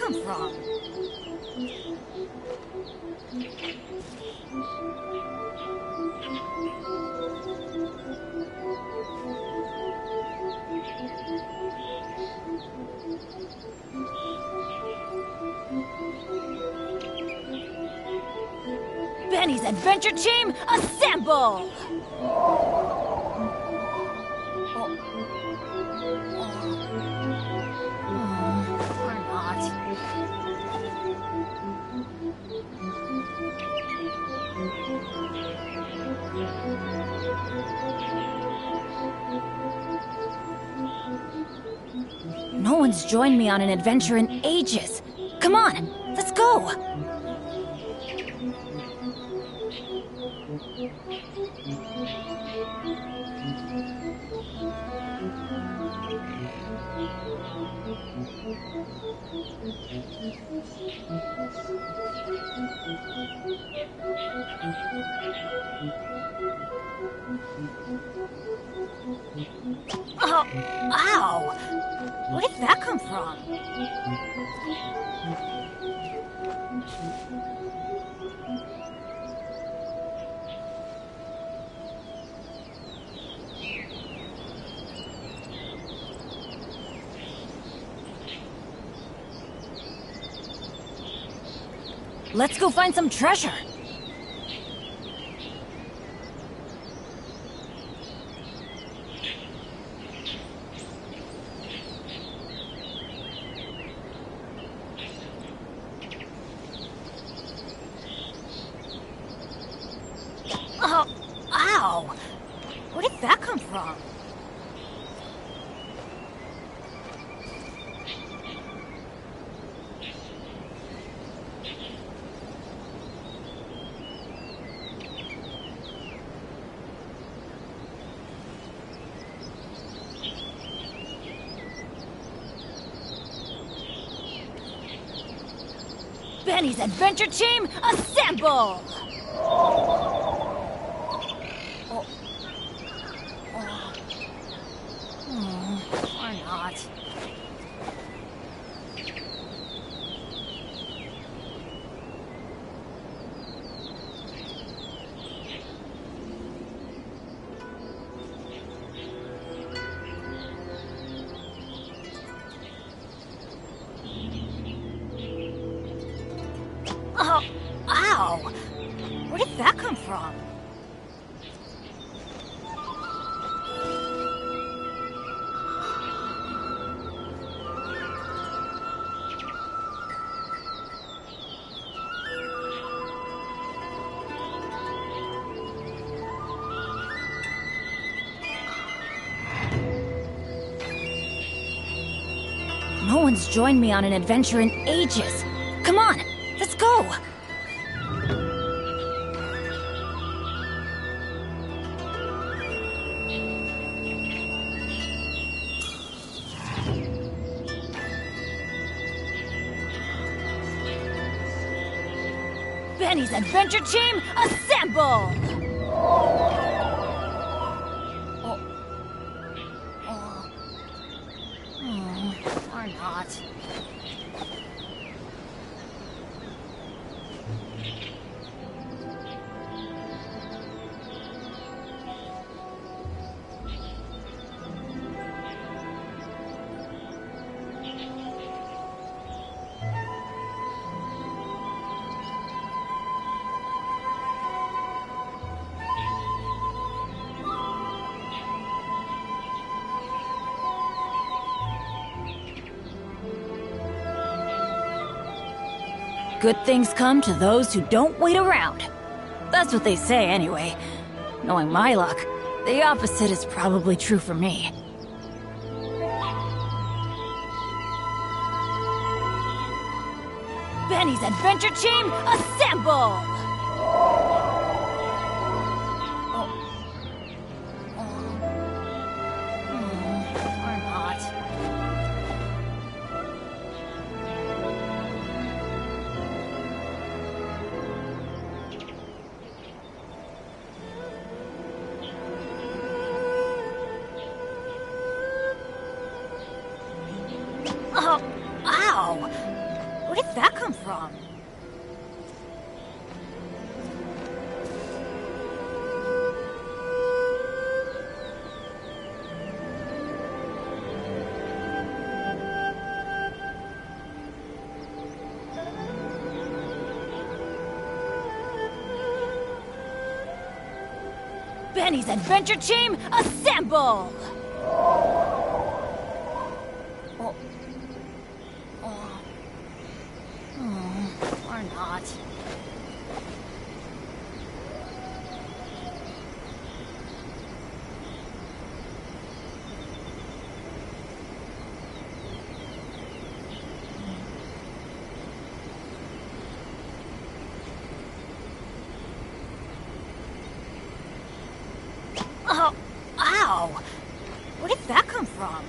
come from? Benny's Adventure Team, assemble! Or not. No one's joined me on an adventure in ages. Come on, let's go! Oh, ow! Where did that come from? Let's go find some treasure. Oh, ow! Where did that come from? Benny's Adventure Team, assemble! Or not. Oh, ow! Where did that come from? No one's joined me on an adventure in ages. Come on, let's go! Benny's Adventure Team, assemble! Or not. Good things come to those who don't wait around. That's what they say anyway. Knowing my luck, the opposite is probably true for me. Benny's Adventure Team, assemble! Or not. Oh, ow! Benny's adventure team, assemble! Oh. Oh. Or not. Oh, ow! Where did that come from?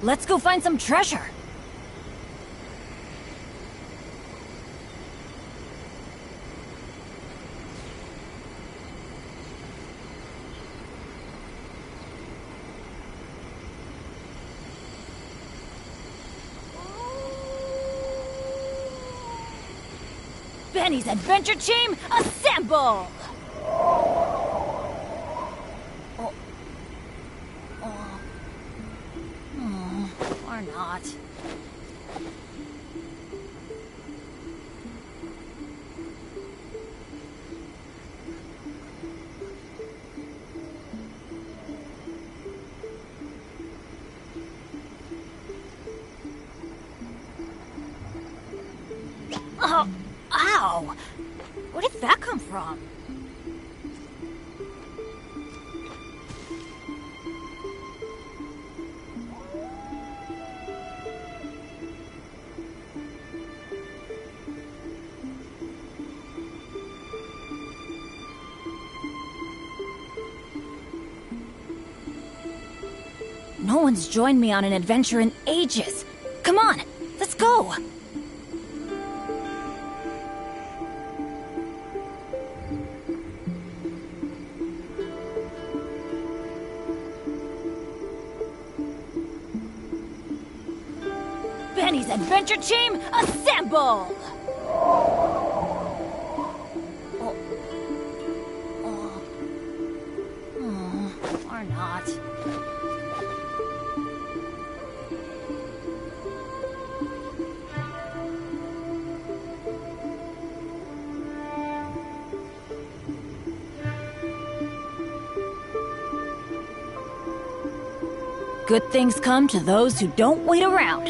Let's go find some treasure. Benny's adventure team, assemble! Oh. Oh. Or not. Oh, ow! Where did that come from? No one's joined me on an adventure in ages. Come on, let's go! Benny's adventure team, assemble! Or not. Good things come to those who don't wait around.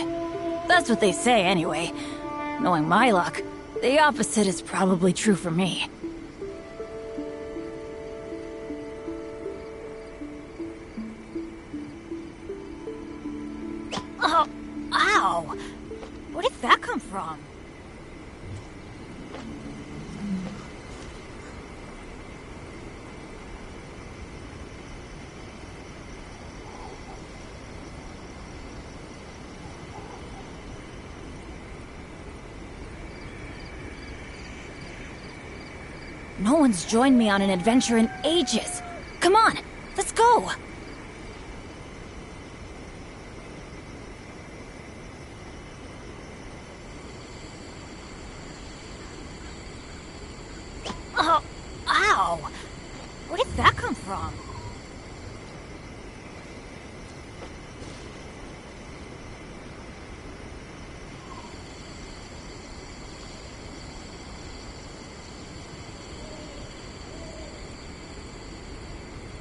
That's what they say anyway. Knowing my luck, the opposite is probably true for me. Oh, ow! Where did that come from? No one's joined me on an adventure in ages. Come on, let's go! Oh, ow! Where did that come from?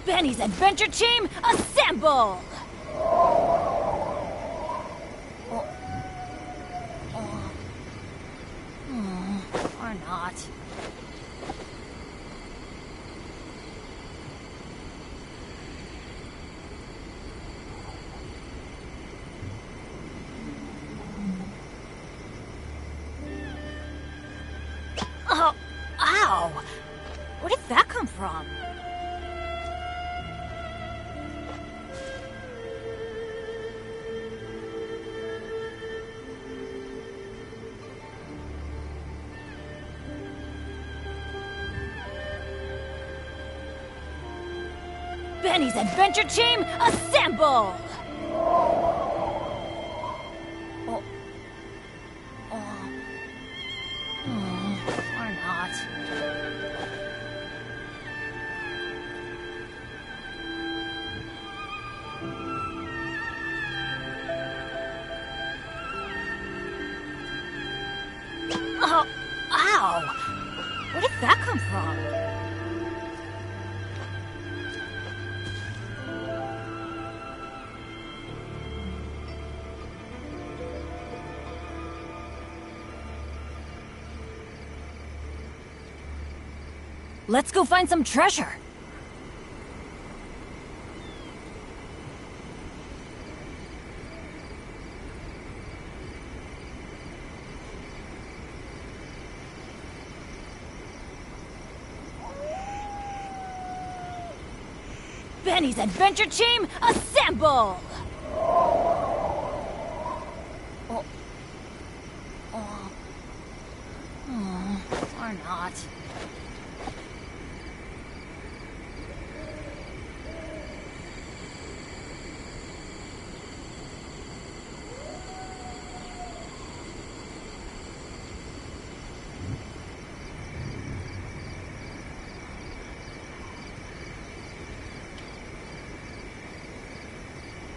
Benny's adventure team, assemble! Or not. Oh, ow! Where did that come from? Benny's adventure team, assemble! Or not. Let's go find some treasure. Benny's adventure team, assemble! Or not.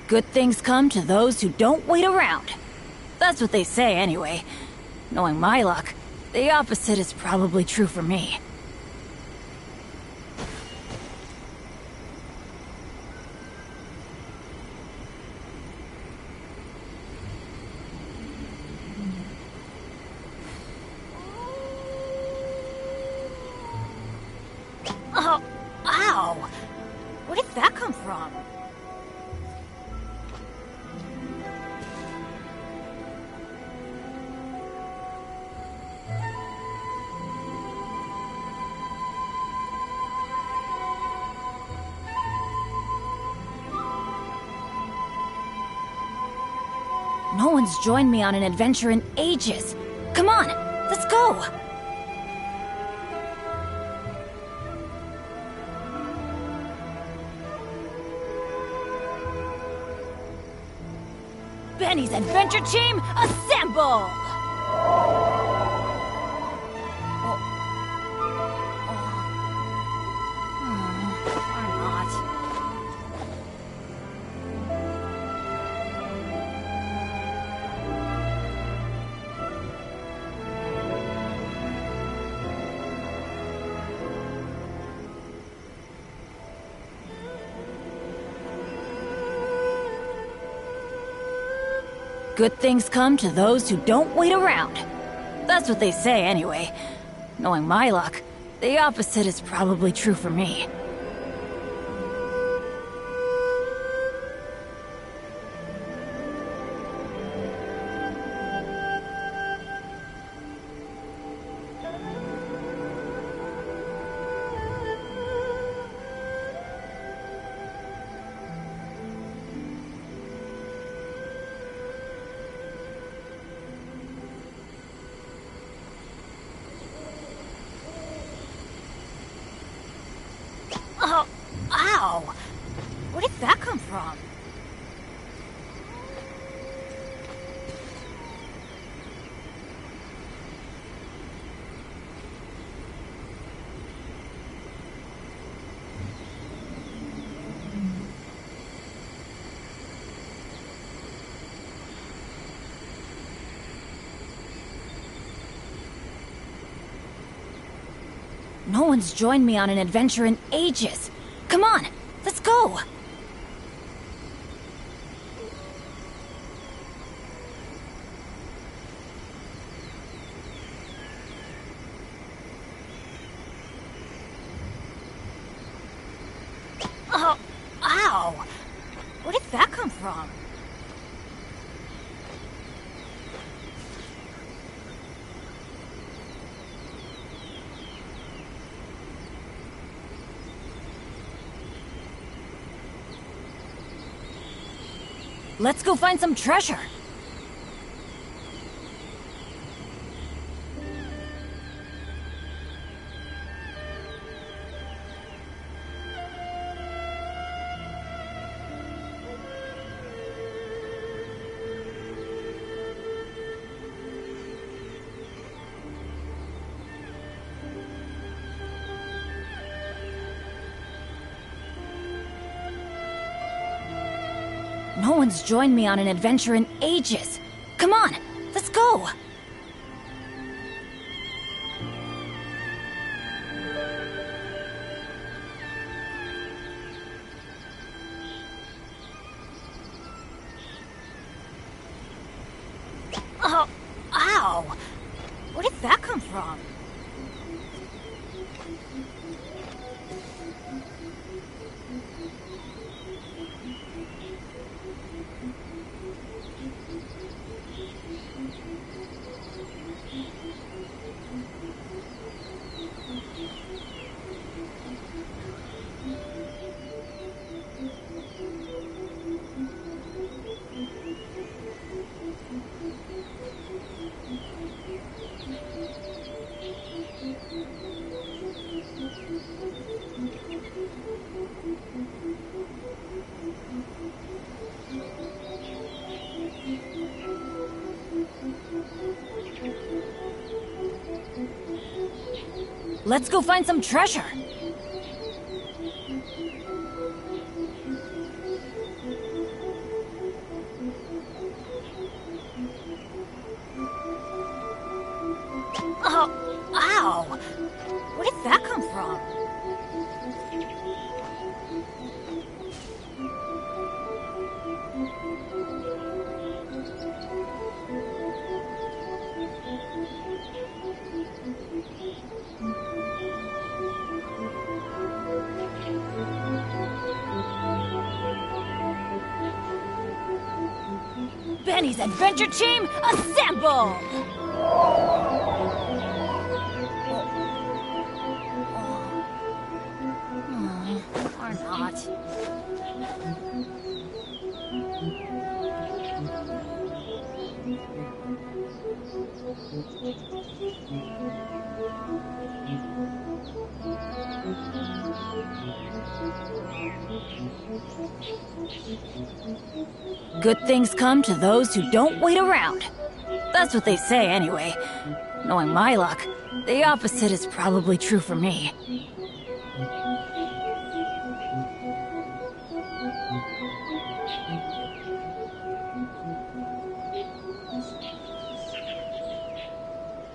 Good things come to those who don't wait around. That's what they say anyway. Knowing my luck, the opposite is probably true for me. Oh, ow! Where did that come from? No one's joined me on an adventure in ages. Come on, let's go! Benny's adventure team, assemble! Or not. Good things come to those who don't wait around. That's what they say anyway. Knowing my luck, the opposite is probably true for me. Oh, ow! Where did that come from? No one's joined me on an adventure in ages. Come on, let's go! Oh, ow! Where did that come from? Let's go find some treasure. No one's joined me on an adventure in ages. Come on, let's go! Oh, ow! Where did that come from? Let's go find some treasure. Oh, ow! Where did that come from? Benny's Adventure Team, assemble! Or not. Good things come to those who don't wait around. That's what they say anyway. Knowing my luck, the opposite is probably true for me.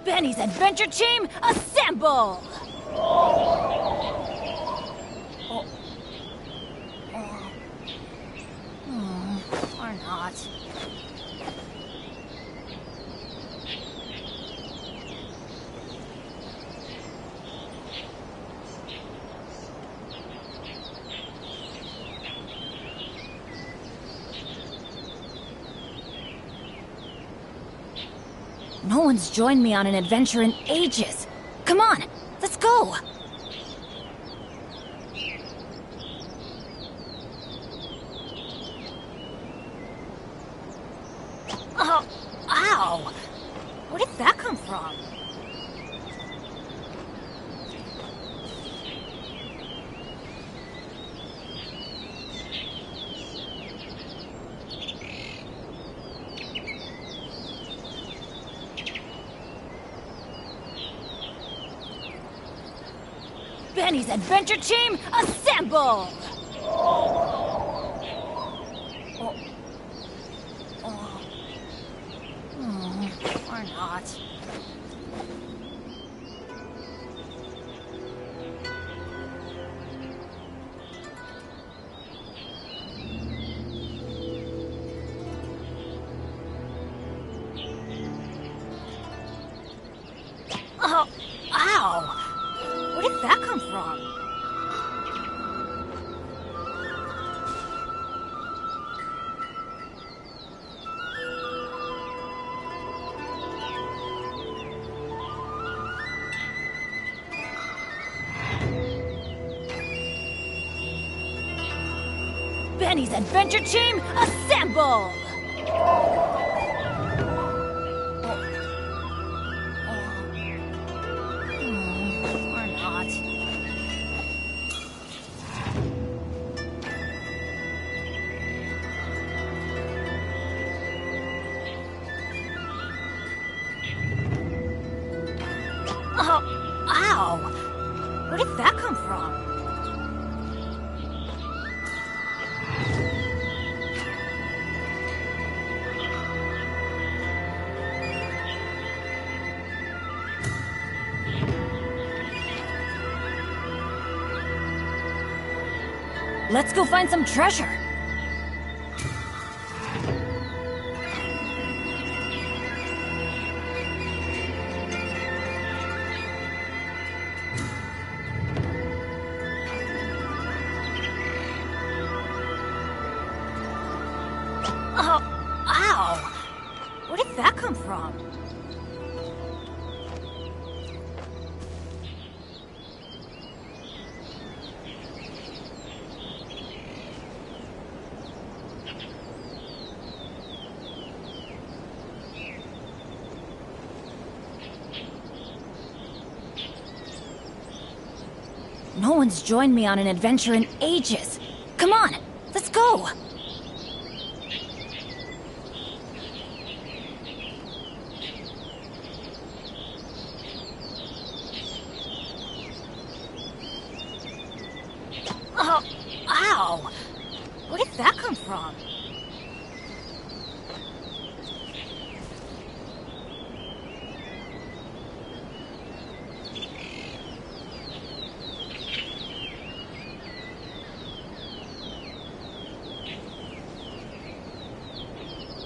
Benny's Adventure Team, assemble! Or not. No one's joined me on an adventure in ages. Come on, let's go! Oh, ow! Where did that come from? Benny's Adventure Team, assemble! Or not. Oh, ow! Where did that come from? Benny's Adventure Team, assemble! Or not. Oh, ow! Where did that come from? Let's go find some treasure. Oh, ow! Where did that come from? No one's joined me on an adventure in ages. Come on, let's go! Oh, ow! Where did that come from?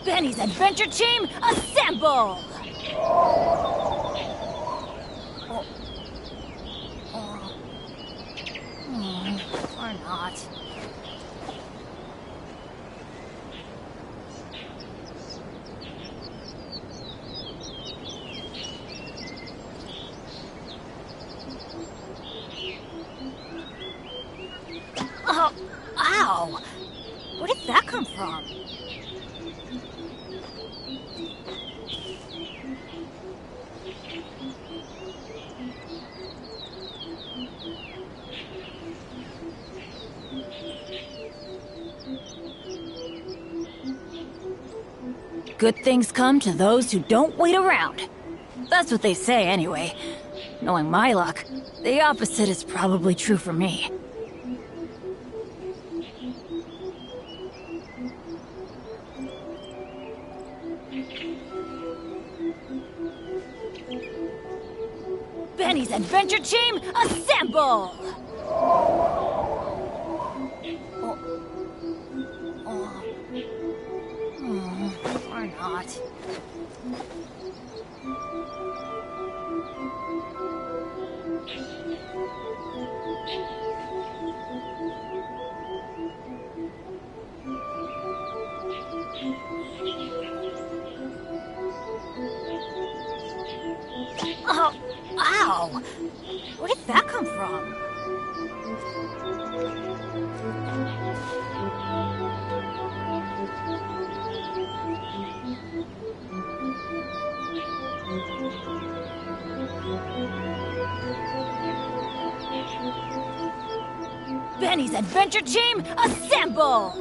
Benny's Adventure Team, assemble! Or not. Oh, ow! Where did that come from? Good things come to those who don't wait around. That's what they say anyway. Knowing my luck, the opposite is probably true for me. Benny's Adventure Team, assemble! Or not. Oh, ow! Where did that come from? Benny's Adventure Team, assemble!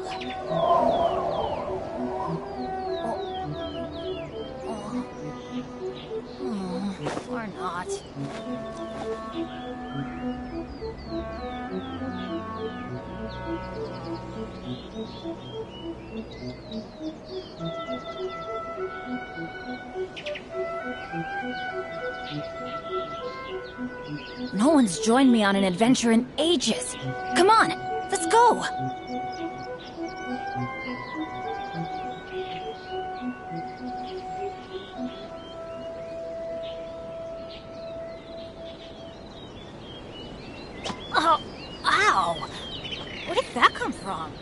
Or not. No one's joined me on an adventure in ages. Come on, let's go! Oh, ow! Where did that come from?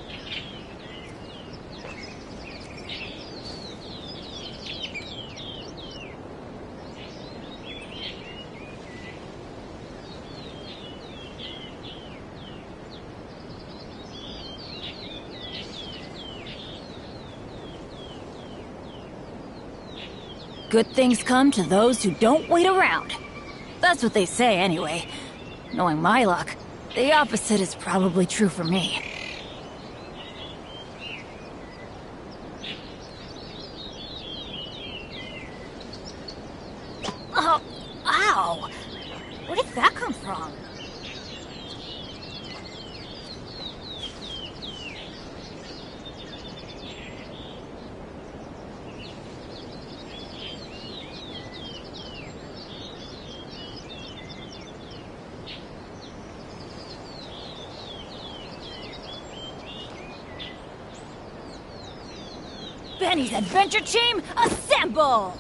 Good things come to those who don't wait around. That's what they say anyway. Knowing my luck, the opposite is probably true for me. Oh, ow! Where did that come from? Benny's Adventure Team, assemble!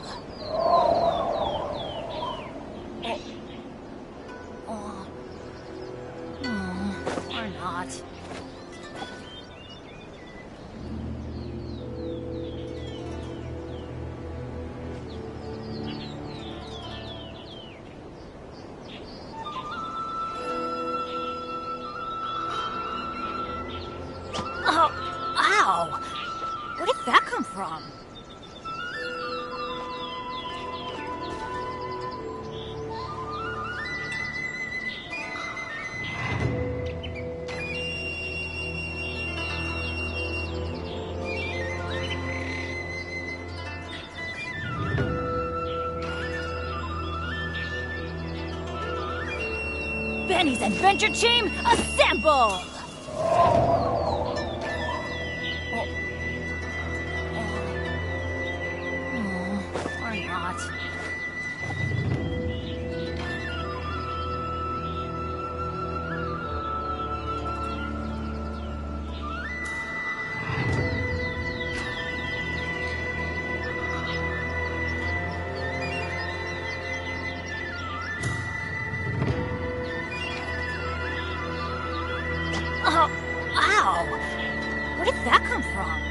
Or not. Oh, ow! Where did that come from? Benny's Adventure Team, assemble! Or not. Oh, ow! Where did that come from?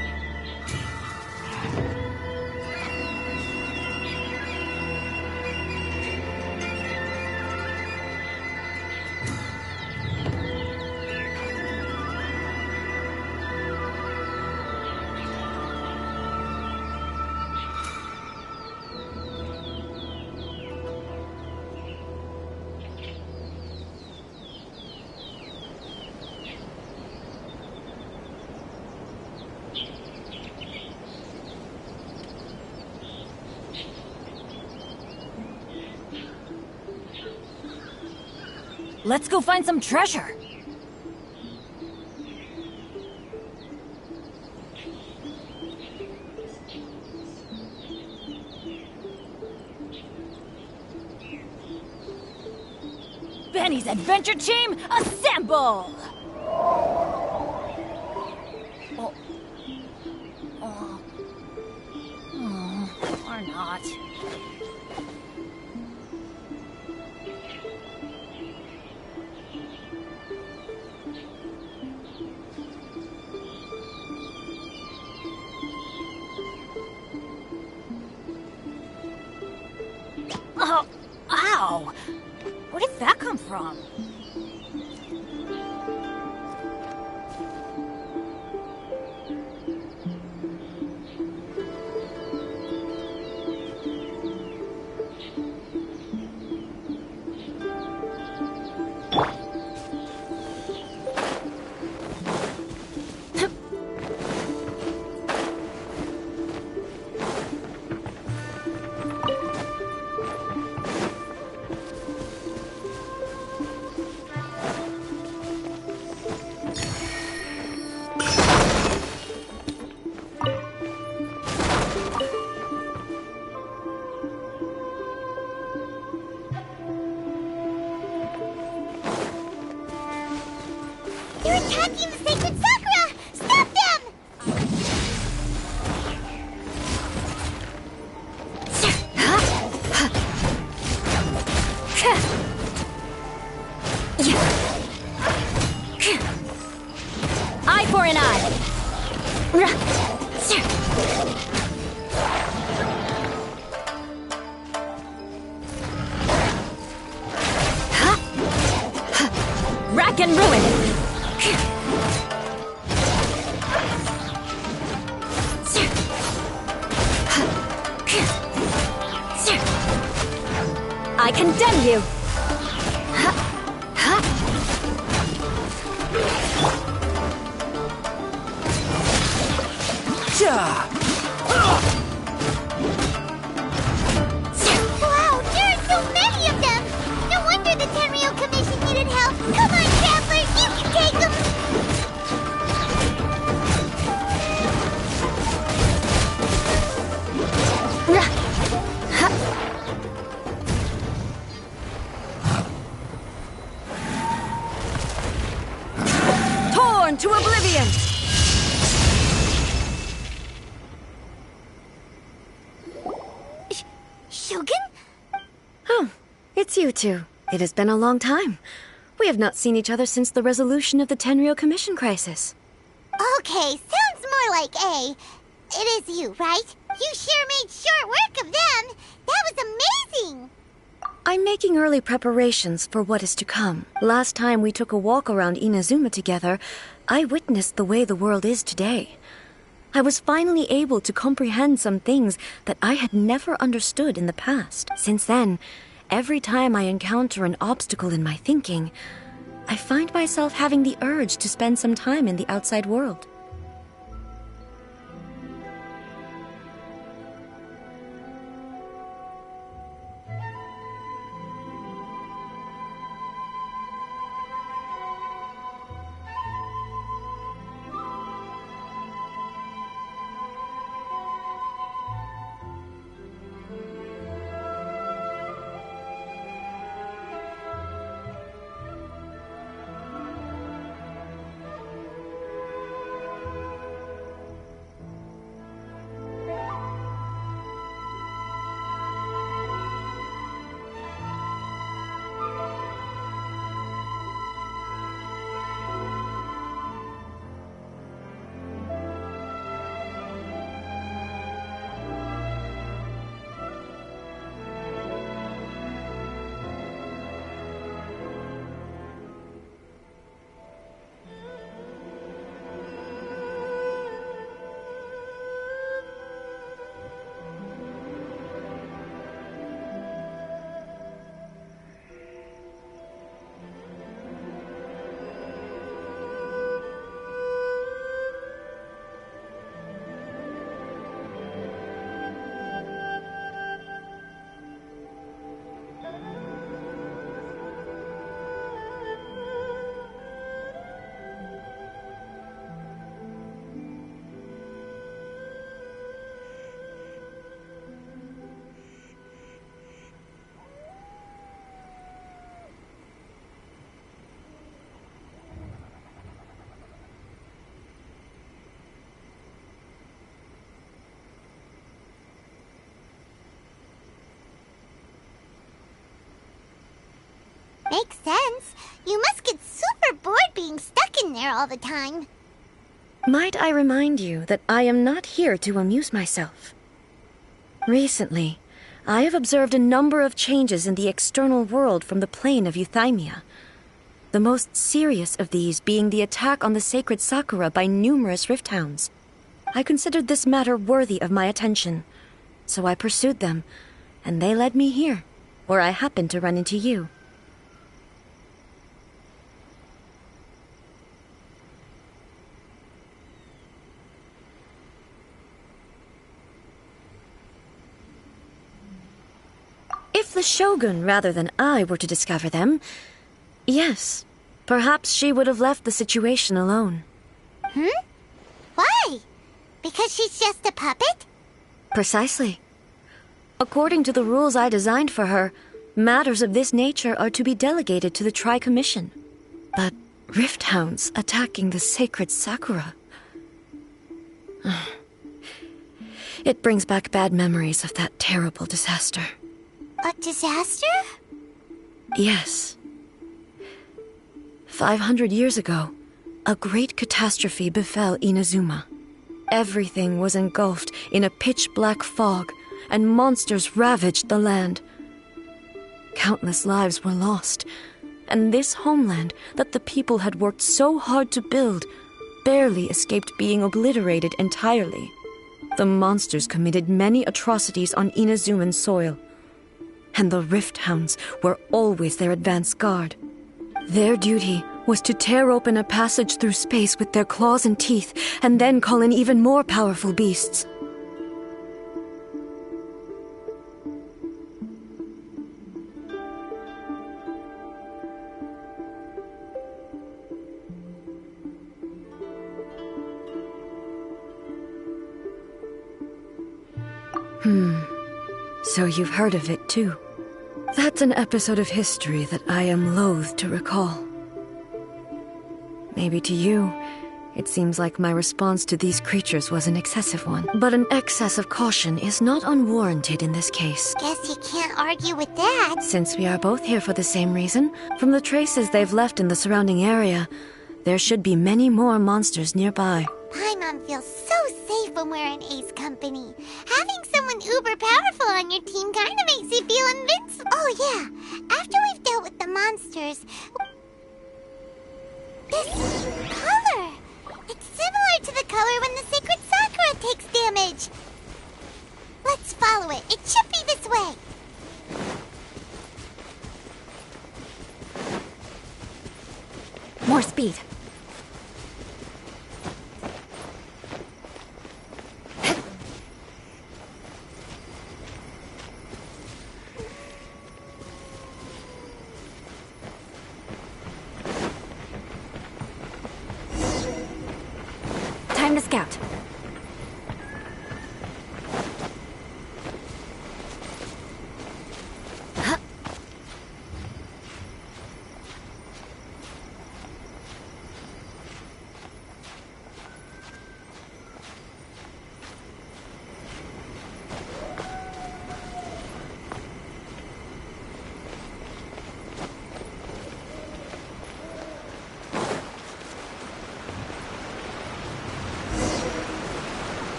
Let's go find some treasure. Benny's adventure team, assemble! Or not. Oh, ow! Where did that come from? They're attacking the sacred Sakura! Stop them! Eye for an eye. Rack and ruin. I condemn you. Wow, there are so many of them! No wonder the Tenryou Commission needed help! Come on, travelers, you can take them! Torn to oblivion! Shogun? Oh, it's you two. It has been a long time. We have not seen each other since the resolution of the Tenryou Commission crisis. Okay, sounds more like A. It is you, right? You sure made short work of them! That was amazing! I'm making early preparations for what is to come. Last time we took a walk around Inazuma together, I witnessed the way the world is today. I was finally able to comprehend some things that I had never understood in the past. Since then, every time I encounter an obstacle in my thinking, I find myself having the urge to spend some time in the outside world. Makes sense. You must get super bored being stuck in there all the time. Might I remind you that I am not here to amuse myself? Recently, I have observed a number of changes in the external world from the plane of Euthymia. The most serious of these being the attack on the sacred Sakura by numerous rift hounds. I considered this matter worthy of my attention, so I pursued them, and they led me here, where I happened to run into you. If the Shogun rather than I were to discover them, yes, perhaps she would have left the situation alone. Why? Because she's just a puppet? Precisely. According to the rules I designed for her, matters of this nature are to be delegated to the Tri-Commission. But rift hounds attacking the sacred Sakura... It brings back bad memories of that terrible disaster. A disaster? Yes. 500 years ago, a great catastrophe befell Inazuma. Everything was engulfed in a pitch-black fog, and monsters ravaged the land. Countless lives were lost, and this homeland that the people had worked so hard to build barely escaped being obliterated entirely. The monsters committed many atrocities on Inazuman soil, and the Rift Hounds were always their advance guard. Their duty was to tear open a passage through space with their claws and teeth, and then call in even more powerful beasts. So you've heard of it too. That's an episode of history that I am loath to recall. Maybe to you, it seems like my response to these creatures was an excessive one. But an excess of caution is not unwarranted in this case. Guess you can't argue with that. Since we are both here for the same reason, from the traces they've left in the surrounding area, there should be many more monsters nearby. Paimon feels so safe when we're in Ace company. Having someone uber powerful on your team kinda makes you feel invincible. Oh yeah, after we've dealt with the monsters... This color! It's similar to the color when the sacred Sakura takes damage. Let's follow it. It should be this way. More speed. Time to scout.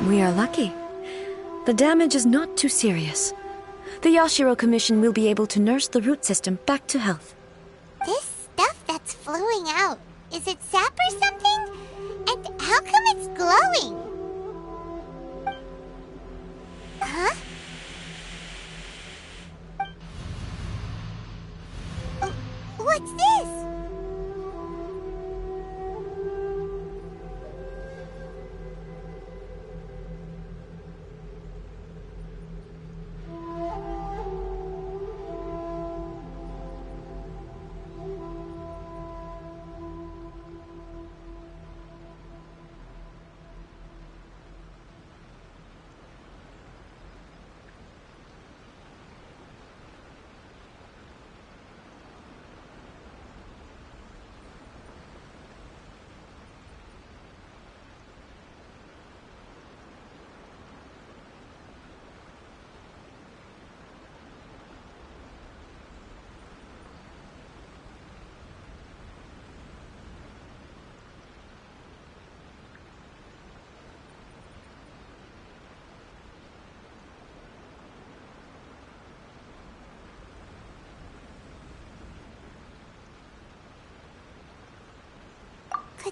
We are lucky. The damage is not too serious. The Yashiro Commission will be able to nurse the root system back to health. This stuff that's flowing out, is it sap or something? And how come it's glowing? Huh? What's this?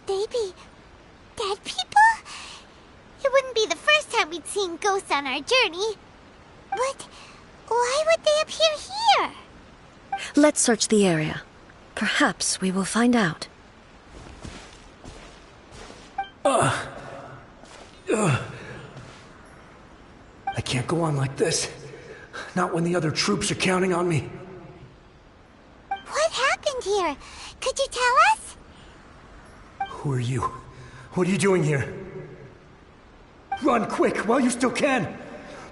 they be dead people? It wouldn't be the first time we'd seen ghosts on our journey. But why would they appear here? Let's search the area. Perhaps we will find out. I can't go on like this. Not when the other troops are counting on me. What happened here? Could you tell us? Who are you? What are you doing here? Run quick while you still can.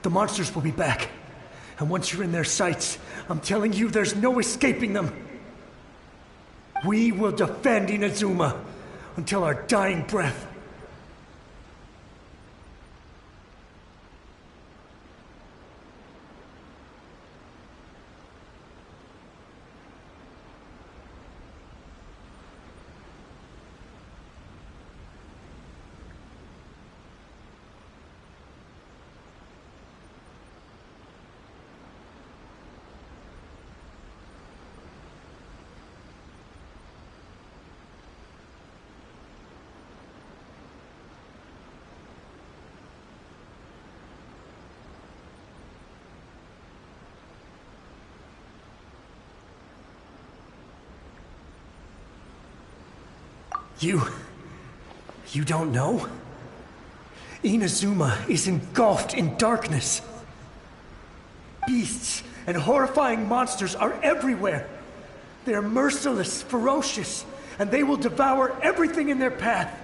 The monsters will be back. And once you're in their sights, I'm telling you there's no escaping them. We will defend Inazuma until our dying breath. You don't know? Inazuma is engulfed in darkness. Beasts and horrifying monsters are everywhere. They are merciless, ferocious, and they will devour everything in their path.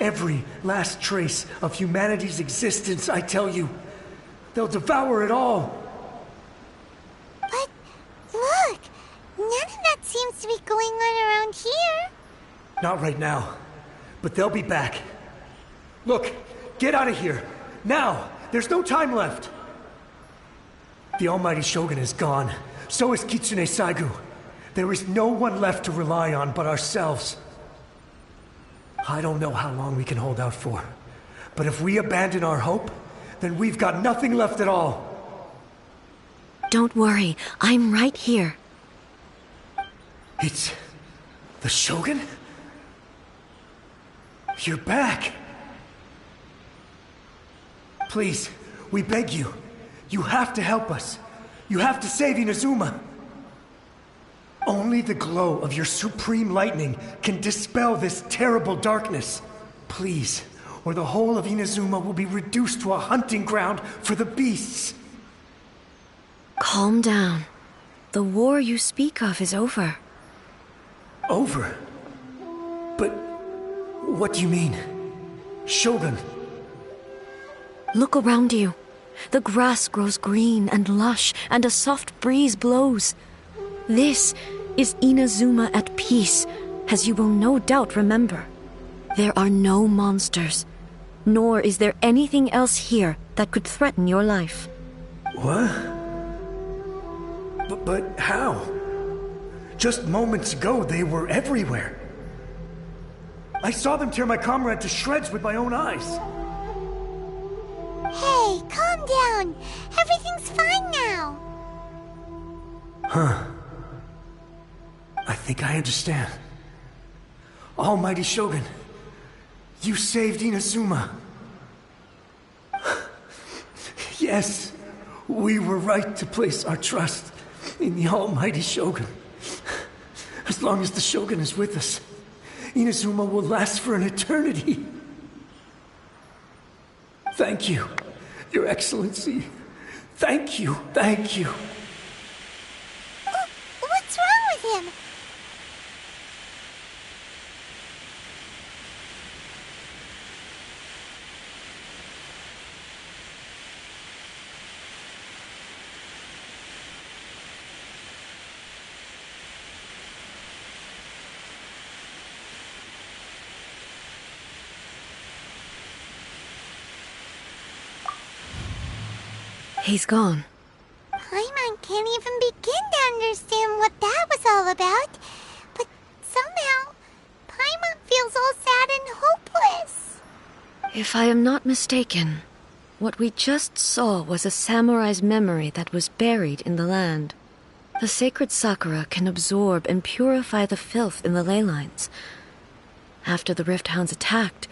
Every last trace of humanity's existence, I tell you. They'll devour it all. But look, none of that seems to be going on around here. Not right now, but they'll be back. Look, get out of here. Now! There's no time left! The almighty Shogun is gone. So is Kitsune Saigu. There is no one left to rely on but ourselves. I don't know how long we can hold out for. But if we abandon our hope, then we've got nothing left at all. Don't worry, I'm right here. It's... the Shogun? You're back! Please, we beg you. You have to help us. You have to save Inazuma. Only the glow of your supreme lightning can dispel this terrible darkness. Please, or the whole of Inazuma will be reduced to a hunting ground for the beasts. Calm down. The war you speak of is over. Over? But what do you mean? Shogun? Look around you. The grass grows green and lush, and a soft breeze blows. This is Inazuma at peace, as you will no doubt remember. There are no monsters, nor is there anything else here that could threaten your life. What? But how? Just moments ago, they were everywhere. I saw them tear my comrade to shreds with my own eyes. Hey, calm down. Everything's fine now. Huh. I think I understand. Almighty Shogun, you saved Inazuma. Yes, we were right to place our trust in the Almighty Shogun. As long as the Shogun is with us, Inazuma will last for an eternity. Thank you, Your Excellency. Thank you, thank you. What's wrong with him? He's gone. Paimon can't even begin to understand what that was all about. But somehow, Paimon feels all sad and hopeless. If I am not mistaken, what we just saw was a samurai's memory that was buried in the land. The sacred sakura can absorb and purify the filth in the ley lines. After the Rift Hounds attacked,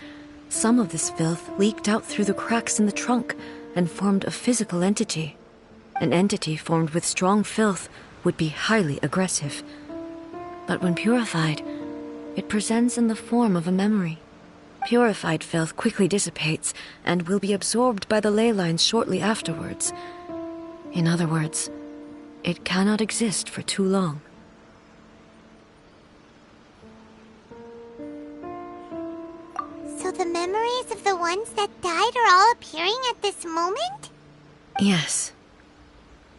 some of this filth leaked out through the cracks in the trunk and formed a physical entity. An entity formed with strong filth would be highly aggressive. But when purified, it presents in the form of a memory. Purified filth quickly dissipates and will be absorbed by the ley lines shortly afterwards. In other words, it cannot exist for too long. So the memories of the ones that died are all appearing at this moment? Yes.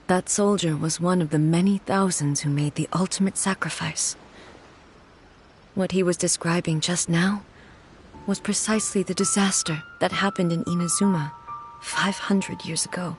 That soldier was one of the many thousands who made the ultimate sacrifice. What he was describing just now was precisely the disaster that happened in Inazuma 500 years ago.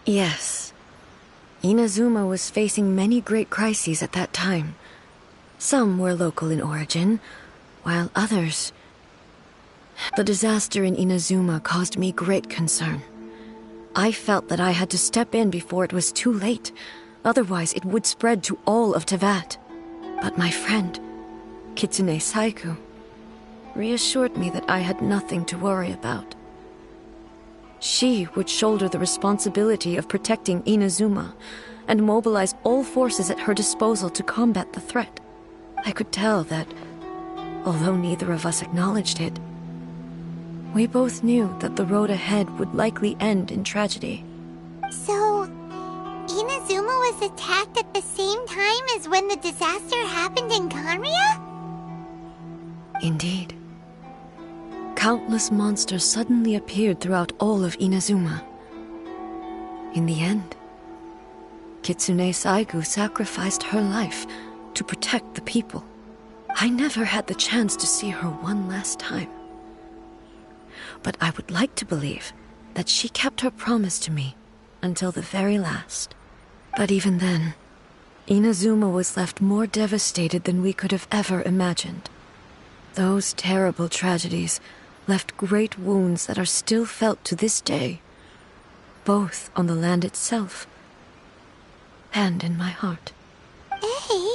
Yes. Inazuma was facing many great crises at that time. Some were local in origin, while others... The disaster in Inazuma caused me great concern. I felt that I had to step in before it was too late, otherwise it would spread to all of Teyvat. But my friend, Kitsune Saiku, reassured me that I had nothing to worry about. She would shoulder the responsibility of protecting Inazuma and mobilize all forces at her disposal to combat the threat. I could tell that, although neither of us acknowledged it, we both knew that the road ahead would likely end in tragedy. So, Inazuma was attacked at the same time as when the disaster happened in Kanria? Indeed. Countless monsters suddenly appeared throughout all of Inazuma. In the end, Kitsune Saigu sacrificed her life to protect the people. I never had the chance to see her one last time. But I would like to believe that she kept her promise to me until the very last. But even then, Inazuma was left more devastated than we could have ever imagined. Those terrible tragedies left great wounds that are still felt to this day, both on the land itself and in my heart. Hey.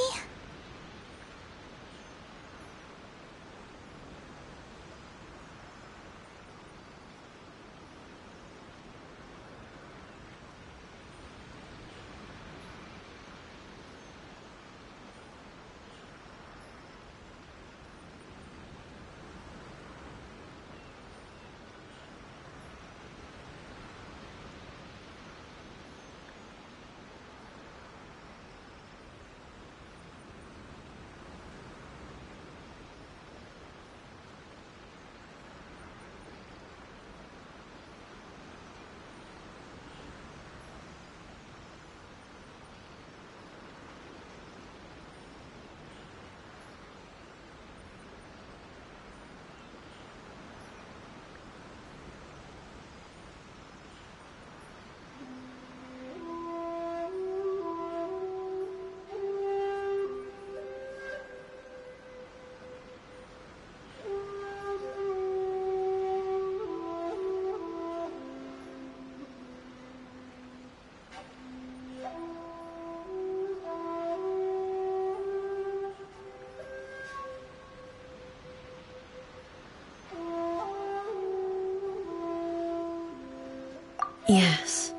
Yes.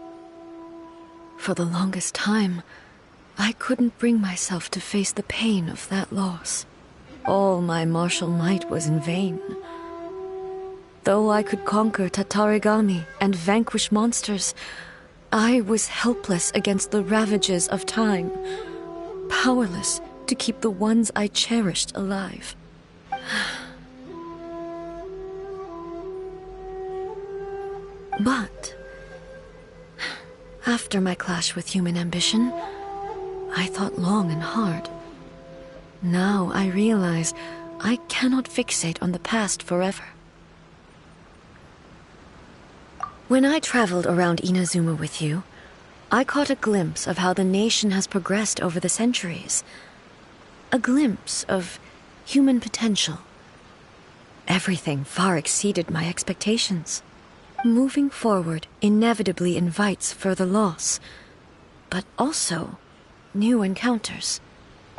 For the longest time, I couldn't bring myself to face the pain of that loss. All my martial might was in vain. Though I could conquer Tatarigami and vanquish monsters, I was helpless against the ravages of time, powerless to keep the ones I cherished alive. But after my clash with human ambition, I thought long and hard. Now I realize I cannot fixate on the past forever. When I traveled around Inazuma with you, I caught a glimpse of how the nation has progressed over the centuries. A glimpse of human potential. Everything far exceeded my expectations. Moving forward inevitably invites further loss, but also new encounters.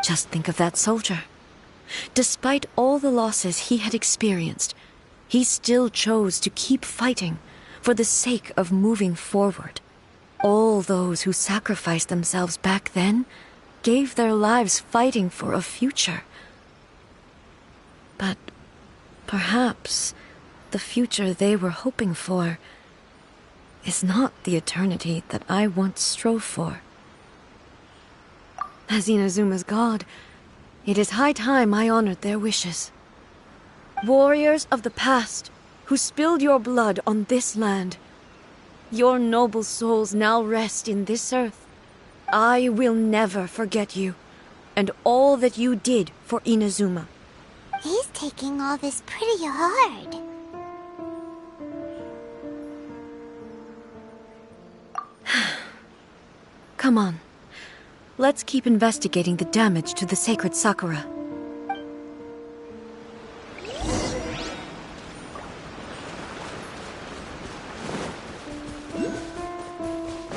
Just think of that soldier. Despite all the losses he had experienced, he still chose to keep fighting for the sake of moving forward. All those who sacrificed themselves back then gave their lives fighting for a future. But perhaps the future they were hoping for is not the eternity that I once strove for. As Inazuma's god, it is high time I honored their wishes. Warriors of the past, who spilled your blood on this land, your noble souls now rest in this earth. I will never forget you, and all that you did for Inazuma. He's taking all this pretty hard. Come on. Let's keep investigating the damage to the sacred Sakura.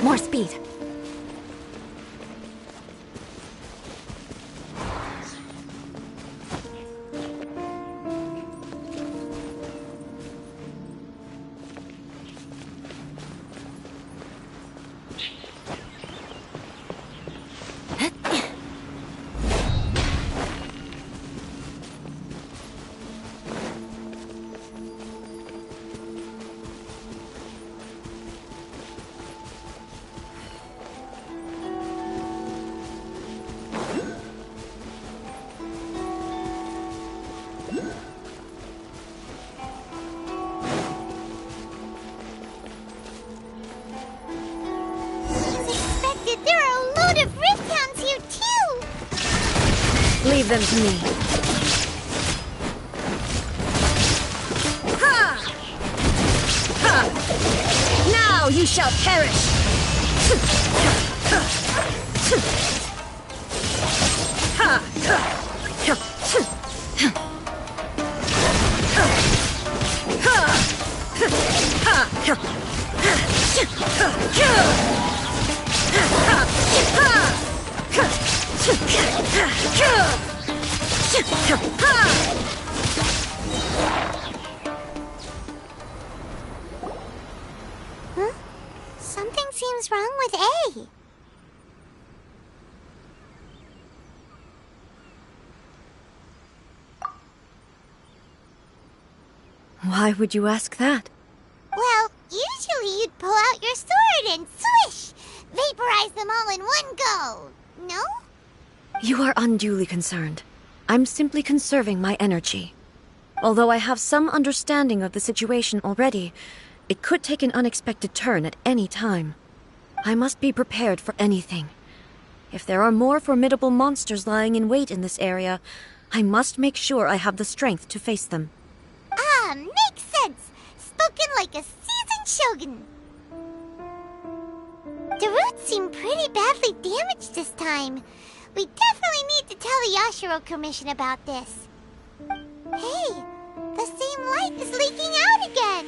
More speed. Leave them to me. Ha! Ha! Now you shall perish! Huh? Something seems wrong with A. Why would you ask that? Well, usually you'd pull out your sword and swish! Vaporize them all in one go, no? You are unduly concerned. I'm simply conserving my energy. Although I have some understanding of the situation already, it could take an unexpected turn at any time. I must be prepared for anything. If there are more formidable monsters lying in wait in this area, I must make sure I have the strength to face them. Ah, makes sense! Spoken like a seasoned shogun. The roots seem pretty badly damaged this time. We definitely need to tell the Yashiro Commission about this. Hey, the same light is leaking out again.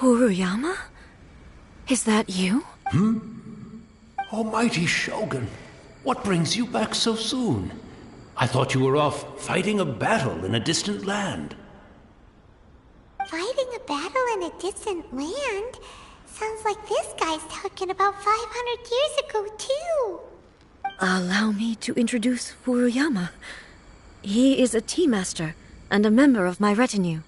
Furuyama? Is that you? Almighty Shogun, what brings you back so soon? I thought you were off fighting a battle in a distant land. Fighting a battle in a distant land? Sounds like this guy's talking about 500 years ago, too. Allow me to introduce Furuyama. He is a tea master and a member of my retinue.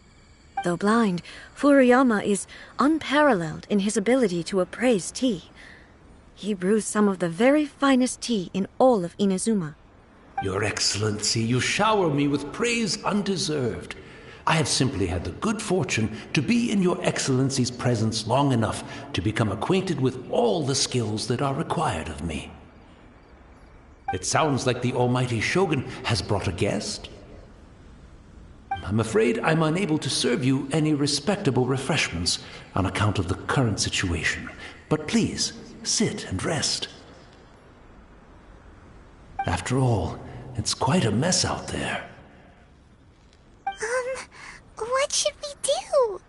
Though blind, Furuyama is unparalleled in his ability to appraise tea. He brews some of the very finest tea in all of Inazuma. Your Excellency, you shower me with praise undeserved. I have simply had the good fortune to be in Your Excellency's presence long enough to become acquainted with all the skills that are required of me. It sounds like the Almighty Shogun has brought a guest. I'm afraid I'm unable to serve you any respectable refreshments on account of the current situation. But please, sit and rest. After all, it's quite a mess out there. What should we do?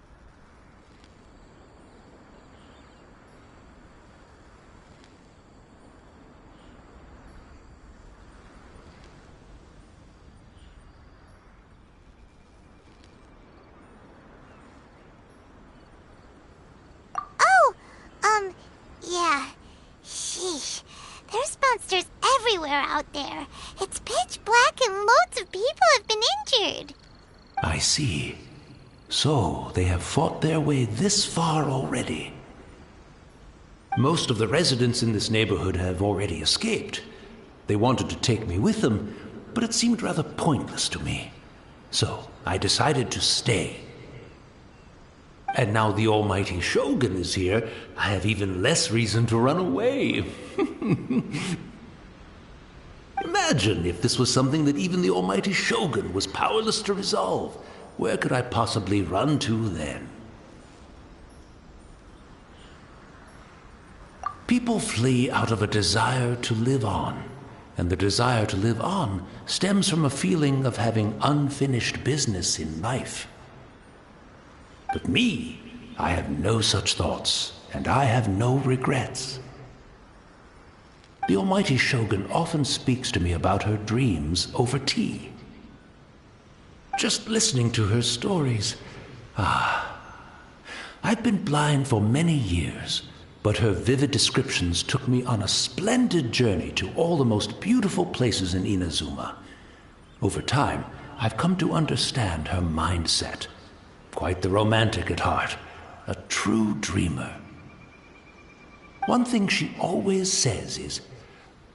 Yeah. Sheesh. There's monsters everywhere out there. It's pitch black and loads of people have been injured. I see. So, they have fought their way this far already. Most of the residents in this neighborhood have already escaped. They wanted to take me with them, but it seemed rather pointless to me. So, I decided to stay. And now the Almighty Shogun is here, I have even less reason to run away. Imagine if this was something that even the Almighty Shogun was powerless to resolve. Where could I possibly run to then? People flee out of a desire to live on, and the desire to live on stems from a feeling of having unfinished business in life. But me, I have no such thoughts, and I have no regrets. The Almighty Shogun often speaks to me about her dreams over tea. Just listening to her stories, I've been blind for many years, but her vivid descriptions took me on a splendid journey to all the most beautiful places in Inazuma. Over time, I've come to understand her mindset. Quite the romantic at heart, a true dreamer. One thing she always says is,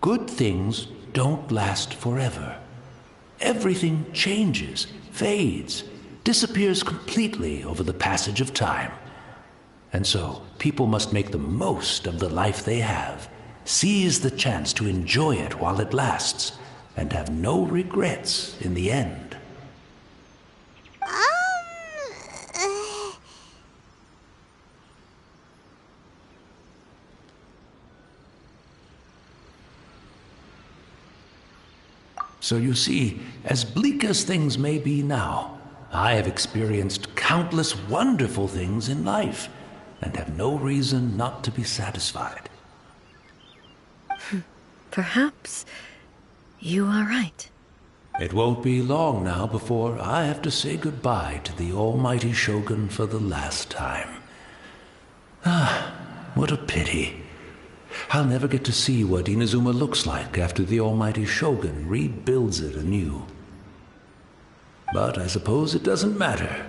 good things don't last forever. Everything changes, fades, disappears completely over the passage of time. And so, people must make the most of the life they have, seize the chance to enjoy it while it lasts, and have no regrets in the end. So you see, as bleak as things may be now, I have experienced countless wonderful things in life, and have no reason not to be satisfied. Perhaps you are right. It won't be long now before I have to say goodbye to the Almighty Shogun for the last time. What a pity. I'll never get to see what Inazuma looks like after the Almighty Shogun rebuilds it anew. But I suppose it doesn't matter.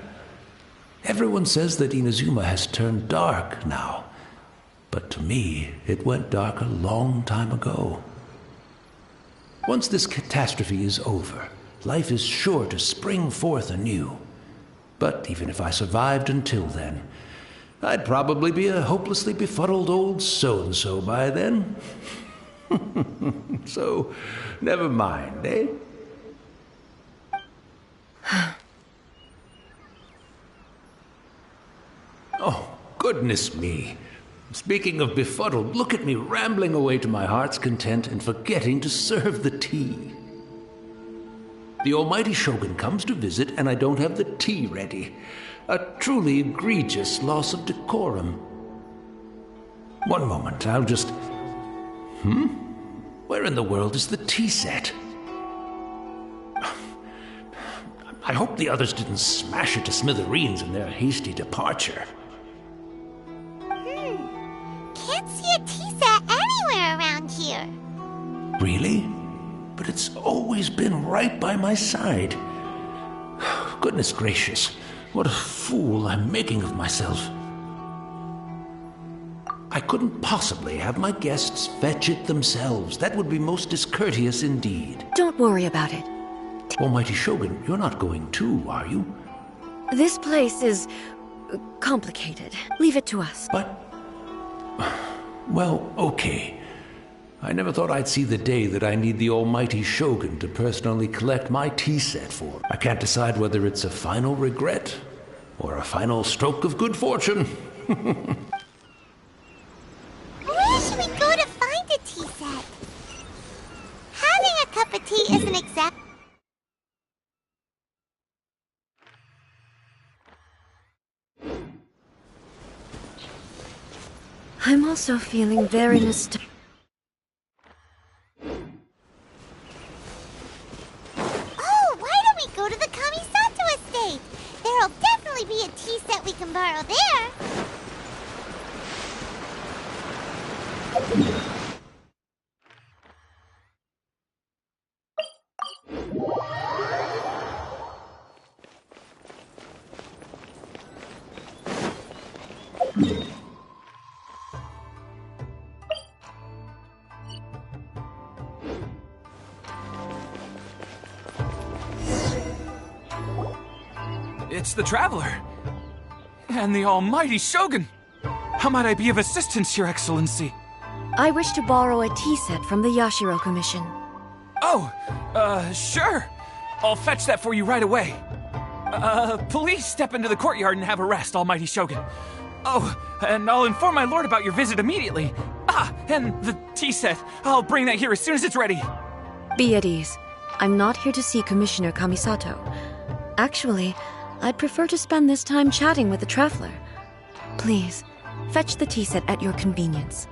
Everyone says that Inazuma has turned dark now, but to me, it went dark a long time ago. Once this catastrophe is over, life is sure to spring forth anew. But even if I survived until then, I'd probably be a hopelessly befuddled old so-and-so by then. So, never mind, eh? Oh, goodness me. Speaking of befuddled, look at me rambling away to my heart's content and forgetting to serve the tea. The Almighty Shogun comes to visit and I don't have the tea ready. A truly egregious loss of decorum. One moment, I'll just... Where in the world is the tea set? I hope the others didn't smash it to smithereens in their hasty departure. Can't see a tea set anywhere around here. Really? But it's always been right by my side. Goodness gracious, what a fool I'm making of myself. I couldn't possibly have my guests fetch it themselves. That would be most discourteous indeed. Don't worry about it. Almighty Shogun, you're not going too, are you? This place is complicated. Leave it to us. But... Well, okay. I never thought I'd see the day that I need the almighty Shogun to personally collect my tea set for. I can't decide whether it's a final regret or a final stroke of good fortune. Where should we go to find a tea set? Having a cup of tea isn't exact. I'm also feeling very nostalgic. Oh, why don't we go to the Kamisato estate? There'll definitely be a tea set we can borrow there. It's the Traveler. And the almighty Shogun. How might I be of assistance, Your Excellency? I wish to borrow a tea set from the Yashiro Commission. Oh, sure. I'll fetch that for you right away. Please step into the courtyard and have a rest, almighty Shogun. Oh, and I'll inform my lord about your visit immediately. Ah, and the tea set. I'll bring that here as soon as it's ready. Be at ease. I'm not here to see Commissioner Kamisato. Actually, I'd prefer to spend this time chatting with the Traveler. Please, fetch the tea set at your convenience.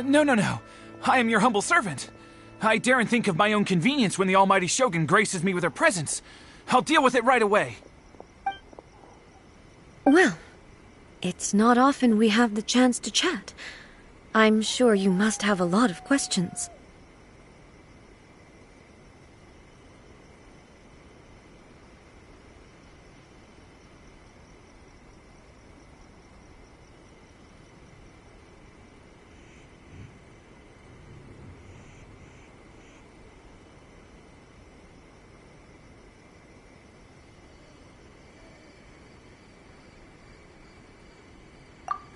No. I am your humble servant. I daren't think of my own convenience when the almighty Shogun graces me with her presence. I'll deal with it right away. Well, it's not often we have the chance to chat. I'm sure you must have a lot of questions.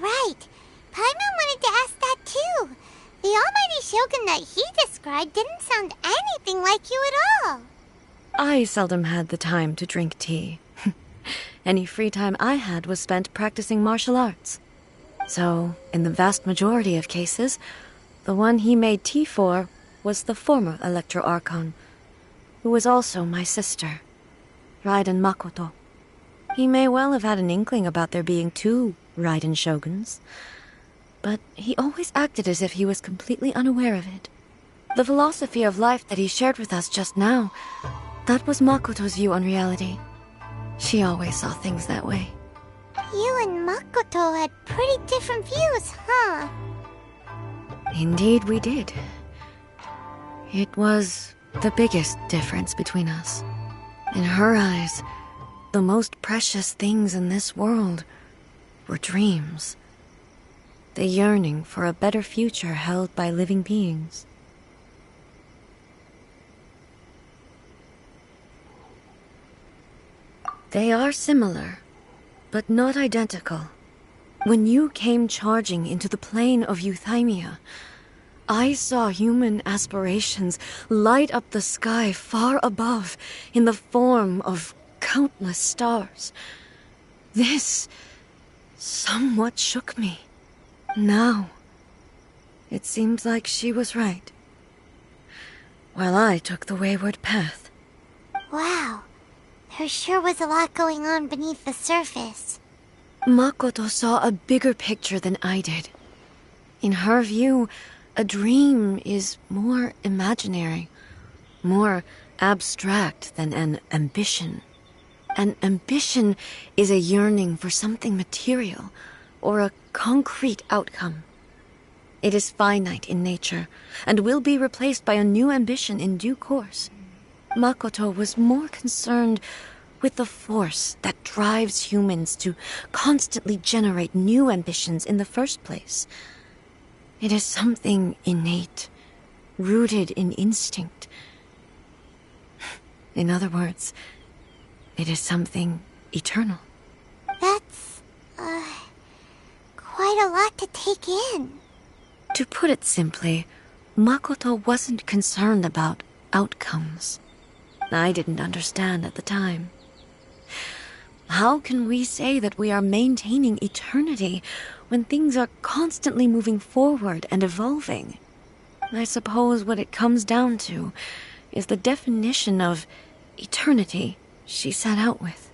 Right. Paimon wanted to ask that too. The almighty Shogun that he described didn't sound anything like you at all. I seldom had the time to drink tea. Any free time I had was spent practicing martial arts. So, in the vast majority of cases, the one he made tea for was the former Electro Archon, who was also my sister, Raiden Makoto. He may well have had an inkling about there being two Raiden Shoguns, but he always acted as if he was completely unaware of it. The philosophy of life that he shared with us just now, that was Makoto's view on reality. She always saw things that way. You and Makoto had pretty different views, huh? Indeed we did. It was the biggest difference between us. In her eyes, the most precious things in this world were dreams. The yearning for a better future held by living beings. They are similar, but not identical. When you came charging into the plane of Euthymia, I saw human aspirations light up the sky far above in the form of countless stars. This somewhat shook me. Now, it seems like she was right, while I took the wayward path. Wow. There sure was a lot going on beneath the surface. Makoto saw a bigger picture than I did. In her view, a dream is more imaginary, more abstract than an ambition. An ambition is a yearning for something material, or a concrete outcome. It is finite in nature, and will be replaced by a new ambition in due course. Makoto was more concerned with the force that drives humans to constantly generate new ambitions in the first place. It is something innate, rooted in instinct. In other words, it is something eternal. That's, quite a lot to take in. To put it simply, Makoto wasn't concerned about outcomes. I didn't understand at the time. How can we say that we are maintaining eternity when things are constantly moving forward and evolving? I suppose what it comes down to is the definition of eternity she set out with.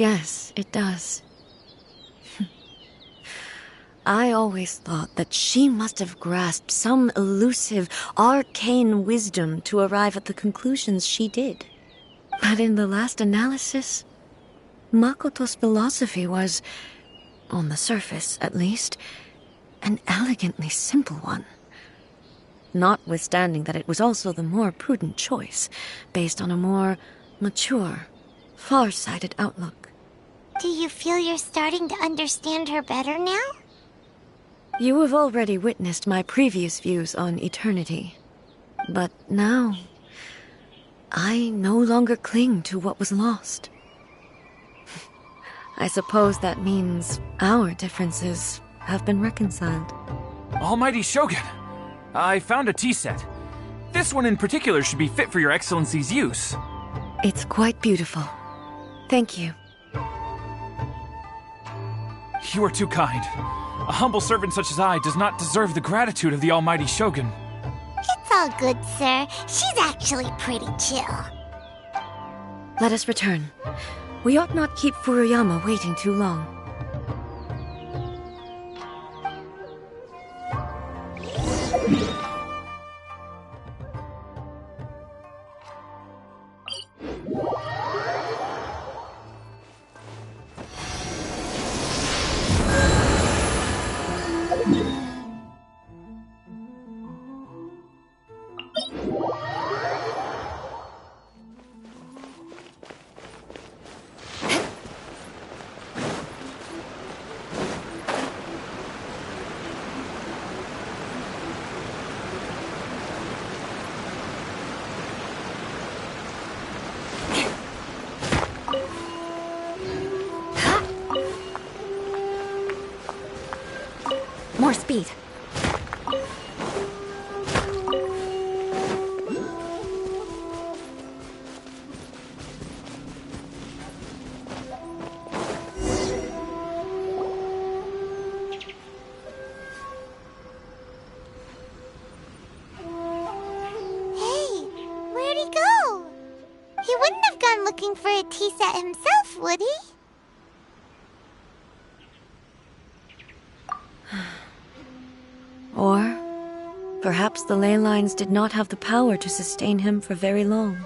Yes, it does. I always thought that she must have grasped some elusive, arcane wisdom to arrive at the conclusions she did. But in the last analysis, Makoto's philosophy was, on the surface at least, an elegantly simple one. Notwithstanding that it was also the more prudent choice, based on a more mature, far-sighted outlook. Do you feel you're starting to understand her better now? You have already witnessed my previous views on eternity. But now, I no longer cling to what was lost. I suppose that means our differences have been reconciled. Almighty Shogun, I found a tea set. This one in particular should be fit for your Excellency's use. It's quite beautiful. Thank you. You are too kind. A humble servant such as I does not deserve the gratitude of the Almighty Shogun. It's all good, sir. She's actually pretty chill. Let us return. We ought not keep Furuyama waiting too long. More speed. Where'd he go? He wouldn't have gone looking for a tea set himself, would he? Or perhaps the ley lines did not have the power to sustain him for very long,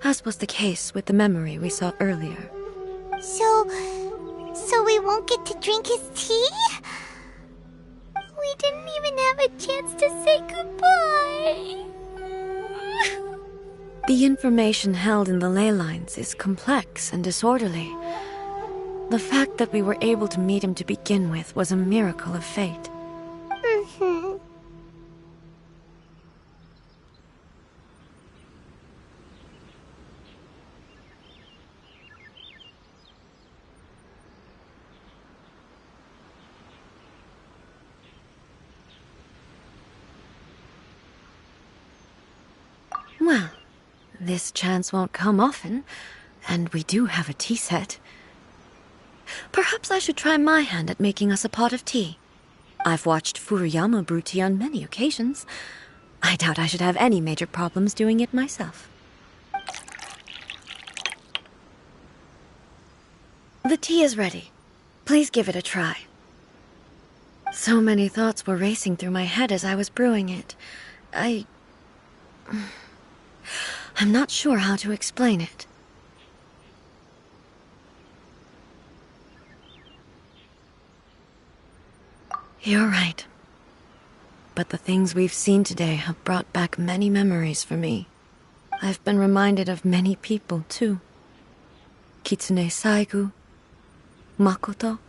as was the case with the memory we saw earlier. So we won't get to drink his tea? We didn't even have a chance to say goodbye. The information held in the ley lines is complex and disorderly. The fact that we were able to meet him to begin with was a miracle of fate. Well, this chance won't come often, and we do have a tea set. Perhaps I should try my hand at making us a pot of tea. I've watched Furuyama brew tea on many occasions. I doubt I should have any major problems doing it myself. The tea is ready. Please give it a try. So many thoughts were racing through my head as I was brewing it. I'm not sure how to explain it. You're right. But the things we've seen today have brought back many memories for me. I've been reminded of many people, too. Kitsune Saigu, Makoto,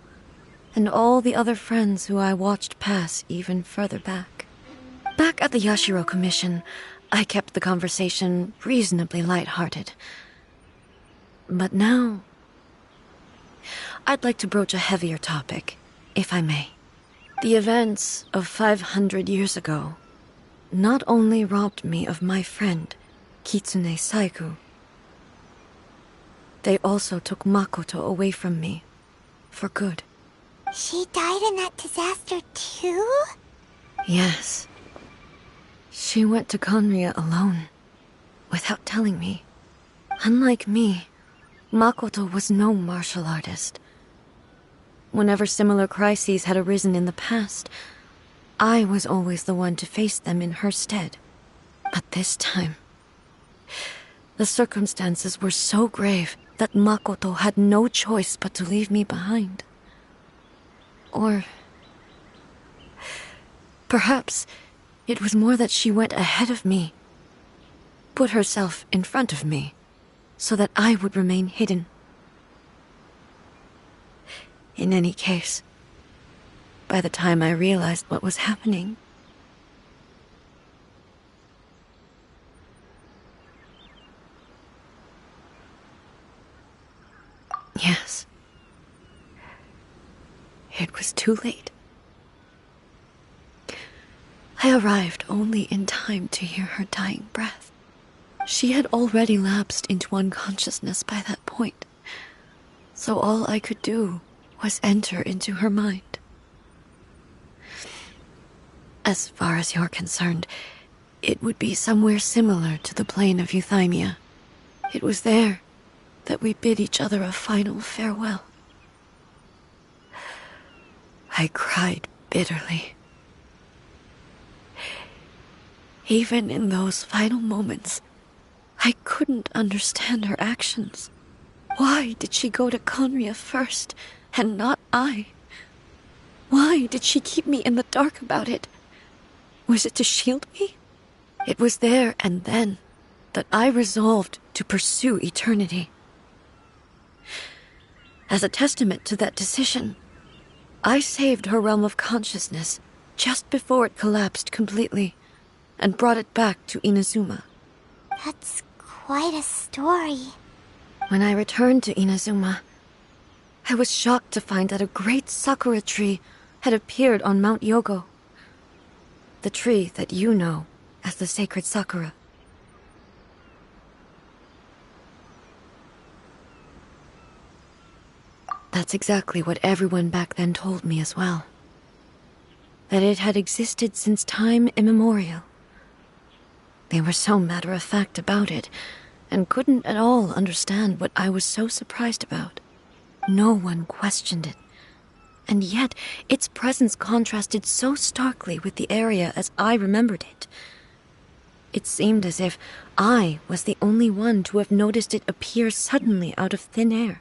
and all the other friends who I watched pass even further back. Back at the Yashiro Commission, I kept the conversation reasonably light-hearted. But now, I'd like to broach a heavier topic, if I may. The events of 500 years ago not only robbed me of my friend, Kitsune Saigu, they also took Makoto away from me, for good. She died in that disaster too? Yes. She went to Conria alone, without telling me. Unlike me, Makoto was no martial artist. Whenever similar crises had arisen in the past, I was always the one to face them in her stead. But this time, the circumstances were so grave that Makoto had no choice but to leave me behind. Or perhaps it was more that she went ahead of me, put herself in front of me, so that I would remain hidden. In any case, by the time I realized what was happening, yes, it was too late. I arrived only in time to hear her dying breath. She had already lapsed into unconsciousness by that point, so all I could do was enter into her mind. As far as you're concerned, it would be somewhere similar to the plane of Euthymia. It was there that we bid each other a final farewell. I cried bitterly. Even in those final moments, I couldn't understand her actions. Why did she go to Conria first, and not I? Why did she keep me in the dark about it? Was it to shield me? It was there and then that I resolved to pursue eternity. As a testament to that decision, I saved her realm of consciousness just before it collapsed completely, and brought it back to Inazuma. That's quite a story. When I returned to Inazuma, I was shocked to find that a great sakura tree had appeared on Mount Yogo. The tree that you know as the sacred sakura. That's exactly what everyone back then told me as well. That it had existed since time immemorial. They were so matter-of-fact about it, and couldn't at all understand what I was so surprised about. No one questioned it, and yet its presence contrasted so starkly with the area as I remembered it. It seemed as if I was the only one to have noticed it appear suddenly out of thin air.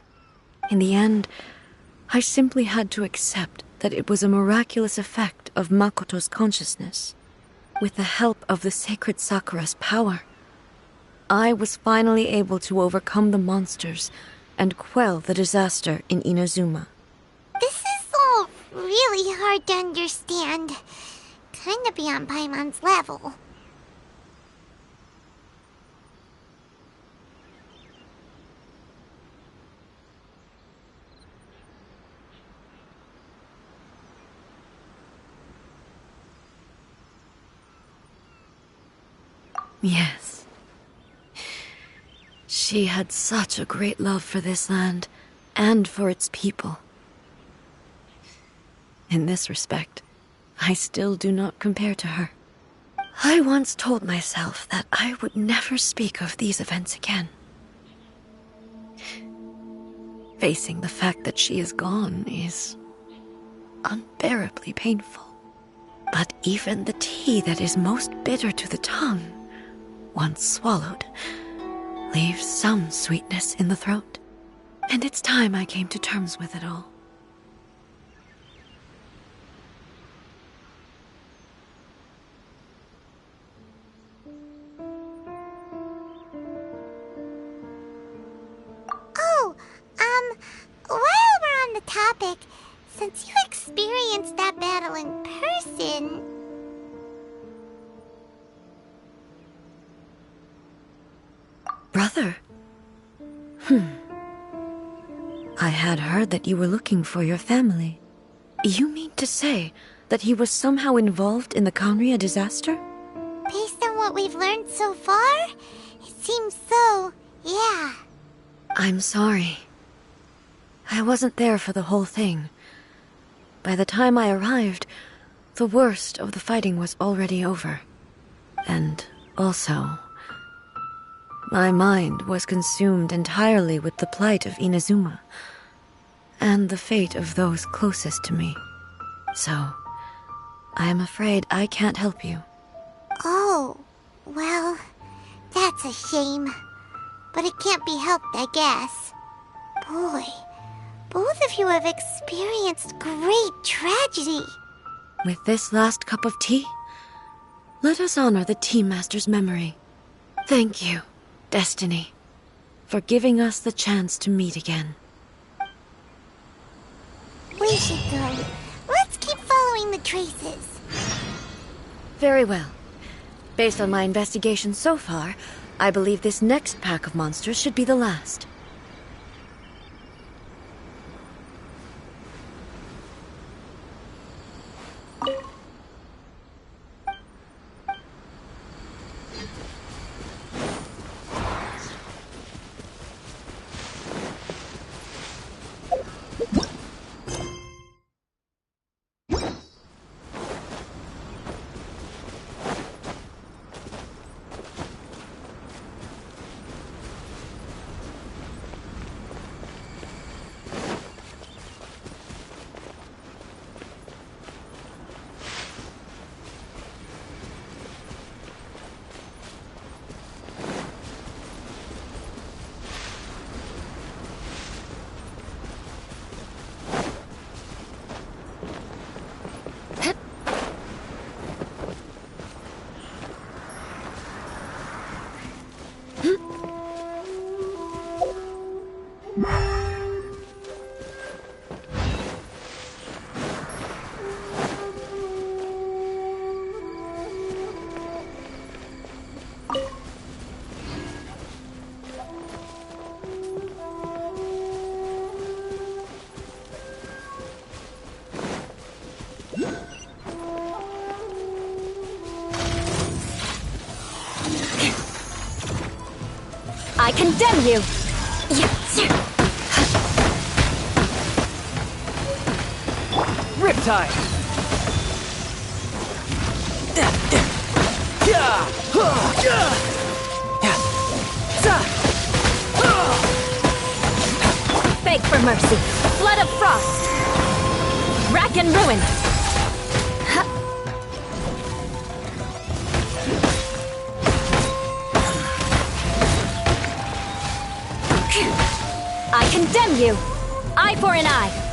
In the end, I simply had to accept that it was a miraculous effect of Makoto's consciousness. With the help of the sacred sakura's power, I was finally able to overcome the monsters and quell the disaster in Inazuma. This is all really hard to understand. Kinda beyond Paimon's level. Yes. She had such a great love for this land, and for its people. In this respect, I still do not compare to her. I once told myself that I would never speak of these events again. Facing the fact that she is gone is unbearably painful. But even the tea that is most bitter to the tongue, once swallowed, leaves some sweetness in the throat. And it's time I came to terms with it all. Oh, while we're on the topic, since you experienced that battle in person... Brother? I had heard that you were looking for your family. You mean to say that he was somehow involved in the Conria disaster? Based on what we've learned so far, it seems so, yeah. I'm sorry. I wasn't there for the whole thing. By the time I arrived, the worst of the fighting was already over. And also, My mind was consumed entirely with the plight of Inazuma and the fate of those closest to me. So, I am afraid I can't help you. Oh, well, that's a shame. But it can't be helped, I guess. Boy, both of you have experienced great tragedy. With this last cup of tea, let us honor the Tea Master's memory. Thank you, Destiny, for giving us the chance to meet again. We should go. Let's keep following the traces. Very well. Based on my investigation so far, I believe this next pack of monsters should be the last. I condemn you! Riptide! Beg for mercy! Flood of frost! Rack and ruin! I condemn you! Eye for an eye!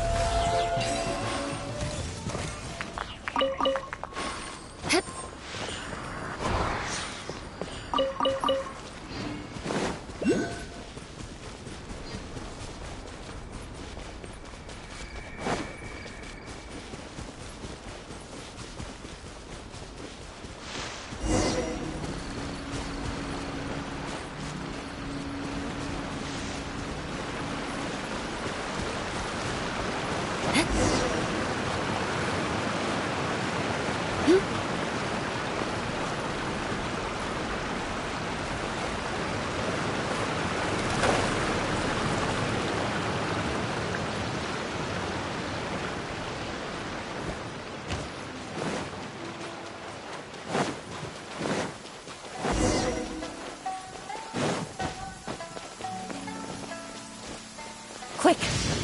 Quick,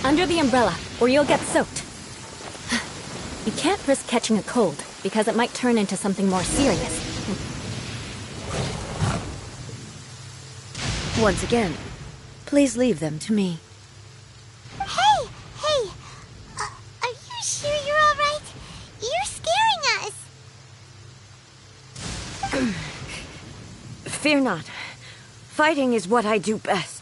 under the umbrella, or you'll get soaked. You can't risk catching a cold, because it might turn into something more serious. Once again, please leave them to me. Hey! Are you sure you're all right? You're scaring us! Fear not. Fighting is what I do best.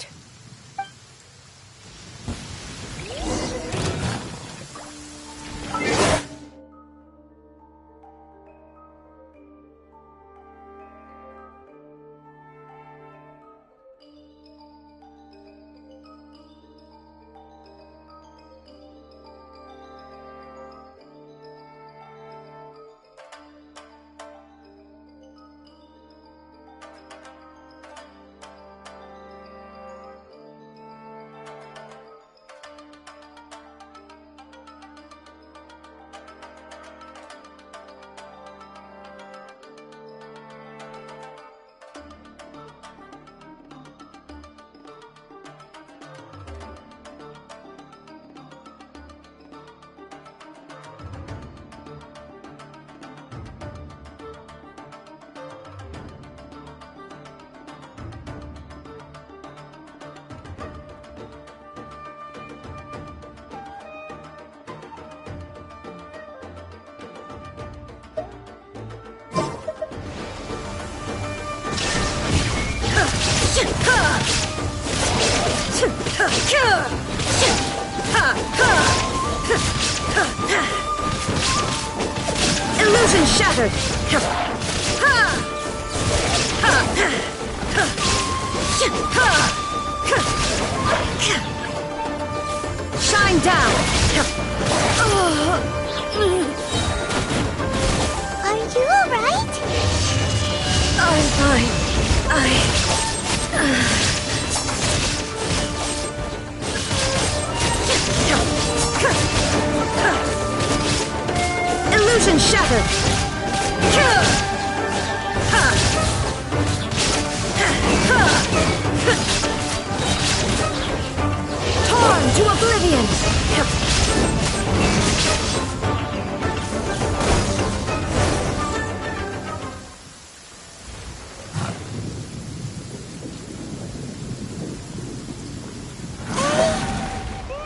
Illusion shattered! Shine down! Are you alright? I'm fine. Illusion shattered! Torn to oblivion!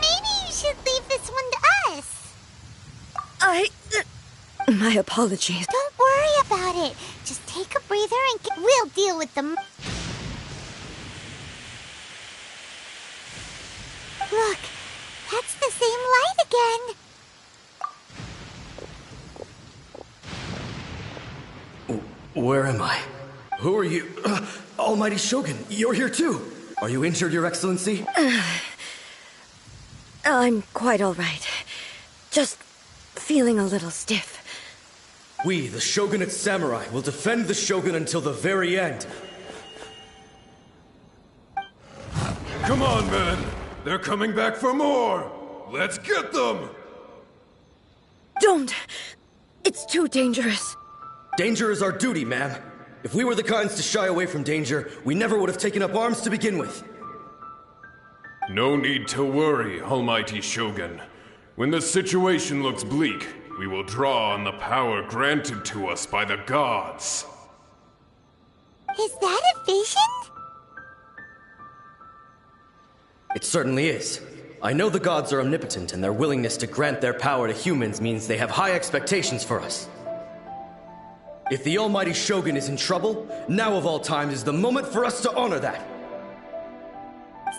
Maybe you should leave this one to us. My apologies. Don't worry about it. Just take a breather and we'll deal with them. Look, that's the same light again. Where am I? Who are you? Almighty Shogun, you're here too. Are you injured, Your Excellency? I'm quite all right. Just feeling a little stiff. We, the Shogunate Samurai, will defend the Shogun until the very end. Come on, men! They're coming back for more! Let's get them! Don't! It's too dangerous. Danger is our duty, ma'am. If we were the kinds to shy away from danger, we never would have taken up arms to begin with. No need to worry, Almighty Shogun. When the situation looks bleak, we will draw on the power granted to us by the gods. Is that a vision? It certainly is. I know the gods are omnipotent, and their willingness to grant their power to humans means they have high expectations for us. If the Almighty Shogun is in trouble, now of all times is the moment for us to honor that.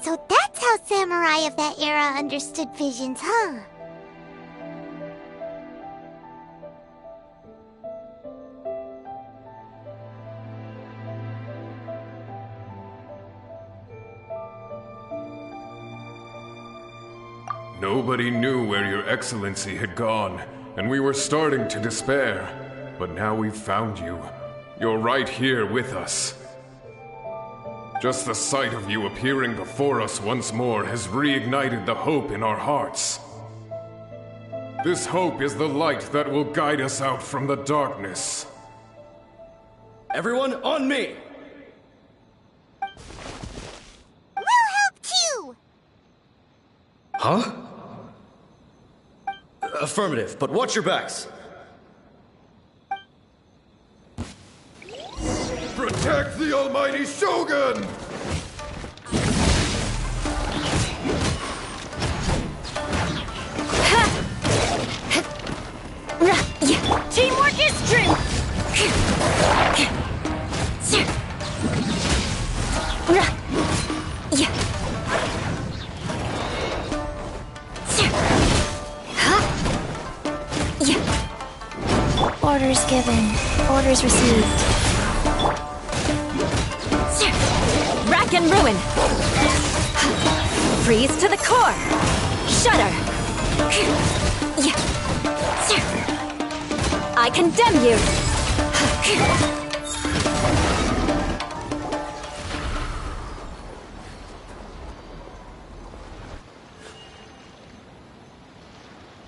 So that's how samurai of that era understood visions, huh? Nobody knew where Your Excellency had gone, and we were starting to despair. But now we've found you. You're right here with us. Just the sight of you appearing before us once more has reignited the hope in our hearts. This hope is the light that will guide us out from the darkness. Everyone, on me! We'll help too! Huh? Affirmative, but watch your backs. Protect the Almighty Shogun! Teamwork is strength! Orders given. Orders received. Rack and ruin! Freeze to the core! Shudder! I condemn you!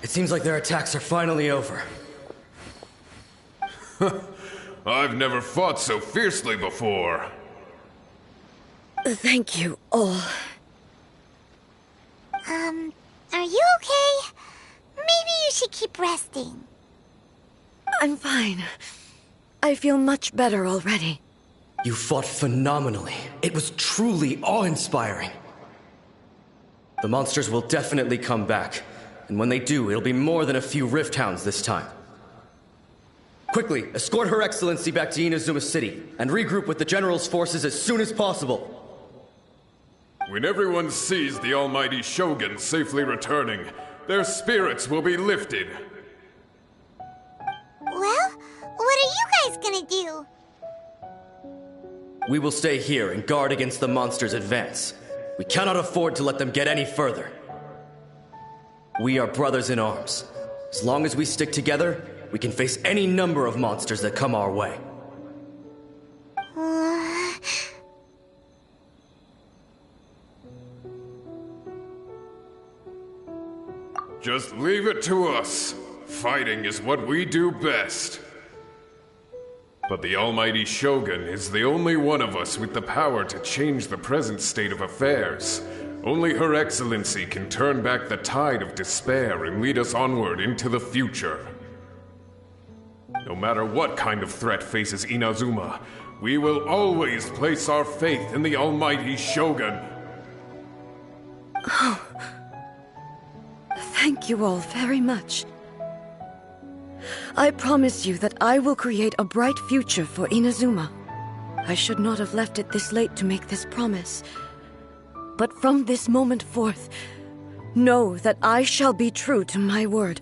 It seems like their attacks are finally over. I've never fought so fiercely before. Thank you all. Are you okay? Maybe you should keep resting. I'm fine. I feel much better already. You fought phenomenally. It was truly awe-inspiring. The monsters will definitely come back. And when they do, it'll be more than a few Rift Hounds this time. Quickly, escort Her Excellency back to Inazuma City, and regroup with the General's forces as soon as possible. When everyone sees the almighty Shogun safely returning, their spirits will be lifted. Well, what are you guys gonna do? We will stay here and guard against the monster's advance. We cannot afford to let them get any further. We are brothers in arms. As long as we stick together, we can face any number of monsters that come our way. Just leave it to us. Fighting is what we do best. But the almighty Shogun is the only one of us with the power to change the present state of affairs. Only Her Excellency can turn back the tide of despair and lead us onward into the future. No matter what kind of threat faces Inazuma, we will always place our faith in the almighty Shogun. Oh. Thank you all very much. I promise you that I will create a bright future for Inazuma. I should not have left it this late to make this promise. But from this moment forth, know that I shall be true to my word.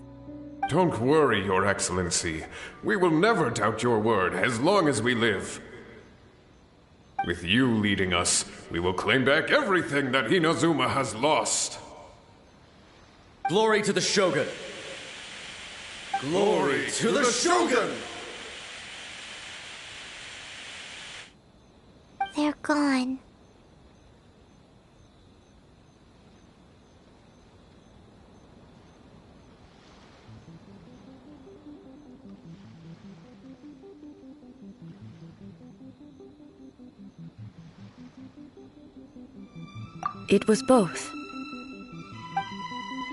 Don't worry, Your Excellency. We will never doubt your word as long as we live. With you leading us, we will claim back everything that Inazuma has lost. Glory to the Shogun! Glory to the Shogun! They're gone. It was both.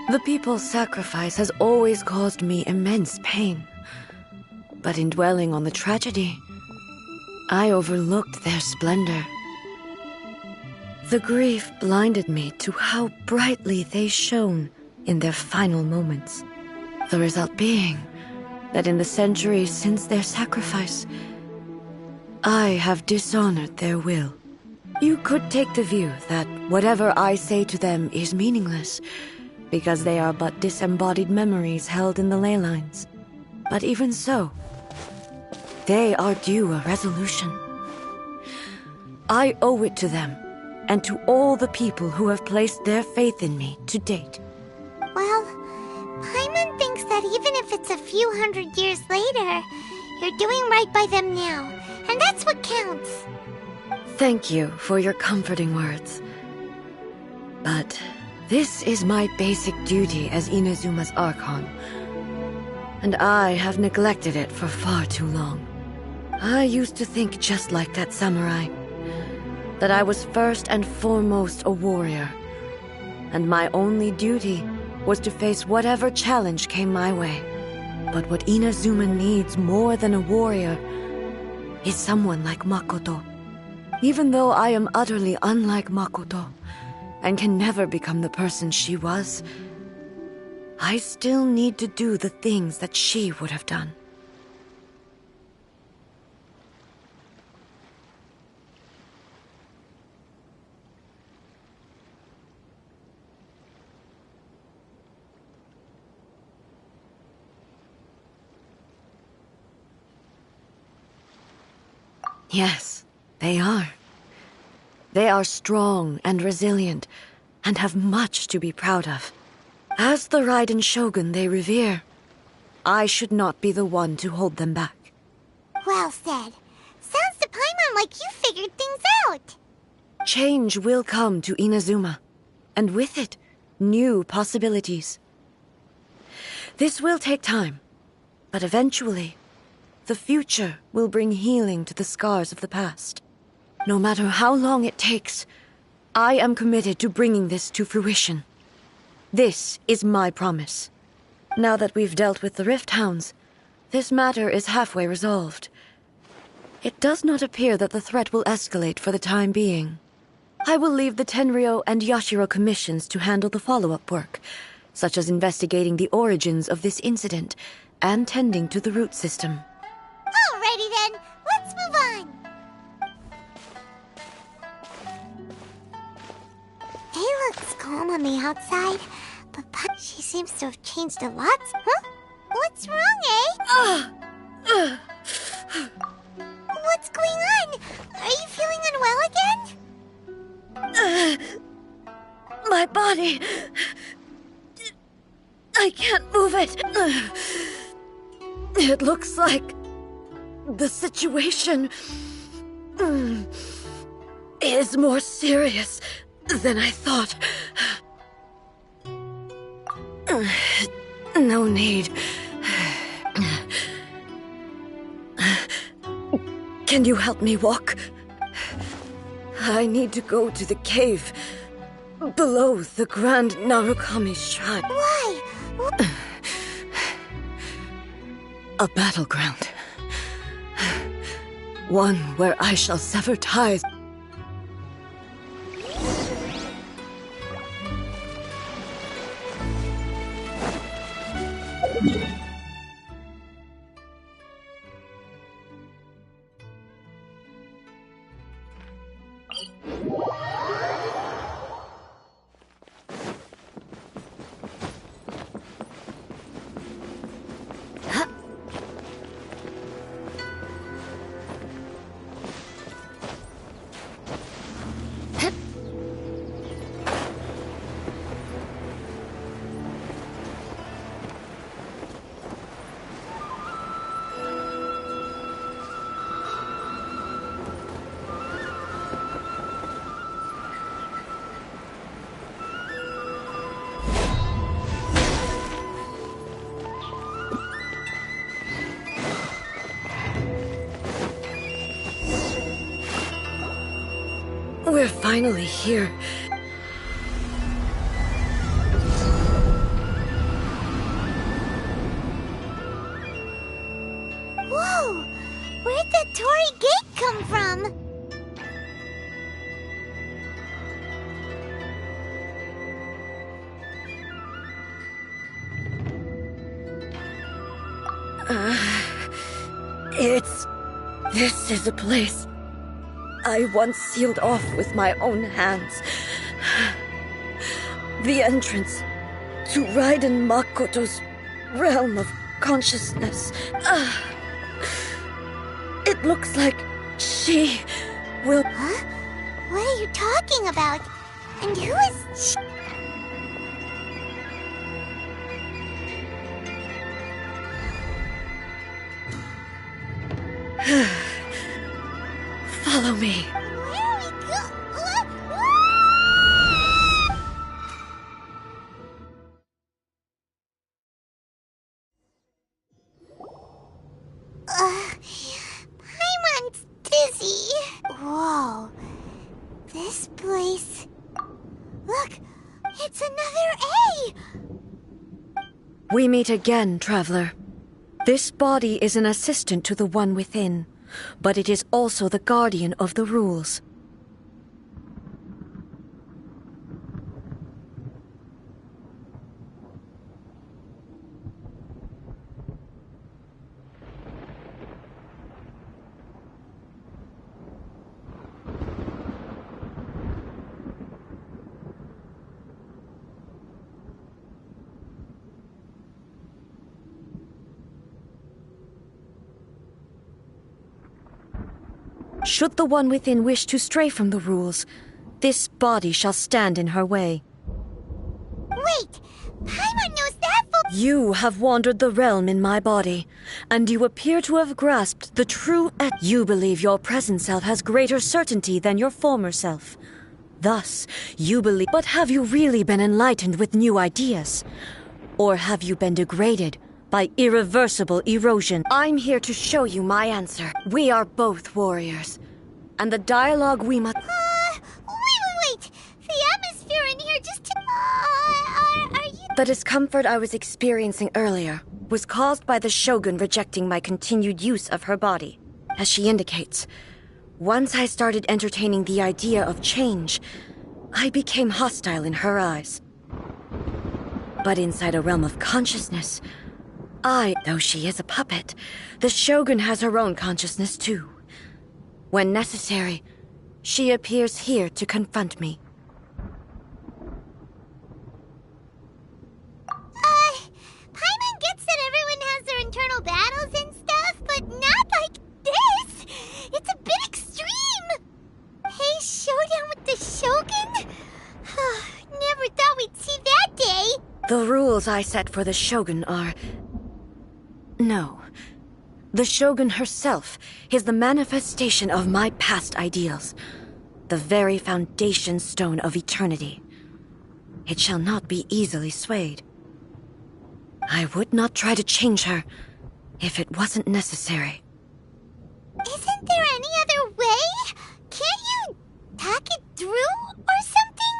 The people's sacrifice has always caused me immense pain. But in dwelling on the tragedy, I overlooked their splendor. The grief blinded me to how brightly they shone in their final moments. The result being that in the centuries since their sacrifice, I have dishonored their will. You could take the view that whatever I say to them is meaningless, because they are but disembodied memories held in the ley lines. But even so, they are due a resolution. I owe it to them, and to all the people who have placed their faith in me to date. Well, Paimon thinks that even if it's a few hundred years later, you're doing right by them now, and that's what counts. Thank you for your comforting words. But this is my basic duty as Inazuma's Archon, and I have neglected it for far too long. I used to think just like that samurai, that I was first and foremost a warrior, and my only duty was to face whatever challenge came my way. But what Inazuma needs more than a warrior is someone like Makoto. Even though I am utterly unlike Makoto, and can never become the person she was, I still need to do the things that she would have done. Yes, they are. They are strong and resilient, and have much to be proud of. As the Raiden Shogun they revere, I should not be the one to hold them back. Well said. Sounds to Paimon like you figured things out. Change will come to Inazuma, and with it, new possibilities. This will take time, but eventually, the future will bring healing to the scars of the past. No matter how long it takes, I am committed to bringing this to fruition. This is my promise. Now that we've dealt with the Rift Hounds, this matter is halfway resolved. It does not appear that the threat will escalate for the time being. I will leave the Tenryo and Yashiro commissions to handle the follow-up work, such as investigating the origins of this incident and tending to the root system. Alrighty then, let's move on. looks calm on the outside, but she seems to have changed a lot. Huh? What's wrong, eh? What's going on? Are you feeling unwell again? My body... I can't move it. It looks like the situation is more serious than I thought. No need. Can you help me walk? I need to go to the cave below the Grand Narukami Shrine. Why? A battleground. One where I shall sever ties. We're finally here. Whoa! Where'd the Torii Gate come from? This is a place I once sealed off with my own hands. The entrance to Raiden Makoto's realm of consciousness. It looks like she will... Huh? What are you talking about? And who is... Follow me. Where are we Paimon's dizzy. Whoa. This place... Look, it's another A! We meet again, traveler. This body is an assistant to the one within, but it is also the guardian of the rules. Should the one within wish to stray from the rules, this body shall stand in her way. Wait! Paimon knows that for... You have wandered the realm in my body, and you appear to have grasped the true You believe your present self has greater certainty than your former self. Thus, you believe... But have you really been enlightened with new ideas? Or have you been degraded by irreversible erosion? I'm here to show you my answer. We are both warriors, and the dialogue we must... Wait! The atmosphere in here just... are you... The discomfort I was experiencing earlier was caused by the Shogun rejecting my continued use of her body. As she indicates, once I started entertaining the idea of change, I became hostile in her eyes. But inside a realm of consciousness, though she is a puppet, the Shogun has her own consciousness too. When necessary, she appears here to confront me. The rules I set for the Shogun are... No. The Shogun herself is the manifestation of my past ideals. The very foundation stone of eternity. It shall not be easily swayed. I would not try to change her if it wasn't necessary. Isn't there any other way? Can't you talk it through or something?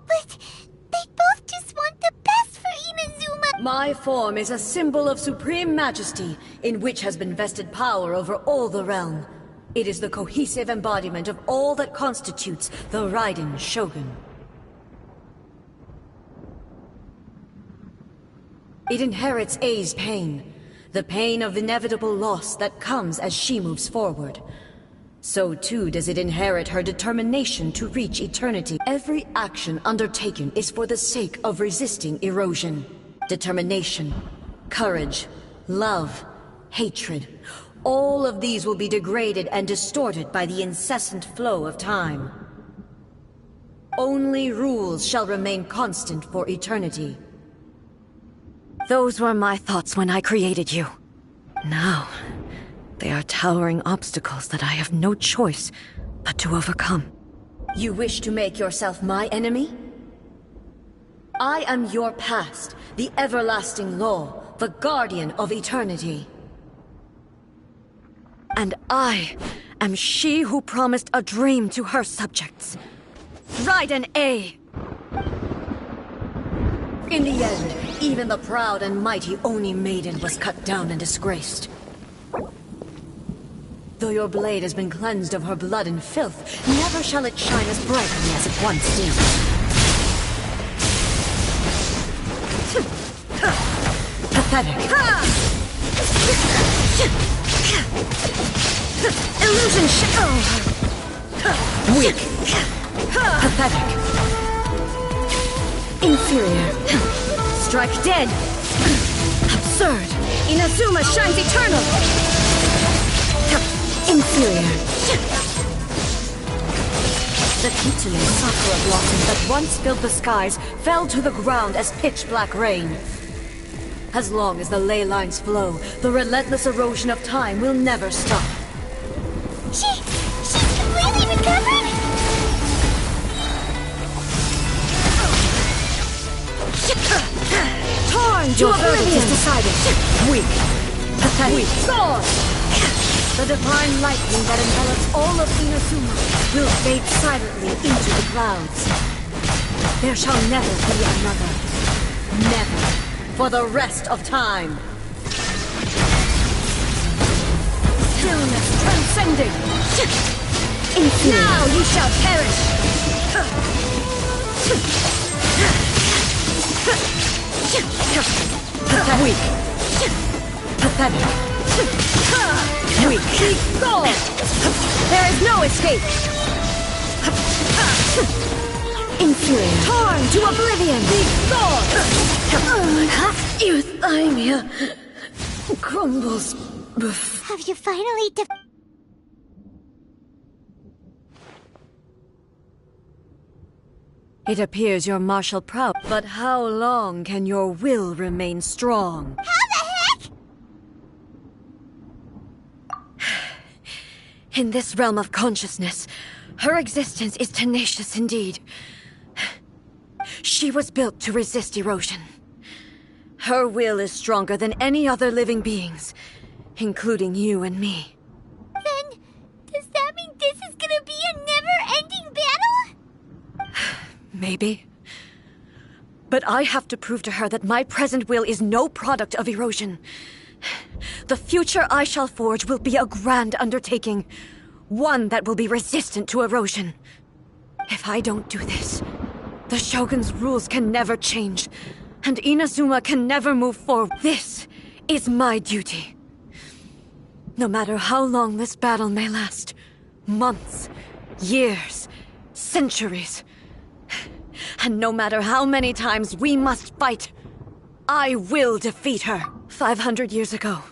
But they both just want the best for Inazuma. My form is a symbol of supreme majesty, in which has been vested power over all the realm. It is the cohesive embodiment of all that constitutes the Raiden Shogun. It inherits Ei's pain, the pain of inevitable loss that comes as she moves forward. So too does it inherit her determination to reach eternity. Every action undertaken is for the sake of resisting erosion. Determination, courage, love, hatred. All of these will be degraded and distorted by the incessant flow of time. Only rules shall remain constant for eternity. Those were my thoughts when I created you. Now, they are towering obstacles that I have no choice but to overcome. You wish to make yourself my enemy? I am your past, the everlasting law, the guardian of eternity. And I am she who promised a dream to her subjects. Raiden A. In the end, even the proud and mighty Oni Maiden was cut down and disgraced. Though your blade has been cleansed of her blood and filth, never shall it shine as brightly as it once did. Pathetic. Illusion Weak. Pathetic. Inferior. Strike dead. Absurd. Inazuma shines eternal. Inferior. The Kitsune sakura blossoms that once filled the skies fell to the ground as pitch-black rain. As long as the ley lines flow, the relentless erosion of time will never stop. She's completely recovered? Torn to oblivion! Is decided. Weak. Pathetic. Weak. Sword! The divine lightning that envelops all of Inazuma will fade silently into the clouds. There shall never be another. Never. For the rest of time. Stillness transcending. Inferior. Now you shall perish. Weak. Pathetic. Weak. Go! There is no escape. Inferior. Torn to oblivion. Euthymia crumbles. Have you finally It appears your martial prowess, but how long can your will remain strong? How the heck? In this realm of consciousness, her existence is tenacious indeed. She was built to resist erosion. Her will is stronger than any other living being's, including you and me. Then, does that mean this is gonna be a never-ending battle? Maybe. But I have to prove to her that my present will is no product of erosion. The future I shall forge will be a grand undertaking, one that will be resistant to erosion. If I don't do this, the Shogun's rules can never change, and Inazuma can never move forward. This is my duty. No matter how long this battle may last, months, years, centuries, and no matter how many times we must fight, I will defeat her. 500 years ago,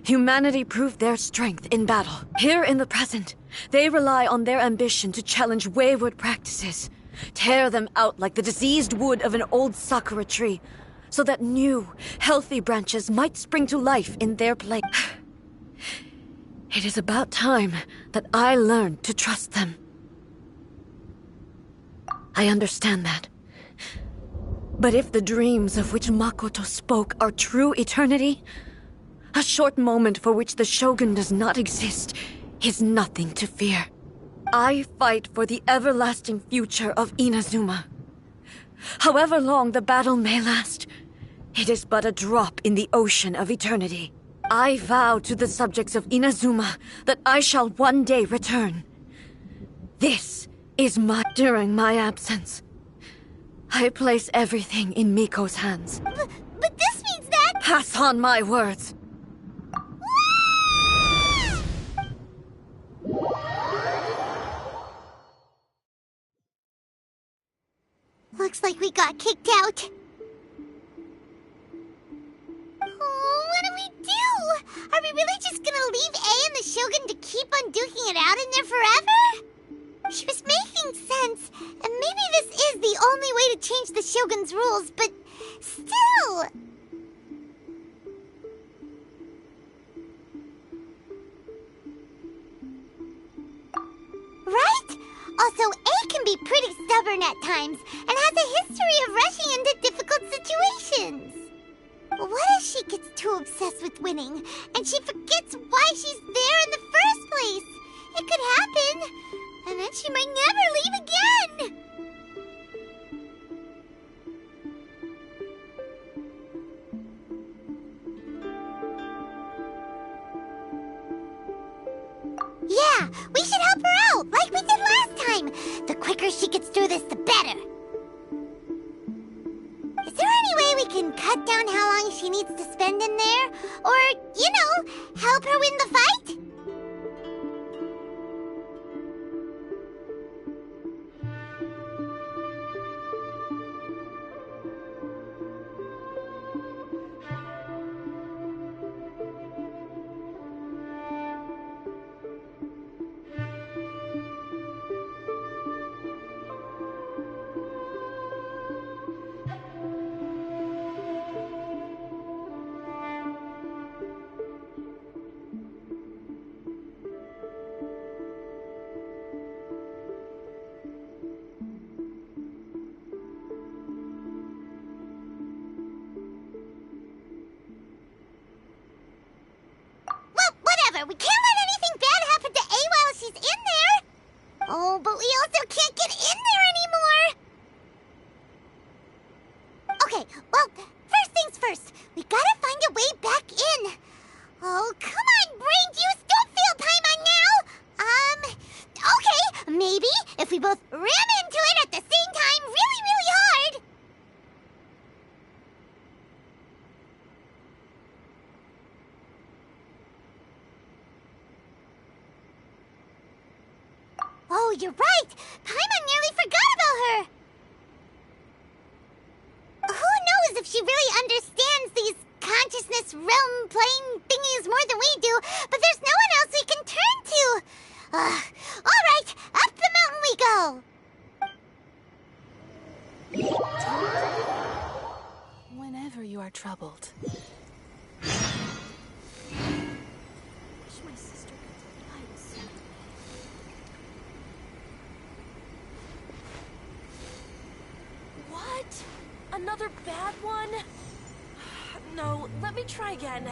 humanity proved their strength in battle. Here in the present, they rely on their ambition to challenge wayward practices, Tear them out like the diseased wood of an old sakura tree, so that new, healthy branches might spring to life in their place. It is about time that I learned to trust them. I understand that. But if the dreams of which Makoto spoke are true eternity, a short moment for which the Shogun does not exist is nothing to fear. I fight for the everlasting future of Inazuma. However long the battle may last, it is but a drop in the ocean of eternity. I vow to the subjects of Inazuma that I shall one day return. This is during my absence. I place everything in Miko's hands. But this means that... Pass on my words. Looks like we got kicked out. Oh, what do we do? Are we really just gonna leave A and the Shogun to keep on duking it out in there forever? She was making sense, and maybe this is the only way to change the Shogun's rules, but still... Right? Also, A can be pretty stubborn at times, and has a history of rushing into difficult situations. What if she gets too obsessed with winning, and she forgets why she's there in the first place? It could happen, and then she might never leave again! Yeah, we should help her out, like we did last time! The quicker she gets through this, the better! Is there any way we can cut down how long she needs to spend in there? Or, you know, help her win the fight? We can't let anything bad happen to A while she's in there! Oh, but we also can't get in there anymore! Okay, well, first things first. We gotta find a way back in. Oh, come on, brain juice! Don't feel Paimon now! Okay, maybe if we both ram into it at the same time really, really hard. Oh, you're right! Paimon nearly forgot about her! Who knows if she really understands these consciousness realm playing thingies more than we do, but there's no one else we can turn to! Alright, up the mountain we go! Whenever you are troubled. Another bad one? No, let me try again.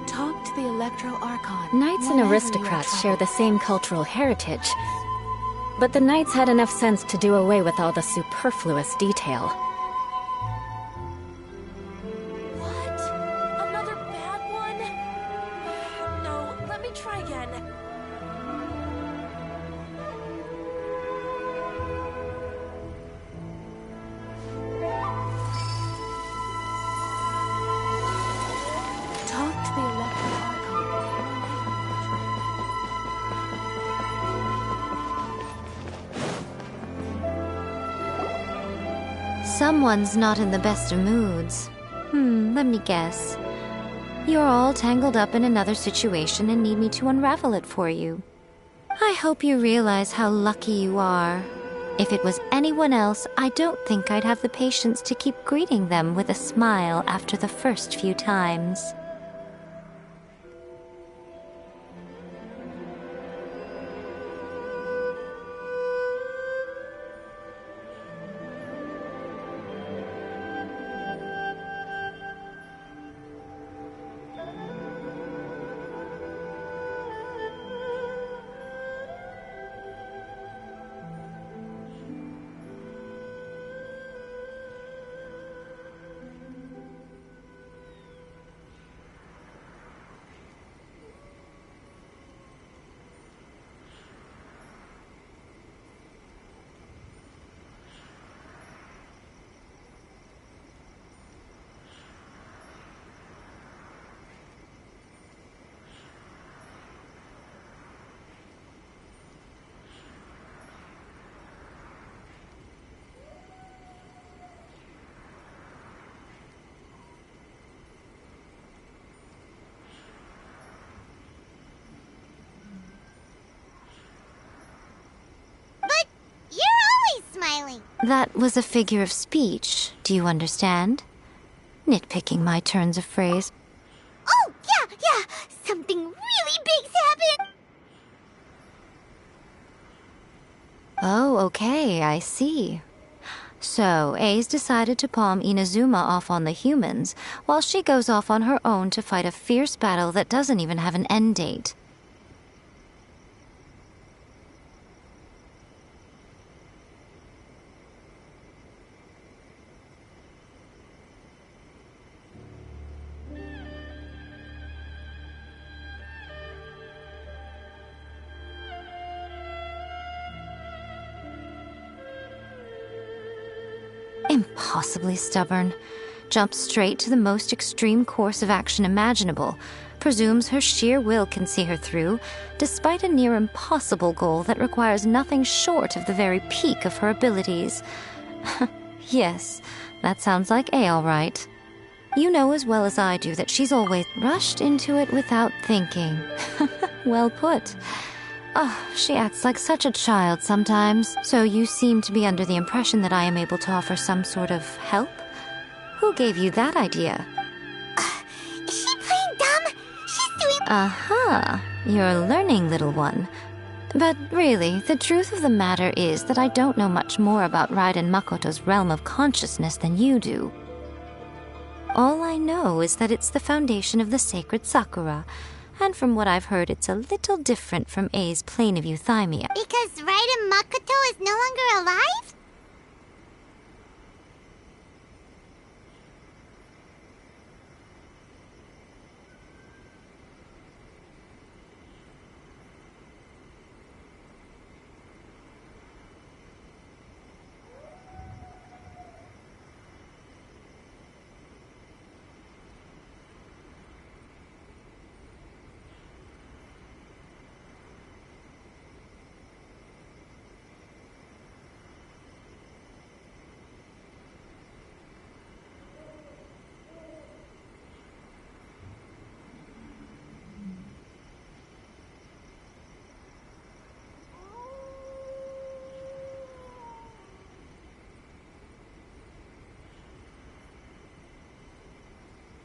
Talk to the Electro Archon. Knights and aristocrats share the same cultural heritage, but the knights had enough sense to do away with all the superfluous detail. Someone's not in the best of moods. Let me guess. You're all tangled up in another situation and need me to unravel it for you. I hope you realize how lucky you are. If it was anyone else, I don't think I'd have the patience to keep greeting them with a smile after the first few times. Smiling. That was a figure of speech, do you understand? Nitpicking my turns of phrase. Oh, yeah. Something really big's happened. Oh, okay, I see. So, A's decided to palm Inazuma off on the humans, while she goes off on her own to fight a fierce battle that doesn't even have an end date. Impossibly stubborn. Jumps straight to the most extreme course of action imaginable. Presumes her sheer will can see her through, despite a near impossible goal that requires nothing short of the very peak of her abilities. Yes, that sounds like A all right. You know as well as I do that she's always rushed into it without thinking. Well put. Oh, she acts like such a child sometimes. So you seem to be under the impression that I am able to offer some sort of help? Who gave you that idea? Is she playing dumb? She's doing... Aha, you're learning, little one. But really, the truth of the matter is that I don't know much more about Raiden Makoto's realm of consciousness than you do. All I know is that it's the foundation of the sacred Sakura, and from what I've heard, it's a little different from A's plane of euthymia. Because Raiden Makoto is no longer alive?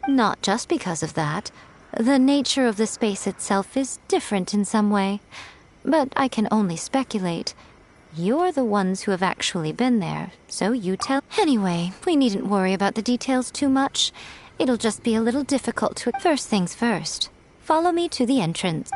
Not just because of that. The nature of the space itself is different in some way. But I can only speculate. You're the ones who have actually been there, so you tell. Anyway, we needn't worry about the details too much. It'll just be a little difficult to... First things first. Follow me to the entrance.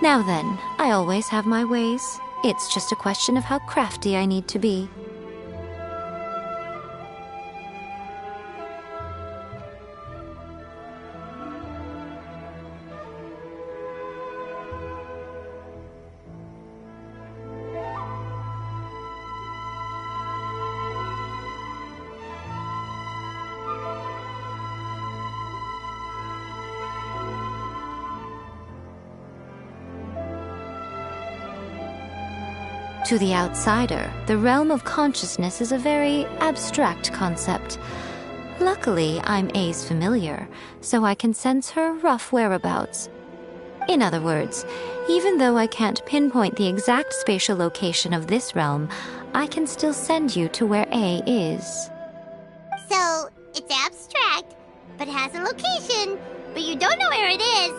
Now then, I always have my ways. It's just a question of how crafty I need to be. To the outsider, the realm of consciousness is a very abstract concept. Luckily, I'm A's familiar, so I can sense her rough whereabouts. In other words, even though I can't pinpoint the exact spatial location of this realm, I can still send you to where A is. So, it's abstract, but has a location, but you don't know where it is.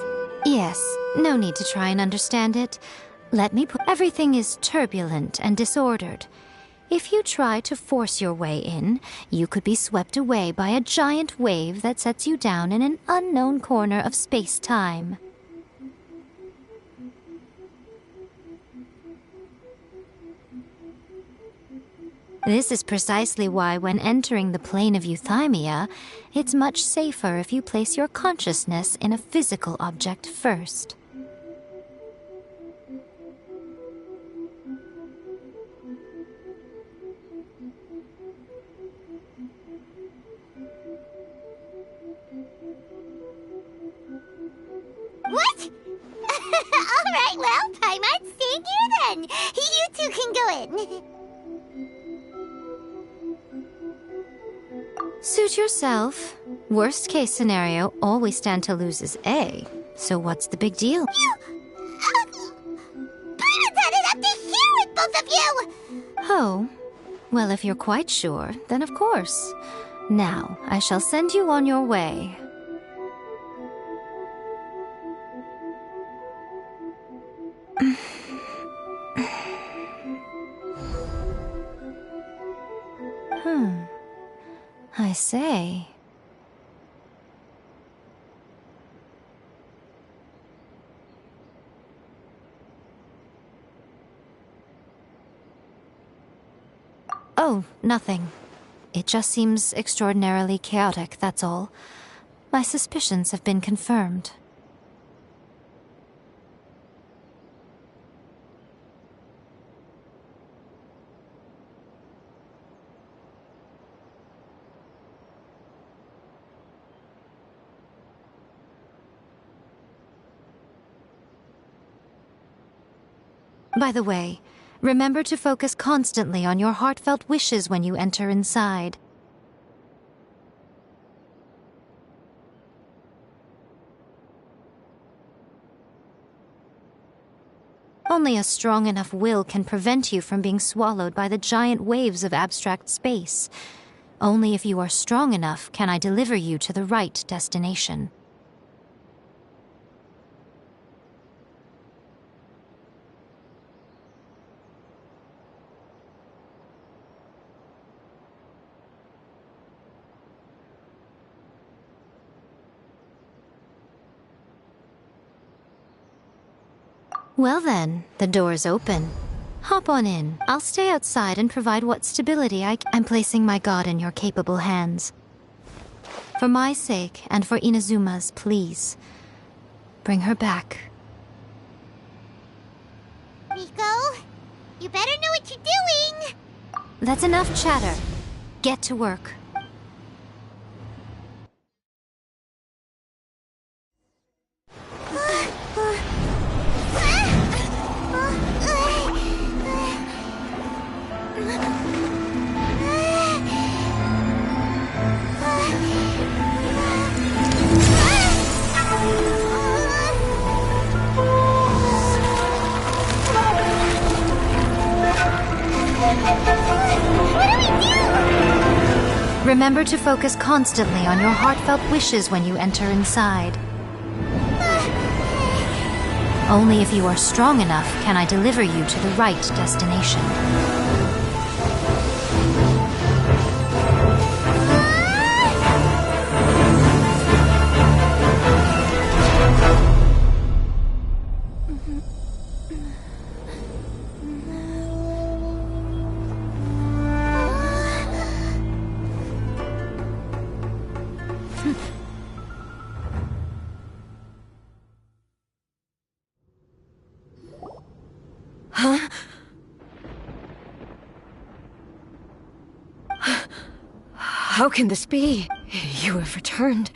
Yes, no need to try and understand it. Let me put... Everything is turbulent and disordered. If you try to force your way in, you could be swept away by a giant wave that sets you down in an unknown corner of space-time. This is precisely why when entering the plane of euthymia, it's much safer if you place your consciousness in a physical object first. What? Alright, well, Paimon's staying here then. You two can go in. Suit yourself. Worst case scenario, all we stand to lose is A. So what's the big deal? Paimon's had it up to here with both of you! Oh, well, if you're quite sure, then of course. Now, I shall send you on your way. I say. Oh, nothing. It just seems extraordinarily chaotic, that's all. My suspicions have been confirmed. By the way, remember to focus constantly on your heartfelt wishes when you enter inside. Only a strong enough will can prevent you from being swallowed by the giant waves of abstract space. Only if you are strong enough can I deliver you to the right destination. Well then, the door's open. Hop on in. I'll stay outside and provide what stability I'm placing my god in your capable hands. For my sake, and for Inazuma's, please. Bring her back. Miko, you better know what you're doing! That's enough chatter. Get to work. Remember to focus constantly on your heartfelt wishes when you enter inside. Only if you are strong enough can I deliver you to the right destination. How can this be? You have returned.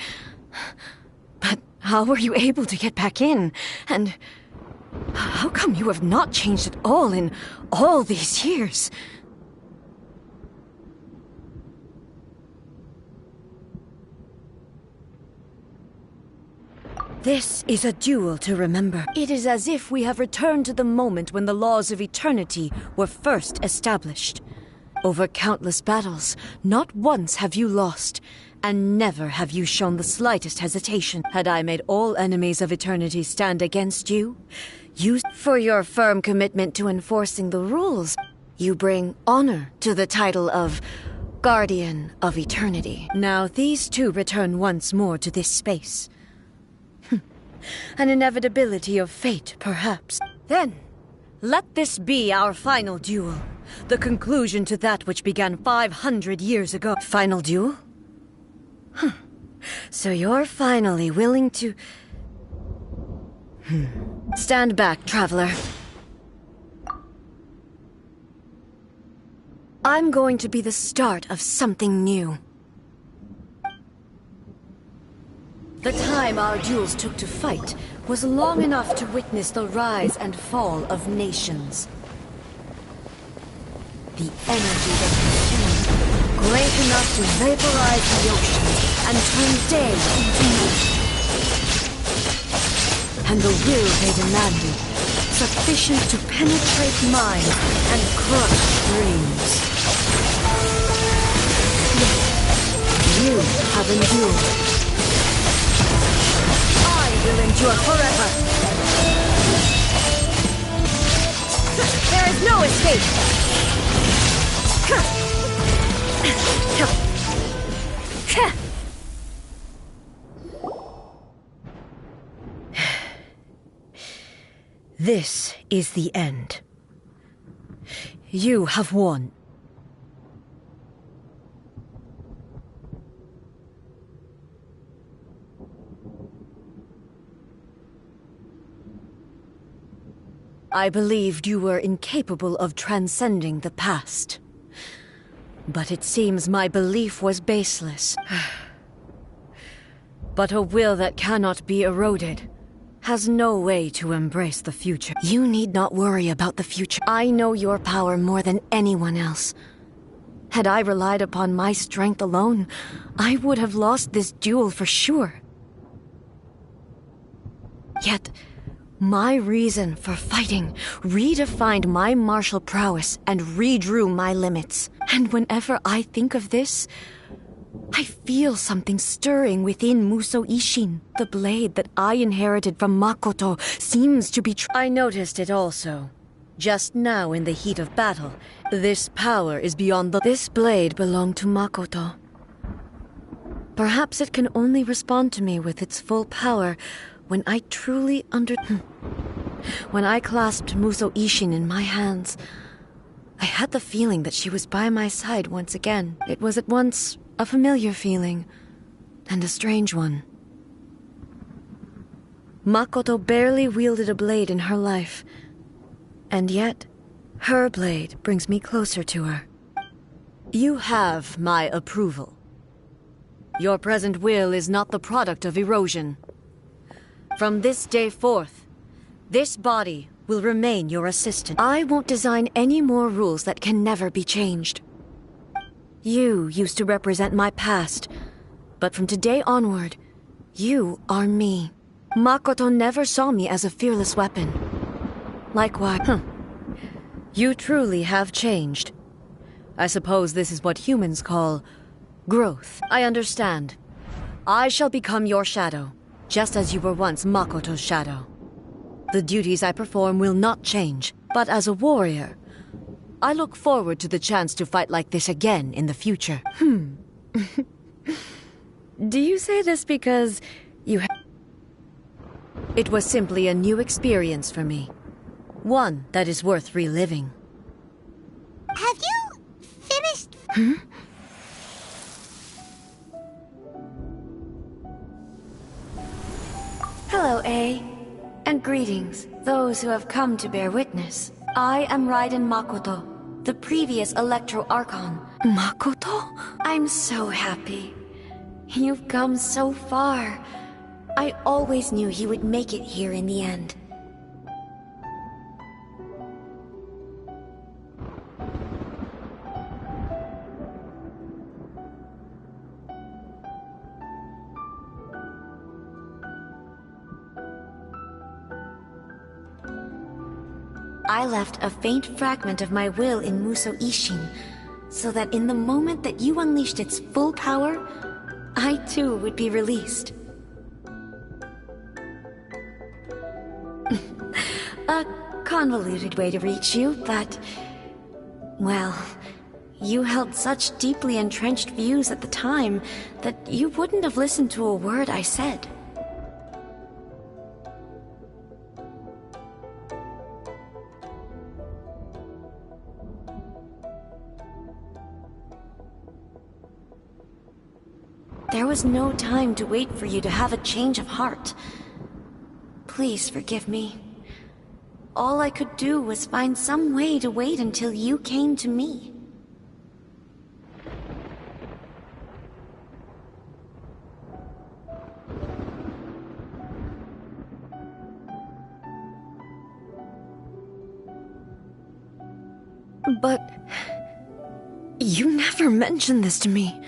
But how were you able to get back in? And how come you have not changed at all in all these years? This is a duel to remember. It is as if we have returned to the moment when the laws of eternity were first established. Over countless battles, not once have you lost, and never have you shown the slightest hesitation. Had I made all enemies of eternity stand against you, for your firm commitment to enforcing the rules, you bring honor to the title of Guardian of Eternity. Now these two return once more to this space. An inevitability of fate, perhaps. Then, let this be our final duel. The conclusion to that which began 500 years ago. Final duel? So you're finally willing to... Stand back, traveler. I'm going to be the start of something new. The time our duels took to fight was long enough to witness the rise and fall of nations. The energy that consumed, great enough to vaporize the oceans and turn day into night. And the will they demanded, sufficient to penetrate minds and crush dreams. You have endured. Will endure forever. There is no escape. This is the end. You have won. I believed you were incapable of transcending the past. But it seems my belief was baseless. But a will that cannot be eroded has no way to embrace the future. You need not worry about the future. I know your power more than anyone else. Had I relied upon my strength alone, I would have lost this duel for sure. Yet, my reason for fighting redefined my martial prowess and redrew my limits. And whenever I think of this, I feel something stirring within Muso Ishin. The blade that I inherited from Makoto seems to be I noticed it also. Just now in the heat of battle, this power is beyond This blade belonged to Makoto. Perhaps it can only respond to me with its full power when I truly When I clasped Muso Ishin in my hands, I had the feeling that she was by my side once again. It was at once a familiar feeling, and a strange one. Makoto barely wielded a blade in her life, and yet, her blade brings me closer to her. You have my approval. Your present will is not the product of erosion. From this day forth, this body will remain your assistant. I won't design any more rules that can never be changed. You used to represent my past, but from today onward, you are me. Makoto never saw me as a fearless weapon. Likewise, you truly have changed. I suppose this is what humans call growth. I understand. I shall become your shadow, just as you were once Makoto's shadow. The duties I perform will not change, but as a warrior, I look forward to the chance to fight like this again in the future. Do you say this because you It was simply a new experience for me. One that is worth reliving. Have you finished? Hello, A. And greetings, those who have come to bear witness. I am Raiden Makoto, the previous Electro Archon. Makoto? I'm so happy. You've come so far. I always knew you would make it here in the end. I left a faint fragment of my will in Muso Ishin, so that in the moment that you unleashed its full power, I too would be released. A convoluted way to reach you, but... well, you held such deeply entrenched views at the time that you wouldn't have listened to a word I said. There was no time to wait for you to have a change of heart. Please forgive me. All I could do was find some way to wait until you came to me. But... you never mentioned this to me.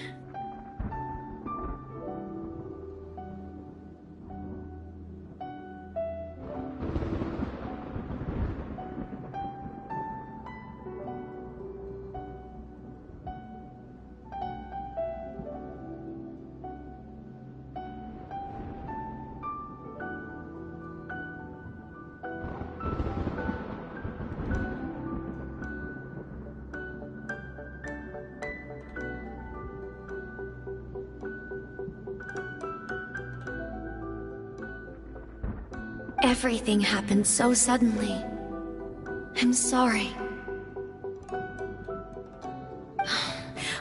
Everything happened so suddenly. I'm sorry.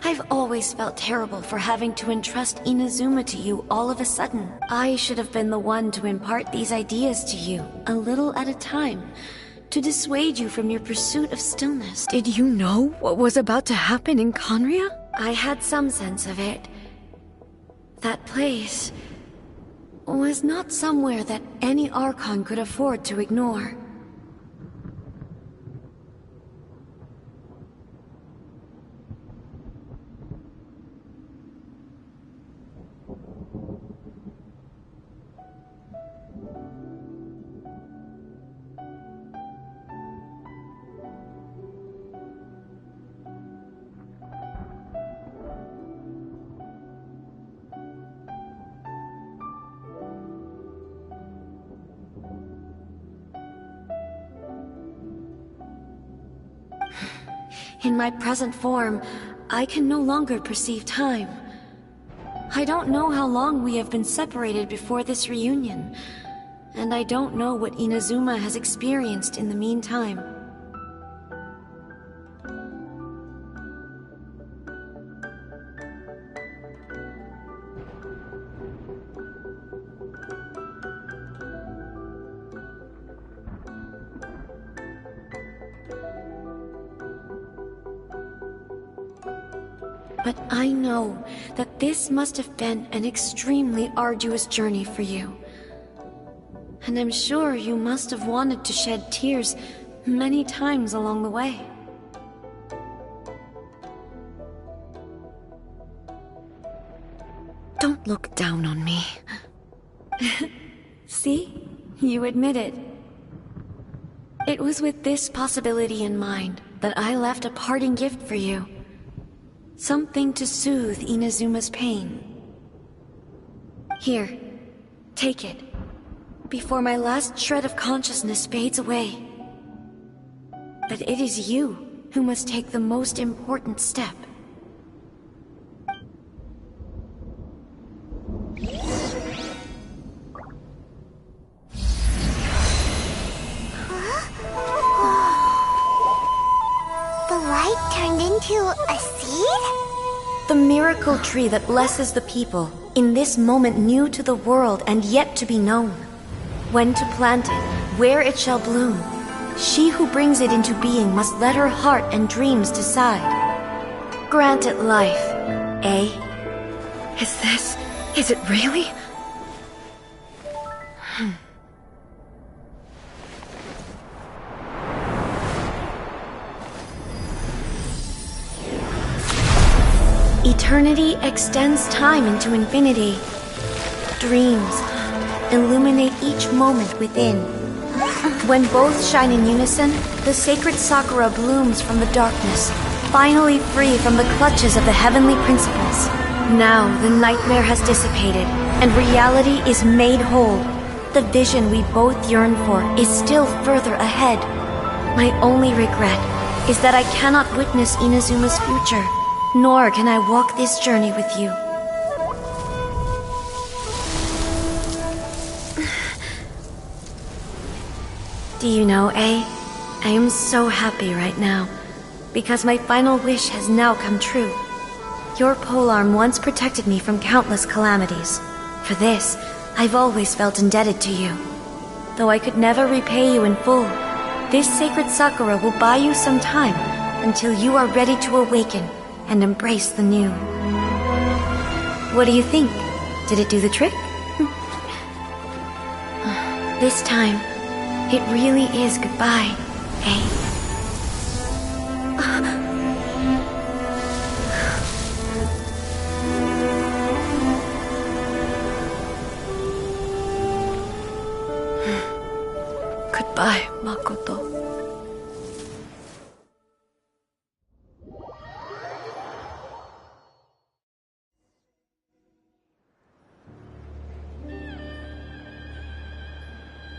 I've always felt terrible for having to entrust Inazuma to you all of a sudden. I should have been the one to impart these ideas to you, a little at a time, to dissuade you from your pursuit of stillness. Did you know what was about to happen in Conria? I had some sense of it. That place was not somewhere that any Archon could afford to ignore. In my present form, I can no longer perceive time. I don't know how long we have been separated before this reunion, and I don't know what Inazuma has experienced in the meantime. But I know that this must have been an extremely arduous journey for you. And I'm sure you must have wanted to shed tears many times along the way. Don't look down on me. See? You admit it. It was with this possibility in mind that I left a parting gift for you. Something to soothe Inazuma's pain. Here, take it, before my last shred of consciousness fades away. But it is you who must take the most important step. The light turned into a seed? The miracle tree that blesses the people, in this moment new to the world and yet to be known. When to plant it, where it shall bloom, she who brings it into being must let her heart and dreams decide. Grant it life, eh? Is it really? Eternity extends time into infinity. Dreams illuminate each moment within. When both shine in unison, the sacred Sakura blooms from the darkness, finally free from the clutches of the heavenly principles. Now the nightmare has dissipated, and reality is made whole. The vision we both yearn for is still further ahead. My only regret is that I cannot witness Inazuma's future, nor can I walk this journey with you. Do you know, I am so happy right now, because my final wish has now come true. Your polearm once protected me from countless calamities. For this, I've always felt indebted to you. Though I could never repay you in full, this sacred Sakura will buy you some time until you are ready to awaken and embrace the new. What do you think? Did it do the trick? This time, it really is goodbye, eh? Goodbye, Makoto.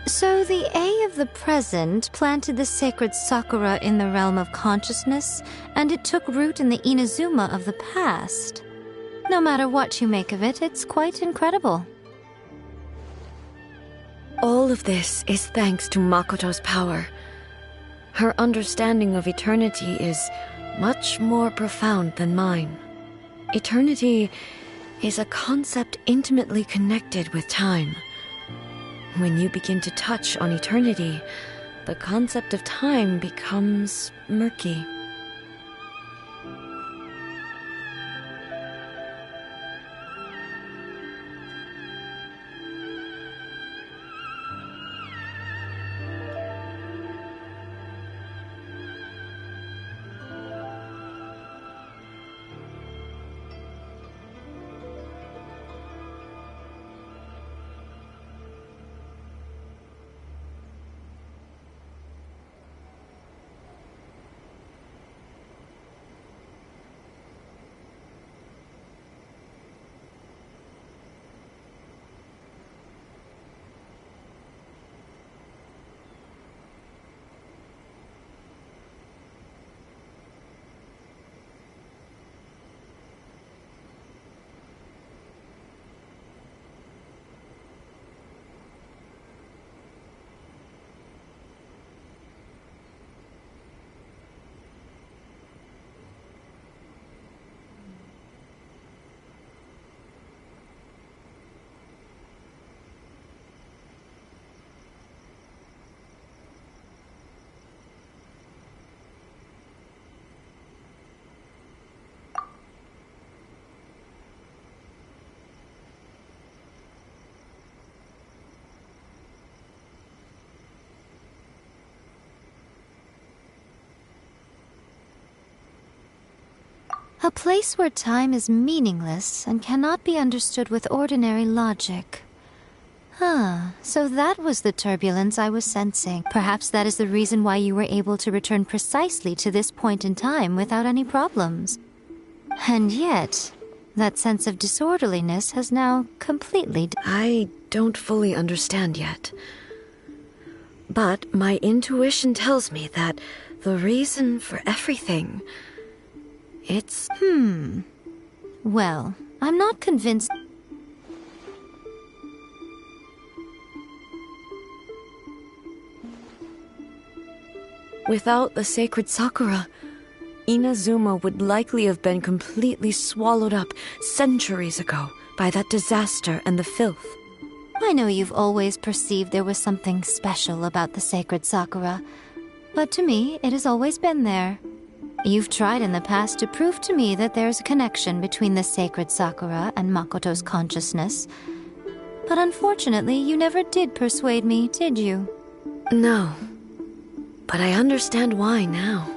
So the A of the present planted the sacred Sakura in the realm of consciousness, and it took root in the Inazuma of the past. No matter what you make of it, it's quite incredible. All of this is thanks to Makoto's power. Her understanding of eternity is much more profound than mine. Eternity is a concept intimately connected with time. When you begin to touch on eternity, the concept of time becomes murky. A place where time is meaningless and cannot be understood with ordinary logic. So that was the turbulence I was sensing. Perhaps that is the reason why you were able to return precisely to this point in time without any problems. And yet, that sense of disorderliness has now completely... I don't fully understand yet. But my intuition tells me that the reason for everything... it's... Well, I'm not convinced... Without the sacred Sakura, Inazuma would likely have been completely swallowed up centuries ago by that disaster and the filth. I know you've always perceived there was something special about the sacred Sakura, but to me, it has always been there. You've tried in the past to prove to me that there's a connection between the sacred Sakura and Makoto's consciousness, but unfortunately, you never did persuade me, did you? No. But I understand why now.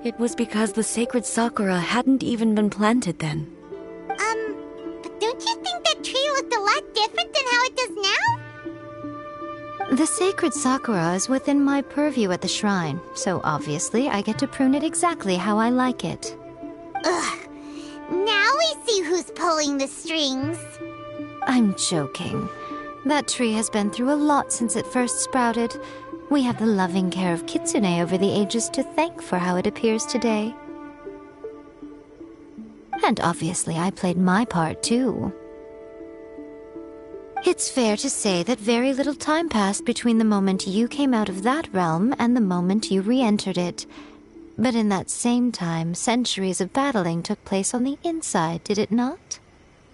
It was because the sacred Sakura hadn't even been planted then. But don't you think that tree looked a lot different than how it does now? The sacred sakura is within my purview at the shrine, so obviously I get to prune it exactly how I like it. Ugh. Now we see who's pulling the strings. I'm joking. That tree has been through a lot since it first sprouted. We have the loving care of Kitsune over the ages to thank for how it appears today. And obviously I played my part too. It's fair to say that very little time passed between the moment you came out of that realm and the moment you re-entered it. But in that same time, centuries of battling took place on the inside, did it not?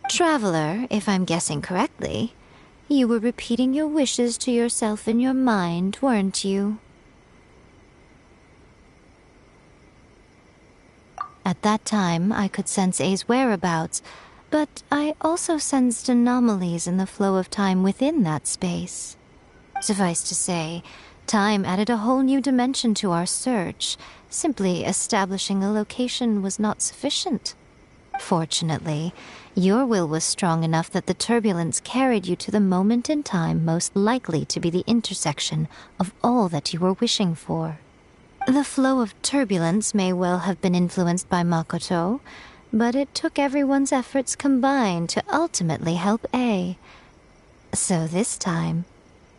Traveler, if I'm guessing correctly, you were repeating your wishes to yourself in your mind, weren't you? At that time, I could sense A's whereabouts, but I also sensed anomalies in the flow of time within that space. Suffice to say, time added a whole new dimension to our search. Simply establishing a location was not sufficient. Fortunately, your will was strong enough that the turbulence carried you to the moment in time most likely to be the intersection of all that you were wishing for. The flow of turbulence may well have been influenced by Makoto, but it took everyone's efforts combined to ultimately help A. So this time,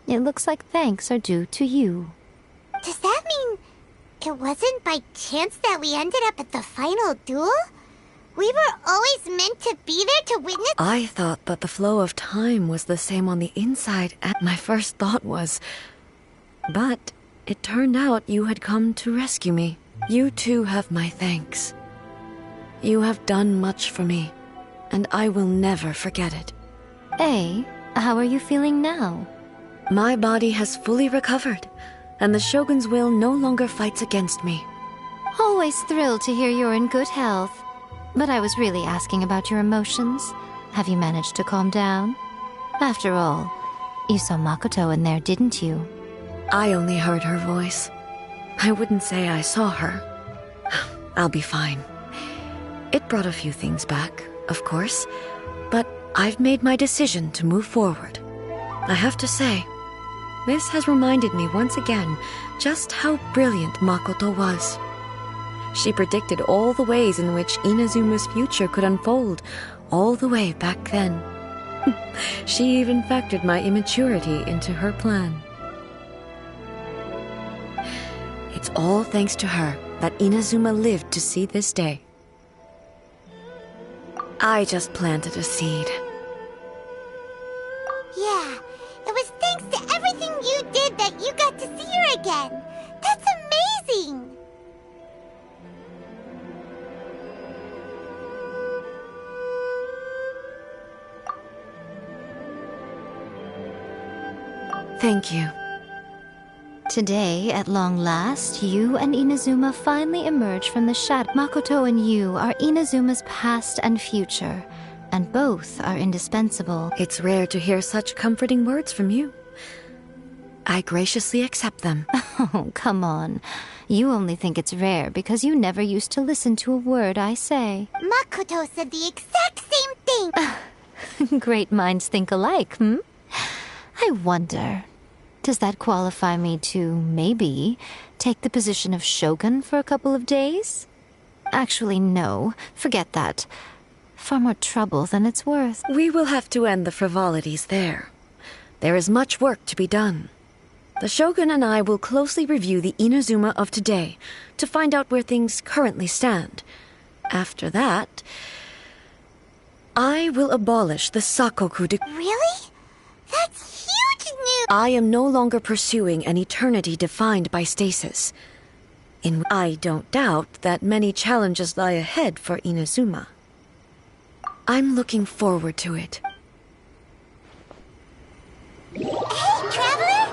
it looks like thanks are due to you. Does that mean it wasn't by chance that we ended up at the final duel? We were always meant to be there to witness— I thought that the flow of time was the same on the inside, and my first thought was... But it turned out you had come to rescue me. You too have my thanks. You have done much for me, and I will never forget it. A, how are you feeling now? My body has fully recovered, and the Shogun's will no longer fights against me. Always thrilled to hear you're in good health. But I was really asking about your emotions. Have you managed to calm down? After all, you saw Makoto in there, didn't you? I only heard her voice. I wouldn't say I saw her. I'll be fine. It brought a few things back, of course, but I've made my decision to move forward. I have to say, this has reminded me once again just how brilliant Makoto was. She predicted all the ways in which Inazuma's future could unfold, all the way back then. She even factored my immaturity into her plan. It's all thanks to her that Inazuma lived to see this day. I just planted a seed. Yeah, it was thanks to everything you did that you got to see her again. That's amazing! Thank you. Today, at long last, you and Inazuma finally emerge from the shadow. Makoto and you are Inazuma's past and future, and both are indispensable. It's rare to hear such comforting words from you. I graciously accept them. Oh, come on. You only think it's rare because you never used to listen to a word I say. Makoto said the exact same thing! Great minds think alike, hmm? I wonder, does that qualify me to, maybe, take the position of Shogun for a couple of days? Actually, no. Forget that. Far more trouble than it's worth. We will have to end the frivolities there. There is much work to be done. The Shogun and I will closely review the Inazuma of today to find out where things currently stand. After that, I will abolish the Sakoku decree. Really? That's huge news! I am no longer pursuing an eternity defined by stasis. I don't doubt that many challenges lie ahead for Inazuma. I'm looking forward to it. Hey, Traveler!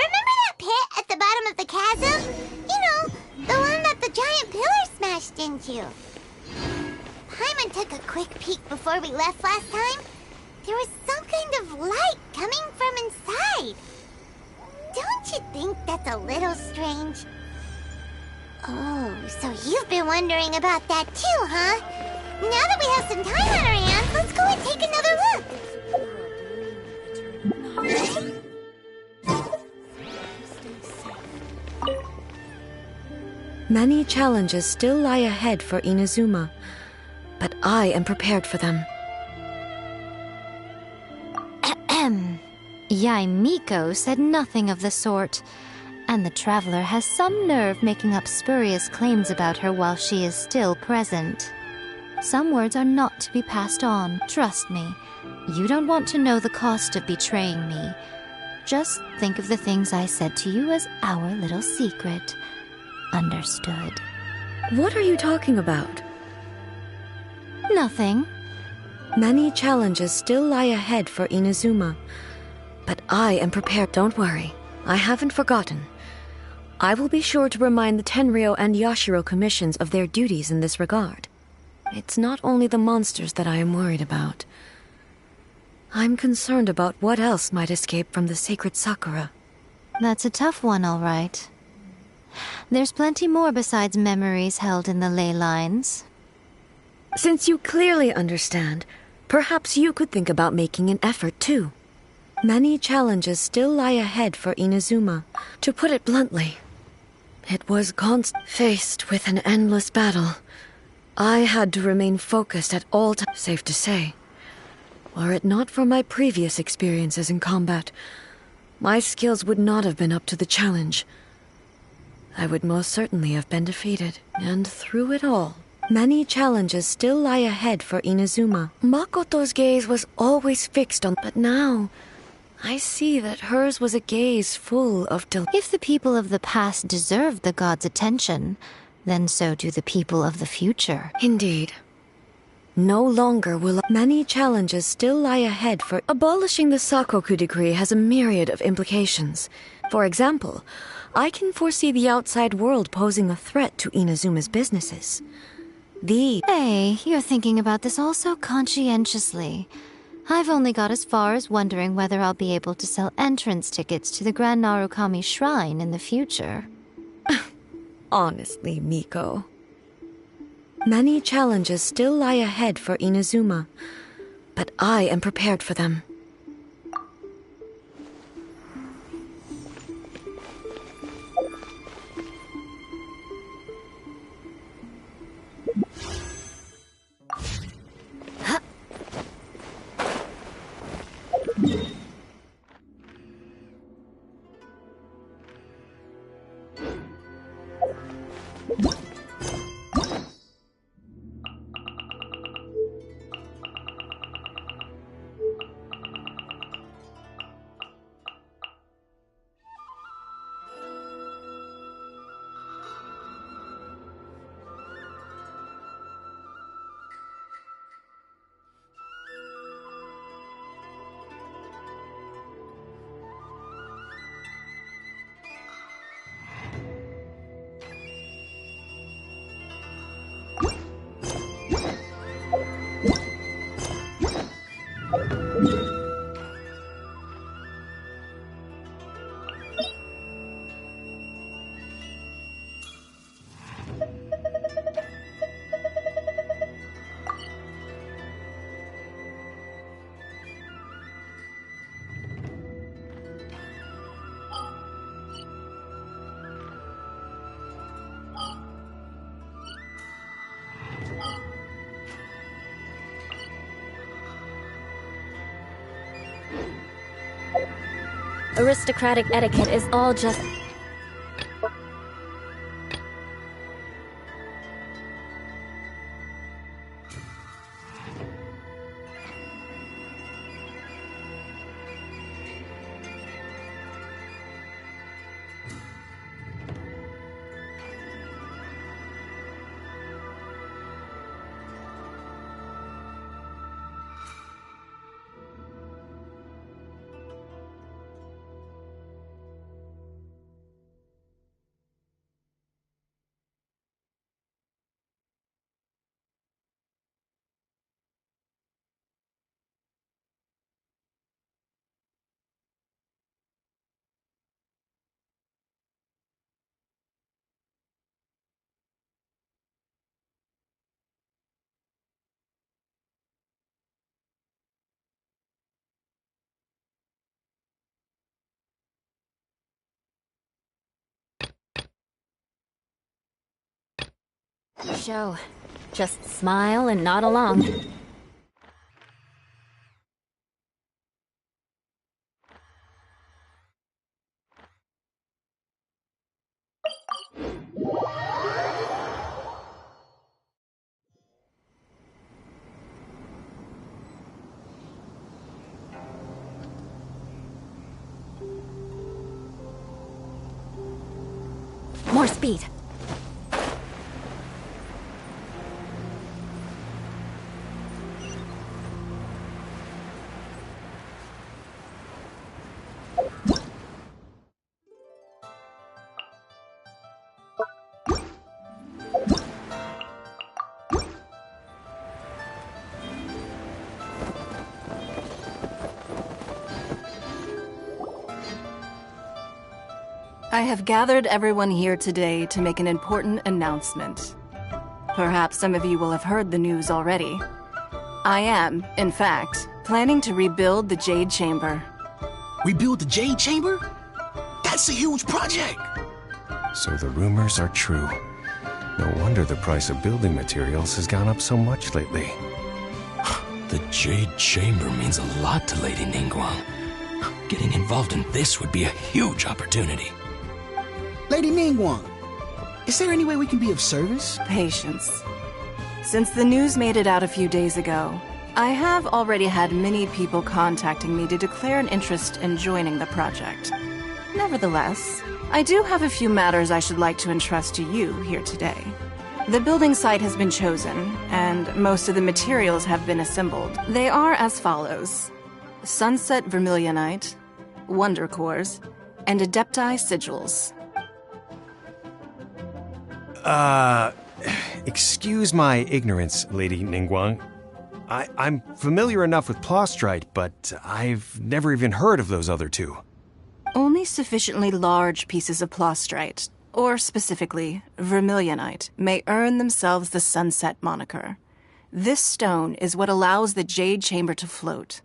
Remember that pit at the bottom of the chasm? You know, the one that the giant pillar smashed into. Paimon took a quick peek before we left last time. There was some kind of light coming from inside. Don't you think that's a little strange? Oh, so you've been wondering about that too, huh? Now that we have some time on our hands, let's go and take another look. Many challenges still lie ahead for Inazuma, but I am prepared for them. Yaimiko said nothing of the sort, and the traveler has some nerve making up spurious claims about her while she is still present. Some words are not to be passed on, trust me. You don't want to know the cost of betraying me. Just think of the things I said to you as our little secret. Understood. What are you talking about? Nothing. Many challenges still lie ahead for Inazuma, but I am prepared. Don't worry, I haven't forgotten. I will be sure to remind the Tenryou and Yashiro commissions of their duties in this regard. It's not only the monsters that I am worried about. I'm concerned about what else might escape from the sacred Sakura. That's a tough one, all right. There's plenty more besides memories held in the ley lines. Since you clearly understand, perhaps you could think about making an effort too. Many challenges still lie ahead for Inazuma. To put it bluntly, it was faced with an endless battle. I had to remain focused at all times, safe to say. Were it not for my previous experiences in combat, my skills would not have been up to the challenge. I would most certainly have been defeated. And through it all, many challenges still lie ahead for Inazuma. Makoto's gaze was always fixed on, but now I see that hers was a gaze full of If the people of the past deserve the god's attention, then so do the people of the future. Indeed. No longer will many challenges still lie ahead for abolishing the Sakoku decree has a myriad of implications. For example, I can foresee the outside world posing a threat to Inazuma's businesses. Hey, you're thinking about this all so conscientiously. I've only got as far as wondering whether I'll be able to sell entrance tickets to the Grand Narukami Shrine in the future. Honestly, Miko. Many challenges still lie ahead for Inazuma, but I am prepared for them. Aristocratic etiquette is all just... Show. Just smile and nod along. More speed. I have gathered everyone here today to make an important announcement. Perhaps some of you will have heard the news already. I am, in fact, planning to rebuild the Jade Chamber. Rebuild the Jade Chamber? That's a huge project! So the rumors are true. No wonder the price of building materials has gone up so much lately. The Jade Chamber means a lot to Lady Ningguang. Getting involved in this would be a huge opportunity. Lady Ningguang, is there any way we can be of service? Patience. Since the news made it out a few days ago, I have already had many people contacting me to declare an interest in joining the project. Nevertheless, I do have a few matters I should like to entrust to you here today. The building site has been chosen, and most of the materials have been assembled. They are as follows: Sunset Vermilionite, Wonder Cores, and Adepti Sigils. Excuse my ignorance, Lady Ningguang. I'm familiar enough with Plostrite, but I've never even heard of those other two. Only sufficiently large pieces of Plostrite, or specifically Vermilionite, may earn themselves the Sunset moniker. This stone is what allows the Jade Chamber to float.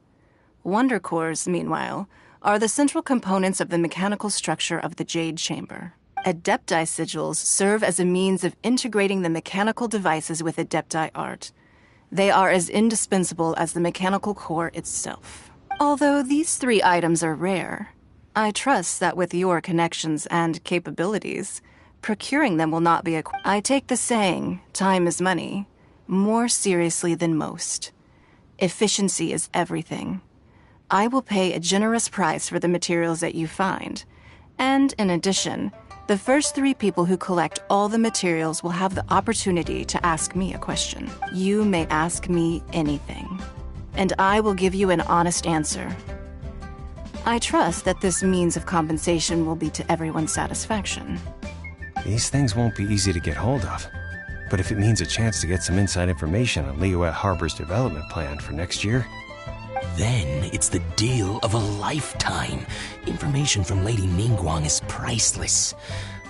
Wonder Cores, meanwhile, are the central components of the mechanical structure of the Jade Chamber. Adepti Sigils serve as a means of integrating the mechanical devices with Adepti art. They are as indispensable as the mechanical core itself. Although these three items are rare, I trust that with your connections and capabilities, procuring them will not be I take the saying, time is money, more seriously than most. Efficiency is everything. I will pay a generous price for the materials that you find, and in addition, the first 3 people who collect all the materials will have the opportunity to ask me a question. You may ask me anything, and I will give you an honest answer. I trust that this means of compensation will be to everyone's satisfaction. These things won't be easy to get hold of, but if it means a chance to get some inside information on Liyuet Harbor's development plan for next year, then it's the deal of a lifetime. Information from Lady Ningguang is priceless.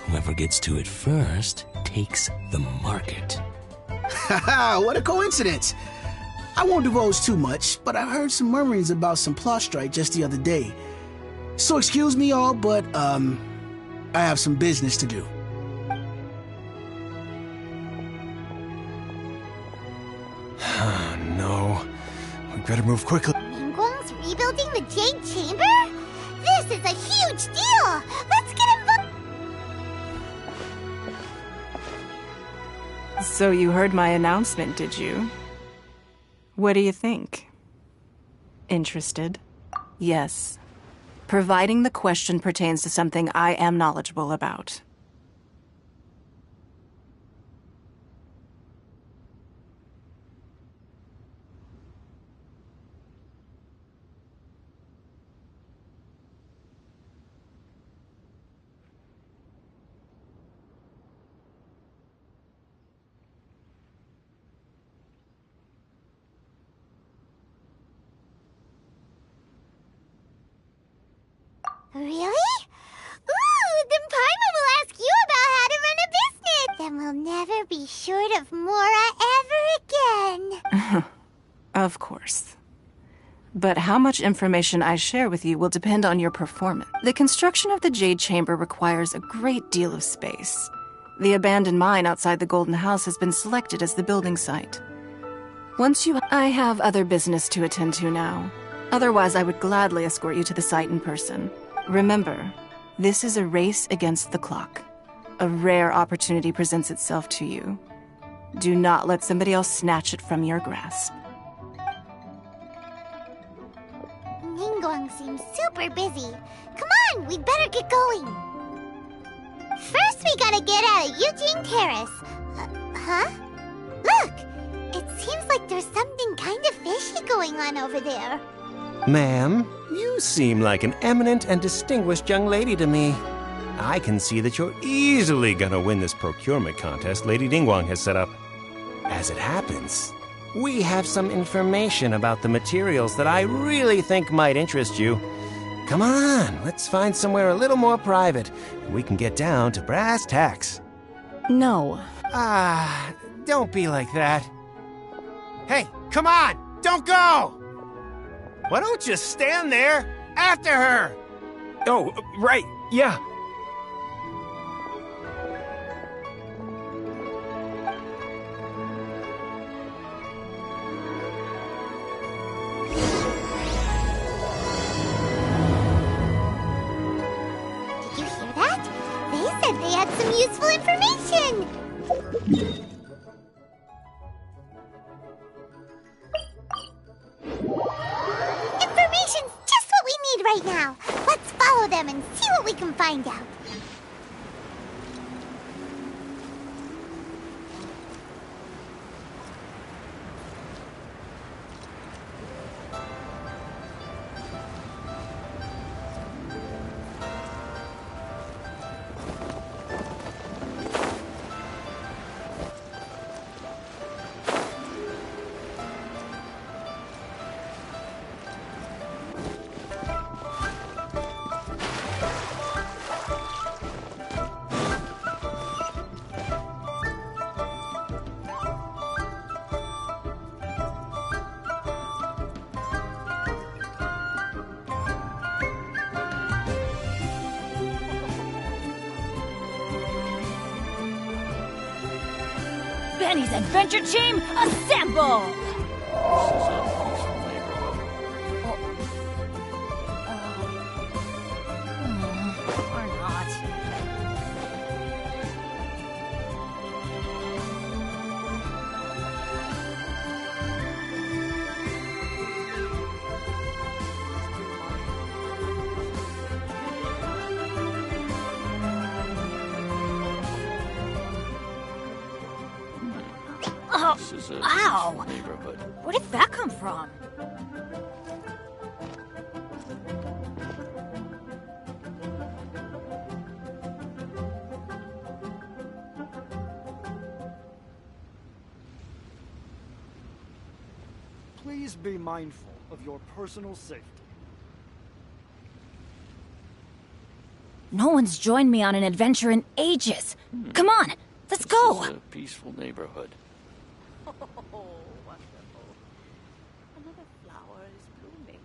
Whoever gets to it first takes the market. Haha, what a coincidence! I won't divulge too much, but I heard some murmurings about some Plostrite just the other day. So excuse me all, but, I have some business to do. No. We better move quickly. Ningguang's rebuilding the Jade Chamber? This is a huge deal! Let's get involved! So you heard my announcement, did you? What do you think? Interested? Yes. Providing the question pertains to something I am knowledgeable about. Really? Ooh, then Paimon will ask you about how to run a business! Then we'll never be short of Mora ever again! Of course. But how much information I share with you will depend on your performance. The construction of the Jade Chamber requires a great deal of space. The abandoned mine outside the Golden House has been selected as the building site. I have other business to attend to now. Otherwise, I would gladly escort you to the site in person. Remember, this is a race against the clock. A rare opportunity presents itself to you. Do not let somebody else snatch it from your grasp. Ningguang seems super busy. Come on, we'd better get going. First, we gotta get out of Eugene Terrace. Huh? Look! It seems like there's something kind of fishy going on over there. Ma'am, you seem like an eminent and distinguished young lady to me. I can see that you're easily gonna win this procurement contest Lady Ningguang has set up. As it happens, we have some information about the materials that I really think might interest you. Come on, let's find somewhere a little more private. We can get down to brass tacks. No. Don't be like that. Hey, come on! Don't go! Why don't you stand there after her? Oh, right, yeah. Did you hear that? They said they had some useful information. Information's just what we need right now. Let's follow them and see what we can find out. Benny's Adventure Team, assemble! Or not. Ow! Neighborhood. Where did that come from? Please be mindful of your personal safety. No one's joined me on an adventure in ages. Come on, let's go! This is a peaceful neighborhood. Oh, wonderful. Another flower is blooming.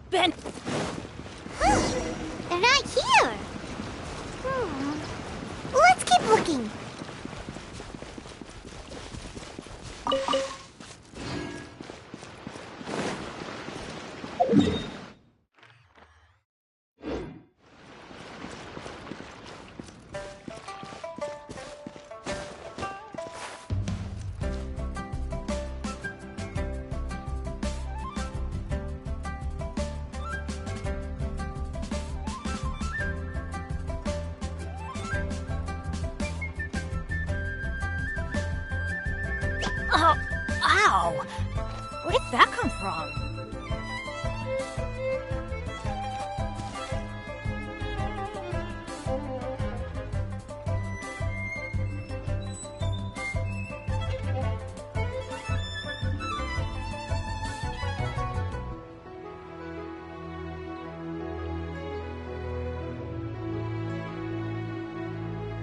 Ben! They're not here. Let's keep looking. Ow! Where did that come from?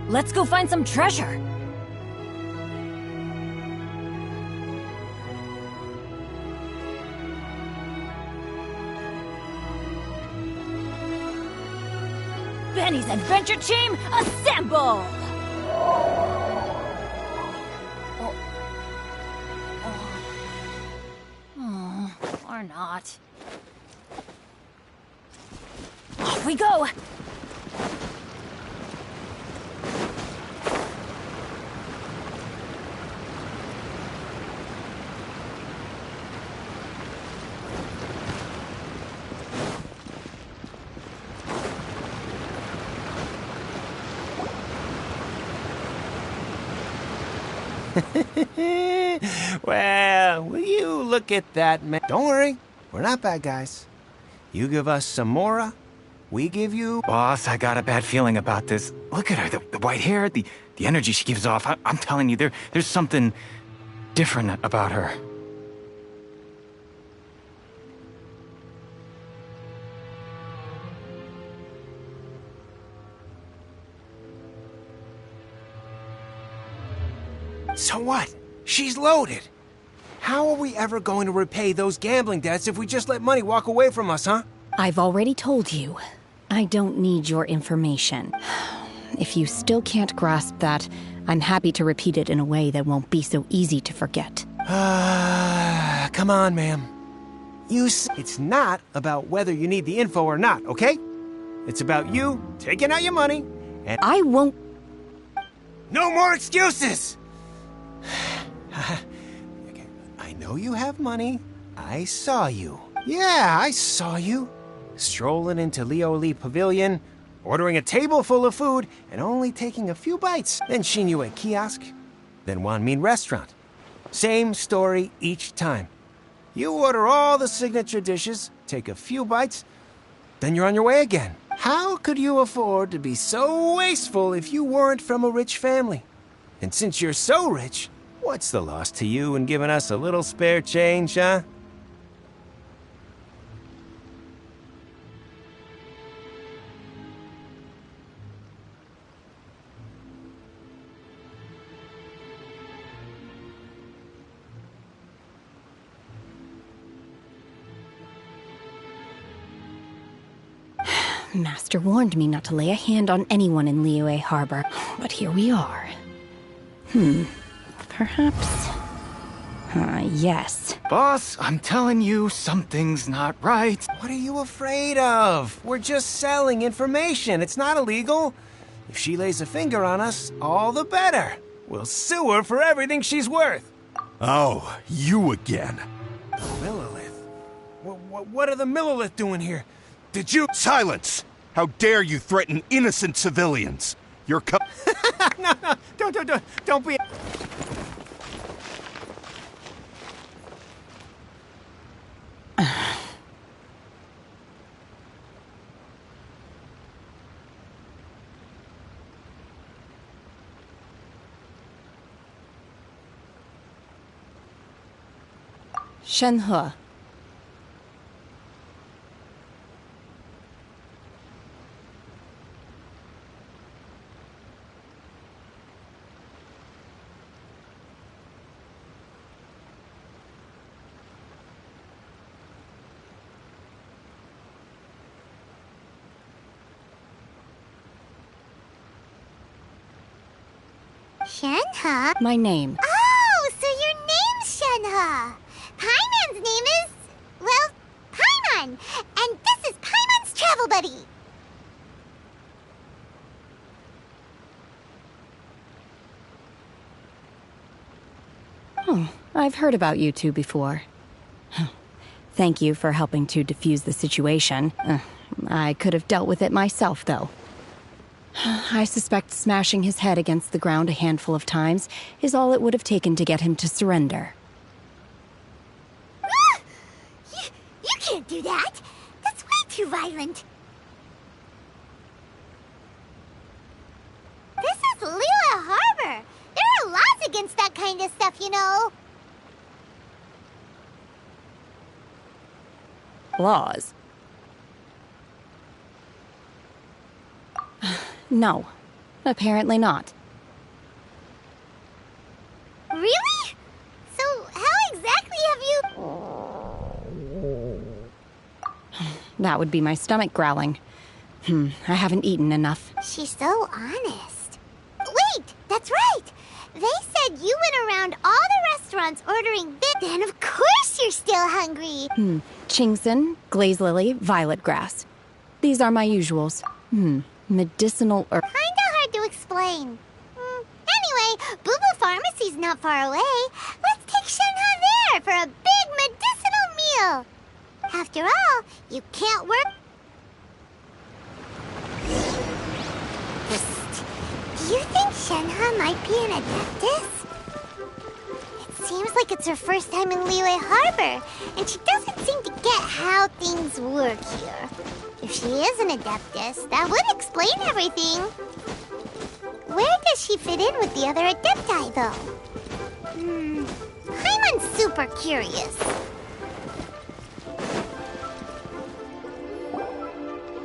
Let's go find some treasure. Benny's adventure team, assemble! Or not. Off we go! Well, will you look at that man? Don't worry, we're not bad guys. You give us some Mora, we give you... Boss, I got a bad feeling about this. Look at her, the white hair, the energy she gives off. I'm telling you, there's something different about her. So what? She's loaded. How are we ever going to repay those gambling debts if we just let money walk away from us, huh? I've already told you. I don't need your information. If you still can't grasp that, I'm happy to repeat it in a way that won't be so easy to forget. Come on, ma'am. It's not about whether you need the info or not, okay? It's about you taking out your money and... I won't... No more excuses! I know you have money. I saw you. Yeah, I saw you. Strolling into Leo Lee Pavilion, ordering a table full of food, and only taking a few bites. Then Shinyu at kiosk, then Wanmin restaurant. Same story each time. You order all the signature dishes, take a few bites, then you're on your way again. How could you afford to be so wasteful if you weren't from a rich family? And since you're so rich, what's the loss to you in giving us a little spare change, huh? Master warned me not to lay a hand on anyone in Liyue Harbor, but here we are. Perhaps... yes. Boss, I'm telling you, something's not right. What are you afraid of? We're just selling information. It's not illegal. If she lays a finger on us, all the better. We'll sue her for everything she's worth. Oh, you again. The Millilith? What are the Millilith doing here? Did you... Silence! How dare you threaten innocent civilians? You're No, don't be... Shenhe. Shenhe? My name. Oh, so your name's Shenhe. Paimon's name is... well, Paimon. And this is Paimon's travel buddy. Oh, I've heard about you two before. Thank you for helping to defuse the situation. I could have dealt with it myself, though. I suspect smashing his head against the ground a handful of times is all it would have taken to get him to surrender. You can't do that. That's way too violent. This is Liyue Harbor. There are laws against that kind of stuff, you know. Laws? No, apparently not. Really? So how exactly have you... That would be my stomach growling. I haven't eaten enough. She's so honest. Wait, that's right! They said you went around all the restaurants ordering this. Then of course you're still hungry. Chingson, glaze lily, violet grass. These are my usuals. Medicinal herb. Kinda hard to explain. Anyway, Boo Boo Pharmacy's not far away. Let's take Shenhe there for a big medicinal meal. After all, you can't work. Do you think Shenhe might be an adeptus? It seems like it's her first time in Liyue Harbor, and she doesn't seem to get how things work here. If she is an adeptus, that would explain everything. Where does she fit in with the other adepti, though? I'm super curious.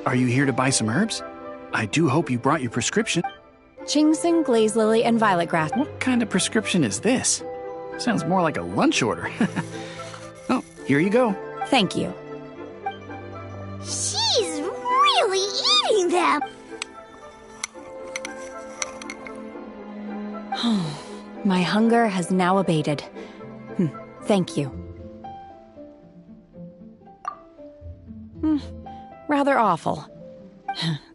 Are you here to buy some herbs? I do hope you brought your prescription. Chingson, glaze lily, and violet grass. What kind of prescription is this? Sounds more like a lunch order. Oh, here you go. Thank you. She's really eating them! My hunger has now abated. Thank you. Rather awful.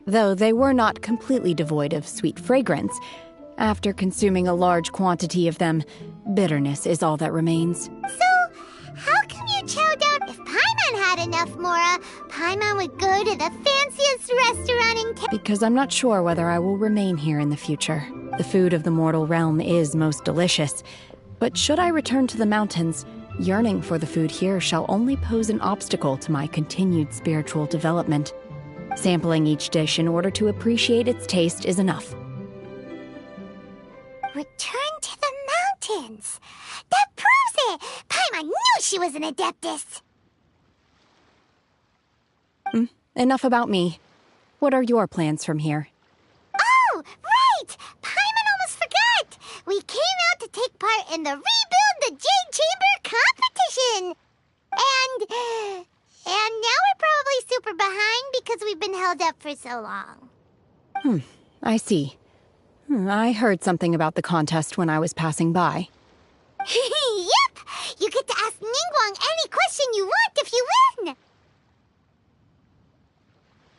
Though they were not completely devoid of sweet fragrance. After consuming a large quantity of them, bitterness is all that remains. So, how come you chow down? If Paimon had enough, Mora, Paimon would go to the fanciest restaurant in town. Because I'm not sure whether I will remain here in the future. The food of the mortal realm is most delicious. But should I return to the mountains, yearning for the food here shall only pose an obstacle to my continued spiritual development. Sampling each dish in order to appreciate its taste is enough. Return to the mountains! That proves it! Paimon knew she was an adeptus! Enough about me. What are your plans from here? Oh, right! Paimon almost forgot! We came out to take part in the Rebuild the Jade Chamber competition! And now we're probably super behind because we've been held up for so long. I see. I heard something about the contest when I was passing by. Yep! You get to ask Ningguang any question you want if you win!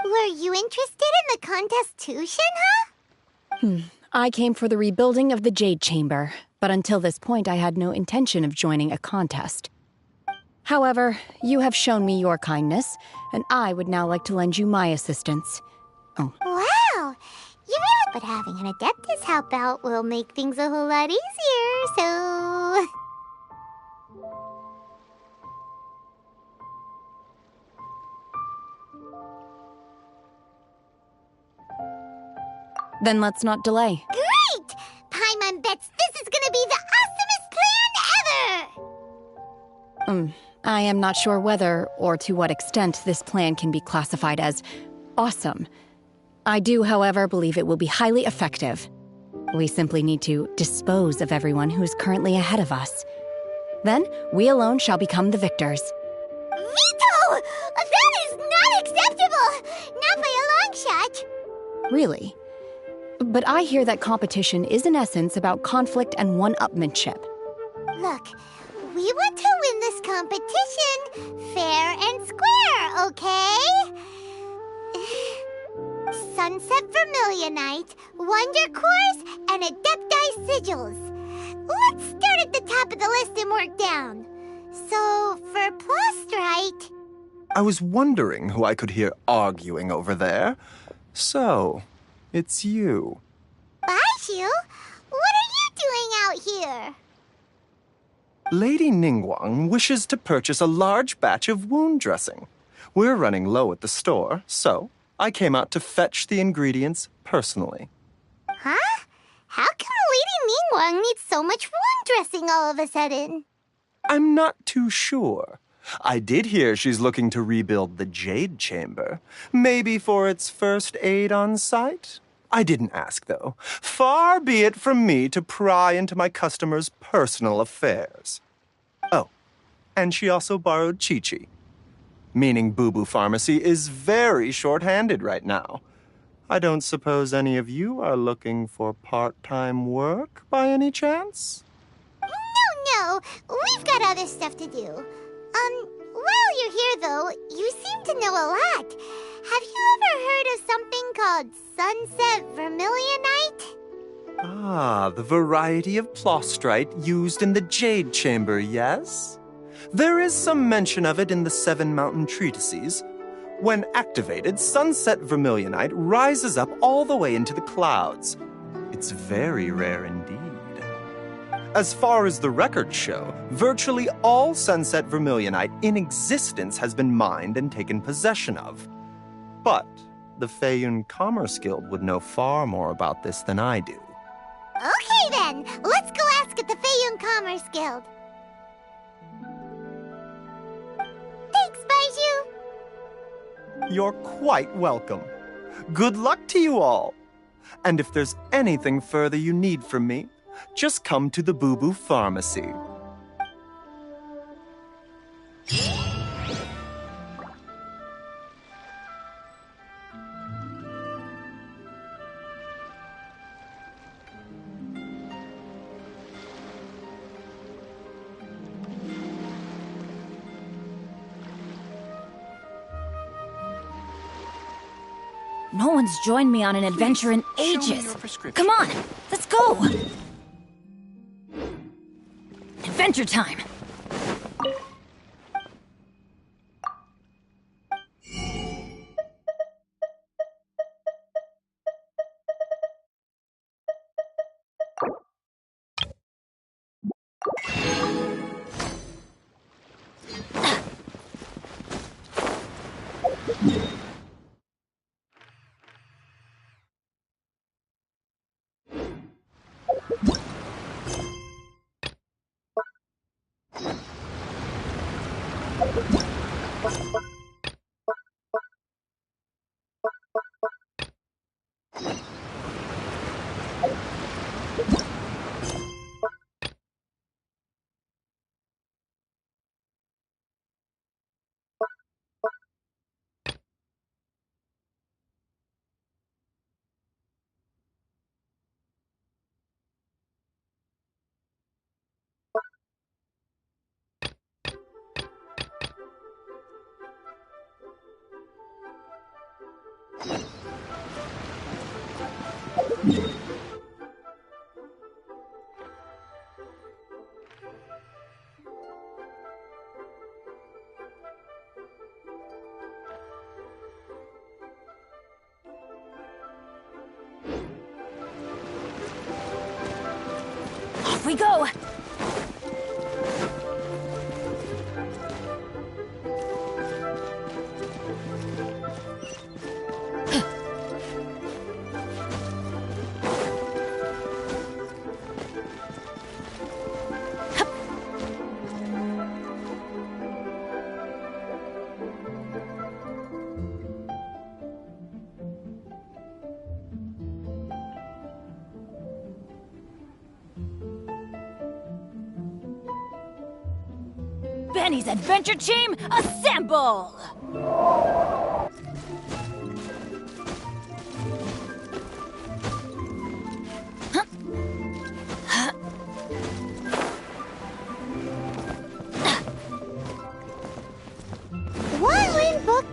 Were you interested in the contest too, Shenhe? I came for the rebuilding of the Jade Chamber, but until this point I had no intention of joining a contest. However, you have shown me your kindness, and I would now like to lend you my assistance. Wow! You really... But having an adeptus help out will make things a whole lot easier, so... Then let's not delay. Great! Paimon bets this is gonna be the awesomest plan ever! I am not sure whether or to what extent this plan can be classified as awesome. I do, however, believe it will be highly effective. We simply need to dispose of everyone who is currently ahead of us. Then, we alone shall become the victors. Veto! That is not acceptable! Not by a long shot! Really? But I hear that competition is in essence about conflict and one-upmanship. Look, we want to win this competition fair and square, okay? Sunset Vermilionite, Wonder Cores, and Adepti Sigils. Let's start at the top of the list and work down. So, for Plostrite... I was wondering who I could hear arguing over there. So, it's you. Baishu? What are you doing out here? Lady Ningguang wishes to purchase a large batch of wound dressing. We're running low at the store, so I came out to fetch the ingredients personally. Huh? How come Lady Ningguang needs so much wound dressing all of a sudden? I'm not too sure. I did hear she's looking to rebuild the Jade Chamber. Maybe for its first aid on site? I didn't ask, though. Far be it from me to pry into my customers' personal affairs. Oh, and she also borrowed Chi-Chi. meaning Boo Boo Pharmacy is very short-handed right now. I don't suppose any of you are looking for part-time work by any chance? No, we've got other stuff to do. While you're here, though, you seem to know a lot. Have you ever heard of something called Sunset Vermilionite? Ah, the variety of plostrite used in the Jade Chamber, yes? There is some mention of it in the Seven Mountain Treatises. When activated, Sunset Vermilionite rises up all the way into the clouds. It's very rare indeed. As far as the records show, virtually all Sunset Vermilionite in existence has been mined and taken possession of. But the Feiyun Commerce Guild would know far more about this than I do. Okay then, let's go ask at the Feiyun Commerce Guild. Thanks, Baiju. You're quite welcome. Good luck to you all. And if there's anything further you need from me, just come to the Boo Boo Pharmacy. No one's joined me on an adventure in ages. Come on, let's go. Adventure time. Off we go! Benny's adventure team, assemble! One book.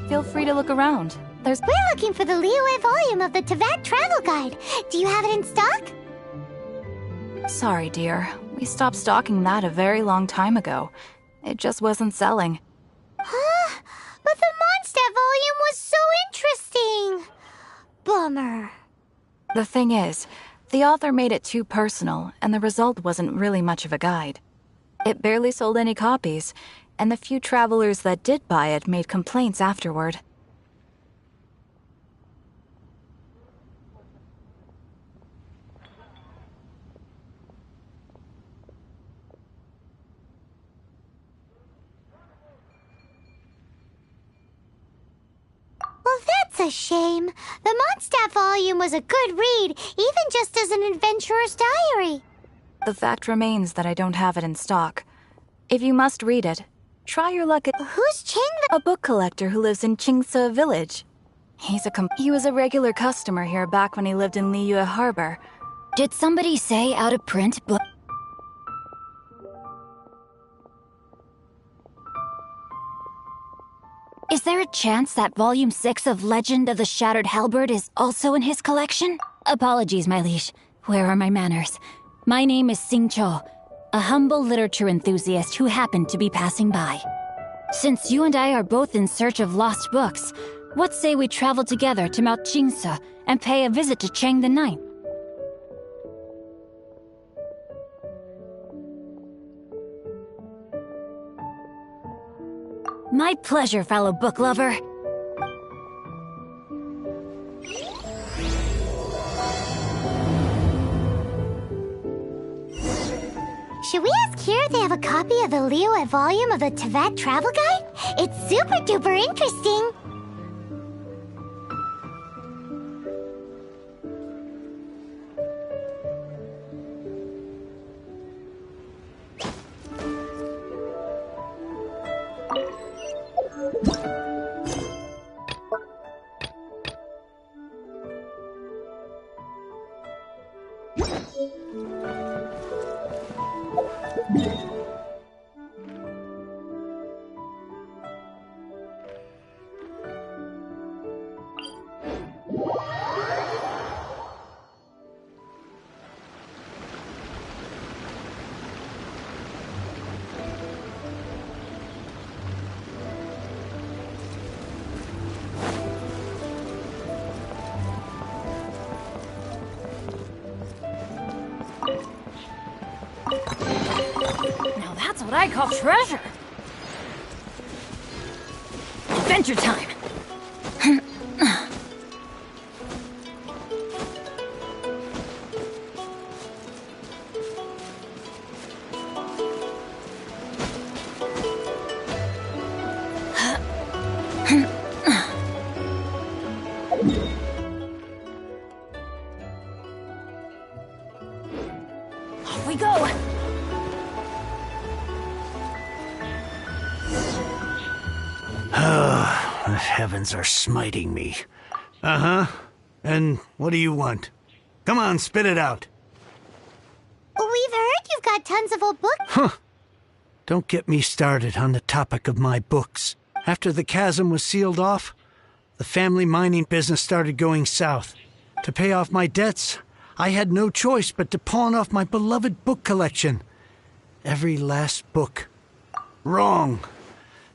Feel free to look around. We're looking for the Liyue volume of the Teyvat Travel Guide. Do you have it in stock? Sorry, dear. We stopped stocking that a very long time ago. It just wasn't selling. Huh? But the Mondstadt volume was so interesting. Bummer. The thing is, the author made it too personal, and the result wasn't really much of a guide. It barely sold any copies, and the few travelers that did buy it made complaints afterward. Well, that's a shame. The Mondstadt volume was a good read, even just as an adventurer's diary. The fact remains that I don't have it in stock. If you must read it, try your luck at... Who's Chang? A book collector who lives in Chingsa Village. He was a regular customer here back when he lived in Liyue Harbor. Did somebody say out of print book? Is there a chance that Volume 6 of Legend of the Shattered Halberd is also in his collection? Apologies, my liege. Where are my manners? My name is Sing Cho, a humble literature enthusiast who happened to be passing by. Since you and I are both in search of lost books, what say we travel together to Mount Jingsa and pay a visit to Chang the Ninth? My pleasure, fellow book lover. Should we ask here if they have a copy of the Liyue volume of the Teyvat Travel Guide? It's super duper interesting. Now that's what I call treasure. Adventure time. Off we go. The heavens are smiting me. Uh-huh. And what do you want? Come on, spit it out. We've heard you've got tons of old books. Huh. Don't get me started on the topic of my books. After the chasm was sealed off, the family mining business started going south. To pay off my debts, I had no choice but to pawn off my beloved book collection. Every last book. Wrong.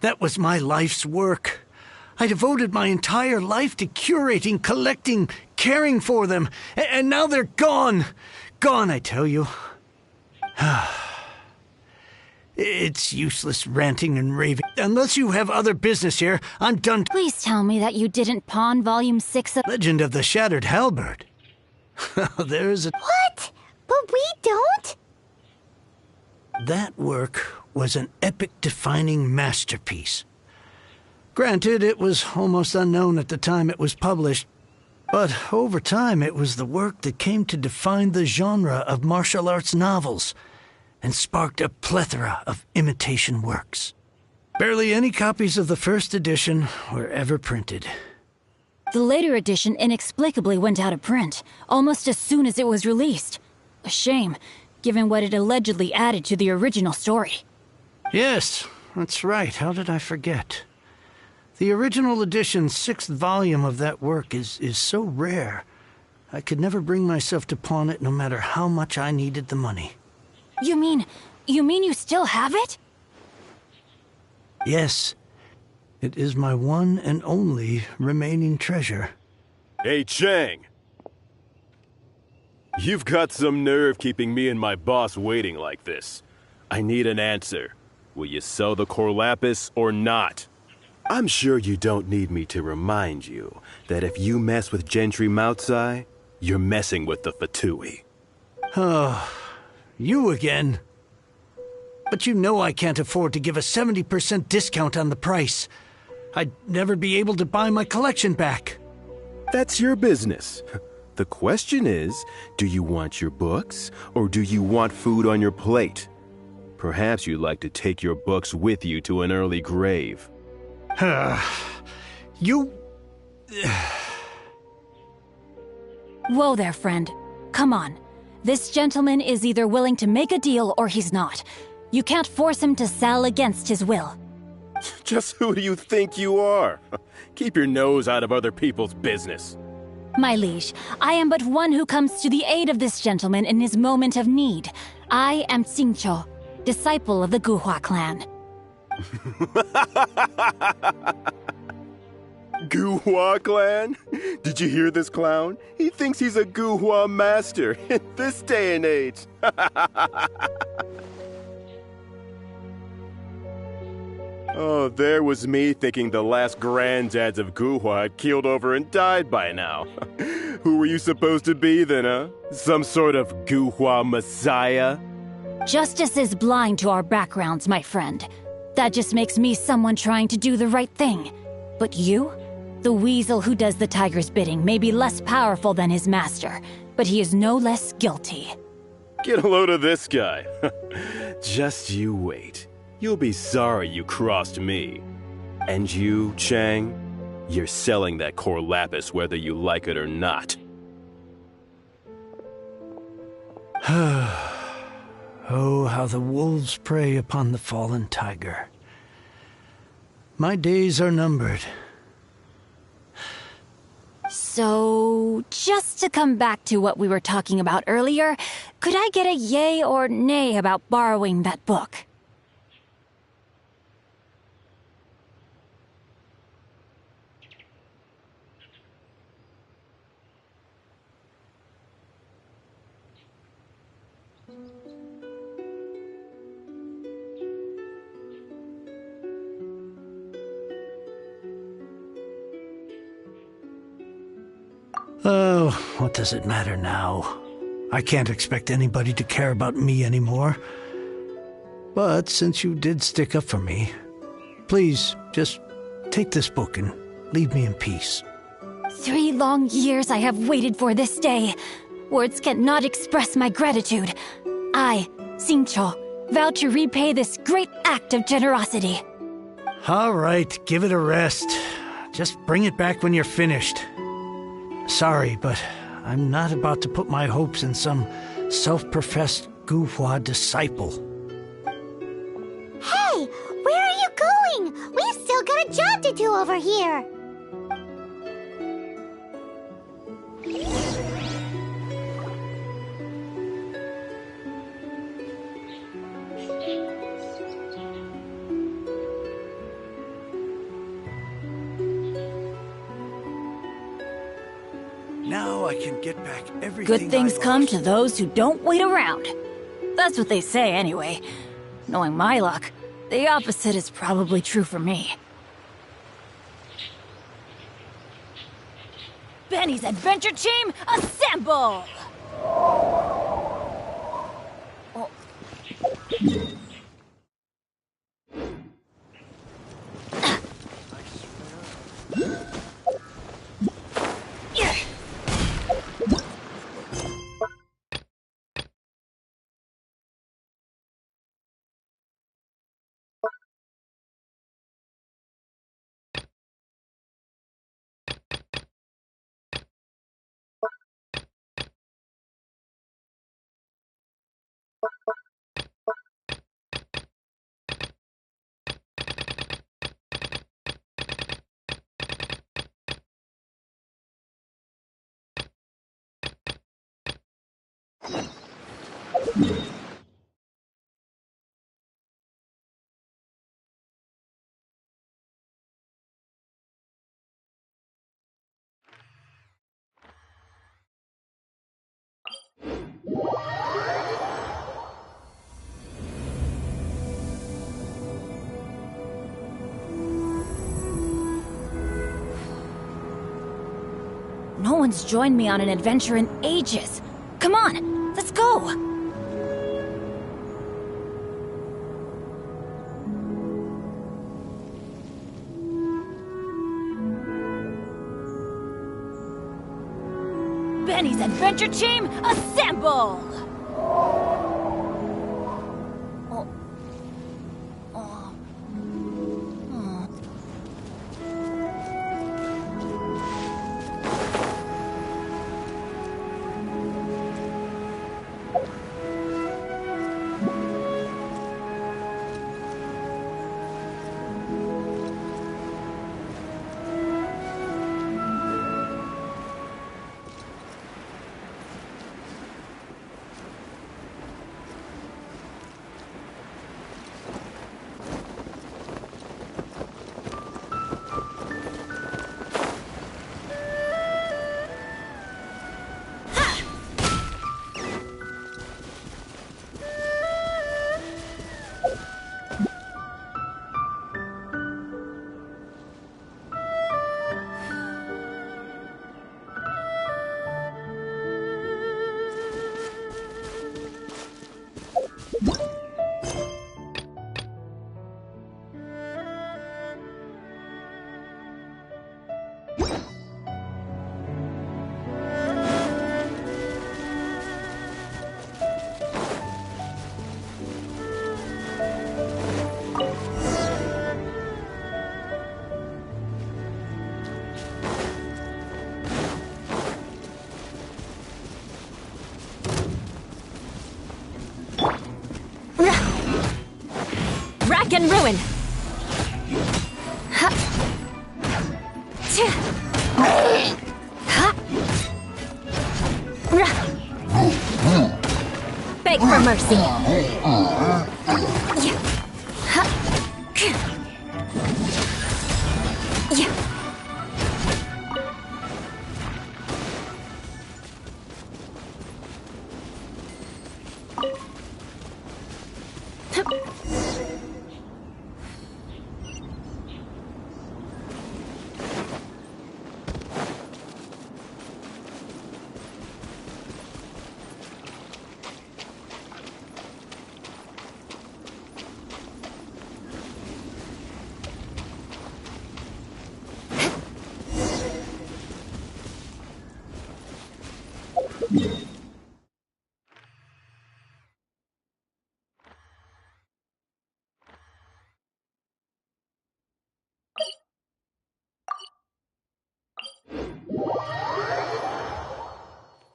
That was my life's work. I devoted my entire life to curating, collecting, caring for them, and now they're gone. Gone, I tell you. It's useless ranting and raving. Unless you have other business here, I'm done. Please tell me that you didn't pawn Volume 6 of... Legend of the Shattered Halberd. There's a... What? But we don't? That work was an epic-defining masterpiece. Granted, it was almost unknown at the time it was published, but over time it was the work that came to define the genre of martial arts novels and sparked a plethora of imitation works. Barely any copies of the first edition were ever printed. The later edition inexplicably went out of print, almost as soon as it was released. A shame, given what it allegedly added to the original story. Yes, that's right. How did I forget? The original edition's 6th volume of that work is so rare, I could never bring myself to pawn it no matter how much I needed the money. You mean you still have it? Yes. It is my one and only remaining treasure. Hey, Chang! You've got some nerve keeping me and my boss waiting like this. I need an answer. Will you sell the core lapis or not? I'm sure you don't need me to remind you that if you mess with Gentry Moutsai, you're messing with the Fatui. Oh, you again. But you know I can't afford to give a 70% discount on the price. I'd never be able to buy my collection back. That's your business. The question is, do you want your books, or do you want food on your plate? Perhaps you'd like to take your books with you to an early grave. You... Whoa there, friend. Come on. This gentleman is either willing to make a deal or he's not. You can't force him to sell against his will. Just who do you think you are? Keep your nose out of other people's business. My liege, I am but one who comes to the aid of this gentleman in his moment of need. I am Xingqiu, disciple of the Guhua clan. Guhua clan? Did you hear this clown? He thinks he's a Guhua master in this day and age. Oh, there was me thinking the last granddads of Guhua had keeled over and died by now. Who were you supposed to be then, huh? Some sort of Guhua messiah? Justice is blind to our backgrounds, my friend. That just makes me someone trying to do the right thing. But you? The weasel who does the tiger's bidding may be less powerful than his master, but he is no less guilty. Get a load of this guy. Just you wait. You'll be sorry you crossed me. And you, Chang, you're selling that core lapis whether you like it or not. Oh, how the wolves prey upon the fallen tiger. My days are numbered. So, just to come back to what we were talking about earlier, could I get a yay or nay about borrowing that book? Oh, what does it matter now? I can't expect anybody to care about me anymore. But since you did stick up for me, please, just take this book and leave me in peace. 3 long years I have waited for this day. Words cannot express my gratitude. I, Xingqiu, vow to repay this great act of generosity. All right, give it a rest. Just bring it back when you're finished. Sorry, but I'm not about to put my hopes in some self-professed Guhua disciple. Hey, where are you going? We've still got a job to do over here. Now I can get back everything. Good things come to those who don't wait around. That's what they say anyway. Knowing my luck, the opposite is probably true for me. Benny's Adventure Team, assemble! Oh. No one's joined me on an adventure in ages. Come on, let's go! Benny's Adventure Team, assemble! Oh. and ruin! Beg for mercy!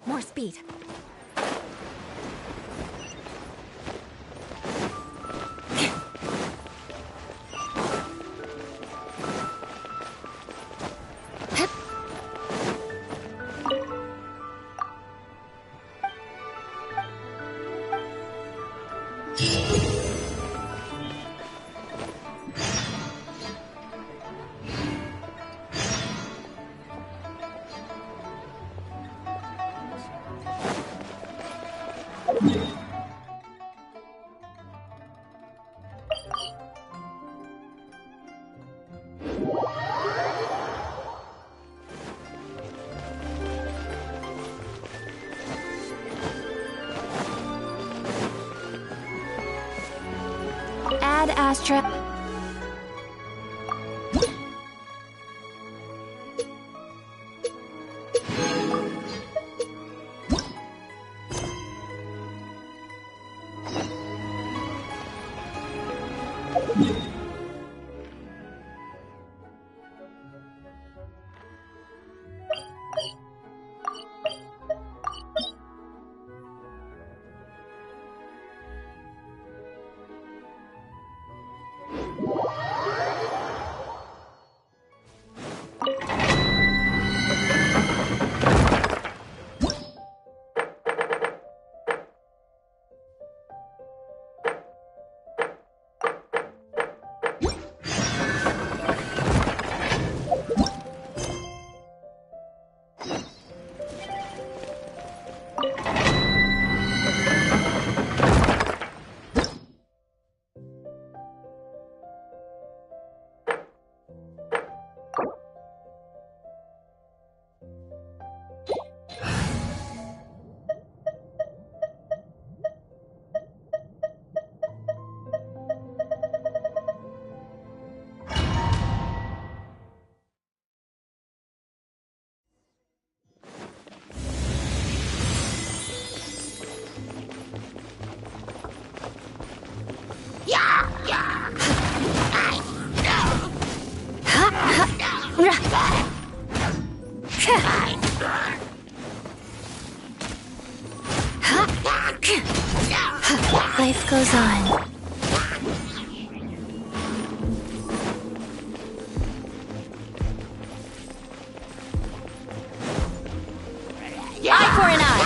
More speed. Ad Astra. Life goes on. Eye for an eye.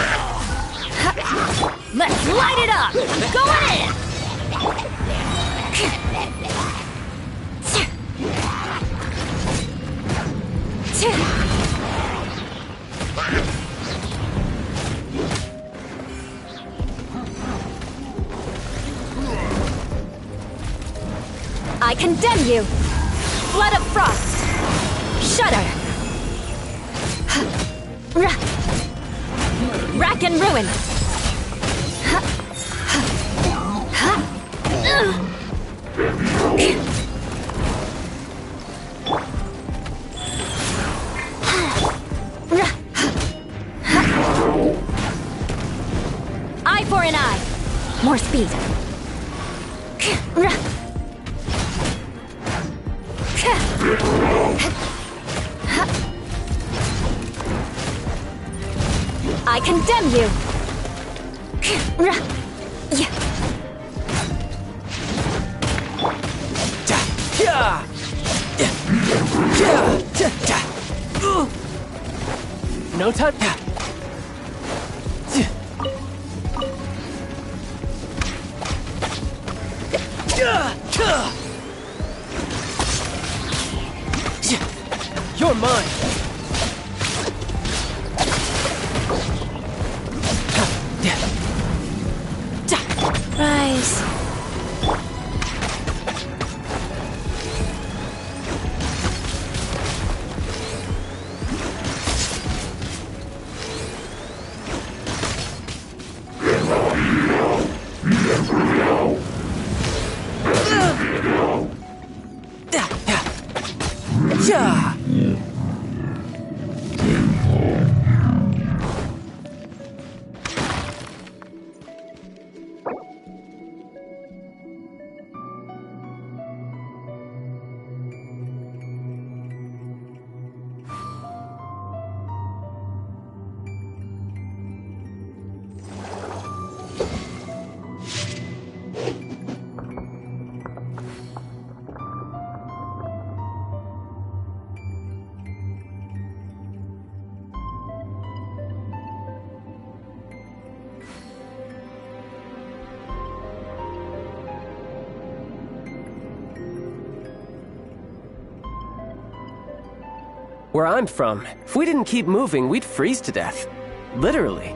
Let's light it up. Going in. I condemn you! Flood of frost! Shudder! Rack and ruin! Eye for an eye! More speed! I condemn you! No time. You're mine. Rise. Where I'm from, if we didn't keep moving, we'd freeze to death. Literally.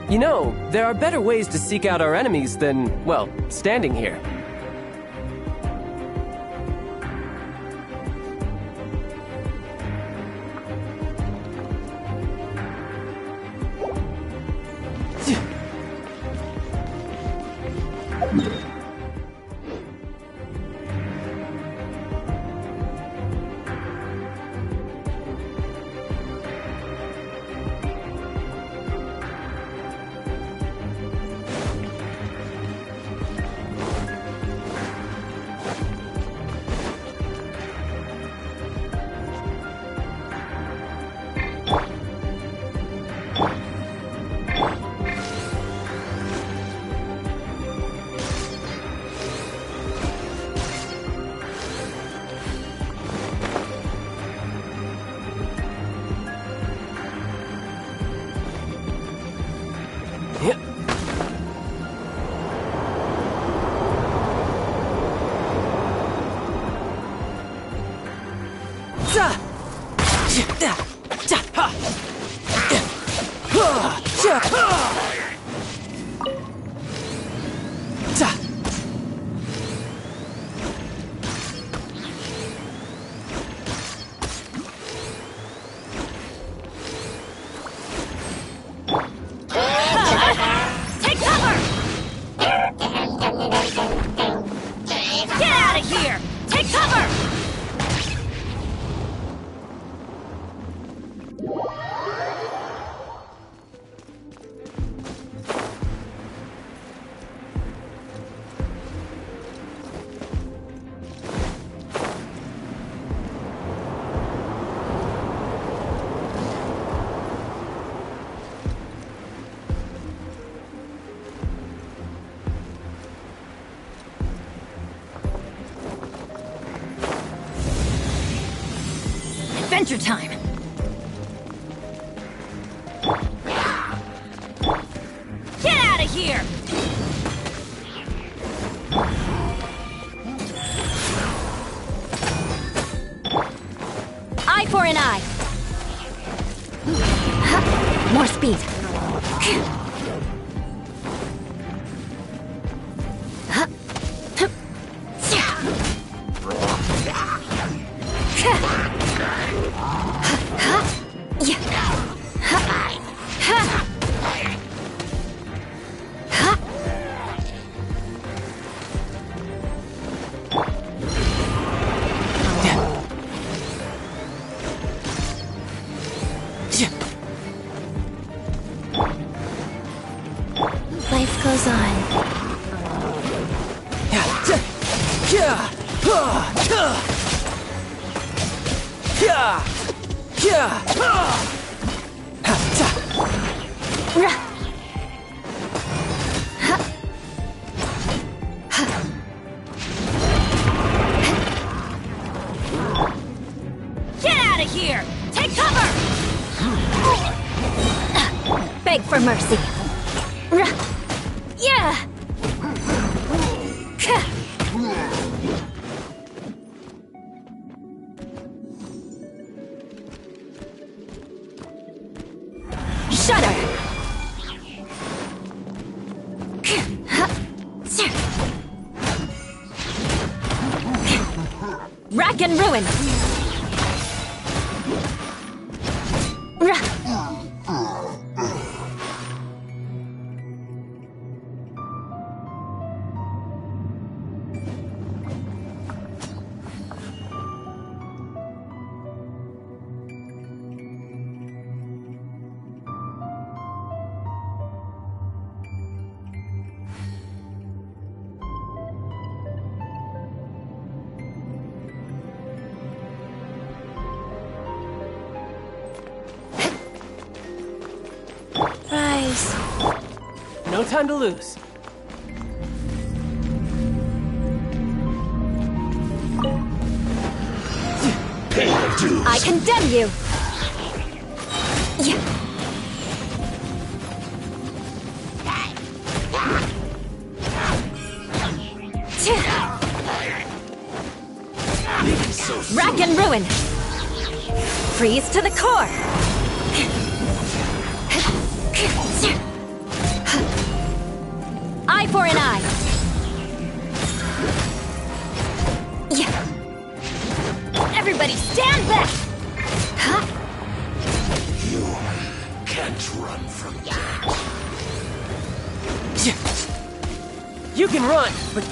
You know, there are better ways to seek out our enemies than, well, standing here. Take cover! Get out of here! Take cover! Adventure time! Get out of here! Eye for an eye! More speed! goes on. Get out of here! Take cover! Beg for mercy. Yeah! Shudder! Rack and ruin! Rise. No time to lose. I condemn you! Yeah. Rack and ruin! Freeze to the core! Eye for an eye! Yeah. Everybody stand back! You can't run from that. You can run, but...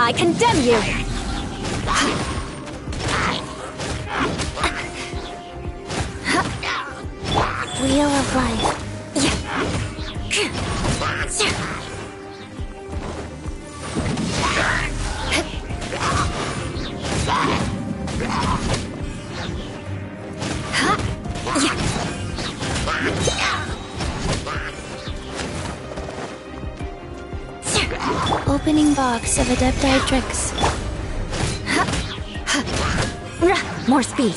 I condemn you! Wheel of life. Opening box of Adepti tricks. More speed.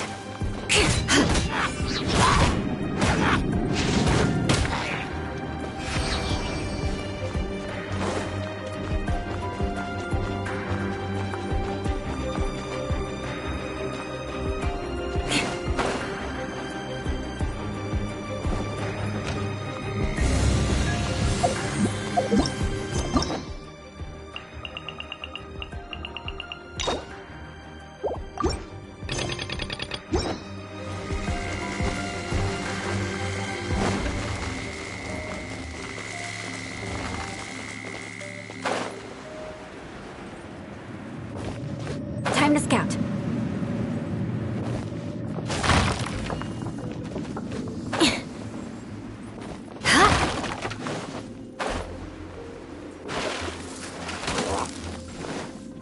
Time to scout.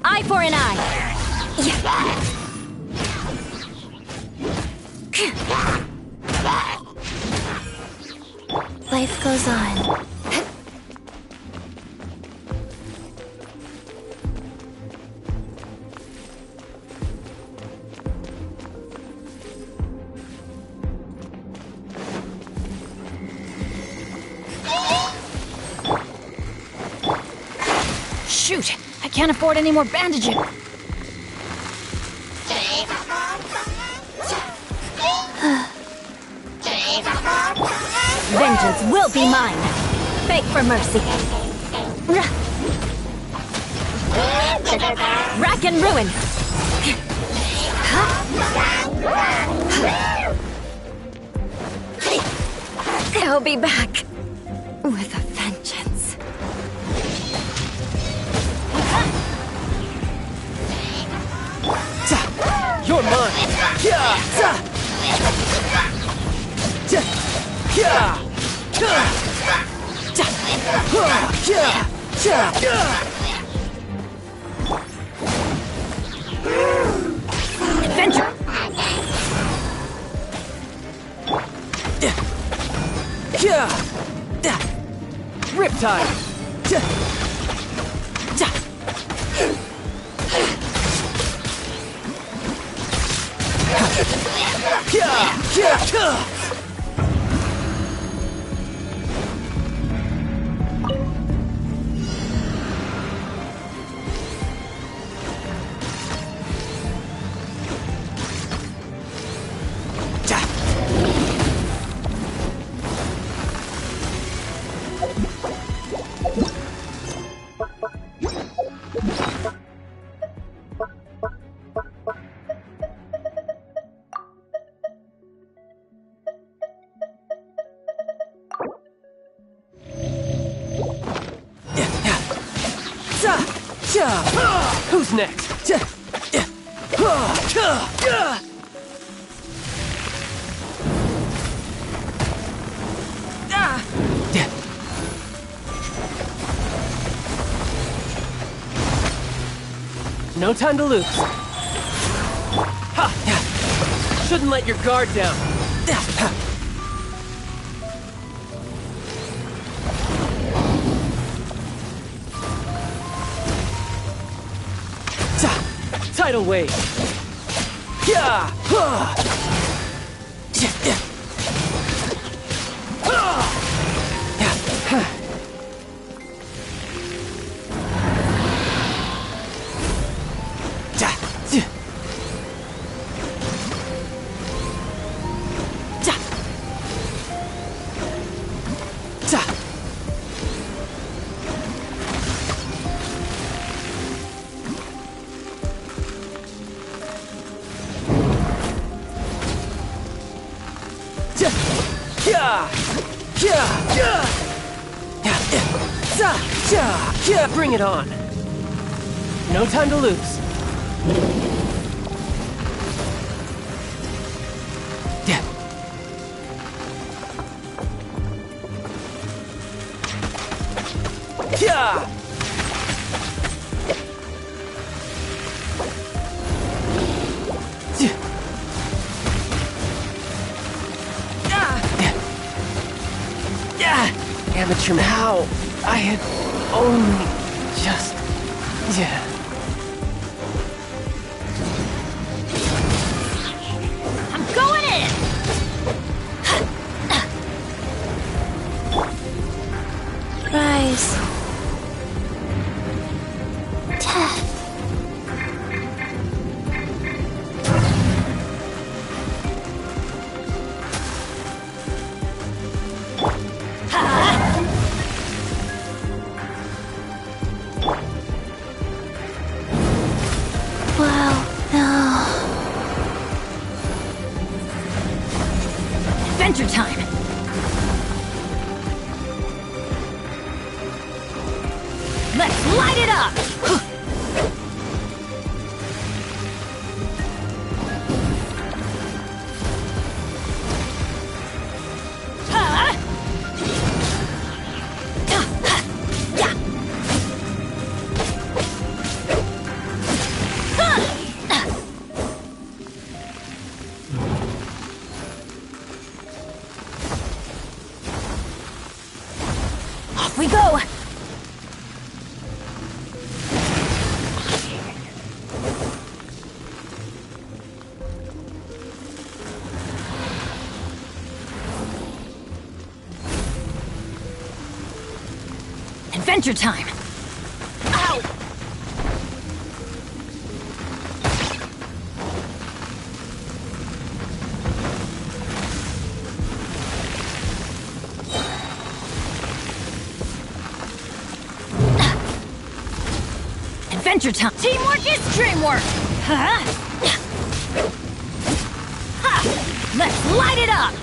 Eye for an eye. Life goes on. Shoot! I can't afford any more bandaging. Vengeance will be mine. Beg for mercy. Rack and ruin. I'll be back with a vengeance. You're mine! Adventure! Riptide! Who's next? No time to lose. Ha! Shouldn't let your guard down. Tidal wave. Bring it on. No time to lose. Amateur, how? I had only just... I'm going in! Rise. Adventure time! Let's light it up! Off we go! Adventure time! Ow! Adventure time! Teamwork is dreamwork! Huh? Ha! Let's light it up!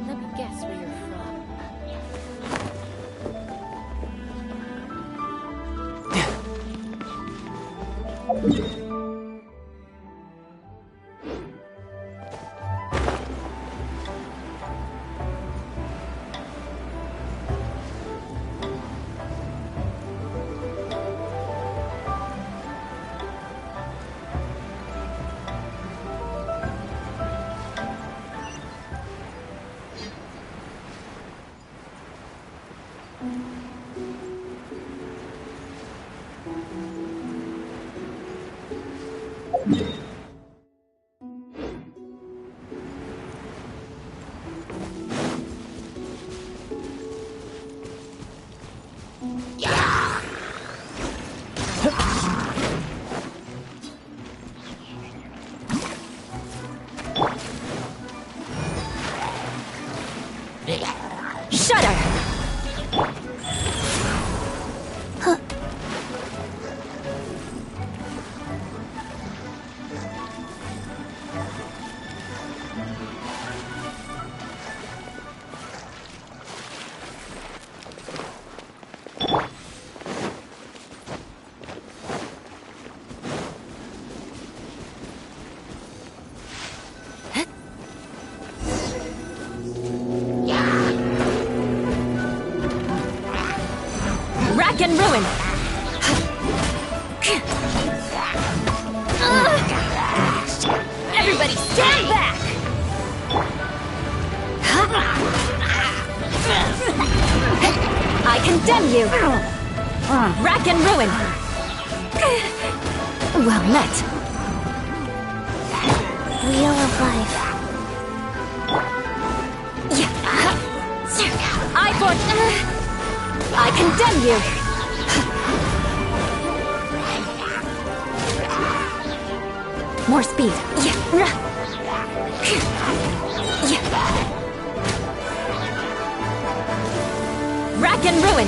Let me guess where you're from. Shudder! Rack and ruin! Everybody stand back! I condemn you! Rack and ruin! Well met! Wheel of life. I condemn you! More speed. Rack and ruin!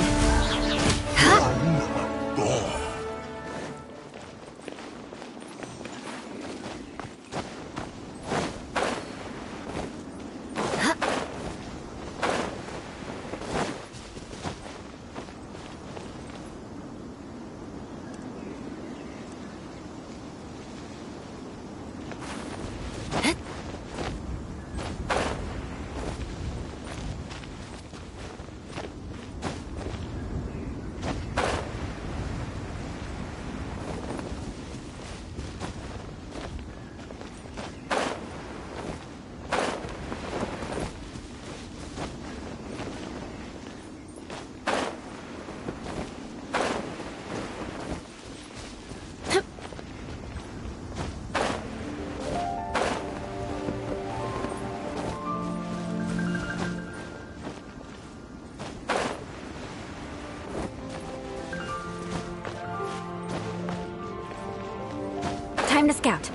Time to scout.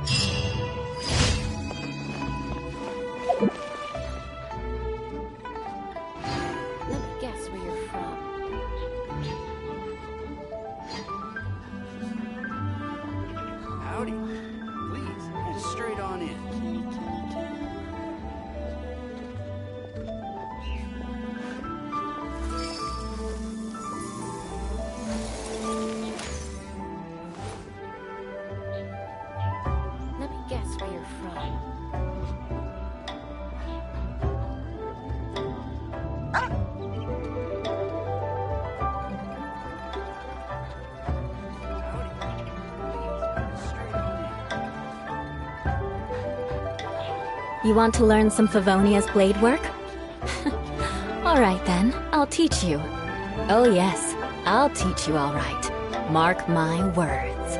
Let me guess where you're from. Howdy. Please, head straight on in. Let me guess where you're from. You want to learn some Favonia's blade work? All right then, I'll teach you. Oh yes, I'll teach you all right. Mark my words.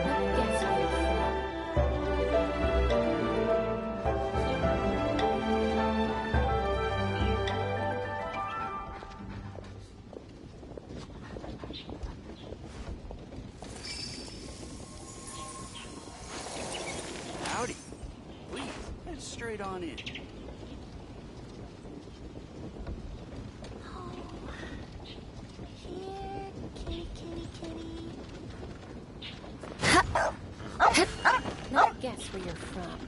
Howdy. Please, head straight on in. Let me guess where you're from.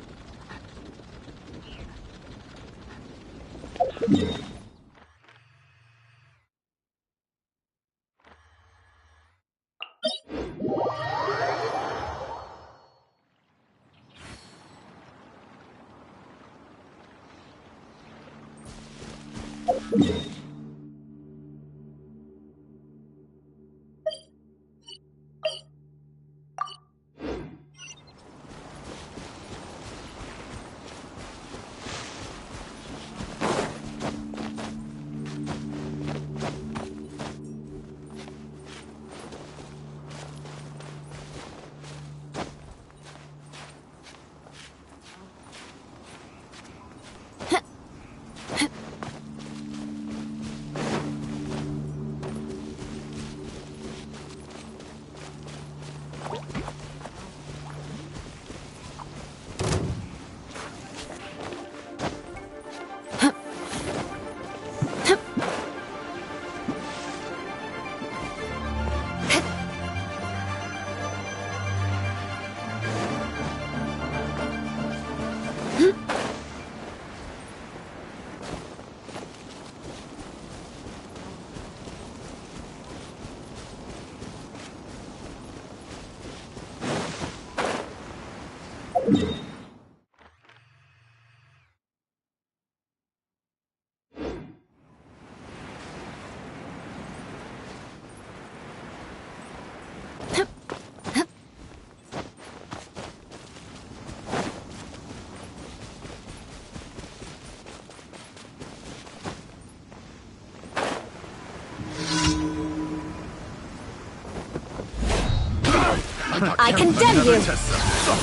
I condemn you!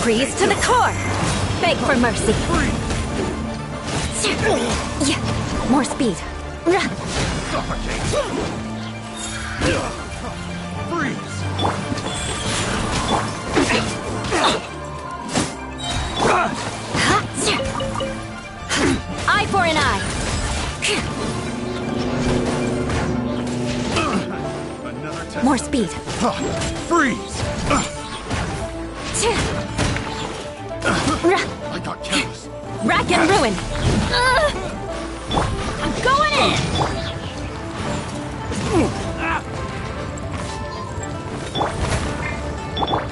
Freeze to the core! Beg for mercy! Yeah, more speed! Eye for an eye! More speed! Freeze! I got careless. Rack and ruin! I'm going in!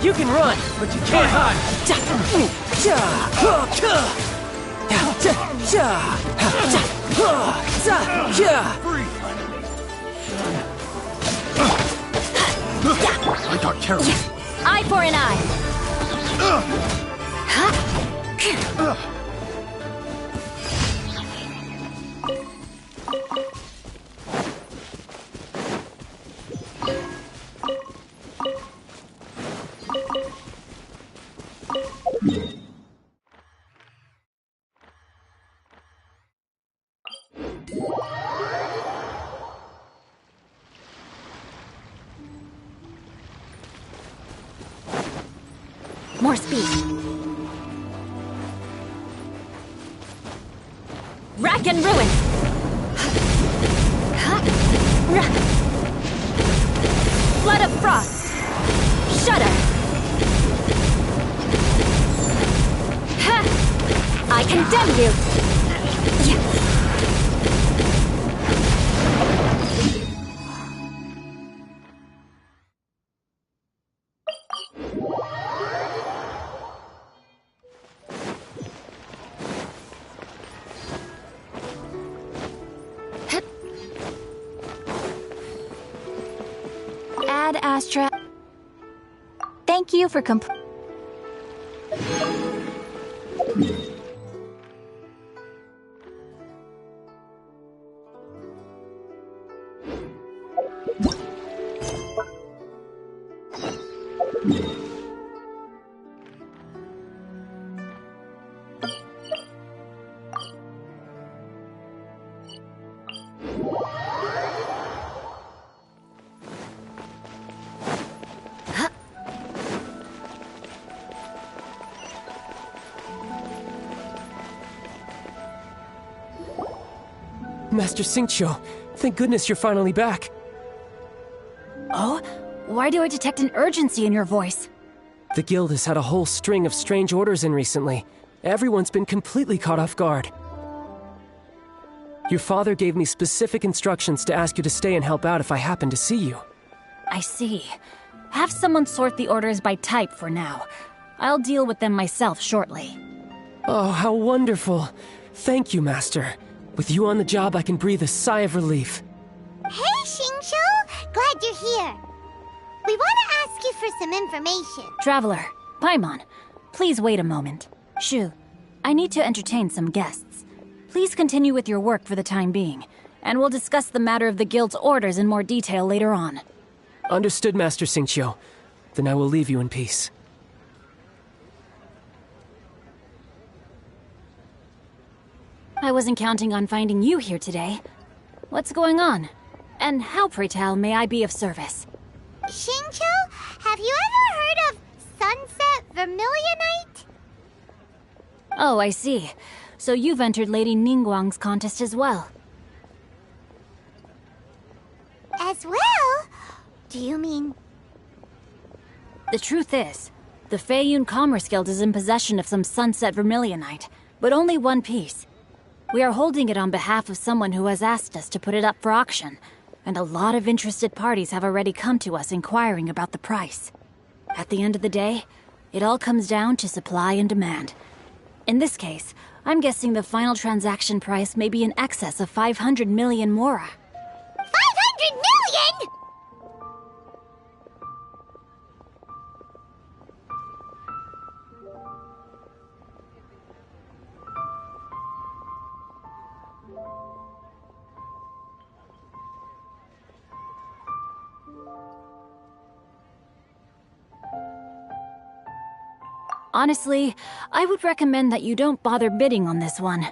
You can run, but you can't hide! I got careless. Eye for an eye! More speed. and ruin! Flood of frost! Shudder! I condemn you! Ad Astra. Thank you for Master Xingqiu, thank goodness you're finally back. Oh? Why do I detect an urgency in your voice? The guild has had a whole string of strange orders in recently. Everyone's been completely caught off guard. Your father gave me specific instructions to ask you to stay and help out if I happen to see you. I see. Have someone sort the orders by type for now. I'll deal with them myself shortly. Oh, how wonderful. Thank you, Master. With you on the job, I can breathe a sigh of relief. Hey, Xingqiu! Glad you're here. We want to ask you for some information. Traveler, Paimon, please wait a moment. Shu, I need to entertain some guests. Please continue with your work for the time being, and we'll discuss the matter of the guild's orders in more detail later on. Understood, Master Xingqiu. Then I will leave you in peace. I wasn't counting on finding you here today. What's going on? And how, pray tell, may I be of service? Xingqiu, have you ever heard of Sunset Vermilionite? Oh, I see. So you've entered Lady Ningguang's contest as well. As well? Do you mean... The truth is, the Feiyun Commerce Guild is in possession of some Sunset Vermilionite, but only one piece. We are holding it on behalf of someone who has asked us to put it up for auction, and a lot of interested parties have already come to us inquiring about the price. At the end of the day, it all comes down to supply and demand. In this case, I'm guessing the final transaction price may be in excess of 500 million mora. 500 million?! Honestly, I would recommend that you don't bother bidding on this one.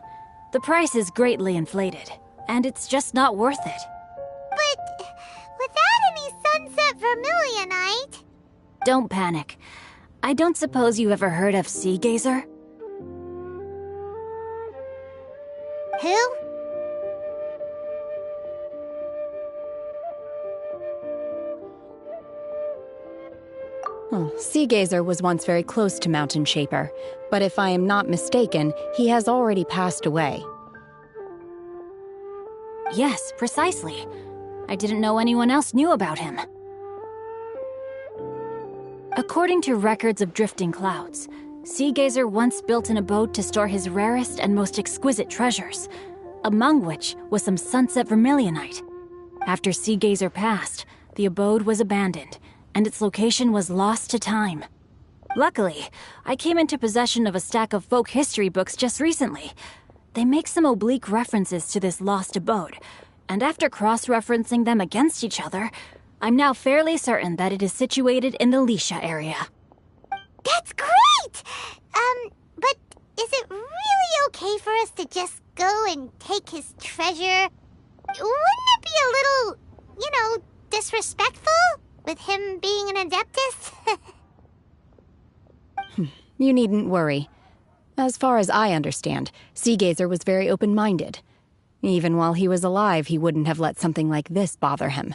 The price is greatly inflated, and it's just not worth it. But without any Sunset Vermilionite... Don't panic. I don't suppose you ever heard of Sea Gazer? Who? Oh, Sea Gazer was once very close to Mountain Shaper, but if I am not mistaken, he has already passed away. Yes, precisely. I didn't know anyone else knew about him. According to records of drifting clouds, Sea Gazer once built an abode to store his rarest and most exquisite treasures, among which was some Sunset Vermilionite. After Sea Gazer passed, the abode was abandoned, and its location was lost to time. Luckily, I came into possession of a stack of folk history books just recently. They make some oblique references to this lost abode, and after cross-referencing them against each other, I'm now fairly certain that it is situated in the Lisha area. That's great! But is it really okay for us to just go and take his treasure? Wouldn't it be a little, disrespectful? With him being an Adeptus? You needn't worry. As far as I understand, Sea Gazer was very open-minded. Even while he was alive, he wouldn't have let something like this bother him.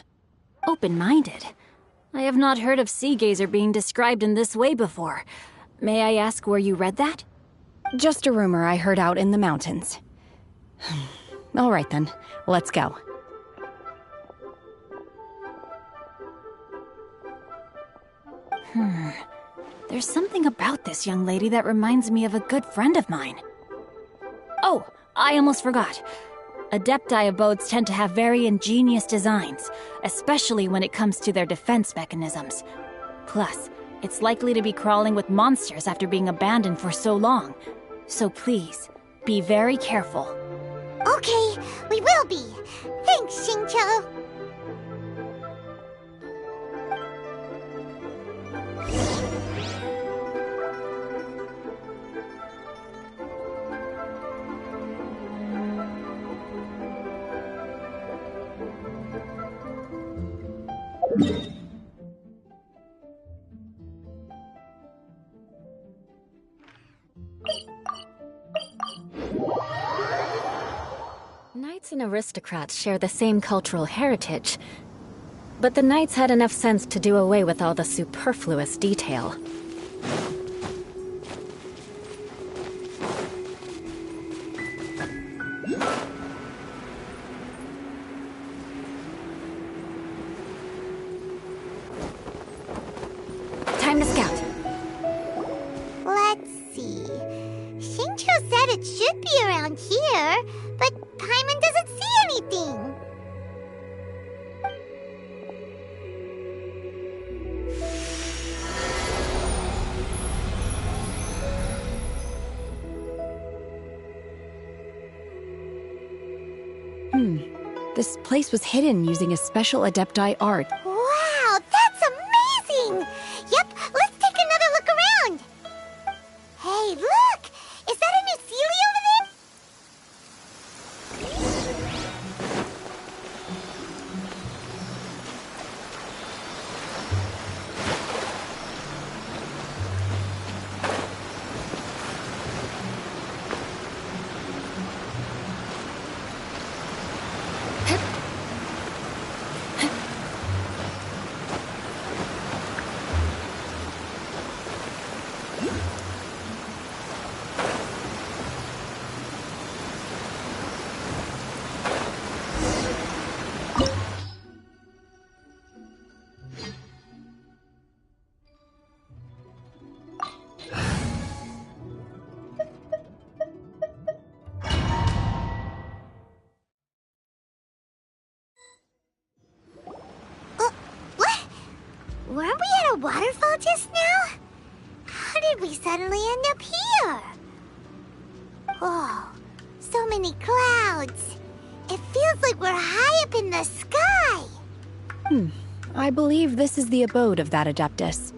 Open-minded? I have not heard of Sea Gazer being described in this way before. May I ask where you read that? Just a rumor I heard out in the mountains. All right then, let's go. There's something about this young lady that reminds me of a good friend of mine. Oh, I almost forgot. Adepti abodes tend to have very ingenious designs, especially when it comes to their defense mechanisms. Plus, it's likely to be crawling with monsters after being abandoned for so long. So please, be very careful. Okay, we will be. Thanks, Xingqiu. Knights and aristocrats share the same cultural heritage, but the knights had enough sense to do away with all the superfluous detail. Time to scout. Let's see. Xingqiu said it should be around here, but Paimon doesn't see anything. This place was hidden using a special Adepti art. Wow, that's amazing! Yep, let's take another look around. Hey, look! Is that a new Sealy over there? Weren't we at a waterfall just now? How did we suddenly end up here? Oh, so many clouds. It feels like we're high up in the sky. I believe this is the abode of that Adeptus.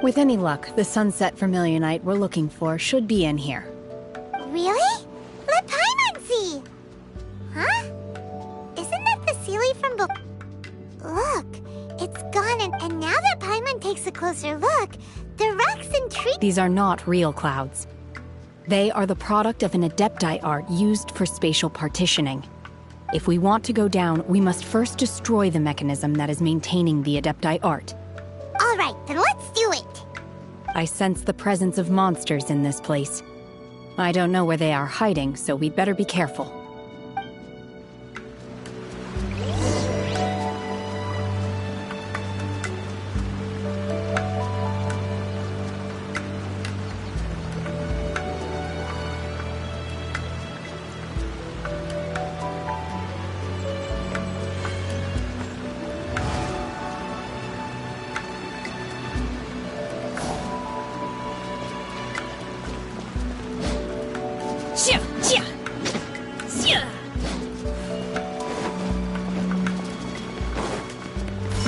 With any luck, the sunset vermilionite we're looking for should be in here. Really? Let Paimon see. Huh? Isn't that the Sealy from Look, it's gone, and now that Paimon takes a closer look, the rocks and trees... These are not real clouds. They are the product of an Adepti art used for spatial partitioning. If we want to go down, we must first destroy the mechanism that is maintaining the Adepti art. All right, then let's do it. I sense the presence of monsters in this place. I don't know where they are hiding, so we'd better be careful.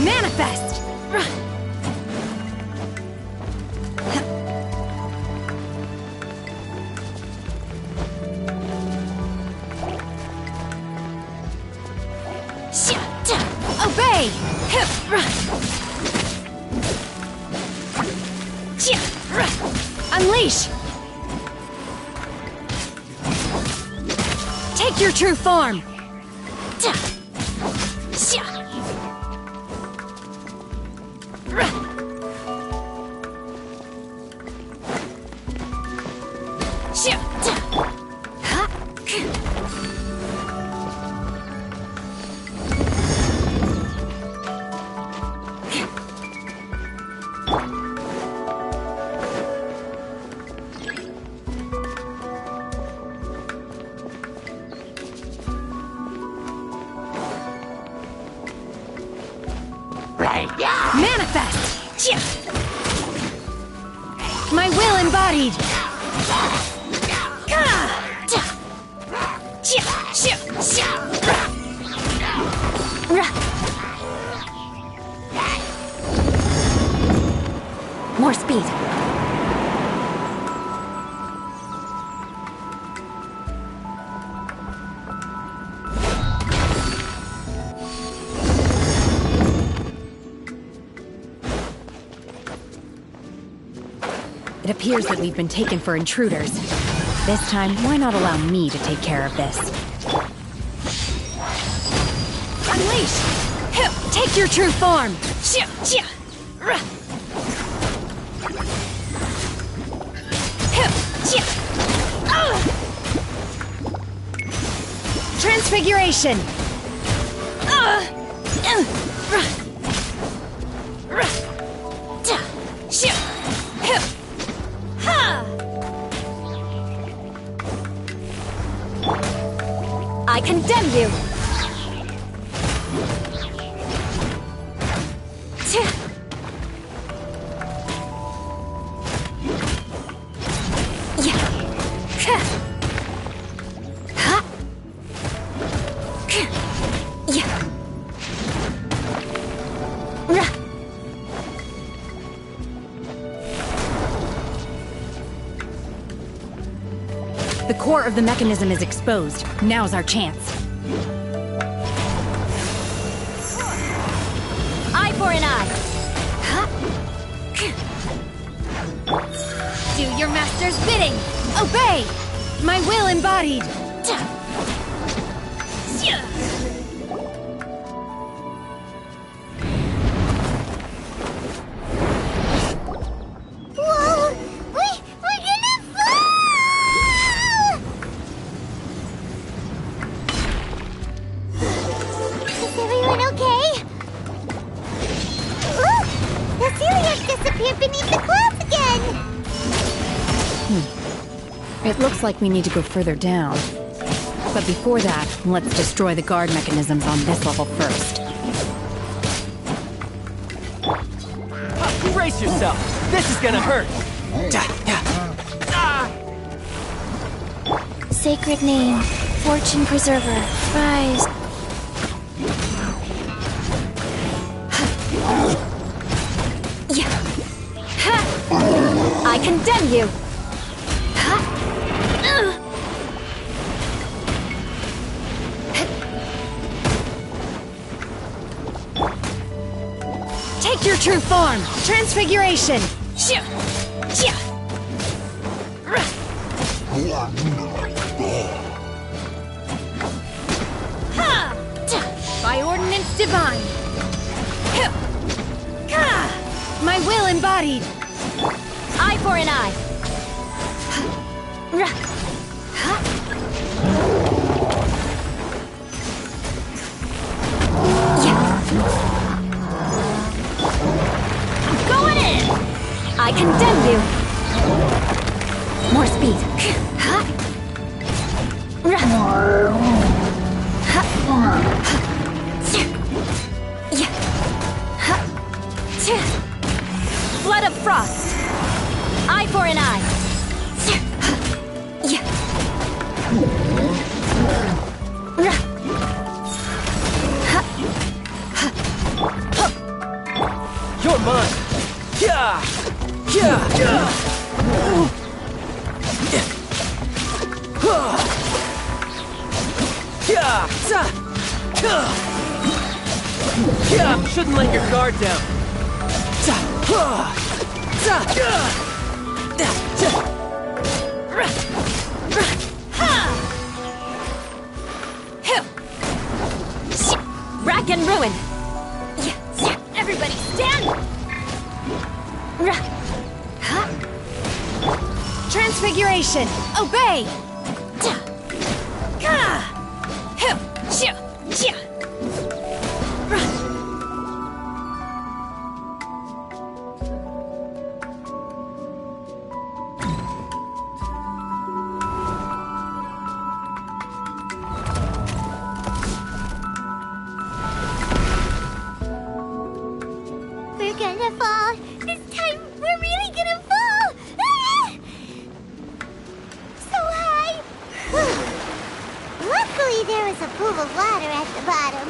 Manifest! Obey! Unleash! Take your true form! Manifest! My will embodied! More speed. It appears that we've been taken for intruders. This time, why not allow me to take care of this? Unleash! Take your true form! Transfiguration! I condemn you! The core of the mechanism is exposed. Now's our chance. Eye for an eye! Do your master's bidding! Obey! My will embodied! Whoa! We're gonna fall! Is everyone okay? Look! The celiac disappeared beneath the clouds again! It looks like we need to go further down. But before that, let's destroy the guard mechanisms on this level first. Brace yourself! This is gonna hurt! Sacred name, fortune preserver, rise. I condemn you! Take your true form! Transfiguration! By ordinance divine! My will embodied! Eye for an eye! Going in! I condemn you! More speed! Blood of frost! Eye for an eye! You're mine! Yeah! Yeah! Yeah! Shouldn't let your guard down. Transfiguration! Obey! We're gonna fall. This time, we're really gonna fall. Ah! So high. Luckily, there was a pool of water at the bottom.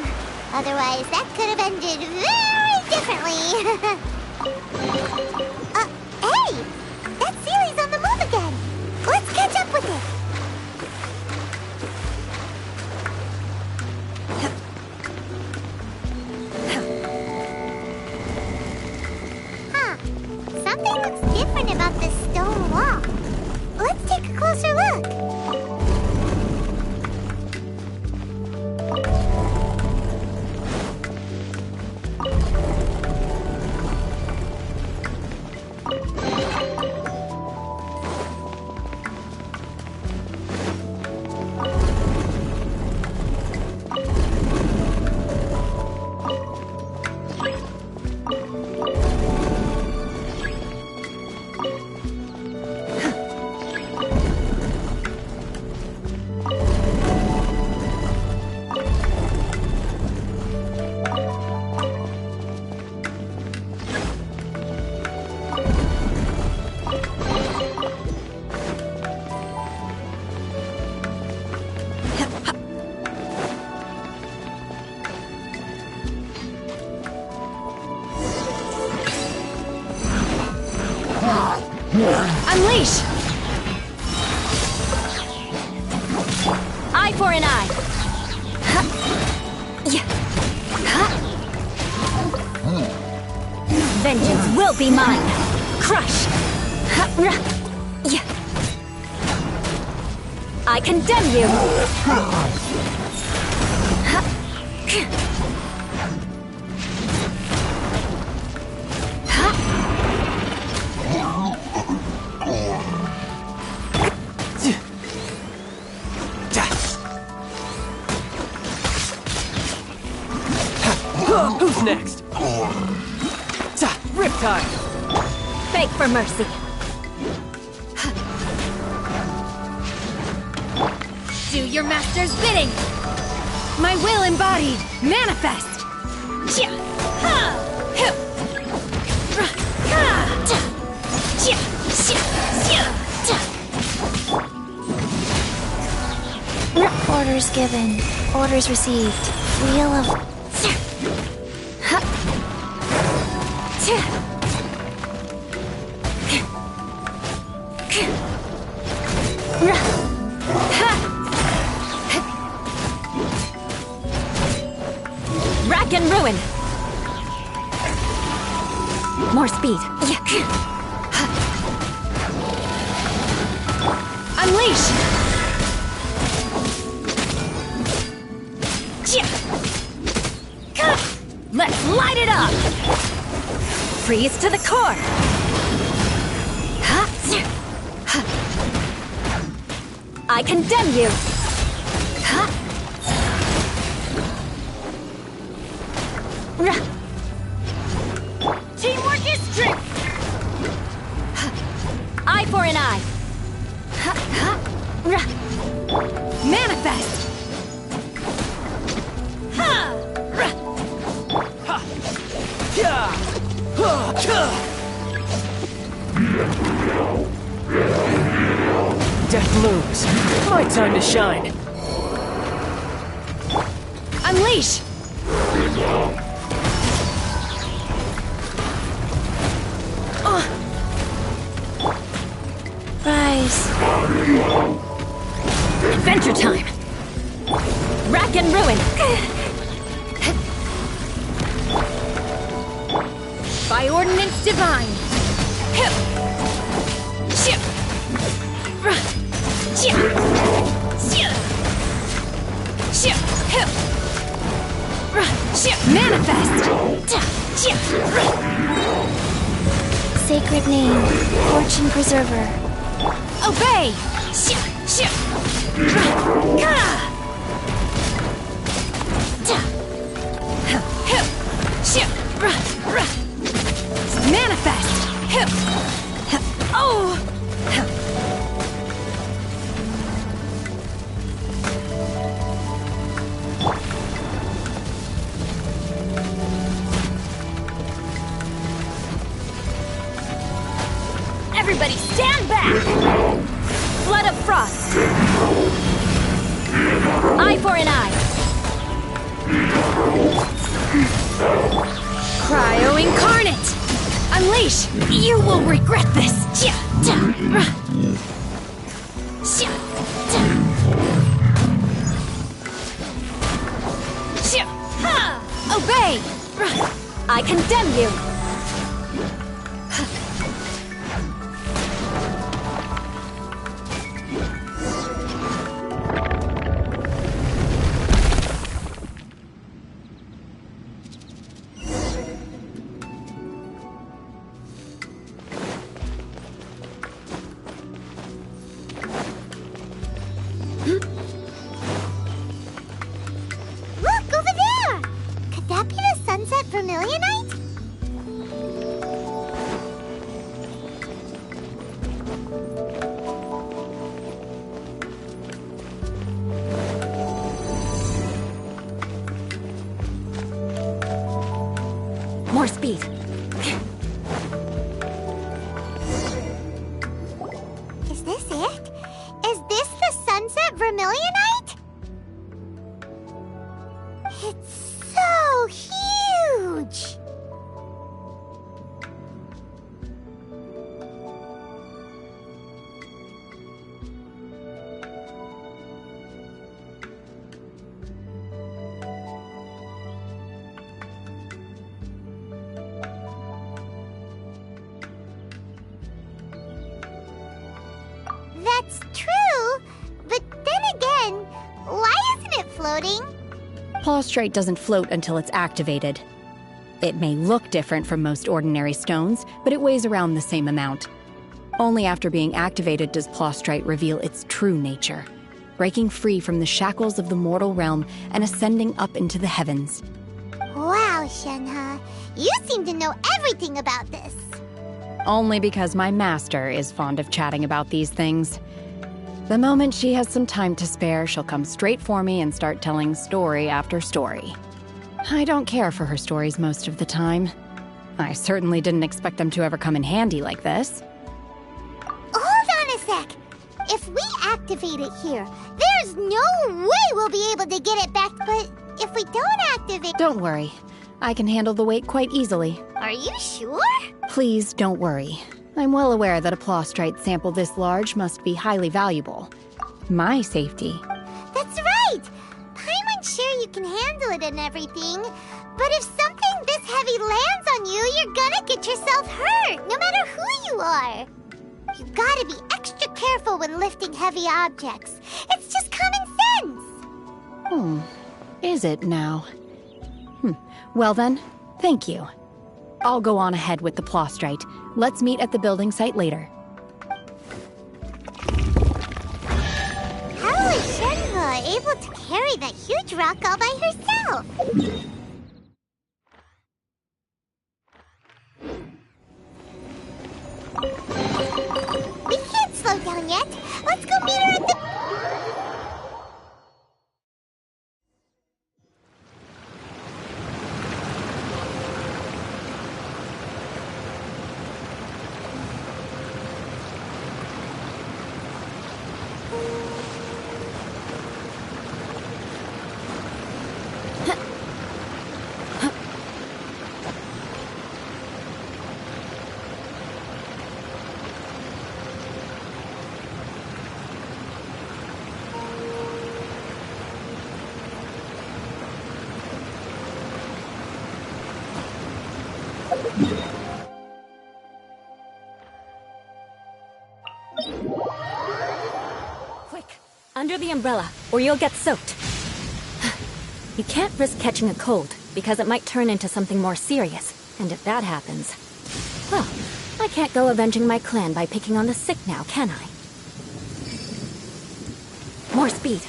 Otherwise, that could have ended very differently. Hey! That Sealy's on the move again. Let's catch up with it. Huh. Something looks different about this stone wall. Let's take a closer look. Unleash! Eye for an eye! Vengeance will be mine! Crush! I condemn you! Who's next? Riptide! Beg for mercy. Do your master's bidding! My will embodied! Manifest! Orders given. Orders received. Wheel of... Rack and ruin! More speed. Unleash! Let's light it up! Freeze to the core! I condemn you! Teamwork is strength! Eye for an eye! Manifest! Death looms. My time to shine. Unleash! Rise. Adventure time! Rack and ruin! By ordinance divine! Manifest! Sacred name, fortune preserver. Obey! Manifest! Oh! Everybody stand back! Flood of frost! Eye for an eye! Cryo incarnate! Unleash! You will regret this! Obey! I condemn you! Look, over there! Could that be the sunset vermilionite? More speed. Is this it? Is this the sunset vermilionite? It's so huge! That's true, but then again, why isn't it floating? Plaustrite doesn't float until it's activated. It may look different from most ordinary stones, but it weighs around the same amount. Only after being activated does Plaustrite reveal its true nature, breaking free from the shackles of the mortal realm and ascending up into the heavens. Wow, Shenhe, you seem to know everything about this. Only because my master is fond of chatting about these things. The moment she has some time to spare, she'll come straight for me and start telling story after story. I don't care for her stories most of the time. I certainly didn't expect them to ever come in handy like this. Hold on a sec. If we activate it here, there's no way we'll be able to get it back, but if we don't activate... Don't worry. I can handle the weight quite easily. Are you sure? Please don't worry. I'm well aware that a Plaustrite sample this large must be highly valuable. My safety. That's right! Paimon's sure you can handle it and everything, but if something this heavy lands on you, you're gonna get yourself hurt, no matter who you are. You gotta be extra careful when lifting heavy objects. It's just common sense. Is it now? Well then, thank you. I'll go on ahead with the Plaustrite. Let's meet at the building site later. How is Shenhe able to carry that huge rock all by herself? We can't slow down yet. Let's go meet her at the... Quick, under the umbrella, or you'll get soaked. You can't risk catching a cold, because it might turn into something more serious. And if that happens, well, I can't go avenging my clan by picking on the sick now, can I? More speed.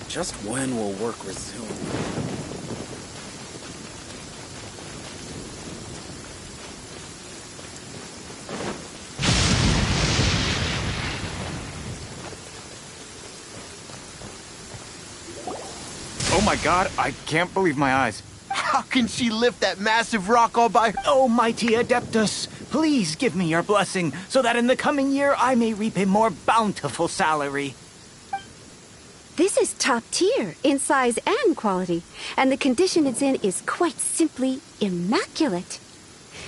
Just when will work resume? Oh my god, I can't believe my eyes. How can she lift that massive rock all by her? Oh, mighty Adeptus, please give me your blessing, so that in the coming year I may reap a more bountiful salary. This is top tier in size and quality, and the condition it's in is quite simply immaculate.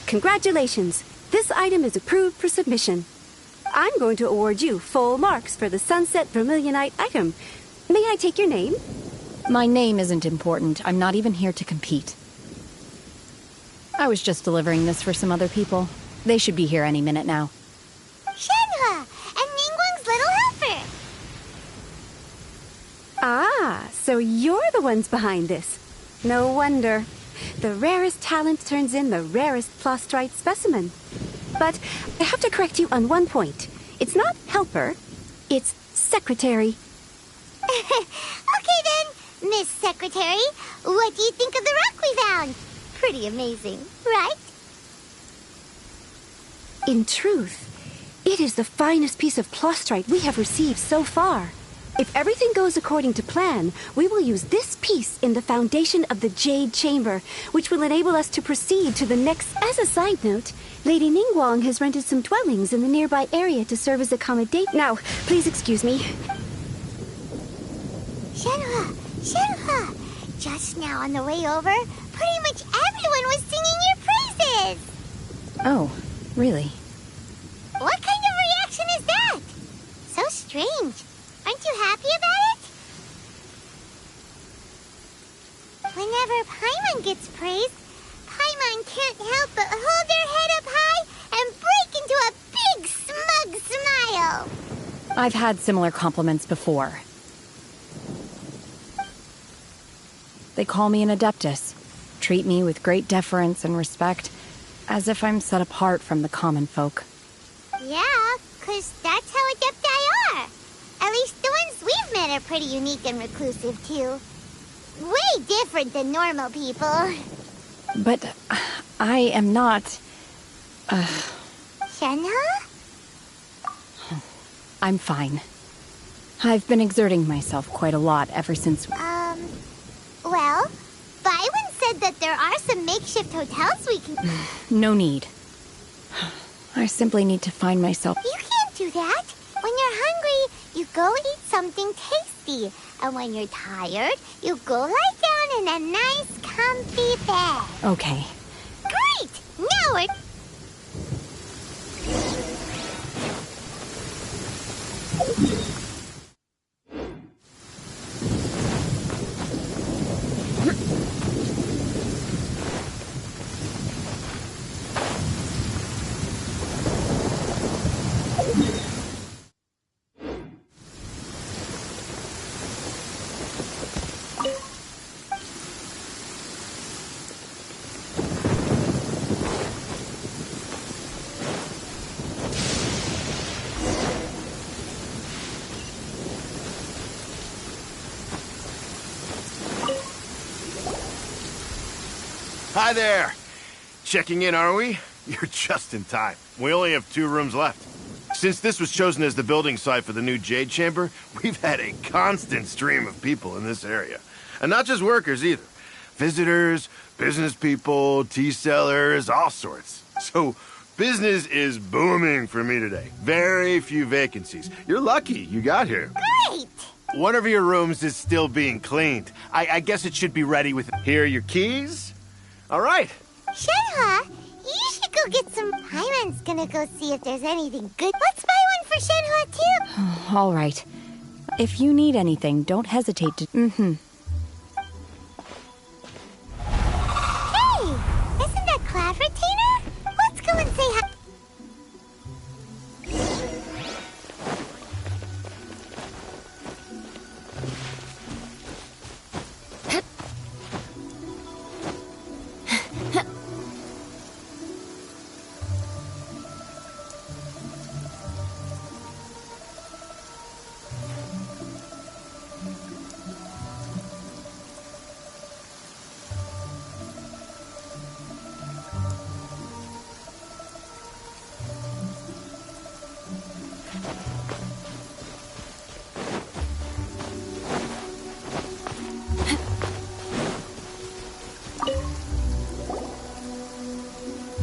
Congratulations, this item is approved for submission. I'm going to award you full marks for the Sunset Vermilionite item. May I take your name? My name isn't important. I'm not even here to compete. I was just delivering this for some other people. They should be here any minute now. Shenhua, and Ningguang's little helper. Ah, so you're the ones behind this. No wonder. The rarest talent turns in the rarest Plostrite specimen. But I have to correct you on one point. It's not helper, it's secretary. Okay then, Miss Secretary, what do you think of the rock we found? Pretty amazing, right? In truth, it is the finest piece of Plostrite we have received so far. If everything goes according to plan, we will use this piece in the foundation of the Jade Chamber, which will enable us to proceed to the next... As a side note, Lady Ningguang has rented some dwellings in the nearby area to serve as accommodation. Now, please excuse me. Shenhua, just now on the way over, pretty much everyone was singing your praises. Oh, really? What kind of reaction is that? So strange. Aren't you happy about it? Whenever Paimon gets praised, Paimon can't help but hold their head up high and break into a big smug smile. I've had similar compliments before. They call me an Adeptus, treat me with great deference and respect, as if I'm set apart from the common folk. Yeah, 'cause that's how Adepti are. At least the ones we've met are pretty unique and reclusive, too. Way different than normal people. But I am not... Shenhua? I'm fine. I've been exerting myself quite a lot ever since... Well, Byron said that there are some makeshift hotels we can... No need. I simply need to find myself... You can't do that. When you're hungry, you go eat something tasty. And when you're tired, you go lie down in a nice, comfy bed. Okay. Great! Now we're... Hi there. Checking in, are we? You're just in time. We only have 2 rooms left. Since this was chosen as the building site for the new Jade Chamber, we've had a constant stream of people in this area. And not just workers either. Visitors, business people, tea sellers, all sorts. So business is booming for me today. Very few vacancies. You're lucky you got here. Great! One of your rooms is still being cleaned. I guess it should be ready with... Here are your keys. All right. Shenhua, you should go get some... Paimon's gonna go see if there's anything good. Let's buy one for Shenhua, too. All right. If you need anything, don't hesitate to... Hey, isn't that Cloud Retainer? Let's go and say hi.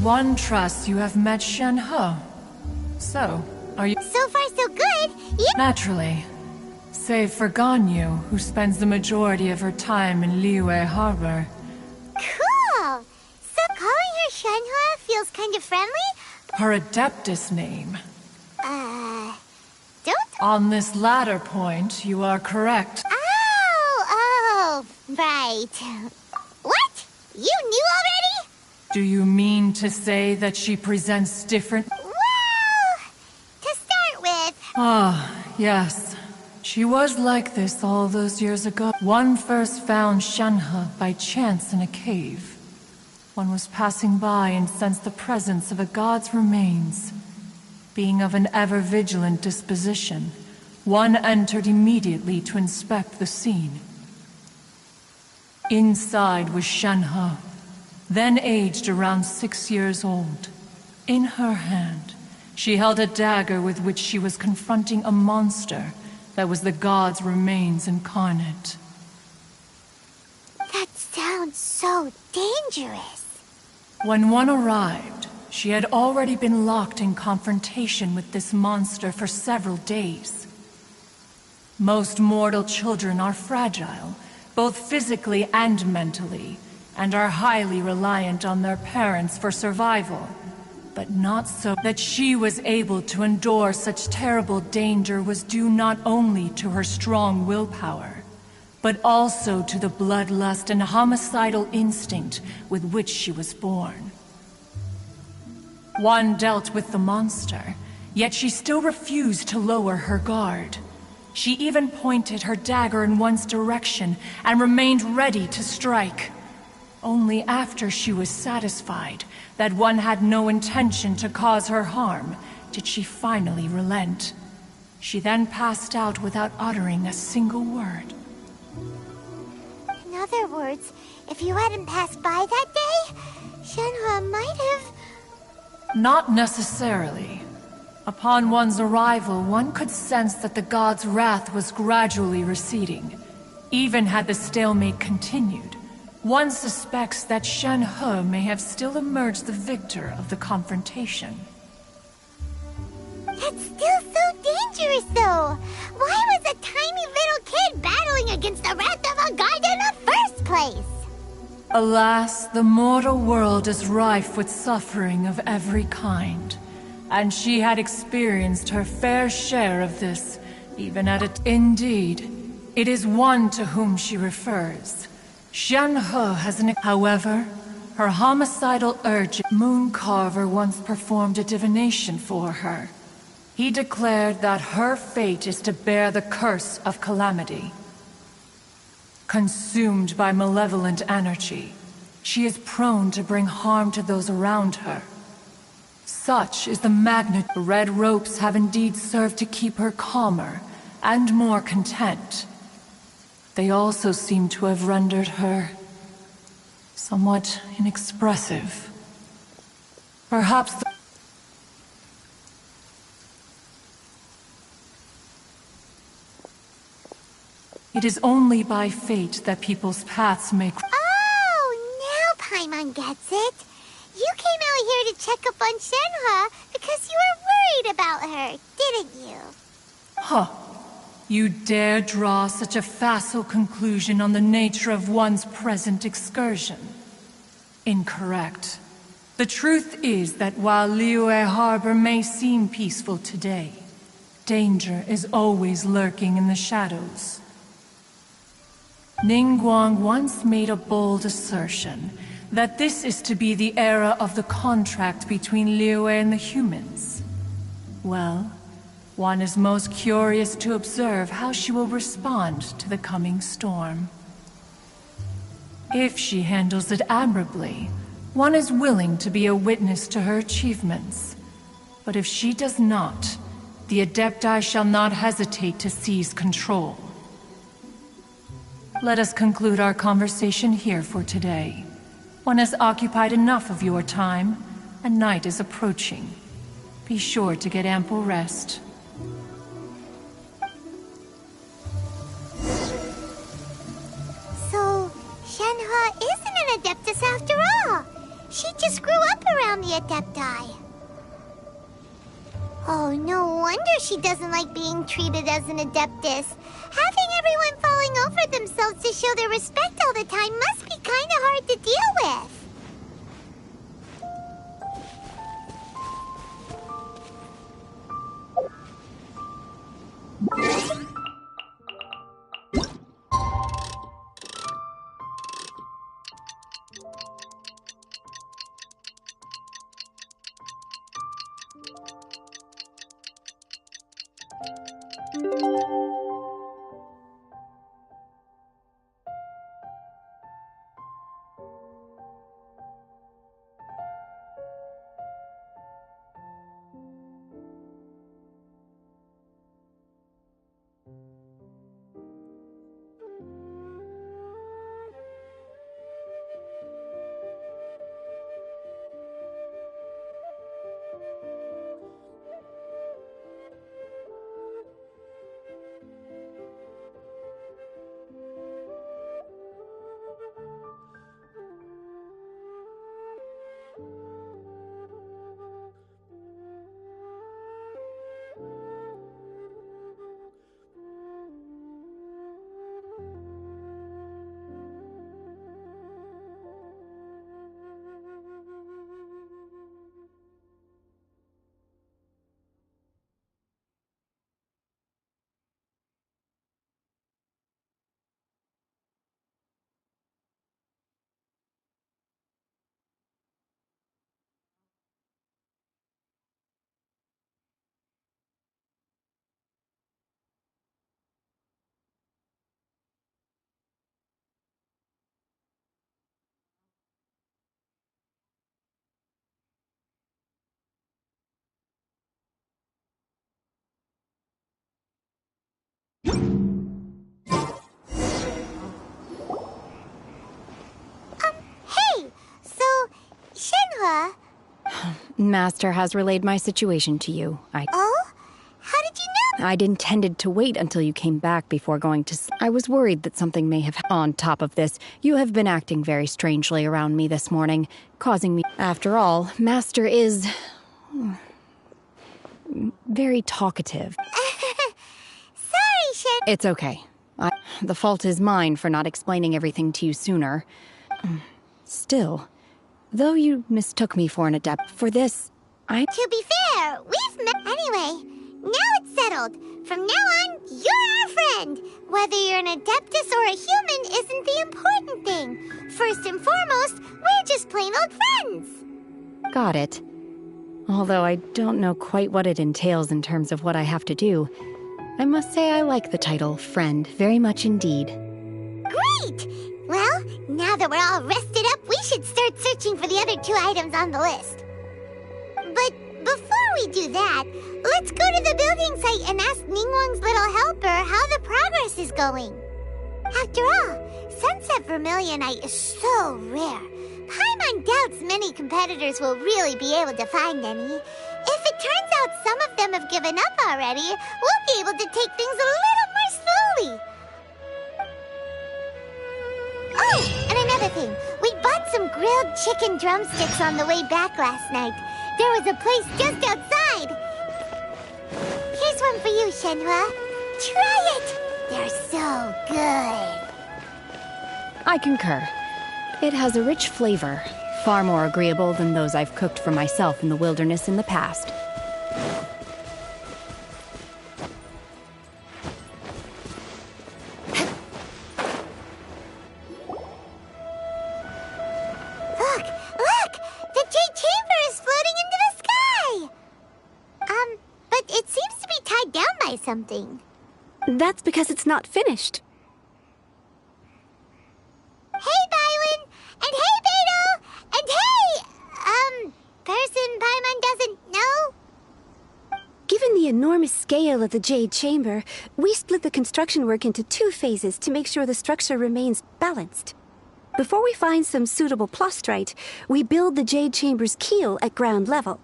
One trusts you have met Shen-He. So, are you— So far so good. Naturally. Save for Ganyu, who spends the majority of her time in Liyue Harbor. Cool! So calling her Shen-He feels kind of friendly? Her Adeptus name. Don't— On this latter point, you are correct. Oh, right. What? You knew already? Do you mean to say that she presents different— Well, to start with— Ah, yes. She was like this all those years ago. One first found Shen-He by chance in a cave. One was passing by and sensed the presence of a god's remains. Being of an ever-vigilant disposition, one entered immediately to inspect the scene. Inside was Shen-He, then aged around 6 years old. In her hand, she held a dagger with which she was confronting a monster that was the god's remains incarnate. That sounds so dangerous. When one arrived, she had already been locked in confrontation with this monster for several days. Most mortal children are fragile, both physically and mentally, and are highly reliant on their parents for survival. But not so. That she was able to endure such terrible danger was due not only to her strong willpower, but also to the bloodlust and homicidal instinct with which she was born. One dealt with the monster, yet she still refused to lower her guard. She even pointed her dagger in one's direction and remained ready to strike. Only after she was satisfied that one had no intention to cause her harm did she finally relent. She then passed out without uttering a single word. In other words, if you hadn't passed by that day, Shen-He might have— Not necessarily. Upon one's arrival, one could sense that the god's wrath was gradually receding. Even had the stalemate continued, one suspects that Shen-He may have still emerged the victor of the confrontation. That's still so dangerous, though. Why was a tiny little kid battling against the wrath of a god in the first place? Alas, the mortal world is rife with suffering of every kind, and she had experienced her fair share of this, even at it. Indeed, it is one to whom she refers. Shen-He has an— However, her homicidal urge— Moon Carver once performed a divination for her. He declared that her fate is to bear the curse of calamity. Consumed by malevolent energy, she is prone to bring harm to those around her. Such is the magnet. The red ropes have indeed served to keep her calmer and more content. They also seem to have rendered her somewhat inexpressive. Perhaps it is only by fate that people's paths may— Oh, now Paimon gets it. You came out here to check up on Shen-He because you were worried about her, didn't you? Huh. You dare draw such a facile conclusion on the nature of one's present excursion? Incorrect. The truth is that while Liyue Harbor may seem peaceful today, danger is always lurking in the shadows. Ningguang once made a bold assertion that this is to be the era of the contract between Liyue and the humans. Well, one is most curious to observe how she will respond to the coming storm. If she handles it admirably, one is willing to be a witness to her achievements. But if she does not, the Adepti shall not hesitate to seize control. Let us conclude our conversation here for today. One has occupied enough of your time, and night is approaching. Be sure to get ample rest. So, Shen-He isn't an Adeptus after all. She just grew up around the Adepti. Oh, no wonder she doesn't like being treated as an Adeptus. Having everyone falling over themselves to show their respect all the time must be kinda hard to deal with. Hey! So, Shenhua... Master has relayed my situation to you. Oh? How did you know? I'd intended to wait until you came back before going to I was worried that something may have... On top of this, you have been acting very strangely around me this morning, causing me... After all, Master is... very talkative. Sorry, Shen... It's okay. The fault is mine for not explaining everything to you sooner. Still, though you mistook me for an adept, for this, To be fair, we've met... Anyway, now it's settled. From now on, you're our friend. Whether you're an Adeptus or a human isn't the important thing. First and foremost, we're just plain old friends. Got it. Although I don't know quite what it entails in terms of what I have to do, I must say I like the title, Friend, very much indeed. Great! Well, now that we're all rested up, we should start searching for the other 2 items on the list. But before we do that, let's go to the building site and ask Ningguang's little helper how the progress is going. After all, Sunset Vermilionite is so rare. Paimon doubts many competitors will really be able to find any. If it turns out some of them have given up already, we'll be able to take things a little more slowly. Oh, and another thing. We bought some grilled chicken drumsticks on the way back last night. There was a place just outside. Here's one for you, Shenhua. Try it! They're so good. I concur. It has a rich flavor, far more agreeable than those I've cooked for myself in the wilderness in the past. Look! The Jade Chamber is floating into the sky! But it seems to be tied down by something. That's because it's not finished. Hey, Bywin! And hey, Beto! And hey! Person Paimon doesn't know? Given the enormous scale of the Jade Chamber, we split the construction work into 2 phases to make sure the structure remains balanced. Before we find some suitable plastrite, we build the Jade Chamber's keel at ground level.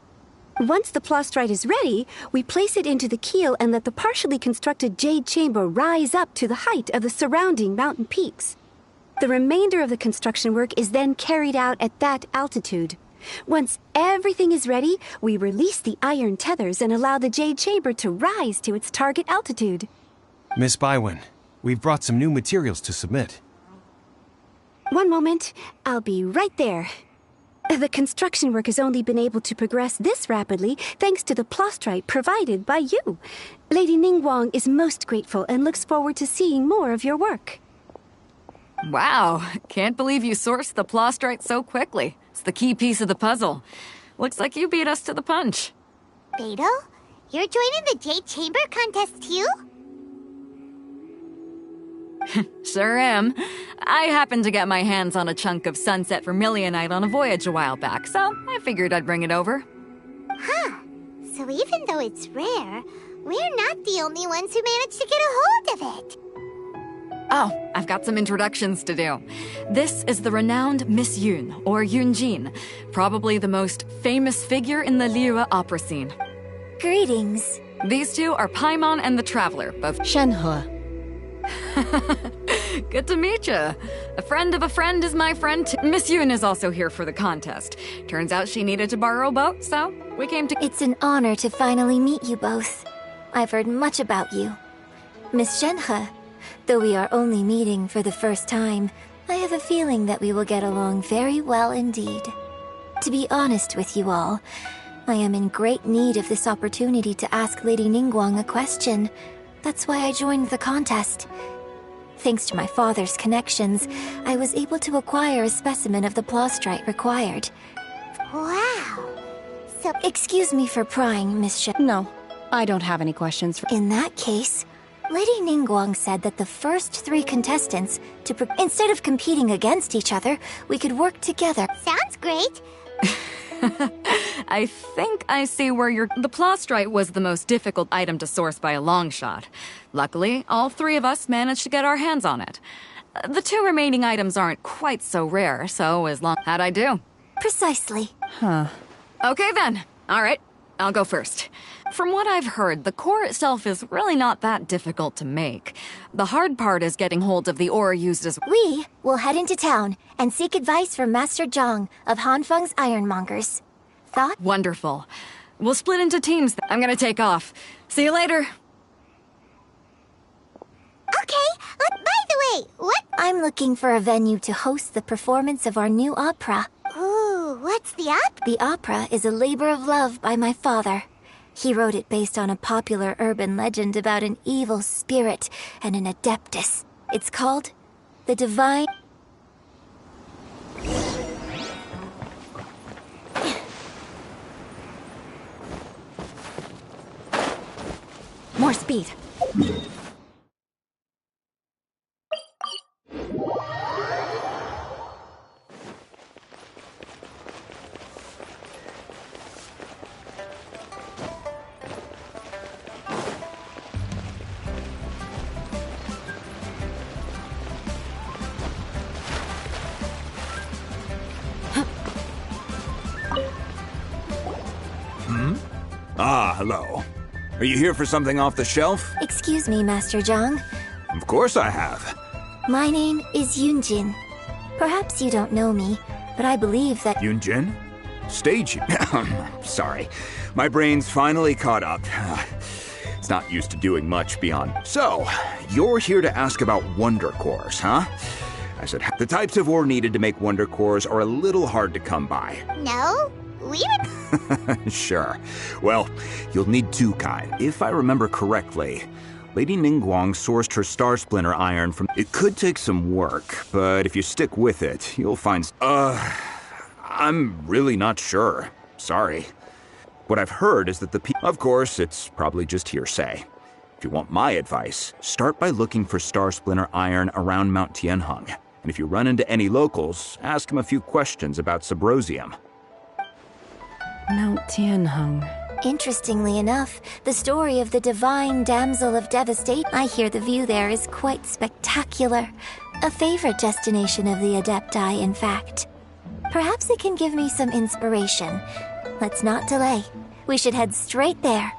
Once the plastrite is ready, we place it into the keel and let the partially constructed Jade Chamber rise up to the height of the surrounding mountain peaks. The remainder of the construction work is then carried out at that altitude. Once everything is ready, we release the iron tethers and allow the Jade Chamber to rise to its target altitude. Miss Bywin, we've brought some new materials to submit. One moment, I'll be right there. The construction work has only been able to progress this rapidly thanks to the plostrite provided by you. Lady Ningguang is most grateful and looks forward to seeing more of your work. Wow, can't believe you sourced the plostrite so quickly. It's the key piece of the puzzle. Looks like you beat us to the punch. Beidou, you're joining the Jade Chamber contest too? Sure am. I happened to get my hands on a chunk of sunset vermilionite on a voyage a while back, so I figured I'd bring it over. Huh. So even though it's rare, we're not the only ones who managed to get a hold of it. Oh, I've got some introductions to do. This is the renowned Miss Yun, or Yunjin, probably the most famous figure in the Liyue opera scene. Greetings. These two are Paimon and the Traveler, both Shenhe. Good to meet you. A friend of a friend is my friend too. Miss Yun is also here for the contest. Turns out she needed to borrow a boat, so we came to... It's an honor to finally meet you both. I've heard much about you. Miss Shenhe, though we are only meeting for the first time, I have a feeling that we will get along very well indeed. To be honest with you all, I am in great need of this opportunity to ask Lady Ningguang a question. That's why I joined the contest. Thanks to my father's connections, I was able to acquire a specimen of the plostrite required. Wow. So... Excuse me for prying, Miss Shen. No, I don't have any questions. In that case, Lady Ningguang said that the first 3 contestants, instead of competing against each other, we could work together. Sounds great. I think I see where you're... The plostrite was the most difficult item to source by a long shot. Luckily, all 3 of us managed to get our hands on it. The 2 remaining items aren't quite so rare, so as long... How'd I do? Precisely. Huh. Okay then. All right, I'll go first. From what I've heard, the core itself is really not that difficult to make. The hard part is getting hold of the ore used as... We will head into town and seek advice from Master Zhang of Hanfeng's Ironmongers. Thought? Wonderful. We'll split into teams. I'm gonna take off. See you later. Okay, by the way, what? I'm looking for a venue to host the performance of our new opera. Ooh, what's the opera? The opera is a labor of love by my father. He wrote it based on a popular urban legend about an evil spirit and an adeptus. It's called The Divine... More speed. Ah, hello. Are you here for something off the shelf? Excuse me, Master Zhang. Of course I have. My name is Yunjin. Perhaps you don't know me, but I believe that... Yunjin? Stage... Sorry. My brain's finally caught up. It's not used to doing much beyond... So, you're here to ask about wonder cores, huh? I said, the types of ore needed to make wonder cores are a little hard to come by. No, we were... Sure. Well, you'll need 2 kind. If I remember correctly, Lady Ningguang sourced her star splinter iron from... It could take some work, but if you stick with it, you'll find... I'm really not sure. Sorry. What I've heard is that Of course, it's probably just hearsay. If you want my advice, start by looking for star splinter iron around Mount Tianheng. And if you run into any locals, ask them a few questions about Subrosium. Mount Tianheng. Interestingly enough, the story of the divine damsel of devastation, I hear the view there is quite spectacular. A favorite destination of the Adepti, in fact. Perhaps it can give me some inspiration. Let's not delay. We should head straight there.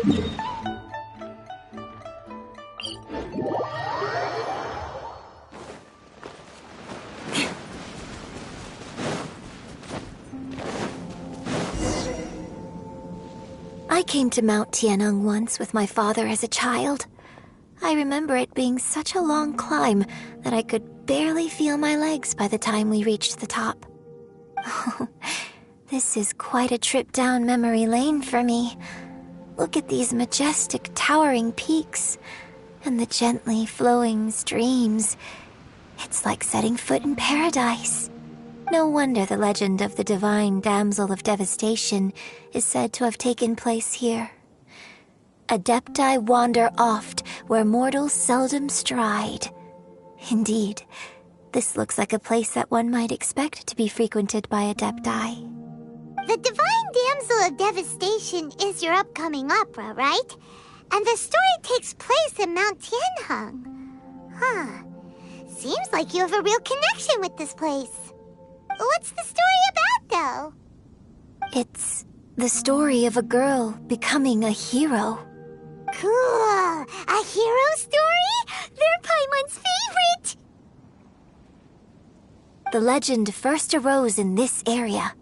I came to Mount Tianeng once with my father as a child. I remember it being such a long climb that I could barely feel my legs by the time we reached the top. This is quite a trip down memory lane for me. Look at these majestic, towering peaks and the gently flowing streams. It's like setting foot in paradise. No wonder the legend of the divine damsel of devastation is said to have taken place here. Adepti wander oft where mortals seldom stride. Indeed, this looks like a place that one might expect to be frequented by Adepti. The Divine Damsel of Devastation is your upcoming opera, right? And the story takes place in Mount Tianheng. Huh. Seems like you have a real connection with this place. What's the story about, though? It's the story of a girl becoming a hero. Cool! A hero story? They're Paimon's favorite! The legend first arose in this area.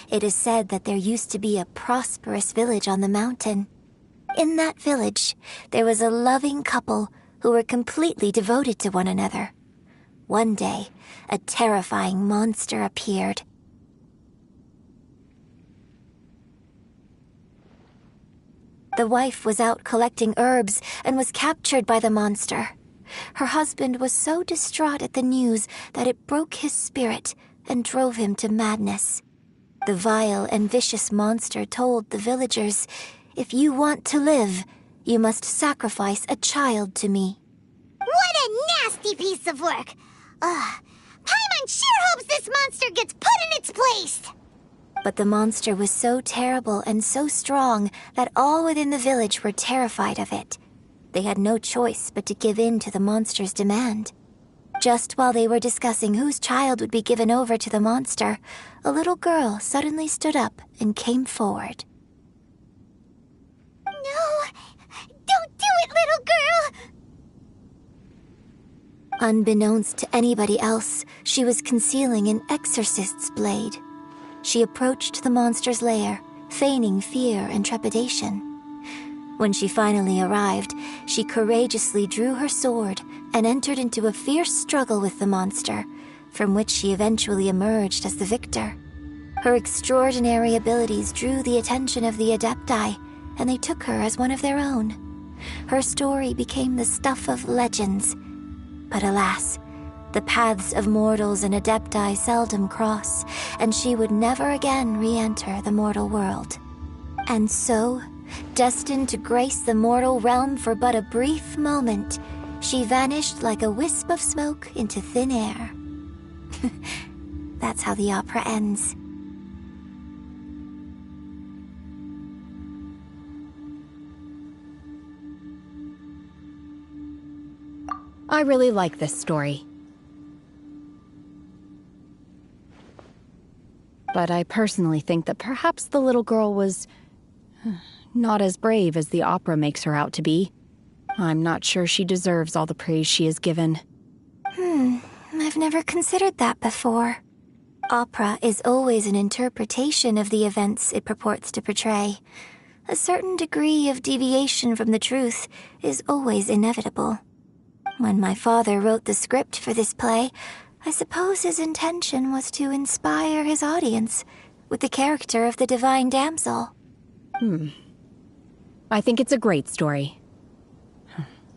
It is said that there used to be a prosperous village on the mountain. In that village, there was a loving couple who were completely devoted to one another. One day, a terrifying monster appeared. The wife was out collecting herbs and was captured by the monster. Her husband was so distraught at the news that it broke his spirit and drove him to madness. The vile and vicious monster told the villagers, "If you want to live, you must sacrifice a child to me." What a nasty piece of work! Paimon sure hopes this monster gets put in its place! But the monster was so terrible and so strong that all within the village were terrified of it. They had no choice but to give in to the monster's demand. Just while they were discussing whose child would be given over to the monster, a little girl suddenly stood up and came forward. No! Don't do it, little girl! Unbeknownst to anybody else, she was concealing an exorcist's blade. She approached the monster's lair, feigning fear and trepidation. When she finally arrived, she courageously drew her sword and entered into a fierce struggle with the monster, from which she eventually emerged as the victor. Her extraordinary abilities drew the attention of the Adepti, and they took her as one of their own. Her story became the stuff of legends. But alas, the paths of mortals and Adepti seldom cross, and she would never again re-enter the mortal world. And so, destined to grace the mortal realm for but a brief moment, she vanished like a wisp of smoke into thin air. That's how the opera ends. I really like this story. But I personally think that perhaps the little girl was not as brave as the opera makes her out to be. I'm not sure she deserves all the praise she is given. I've never considered that before. Opera is always an interpretation of the events it purports to portray. A certain degree of deviation from the truth is always inevitable. When my father wrote the script for this play, I suppose his intention was to inspire his audience with the character of the Divine Damsel. I think it's a great story.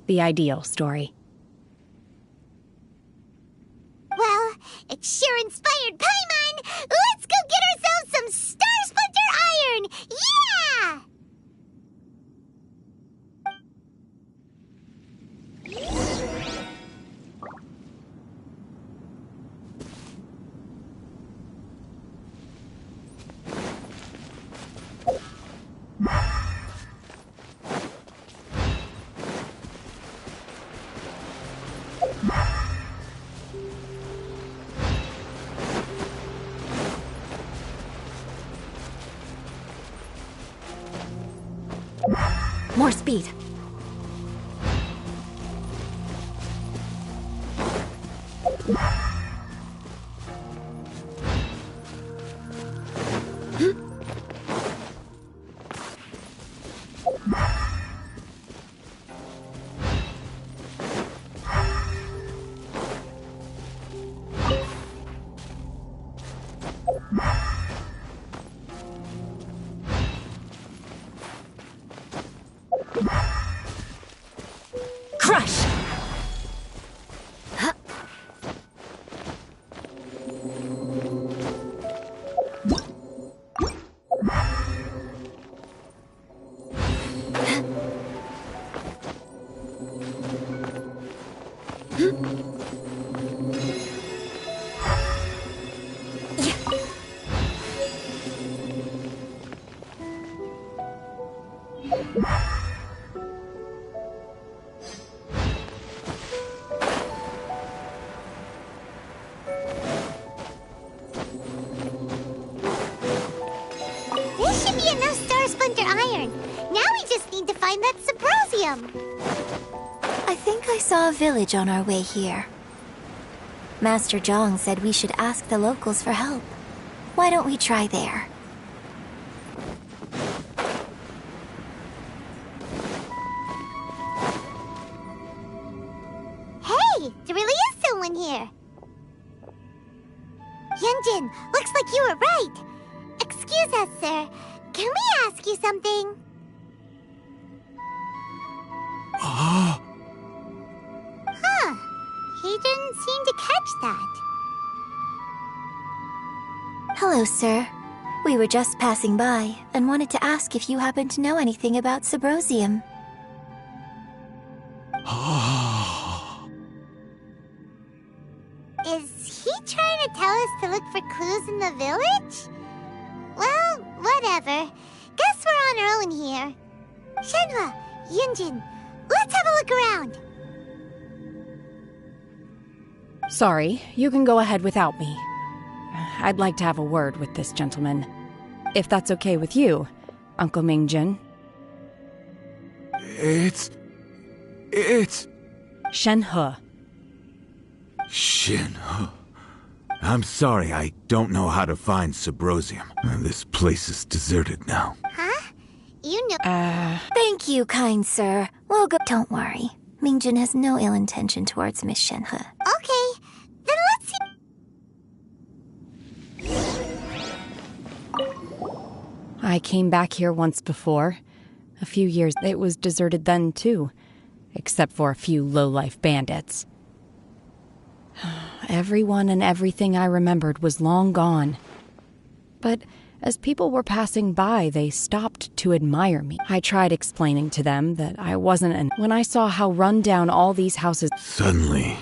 The ideal story. Well, it sure inspired Paimon! Let's go get ourselves some Star Splinter Iron! Yeah! More speed. Crush! This should be enough Star Splinter iron. Now we just need to find that Subrosium. I think I saw a village on our way here. Master Zhang said we should ask the locals for help. Why don't we try there? Hey, there really is someone here. Yunjin, looks like you were right. Excuse us, sir. Can we ask you something? Huh. He didn't seem to catch that. Hello, sir. We were just passing by and wanted to ask if you happen to know anything about Subrosium. Is he trying to tell us to look for clues in the village? Well, whatever. Guess we're on our own here. Shenhua, Yunjin, let's have a look around. Sorry, you can go ahead without me. I'd like to have a word with this gentleman. If that's okay with you, Uncle Mingjin. It's... Shenhe. Shenhe. I'm sorry, I don't know how to find Subrosium. This place is deserted now. Huh? You know... Thank you, kind sir. We'll go... Don't worry. Mingjin has no ill intention towards Miss Shenhe. Okay, then let's see... I came back here once before. A few years, it was deserted then too. Except for a few low-life bandits. Everyone and everything I remembered was long gone. But as people were passing by, they stopped to admire me. I tried explaining to them that I wasn't an... When I saw how run down all these houses... Suddenly,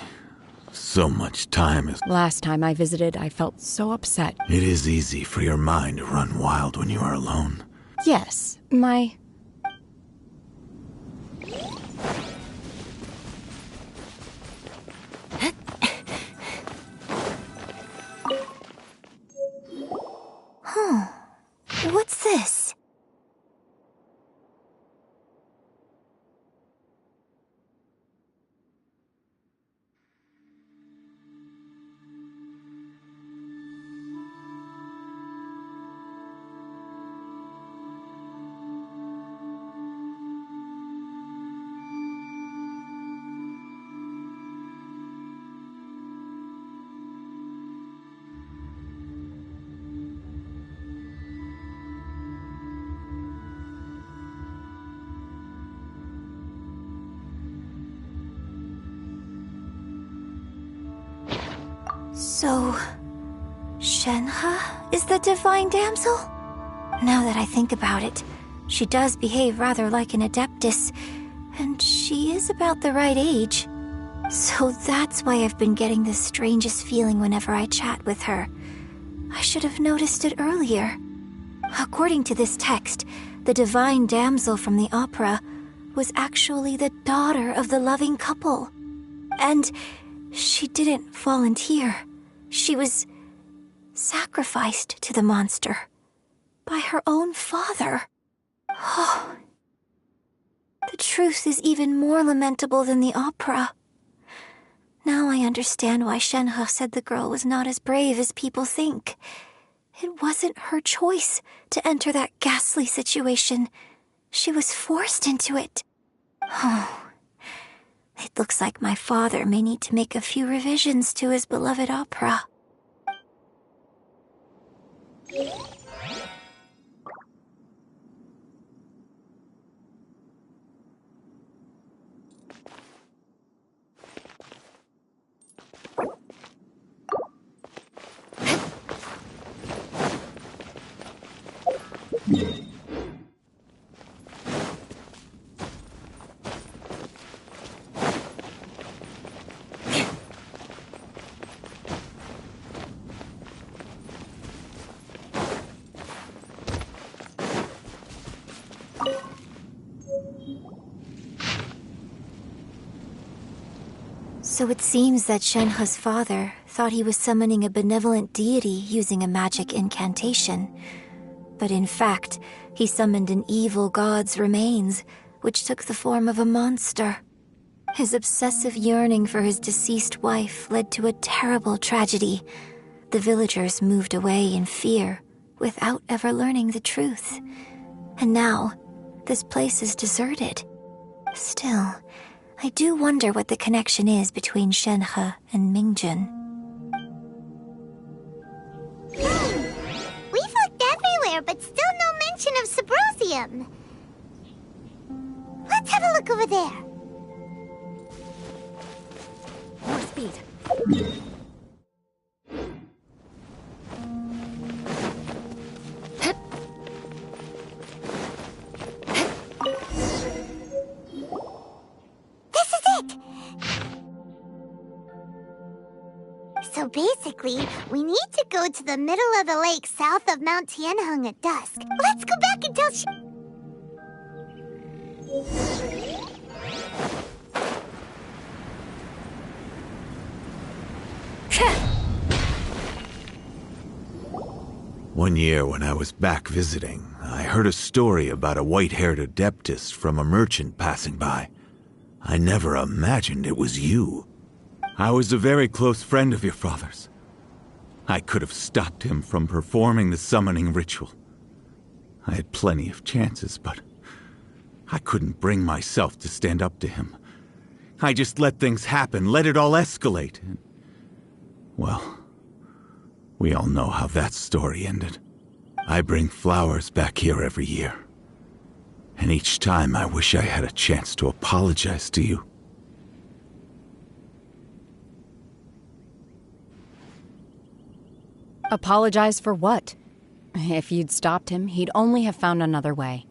so much time has... Last time I visited, I felt so upset. It is easy for your mind to run wild when you are alone. Yes, my... Huh. What's this? So, Shenhe is the divine damsel? Now that I think about it, she does behave rather like an adeptus, and she is about the right age. So that's why I've been getting the strangest feeling whenever I chat with her. I should have noticed it earlier. According to this text, the divine damsel from the opera was actually the daughter of the loving couple. And she didn't volunteer. She was sacrificed to the monster by her own father. Oh. The truth is even more lamentable than the opera. Now I understand why Shenhe said the girl was not as brave as people think. It wasn't her choice to enter that ghastly situation. She was forced into it. Oh, it looks like my father may need to make a few revisions to his beloved opera. So it seems that Shenhe's father thought he was summoning a benevolent deity using a magic incantation. But in fact, he summoned an evil god's remains, which took the form of a monster. His obsessive yearning for his deceased wife led to a terrible tragedy. The villagers moved away in fear, without ever learning the truth. And now, this place is deserted. Still, I do wonder what the connection is between Shenhe and Mingjun. We've looked everywhere, but still no mention of Subrosium. Let's have a look over there. More speed. So basically, we need to go to the middle of the lake south of Mount Tianheng at dusk. Let's go back and tell One year when I was back visiting, I heard a story about a white-haired adeptus from a merchant passing by. I never imagined it was you. I was a very close friend of your father's. I could have stopped him from performing the summoning ritual. I had plenty of chances, but I couldn't bring myself to stand up to him. I just let things happen, let it all escalate. And, well, we all know how that story ended. I bring flowers back here every year. And each time I wish I had a chance to apologize to you. Apologize for what? If you'd stopped him, he'd only have found another way.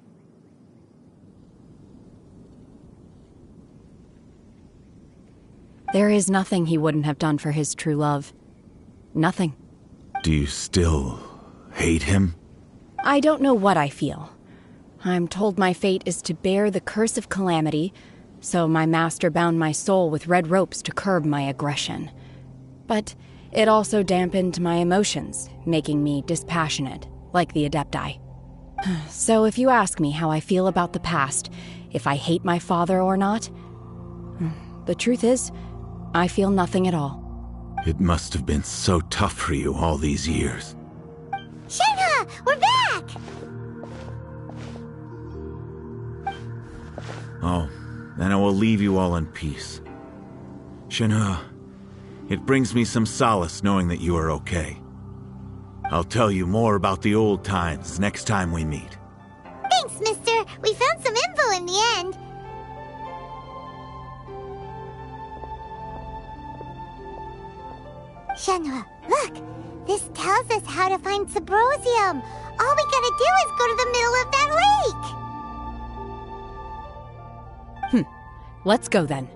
There is nothing he wouldn't have done for his true love. Nothing. Do you still hate him? I don't know what I feel. I'm told my fate is to bear the curse of calamity, so my master bound my soul with red ropes to curb my aggression. But it also dampened my emotions, making me dispassionate, like the Adepti. So if you ask me how I feel about the past, if I hate my father or not, the truth is, I feel nothing at all. It must have been so tough for you all these years. Shenhe, we're back! Oh, then I will leave you all in peace. Shenhe, it brings me some solace knowing that you are okay. I'll tell you more about the old times next time we meet. Thanks, mister. We found some info in the end. Shenhe, look! This tells us how to find Subrosium. All we gotta do is go to the middle of that lake! Let's go then.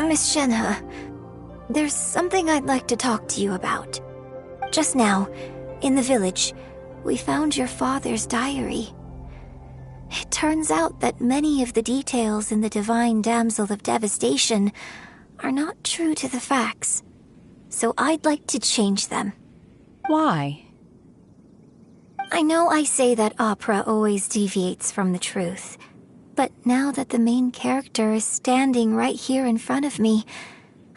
Miss Shenhe, there's something I'd like to talk to you about. Just now, in the village, we found your father's diary. It turns out that many of the details in the Divine Damsel of Devastation are not true to the facts, so I'd like to change them. Why? I know I say that opera always deviates from the truth, but now that the main character is standing right here in front of me,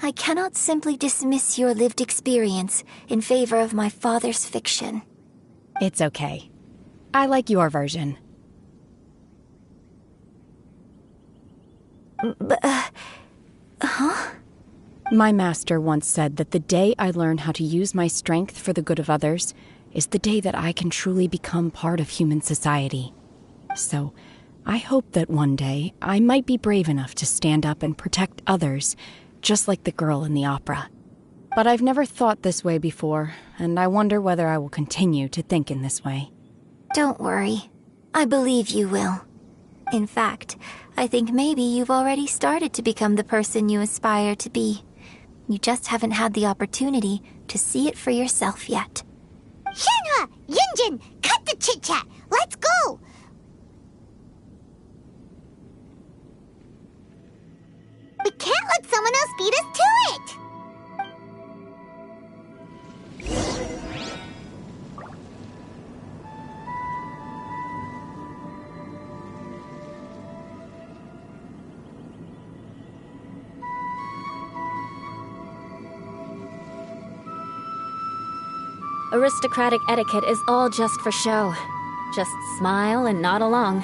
I cannot simply dismiss your lived experience in favor of my father's fiction. It's okay. I like your version. Huh? My master once said that the day I learn how to use my strength for the good of others is the day that I can truly become part of human society. So, I hope that one day I might be brave enough to stand up and protect others, just like the girl in the opera. But I've never thought this way before, and I wonder whether I will continue to think in this way. Don't worry. I believe you will. In fact, I think maybe you've already started to become the person you aspire to be. You just haven't had the opportunity to see it for yourself yet. Shenhua! Yunjin! Cut the chit-chat! Let's go! We can't let someone else beat us to it! Aristocratic etiquette is all just for show. Just smile and nod along.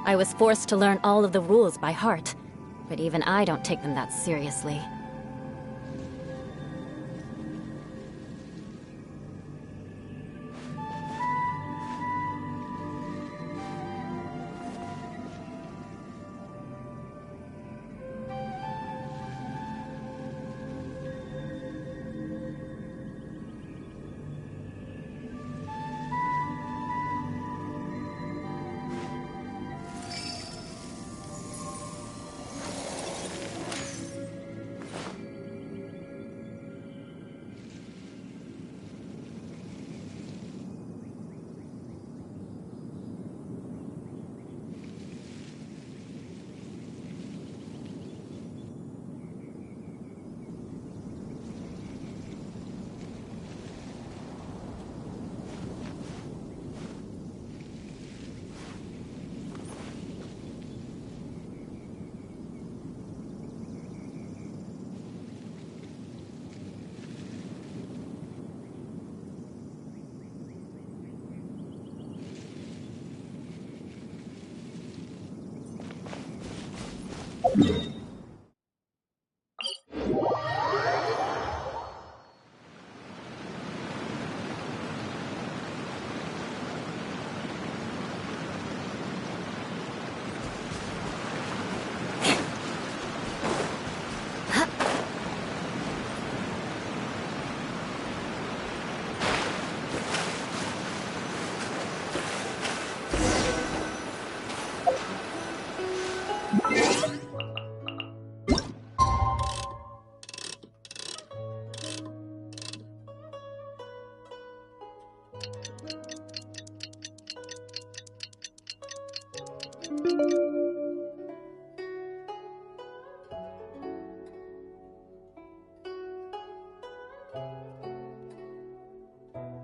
I was forced to learn all of the rules by heart, but even I don't take them that seriously.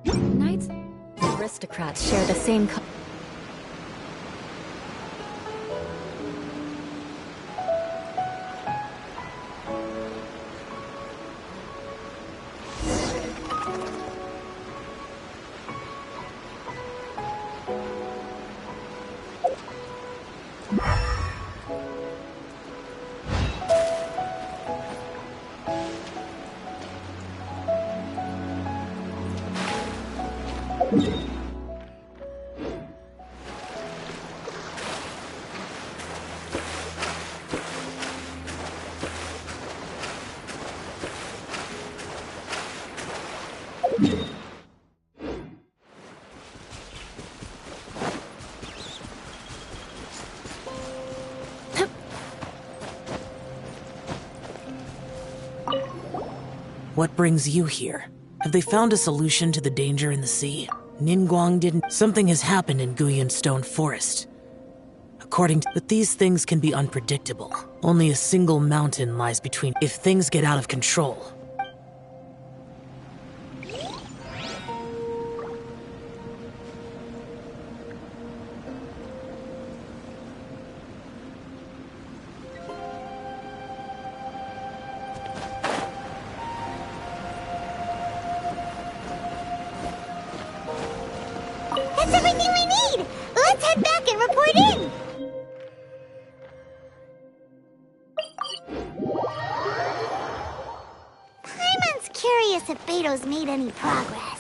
Knights and aristocrats share the same What brings you here? Have they found a solution to the danger in the sea? Ningguang didn't. Something has happened in Guyan Stone Forest. But these things can be unpredictable. Only a single mountain lies between. If things get out of control. That's everything we need! Let's head back and report in! Paimon's curious if Beto's made any progress.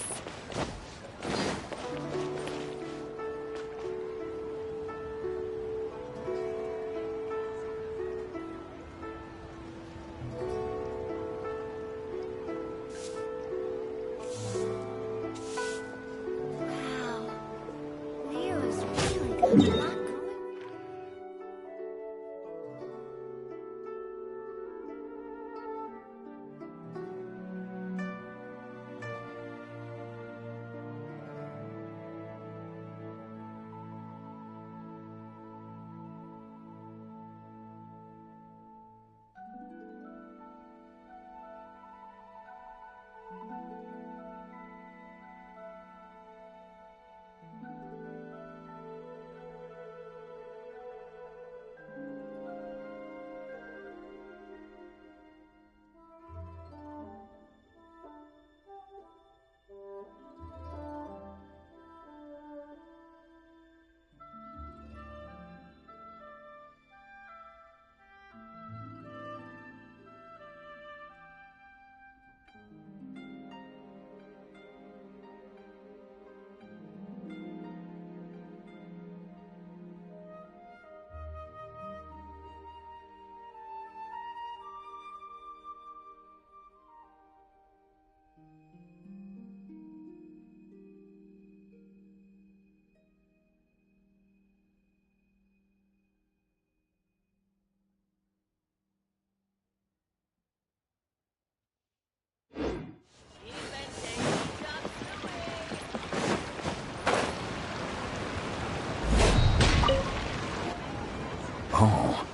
Oh,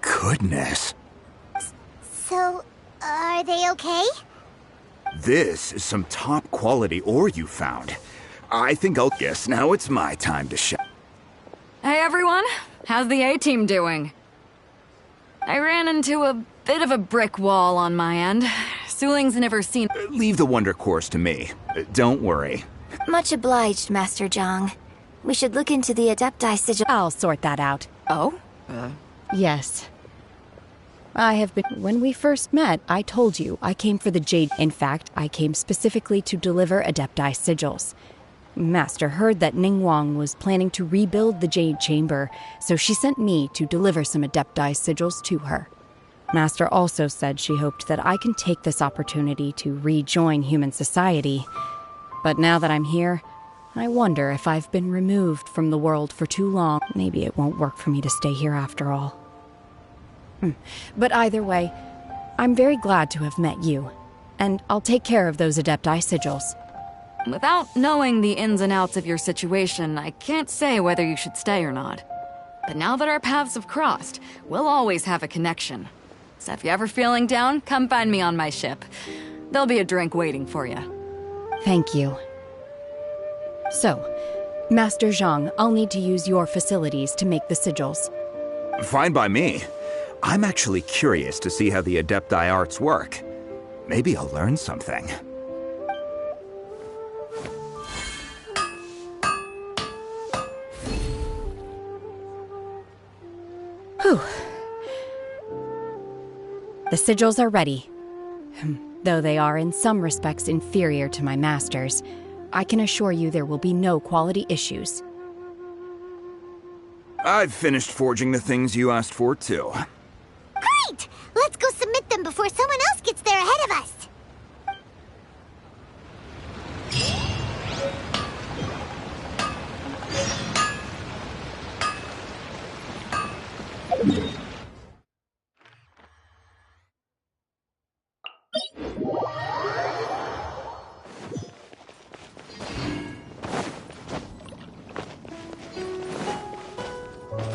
goodness. So, are they okay? This is some top quality ore you found. I think I'll guess now it's my time to shine. Hey everyone, how's the A-team doing? I ran into a bit of a brick wall on my end. Suling's never seen— Leave the Wonder Course to me. Don't worry. Much obliged, Master Zhang. We should look into the Adepti sigil— I'll sort that out. Oh? Yes. I have been— When we first met, I told you I came for the Jade. In fact, I came specifically to deliver Adepti sigils. Master heard that Ningguang was planning to rebuild the Jade Chamber, so she sent me to deliver some Adepti sigils to her. Master also said she hoped that I can take this opportunity to rejoin human society. But now that I'm here, I wonder if I've been removed from the world for too long. Maybe it won't work for me to stay here after all. But either way, I'm very glad to have met you, and I'll take care of those Adepti sigils. Without knowing the ins and outs of your situation, I can't say whether you should stay or not. But now that our paths have crossed, we'll always have a connection. So if you're ever feeling down, come find me on my ship. There'll be a drink waiting for you. Thank you. So, Master Zhang, I'll need to use your facilities to make the sigils. Fine by me. I'm actually curious to see how the Adepti arts work. Maybe I'll learn something. Whew. The sigils are ready. Though they are in some respects inferior to my master's, I can assure you there will be no quality issues. I've finished forging the things you asked for, too. Great! Let's go submit them before someone else gets there ahead of us!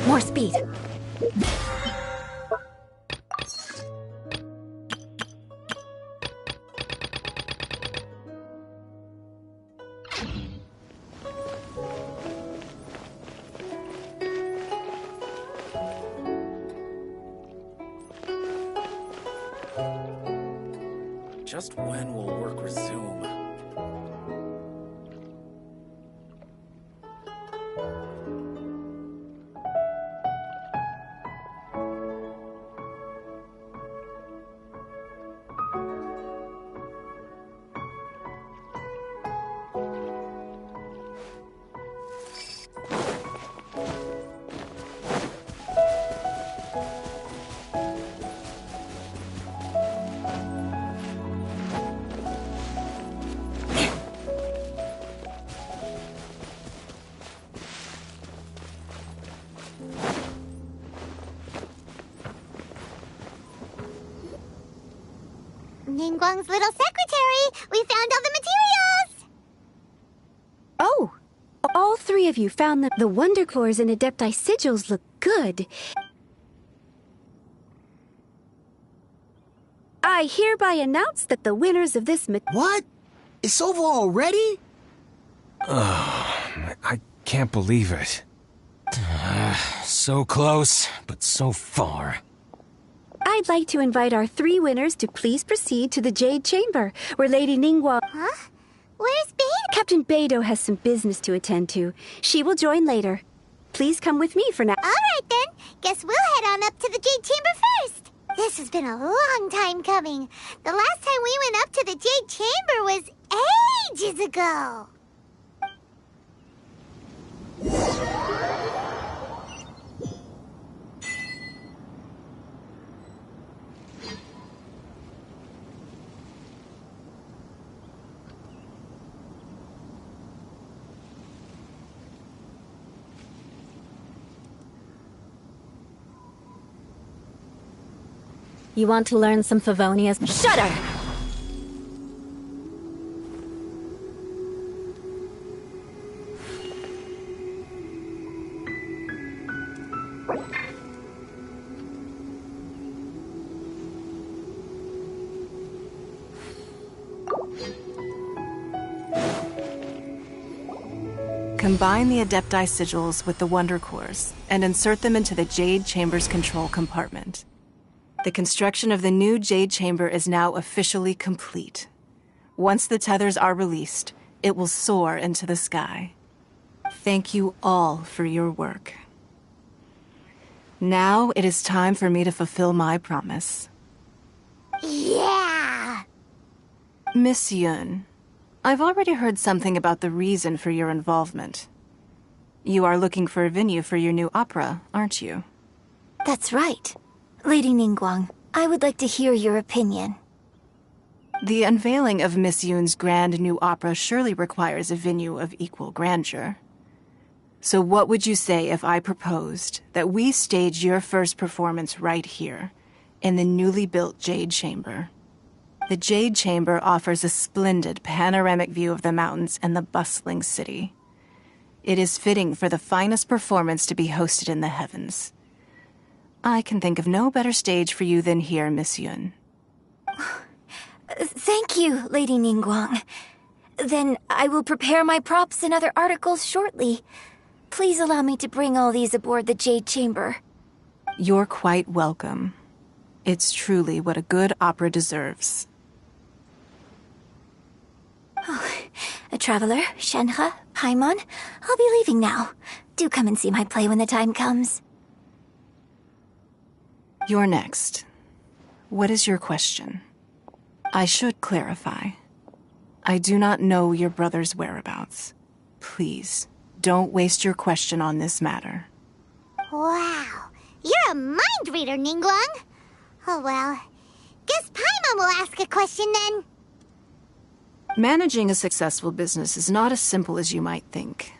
More speed. Just when will work resume? Ningguang's little secretary. We found all the materials. Oh, all three of you found the Wonder Cores and Adepti sigils look good. I hereby announce that the winners of this What? It's over already? I can't believe it. So close, but so far. I'd like to invite our three winners to please proceed to the Jade Chamber, where Lady Ningguang... Huh? Where's Beidou? Captain Beidou has some business to attend to. She will join later. Please come with me for now. All right, then. Guess we'll head on up to the Jade Chamber first. This has been a long time coming. The last time we went up to the Jade Chamber was ages ago. You want to learn some Favonia's? Shudder! Combine the Adepti sigils with the Wonder Cores and insert them into the Jade Chamber's control compartment. The construction of the new Jade Chamber is now officially complete. Once the tethers are released, it will soar into the sky. Thank you all for your work. Now it is time for me to fulfill my promise. Yeah! Miss Yun, I've already heard something about the reason for your involvement. You are looking for a venue for your new opera, aren't you? That's right. Lady Ningguang, I would like to hear your opinion. The unveiling of Miss Yun's grand new opera surely requires a venue of equal grandeur. So what would you say if I proposed that we stage your first performance right here, in the newly built Jade Chamber? The Jade Chamber offers a splendid panoramic view of the mountains and the bustling city. It is fitting for the finest performance to be hosted in the heavens. I can think of no better stage for you than here, Miss Yun. Thank you, Lady Ningguang. Then I will prepare my props and other articles shortly. Please allow me to bring all these aboard the Jade Chamber. You're quite welcome. It's truly what a good opera deserves. A traveler, Shenhe, Paimon, I'll be leaving now. Do come and see my play when the time comes. You're next. What is your question? I should clarify. I do not know your brother's whereabouts. Please, don't waste your question on this matter. Wow, you're a mind reader, Ningguang. Oh well, guess Paimon will ask a question then. Managing a successful business is not as simple as you might think.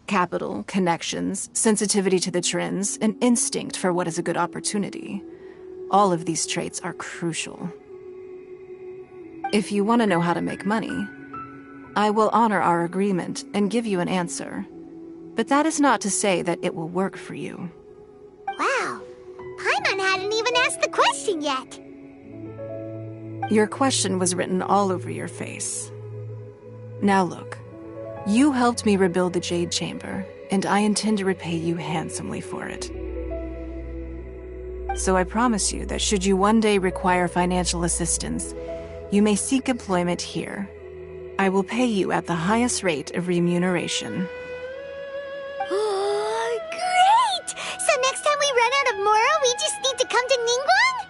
Capital, connections, sensitivity to the trends, and instinct for what is a good opportunity. All of these traits are crucial. If you want to know how to make money, I will honor our agreement and give you an answer. But that is not to say that it will work for you. Wow, Paimon hadn't even asked the question yet. Your question was written all over your face. Now look, you helped me rebuild the Jade Chamber, and I intend to repay you handsomely for it. So I promise you that should you one day require financial assistance, you may seek employment here. I will pay you at the highest rate of remuneration. Oh, great! So next time we run out of Moro, we just need to come to Ningguang?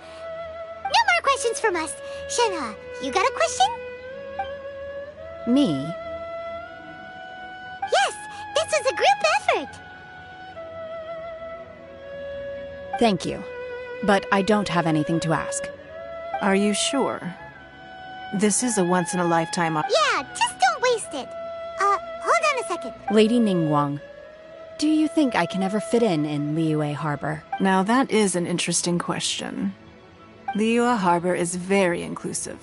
No more questions from us. Shenhe, you got a question? Me? Yes, this is a group effort. Thank you. But I don't have anything to ask. Are you sure? This is a once-in-a-lifetime Yeah, just don't waste it. Hold on a second. Lady Ningguang, do you think I can ever fit in Liyue Harbor? Now that is an interesting question. Liyue Harbor is very inclusive.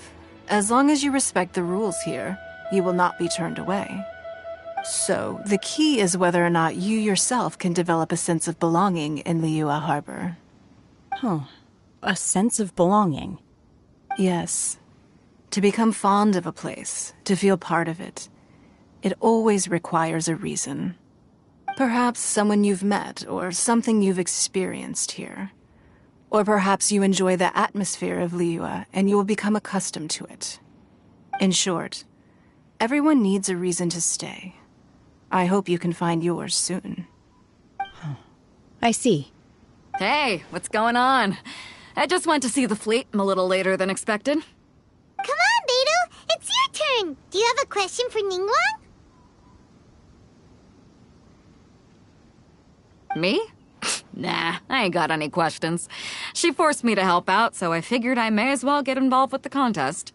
As long as you respect the rules here, you will not be turned away. So, the key is whether or not you yourself can develop a sense of belonging in Liyue Harbor. Huh. A sense of belonging? Yes. To become fond of a place, to feel part of it, it always requires a reason. Perhaps someone you've met, or something you've experienced here. Or perhaps you enjoy the atmosphere of Liyue, and you will become accustomed to it. In short, everyone needs a reason to stay. I hope you can find yours soon. I see. Hey, what's going on? I just went to see the fleet. I'm a little later than expected. Come on, Beidou! It's your turn! Do you have a question for Ningguang? Me? Nah, I ain't got any questions. She forced me to help out, so I figured I may as well get involved with the contest.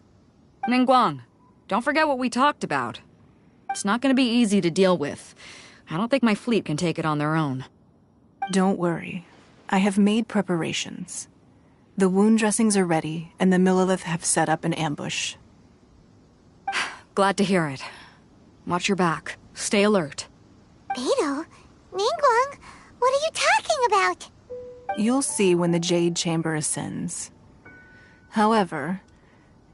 Ningguang, don't forget what we talked about. It's not gonna be easy to deal with. I don't think my fleet can take it on their own. Don't worry. I have made preparations. The wound dressings are ready, and the Millelith have set up an ambush. Glad to hear it. Watch your back. Stay alert. Beidou? Ningguang? What are you talking about? You'll see when the Jade Chamber ascends. However,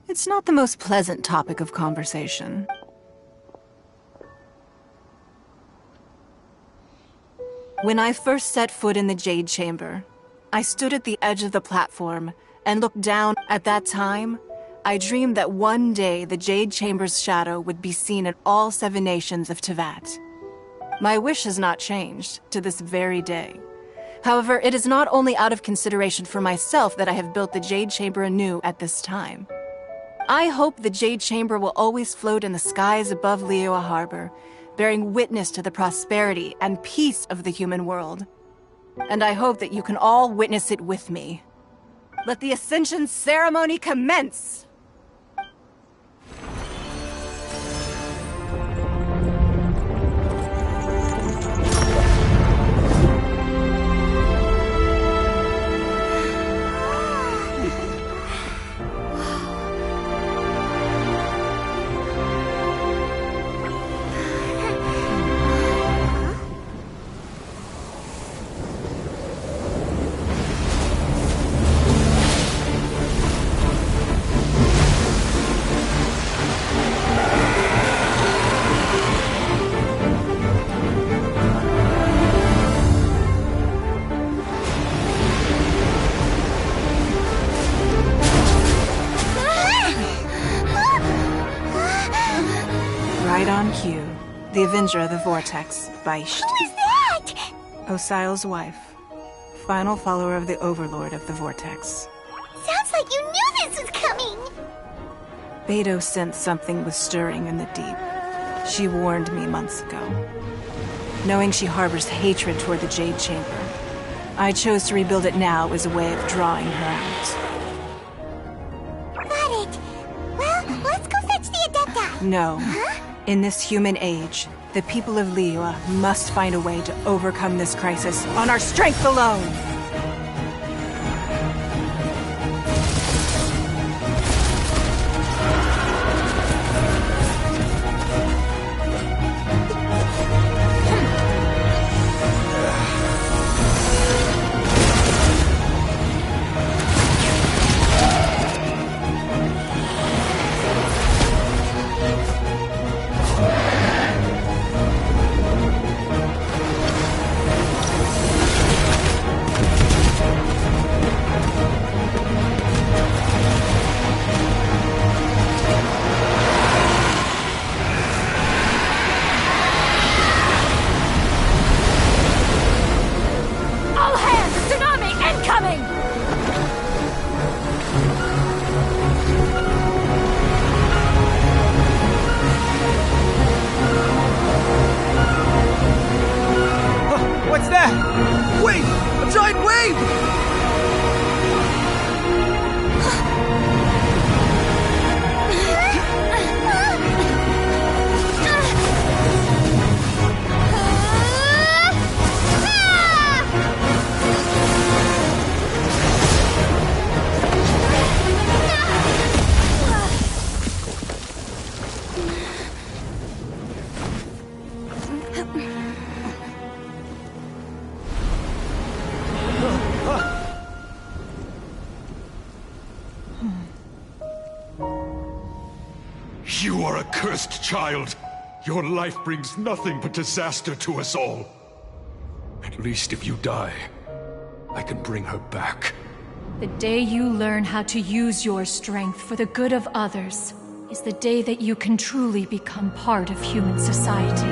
it's not the most pleasant topic of conversation. When I first set foot in the Jade Chamber, I stood at the edge of the platform and looked down. At that time, I dreamed that one day the Jade Chamber's shadow would be seen in all 7 nations of Teyvat. My wish has not changed to this very day. However, it is not only out of consideration for myself that I have built the Jade Chamber anew at this time. I hope the Jade Chamber will always float in the skies above Liyue Harbor, bearing witness to the prosperity and peace of the human world. And I hope that you can all witness it with me. Let the Ascension ceremony commence! Right on cue. The Avenger of the Vortex, Beisht. Who is that? Osial's wife. Final follower of the Overlord of the Vortex. Sounds like you knew this was coming! Beidou sensed something was stirring in the deep. She warned me months ago. Knowing she harbors hatred toward the Jade Chamber, I chose to rebuild it now as a way of drawing her out. Got it. Well, let's go fetch the Adepti. No. Huh? In this human age, the people of Liyue must find a way to overcome this crisis on our strength alone! You are a cursed child. Your life brings nothing but disaster to us all. At least if you die, I can bring her back. The day you learn how to use your strength for the good of others is the day that you can truly become part of human society.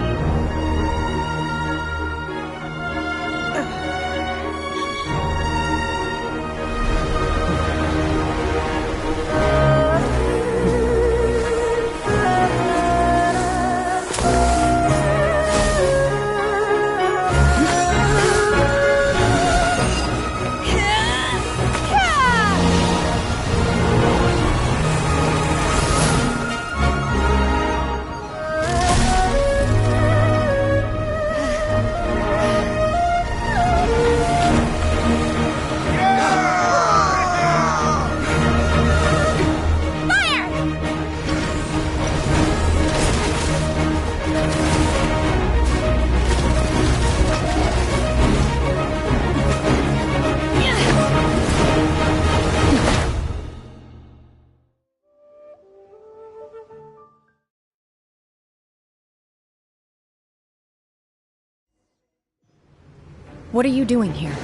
What are you doing here?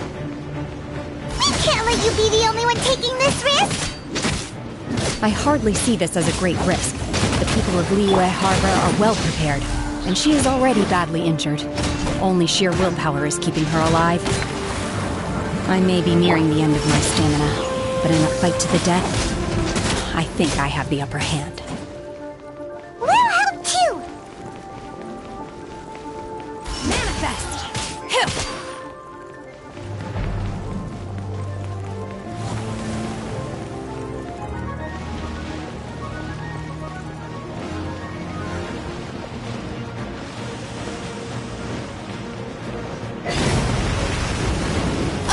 We can't let you be the only one taking this risk! I hardly see this as a great risk. The people of Liyue Harbor are well prepared, and she is already badly injured. Only sheer willpower is keeping her alive. I may be nearing the end of my stamina, but in a fight to the death, I think I have the upper hand. We'll help too! Manifest!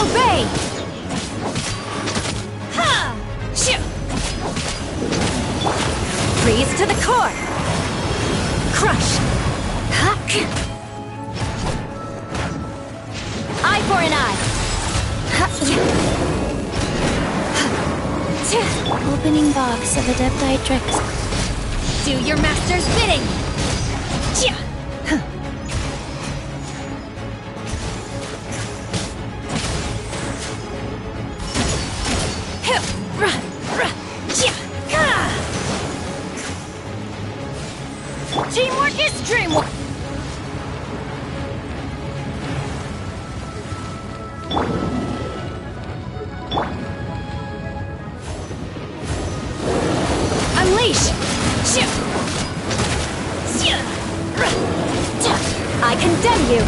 Obey! Ha! Shoot! Freeze to the core! Crush! Huck! Eye for an eye! Opening box of Adepti tricks. Do your master's bidding! Teamwork is dreamwork! Unleash! I condemn you!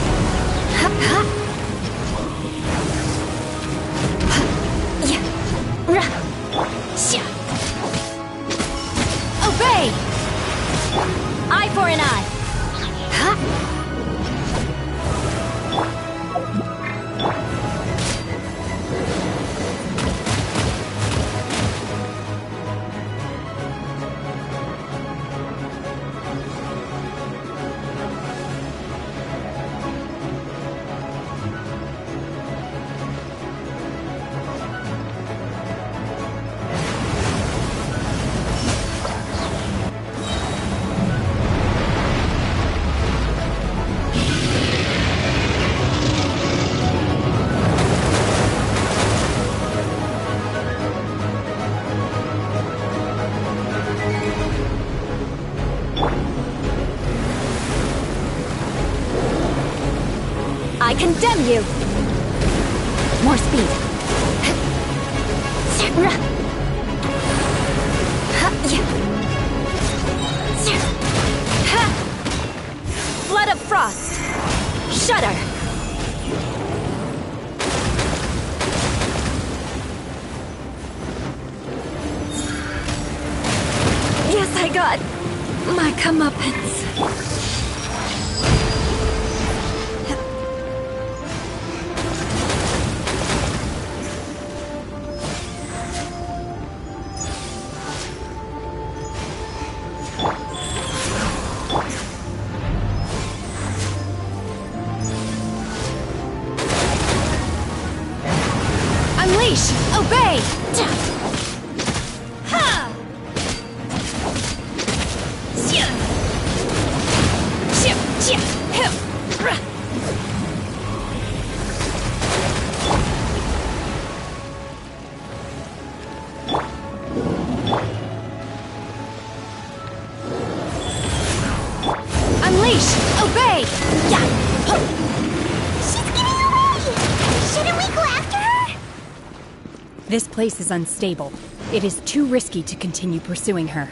Obey! Eye for an eye! I condemn you! More speed. Flood of frost! Shudder! Yes, I got my comeuppance. Unleash! Obey! Ha! Leash, obey! Yeah! She's getting away! Shouldn't we go after her? This place is unstable. It is too risky to continue pursuing her.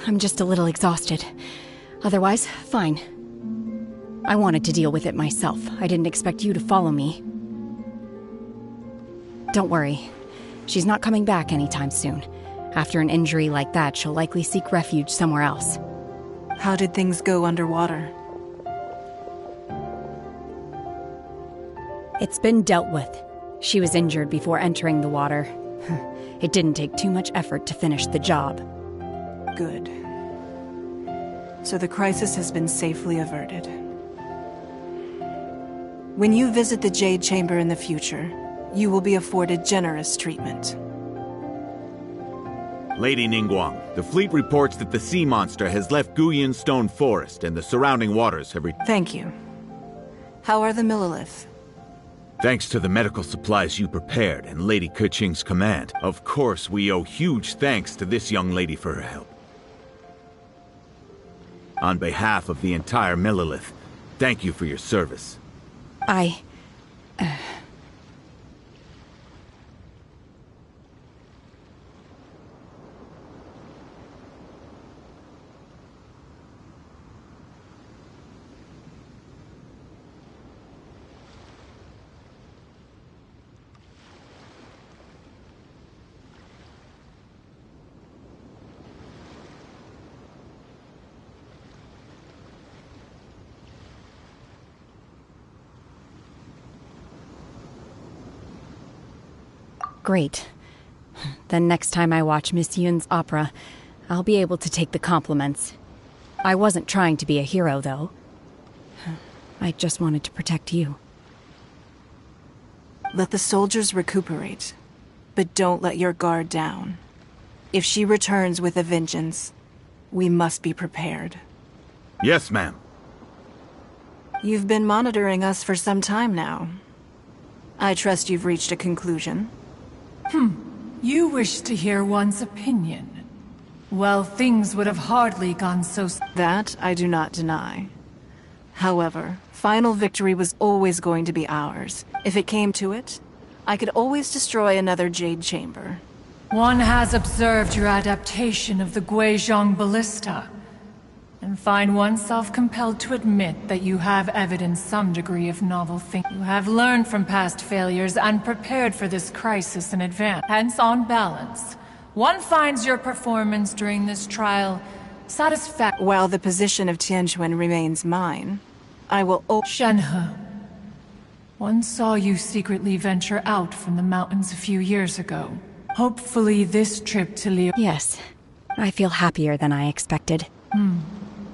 I'm just a little exhausted. Otherwise, fine. I wanted to deal with it myself. I didn't expect you to follow me. Don't worry. She's not coming back anytime soon. After an injury like that, she'll likely seek refuge somewhere else. How did things go underwater? It's been dealt with. She was injured before entering the water. It didn't take too much effort to finish the job. Good. So the crisis has been safely averted. When you visit the Jade Chamber in the future, you will be afforded generous treatment. Lady Ningguang, the fleet reports that the sea monster has left Guyan Stone Forest and the surrounding waters have Thank you. How are the Millilith? Thanks to the medical supplies you prepared and Lady Keqing's command, of course we owe huge thanks to this young lady for her help. On behalf of the entire Millilith, thank you for your service. Great. Then next time I watch Miss Yun's opera, I'll be able to take the compliments. I wasn't trying to be a hero, though. I just wanted to protect you. Let the soldiers recuperate, but don't let your guard down. If she returns with a vengeance, we must be prepared. Yes, ma'am. You've been monitoring us for some time now. I trust you've reached a conclusion. You wish to hear one's opinion. Well, things would have hardly gone so... That I do not deny. However, final victory was always going to be ours. If it came to it, I could always destroy another Jade Chamber. One has observed your adaptation of the Guizhong Ballista, and find oneself compelled to admit that you have evidenced some degree of novel thinking. You have learned from past failures and prepared for this crisis in advance. Hence, on balance, one finds your performance during this trial satisfactory. While the position of Tianquan remains mine, I will... Shenhe, one saw you secretly venture out from the mountains a few years ago. Hopefully this trip to Leo... Yes, I feel happier than I expected.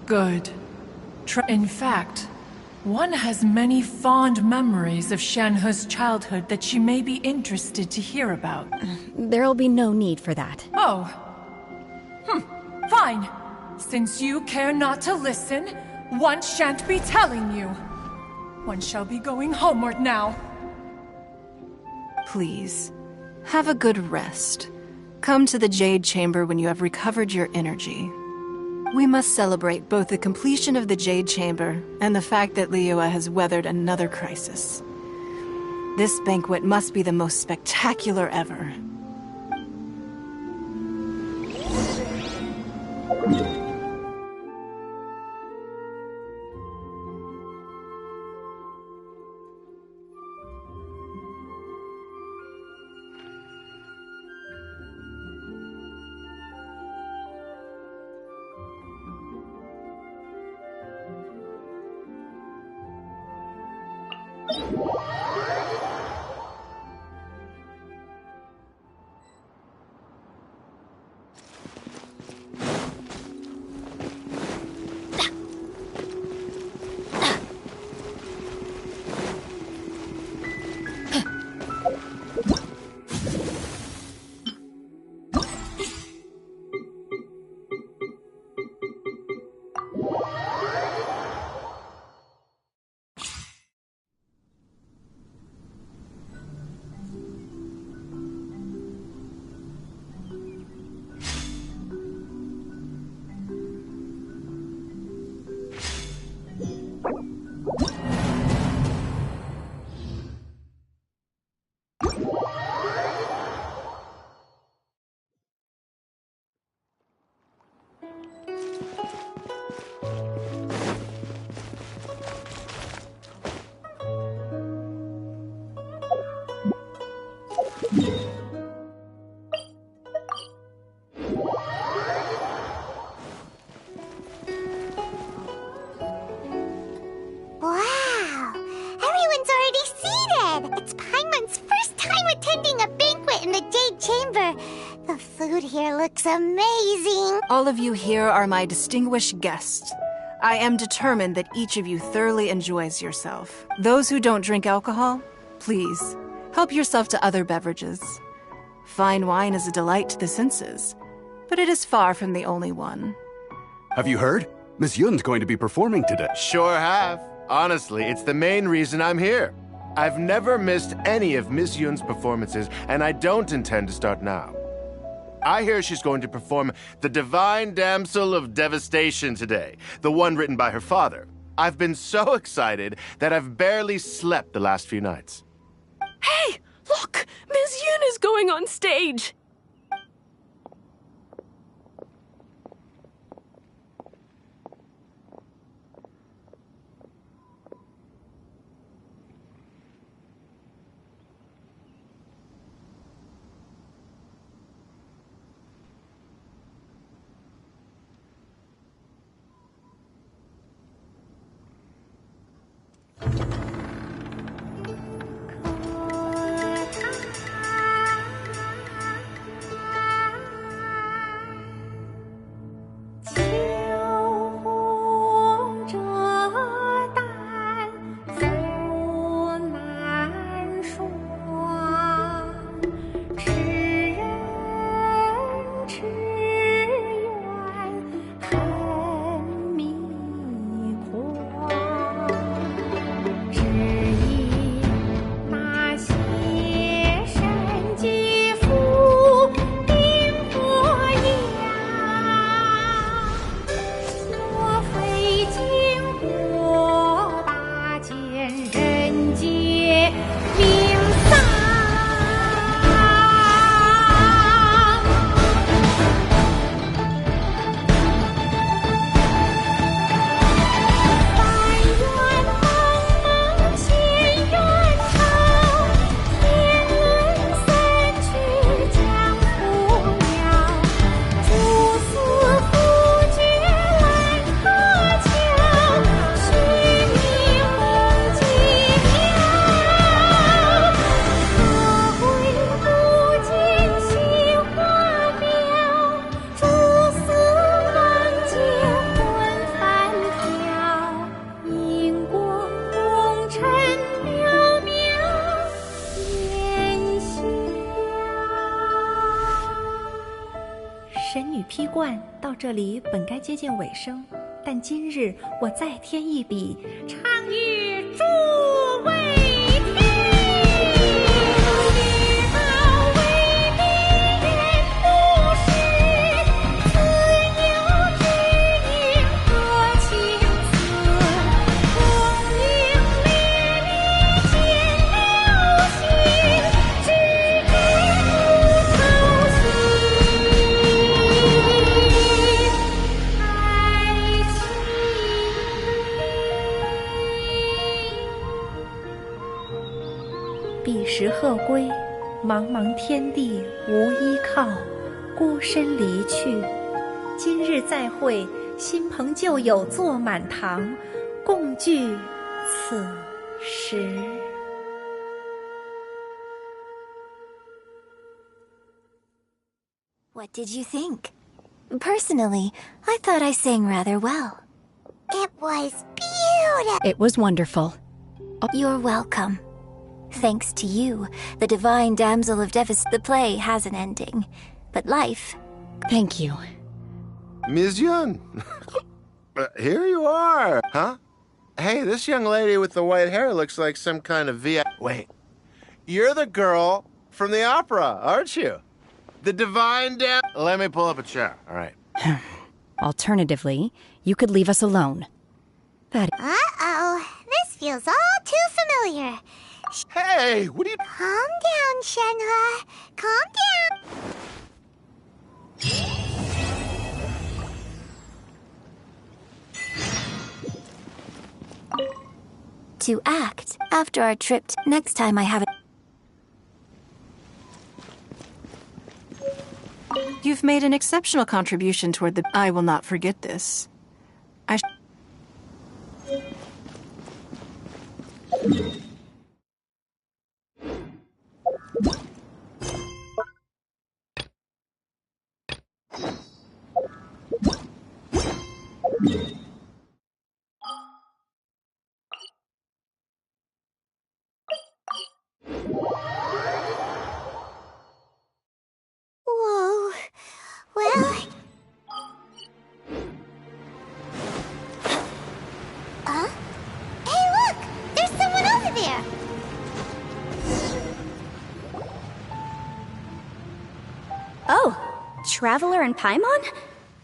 Good. In fact, one has many fond memories of Shenhe's childhood that she may be interested to hear about. There'll be no need for that. Oh. Fine. Since you care not to listen, one shan't be telling you. One shall be going homeward now. Please, have a good rest. Come to the Jade Chamber when you have recovered your energy. We must celebrate both the completion of the Jade Chamber and the fact that Liyue has weathered another crisis. This banquet must be the most spectacular ever. looks amazing. All of you here are my distinguished guests. I am determined that each of you thoroughly enjoys yourself. Those who don't drink alcohol, please, help yourself to other beverages. Fine wine is a delight to the senses, but it is far from the only one. Have you heard? Miss Yun's going to be performing today. Sure have. Honestly, it's the main reason I'm here. I've never missed any of Miss Yun's performances, and I don't intend to start now. I hear she's going to perform The Divine Damsel of Devastation today, the one written by her father. I've been so excited that I've barely slept the last few nights. Hey, look! Miss Yun is going on stage!这里本该接近尾声，但今日我再添一笔，唱与诸位听。知道为敌人不是，自有知音和情思。风铃烈烈见流星，知知不操心。彼时鹤归，茫茫天地无依靠，孤身离去。今日再会，新朋旧友坐满堂，共聚此时。What did you think? Personally, I thought I sang rather well. It was beautiful. It was wonderful. You're welcome. Thanks to you, the Divine Damsel of Devastation, the play has an ending. But life... Thank you. Ms. Yun, here you are, huh? Hey, this young lady with the white hair looks like some kind of VIP. Wait, you're the girl from the opera, aren't you? The Divine Let me pull up a chair, all right. Alternatively, you could leave us alone. Uh-oh, this feels all too familiar. Hey, what are you... Calm down, Shenhua. Calm down. To act after our trip. Next time I have it. You've made an exceptional contribution toward the... I will not forget this. Whoa. Well... Huh? Hey, look! There's someone over there! Oh, Traveler and Paimon?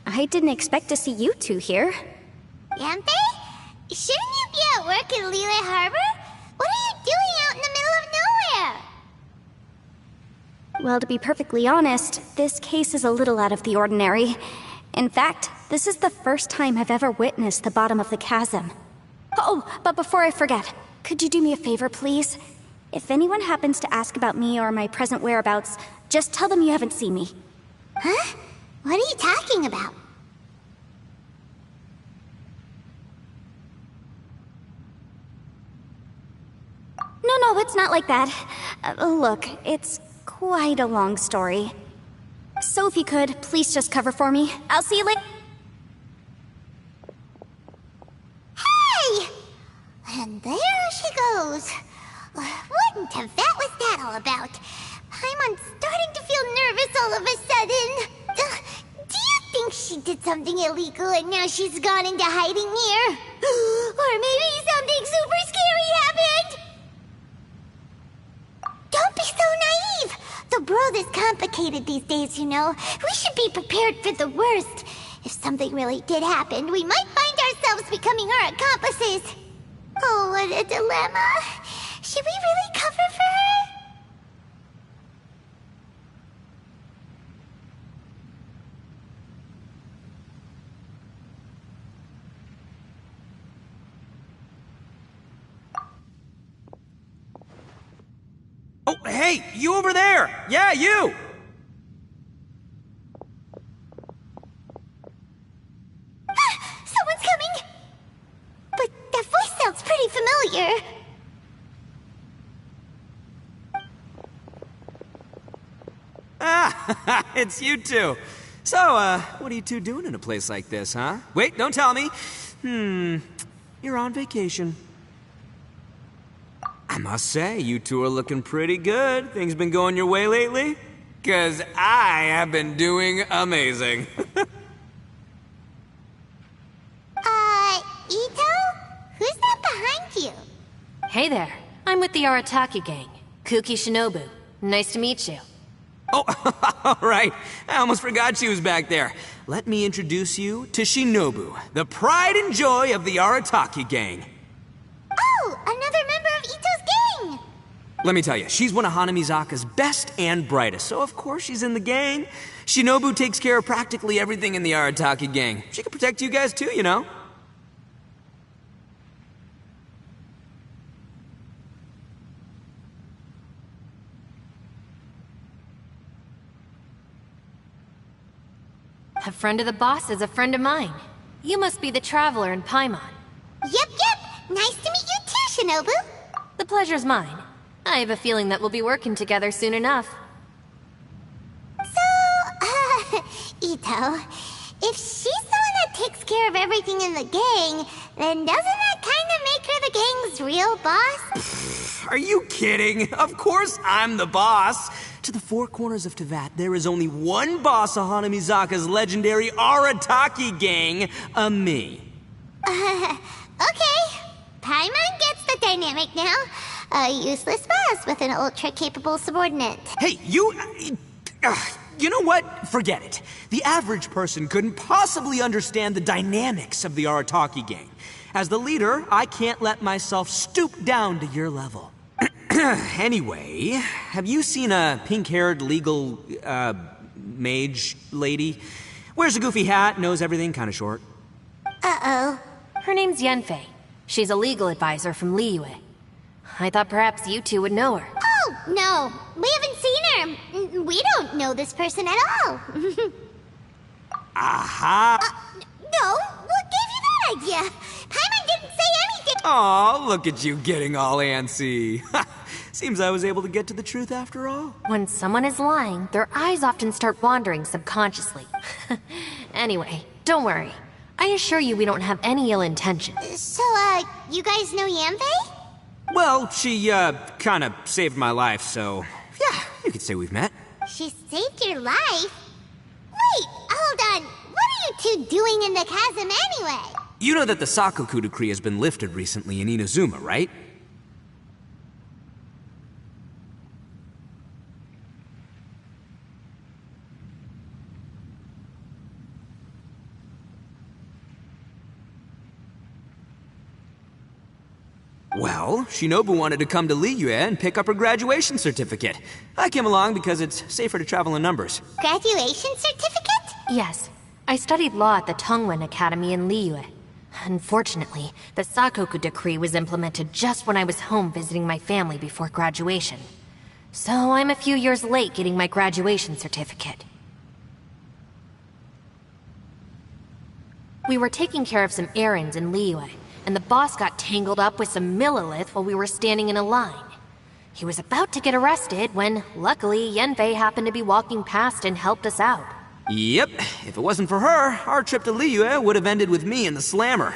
I didn't expect to see you two here. Yanfei? Shouldn't you be at work in Liyue Harbor? What are you doing out in the middle of nowhere? Well, to be perfectly honest, this case is a little out of the ordinary. In fact, this is the first time I've ever witnessed the bottom of the chasm. Oh, but before I forget, could you do me a favor, please? If anyone happens to ask about me or my present whereabouts, just tell them you haven't seen me. Huh? What are you talking about? No, it's not like that. Look, it's quite a long story. So if you could, please just cover for me. I'll see you later. Hey! And there she goes. What in Tibet was that all about? I'm starting to feel nervous all of a sudden. Do you think she did something illegal and now she's gone into hiding here? Or maybe something super scary happened? Don't be so naive! The world is complicated these days, you know. We should be prepared for the worst. If something really did happen, we might find ourselves becoming her accomplices. Oh, what a dilemma. Should we really cover for her? Oh, hey, you over there! Yeah, you! Someone's coming! But that voice sounds pretty familiar. Ah, it's you two. So, what are you two doing in a place like this, huh? Wait, don't tell me. You're on vacation. I must say, you two are looking pretty good. Things been going your way lately? 'Cause I have been doing amazing. Ito? Who's that behind you? Hey there. I'm with the Arataki gang. Kuki Shinobu. Nice to meet you. Oh, all right. I almost forgot she was back there. Let me introduce you to Shinobu, the pride and joy of the Arataki gang. Oh, another member of Ito's gang! Let me tell you, she's one of Hanamizaka's best and brightest, so of course she's in the gang. Shinobu takes care of practically everything in the Arataki gang. She can protect you guys too, you know. A friend of the boss is a friend of mine. You must be the traveler in Paimon. Yep. Nice to meet you too, Shinobu. The pleasure's mine. I have a feeling that we'll be working together soon enough. So, Ito, if she's the one that takes care of everything in the gang, then doesn't that kind of make her the gang's real boss? Are you kidding? Of course I'm the boss. To the four corners of Teyvat, there is only one boss of Hanamizaka's legendary Arataki gang, me. Okay. Paimon gets the dynamic now. A useless boss with an ultra-capable subordinate. Hey, you know what? Forget it. The average person couldn't possibly understand the dynamics of the Arataki gang. As the leader, I can't let myself stoop down to your level. Anyway, have you seen a pink-haired legal, mage lady? Wears a goofy hat, knows everything, kinda short. Uh-oh. Her name's Yanfei. She's a legal advisor from Liyue. I thought perhaps you two would know her. Oh, no. We haven't seen her. We don't know this person at all. Aha! No, what gave you that idea? Paimon didn't say anything. Aw, look at you getting all antsy. Seems I was able to get to the truth after all. When someone is lying, their eyes often start wandering subconsciously. Anyway, don't worry. I assure you we don't have any ill intention. So, you guys know Yanfei? Well, she, kinda saved my life, so... yeah, you could say we've met. She saved your life? Wait, hold on. What are you two doing in the chasm anyway? You know that the Sakoku decree has been lifted recently in Inazuma, right? Well, Shinobu wanted to come to Liyue and pick up her graduation certificate. I came along because it's safer to travel in numbers. Graduation certificate? Yes. I studied law at the Tongwen Academy in Liyue. Unfortunately, the Sakoku decree was implemented just when I was home visiting my family before graduation. So I'm a few years late getting my graduation certificate. We were taking care of some errands in Liyue, and the boss got tangled up with some Millilith while we were standing in a line. He was about to get arrested when, luckily, Yanfei happened to be walking past and helped us out. Yep, if it wasn't for her, our trip to Liyue would have ended with me in the slammer.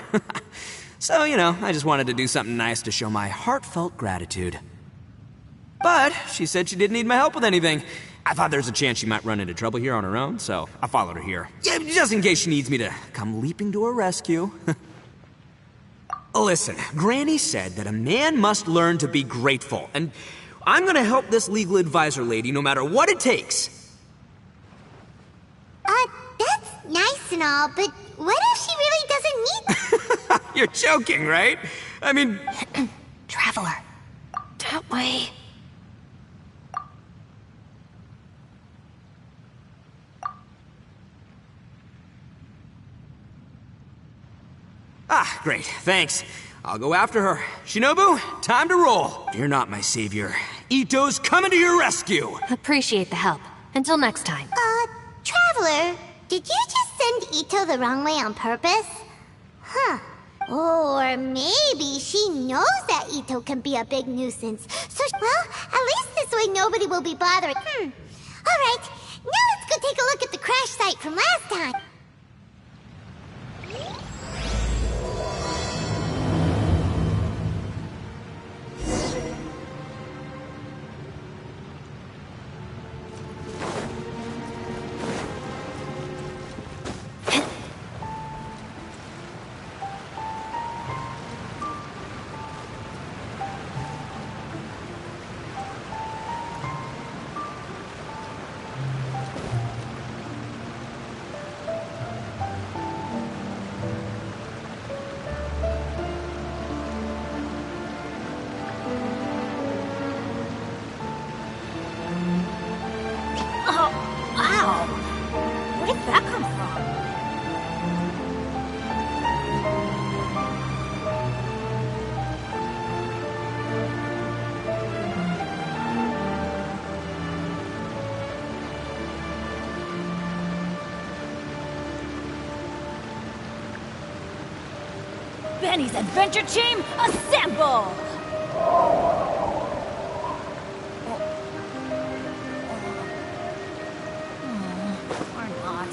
So, you know, I just wanted to do something nice to show my heartfelt gratitude. But she said she didn't need my help with anything. I thought there's a chance she might run into trouble here on her own, so I followed her here. Yeah, just in case she needs me to come leaping to her rescue. Listen, Granny said that a man must learn to be grateful, and I'm gonna help this legal advisor lady no matter what it takes. That's nice and all, but what if she really doesn't need... You're joking, right? I mean... Traveler. That way. Ah, great, thanks. I'll go after her. Shinobu, time to roll. You're not my savior. Ito's coming to your rescue. Appreciate the help. Until next time. Traveler, did you just send Ito the wrong way on purpose? Huh. Or maybe she knows that Ito can be a big nuisance. So, well, at least this way nobody will be bothering. Alright, now let's go take a look at the crash site from last time. Benny's adventure team, assemble! Or not.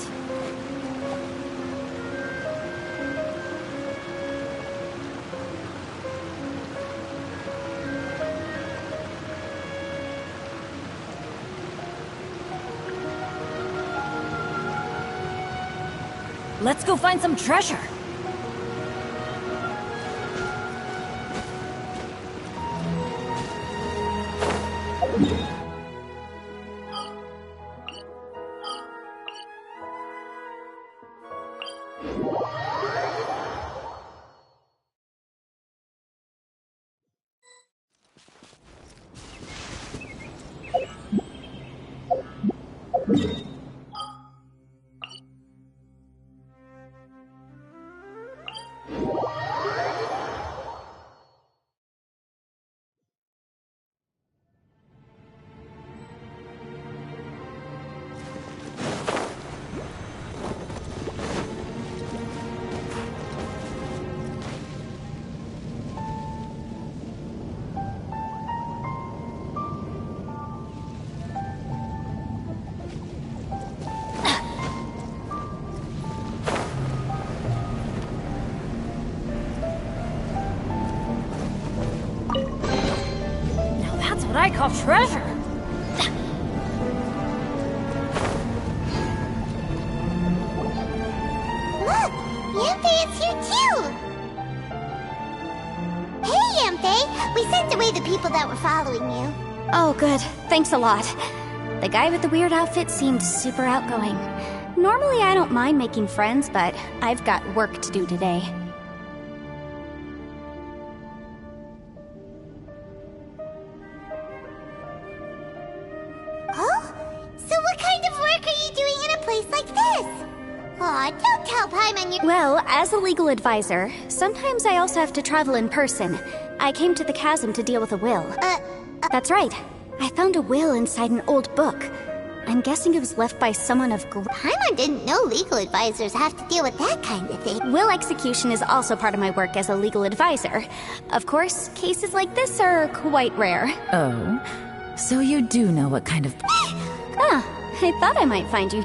Let's go find some treasure. I call treasure. Look, Yantei is here too! Hey, Yantei! We sent away the people that were following you. Oh, good. Thanks a lot. The guy with the weird outfit seemed super outgoing. Normally I don't mind making friends, but I've got work to do today. Oh? So what kind of work are you doing in a place like this? Aw, don't tell Paimon you— Well, as a legal advisor, sometimes I also have to travel in person. I came to the chasm to deal with a will. That's right. I found a will inside an old book. I'm guessing it was left by someone of Paimon didn't know legal advisors have to deal with that kind of thing. Will execution is also part of my work as a legal advisor. Of course, cases like this are quite rare. Oh? So you do know what kind of... Ah, I thought I might find you.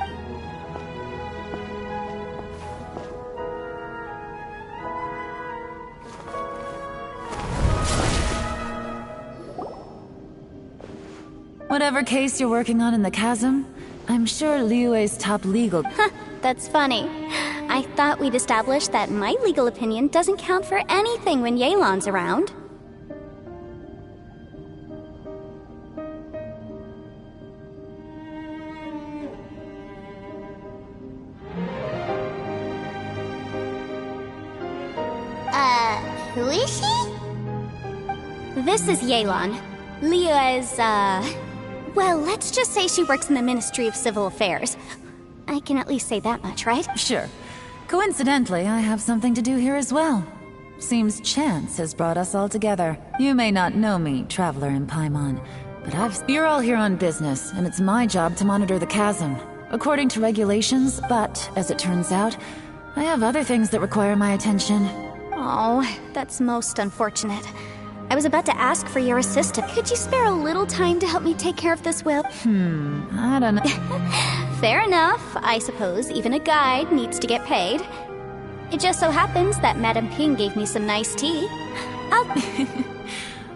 Whatever case you're working on in the chasm, I'm sure Liyue's top legal... Huh, that's funny. I thought we'd established that my legal opinion doesn't count for anything when Yelan's around. Who is she? This is Yelan. Liyue's, well, let's just say she works in the Ministry of Civil Affairs. I can at least say that much, right? Sure. Coincidentally, I have something to do here as well. Seems chance has brought us all together. You may not know me, Traveler in Paimon, but you're all here on business, and it's my job to monitor the chasm. According to regulations, but, as it turns out, I have other things that require my attention. Oh, that's most unfortunate. I was about to ask for your assistance. Could you spare a little time to help me take care of this will? I don't know. Fair enough. I suppose even a guide needs to get paid. It just so happens that Madame Ping gave me some nice tea.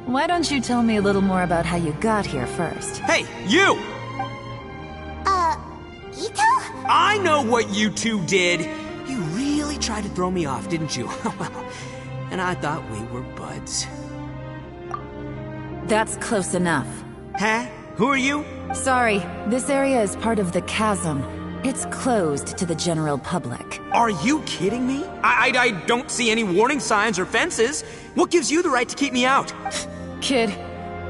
Why don't you tell me a little more about how you got here first? Hey, you! Ito? I know what you two did. You really tried to throw me off, didn't you? And I thought we were buds. That's close enough. Huh? Who are you? Sorry, this area is part of the chasm. It's closed to the general public. Are you kidding me? I don't see any warning signs or fences. What gives you the right to keep me out? Kid,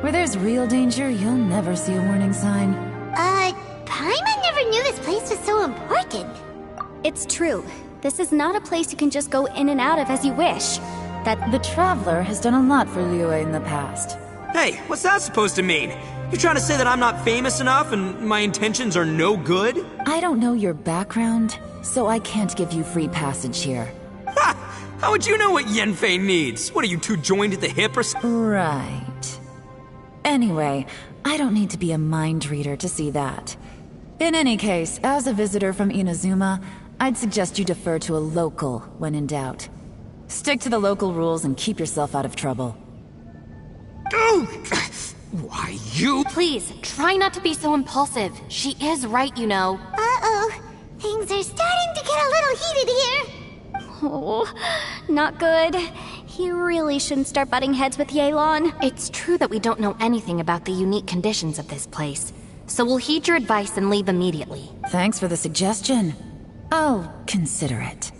where there's real danger, you'll never see a warning sign. Paimon never knew this place was so important. It's true. This is not a place you can just go in and out of as you wish. The Traveler has done a lot for Liyue in the past. Hey, what's that supposed to mean? You trying to say that I'm not famous enough and my intentions are no good? I don't know your background, so I can't give you free passage here. Ha! How would you know what Yanfei needs? What, are you two joined at the hip or something? Right. Anyway, I don't need to be a mind reader to see that. In any case, as a visitor from Inazuma, I'd suggest you defer to a local when in doubt. Stick to the local rules and keep yourself out of trouble. Why, you— Please, try not to be so impulsive. She is right, you know. Uh-oh. Things are starting to get a little heated here. Oh, not good. He really shouldn't start butting heads with Yelan. It's true that we don't know anything about the unique conditions of this place. So we'll heed your advice and leave immediately. Thanks for the suggestion. I'll consider it.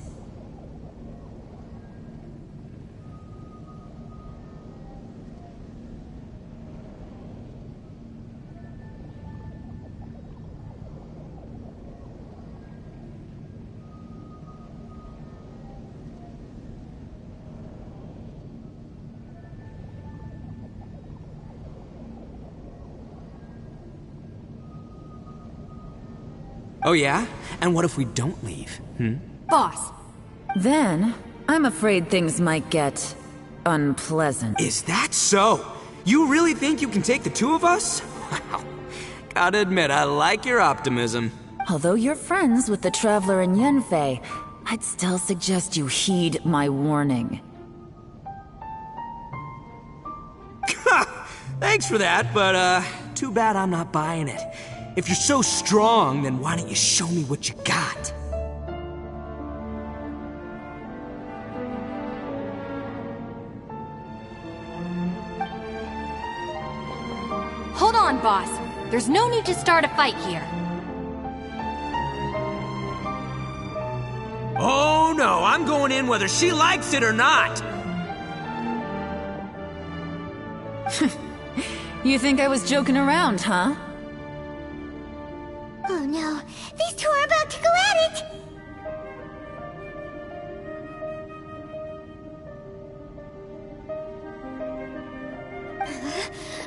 Oh yeah? And what if we don't leave? Boss. Then, I'm afraid things might get unpleasant. Is that so? You really think you can take the two of us? Wow. Gotta admit, I like your optimism. Although you're friends with the Traveler and Yanfei, I'd still suggest you heed my warning. Thanks for that, but, too bad I'm not buying it. If you're so strong, then why don't you show me what you got? Hold on, boss. There's no need to start a fight here. Oh no, I'm going in whether she likes it or not! You think I was joking around, huh? Oh no, these two are about to go at it!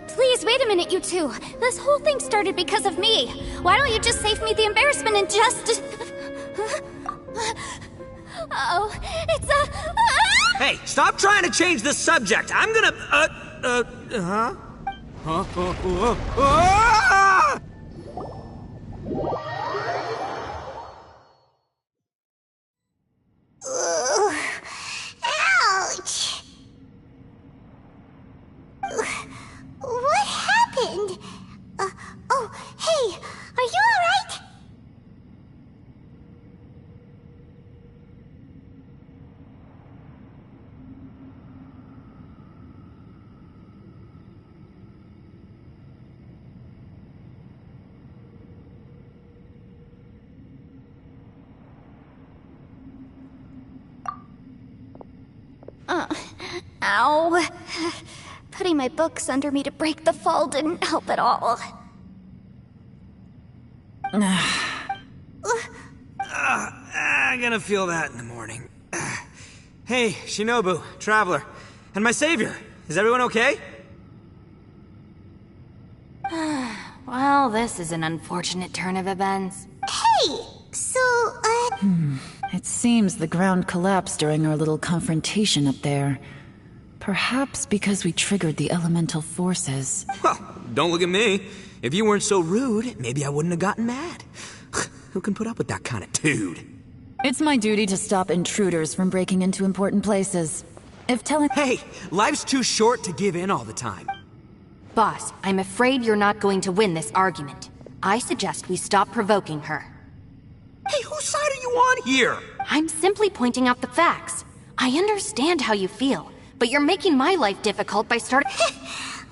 Please, wait a minute, you two. This whole thing started because of me. Why don't you just save me the embarrassment and just... Oh, it's a... Hey, stop trying to change the subject. I'm gonna, huh? Ah! Ouch! What happened? Oh, hey, are you alright? Ow. Putting my books under me to break the fall didn't help at all. I'm gonna feel that in the morning. Hey, Shinobu, Traveler, and my savior. Is everyone okay? Well, this is an unfortunate turn of events. Hey, so, It seems the ground collapsed during our little confrontation up there. Perhaps because we triggered the elemental forces. Well, don't look at me. If you weren't so rude, maybe I wouldn't have gotten mad. Who can put up with that kind of dude? It's my duty to stop intruders from breaking into important places. If telling— Hey, life's too short to give in all the time. Boss, I'm afraid you're not going to win this argument. I suggest we stop provoking her. Hey, whose side are you on here? I'm simply pointing out the facts. I understand how you feel, but you're making my life difficult by starting—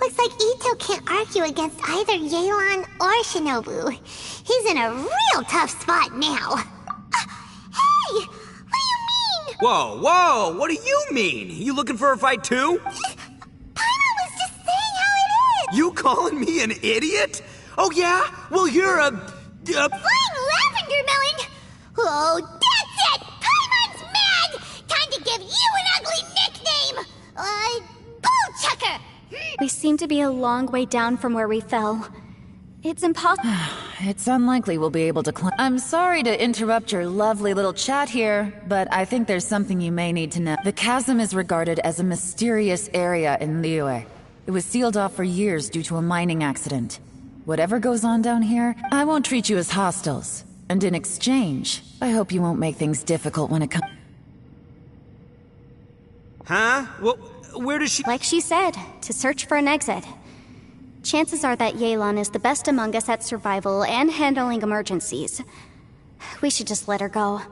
looks like Ito can't argue against either Yelan or Shinobu. He's in a real tough spot now. Hey! What do you mean? Whoa, what do you mean? You looking for a fight too? Paimon was just saying how it is! You calling me an idiot? Oh yeah? Well, you're a... Flying lavender melon! Oh, that's it! Paimon's mad! Time to give you an ugly nickname! Bullchucker! We seem to be a long way down from where we fell. It's impossible. It's unlikely we'll be able to climb. I'm sorry to interrupt your lovely little chat here, but I think there's something you may need to know. The chasm is regarded as a mysterious area in Liyue. It was sealed off for years due to a mining accident. Whatever goes on down here, I won't treat you as hostiles. And in exchange, I hope you won't make things difficult when it comes— Huh? Well, where does she— Like she said, to search for an exit. Chances are that Yelan is the best among us at survival and handling emergencies. We should just let her go.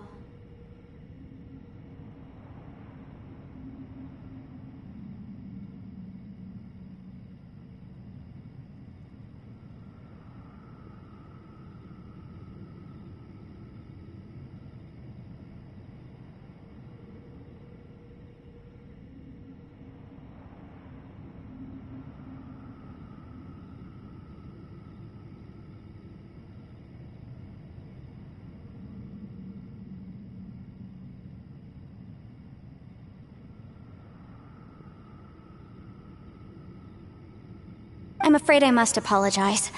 I'm afraid I must apologize.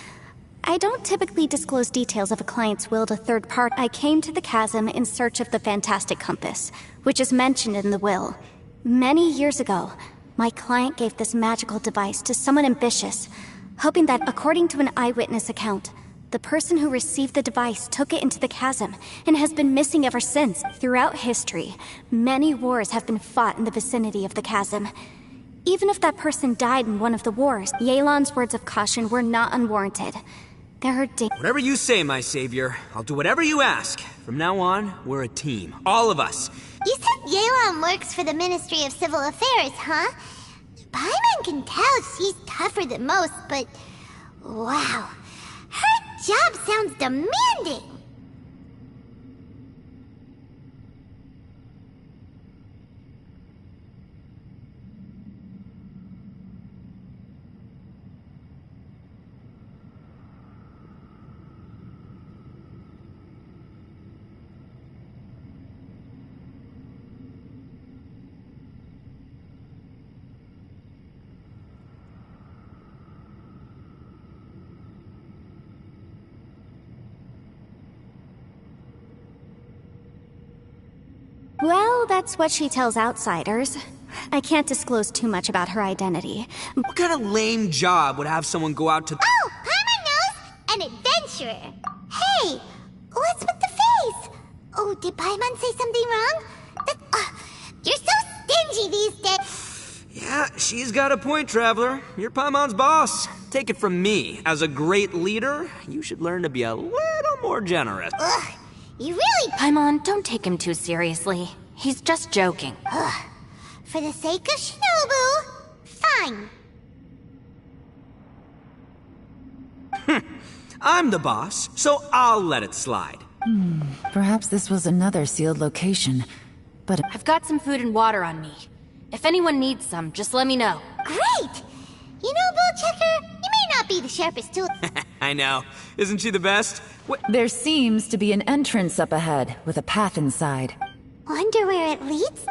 I don't typically disclose details of a client's will to third party. I came to the chasm in search of the Fantastic Compass, which is mentioned in the will. Many years ago, my client gave this magical device to someone ambitious, hoping that, according to an eyewitness account, the person who received the device took it into the chasm and has been missing ever since. Throughout history, many wars have been fought in the vicinity of the chasm. Even if that person died in one of the wars, Yelan's words of caution were not unwarranted. There are Whatever you say, my savior. I'll do whatever you ask. From now on, we're a team. All of us. You said Yelan works for the Ministry of Civil Affairs, huh? Paimon can tell she's tougher than most, but... wow. Her job sounds demanding. Well, that's what she tells outsiders. I can't disclose too much about her identity. What kind of lame job would have someone go out to... Oh, Paimon knows! An adventurer. Hey, what's with the face? Oh, did Paimon say something wrong? You're so stingy these days. Yeah, she's got a point, Traveler. You're Paimon's boss. Take it from me. As a great leader, you should learn to be a little more generous. Ugh, you really... Paimon, don't take him too seriously. He's just joking. Ugh. For the sake of Shinobu, fine. I'm the boss, so I'll let it slide. Perhaps this was another sealed location, but... I've got some food and water on me. If anyone needs some, just let me know. Great! You know, Bullchecker, you may not be the sharpest tool. I know. Isn't she the best? There seems to be an entrance up ahead, with a path inside. Wonder where it leads?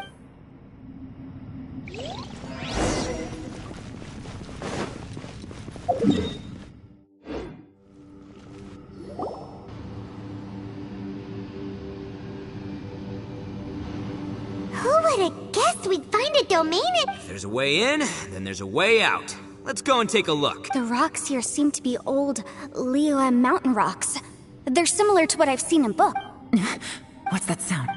Who would have guessed we'd find a domain in... If there's a way in, then there's a way out. Let's go and take a look. The rocks here seem to be old Liyue mountain rocks. They're similar to what I've seen in books. What's that sound?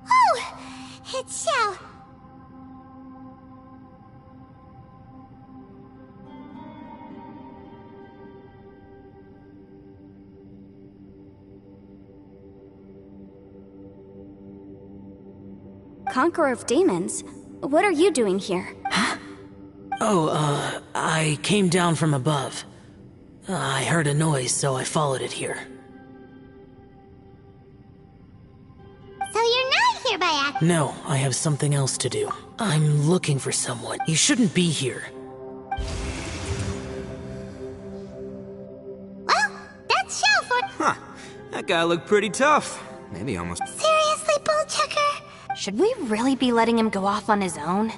Oh! It's Xiao. Conqueror of Demons? What are you doing here? Oh, I came down from above. I heard a noise, so I followed it here. So you're not here by accident? No, I have something else to do. I'm looking for someone. You shouldn't be here. Well, that's Xiao for... Huh. That guy looked pretty tough. Maybe almost... Seriously, Bullchecker? Should we really be letting him go off on his own?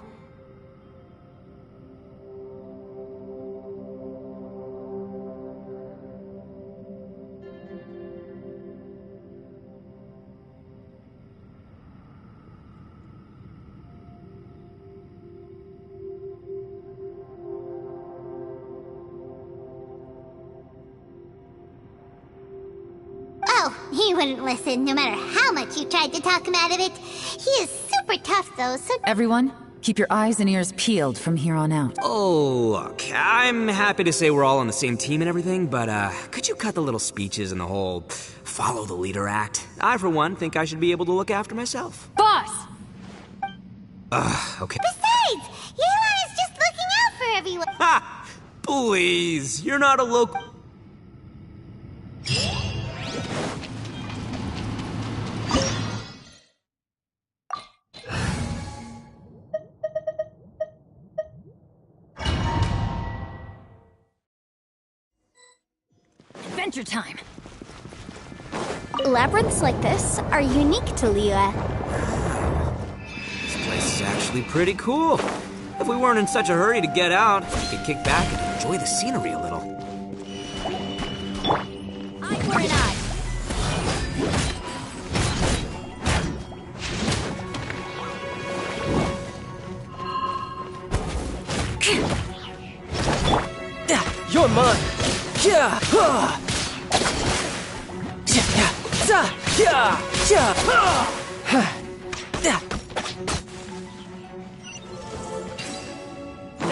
He wouldn't listen, no matter how much you tried to talk him out of it. He is super tough, though, so... Everyone, keep your eyes and ears peeled from here on out. Oh, look, I'm happy to say we're all on the same team and everything, but, could you cut the little speeches and the whole follow the leader act? I, for one, think I should be able to look after myself. Boss! Okay. Besides, Yelan is just looking out for everyone. Ha! Please, you're not a local... Adventure time! Labyrinths like this are unique to Liyue. This place is actually pretty cool. If we weren't in such a hurry to get out, we could kick back and enjoy the scenery a little. Eye for an eye! You're mine! Yeah!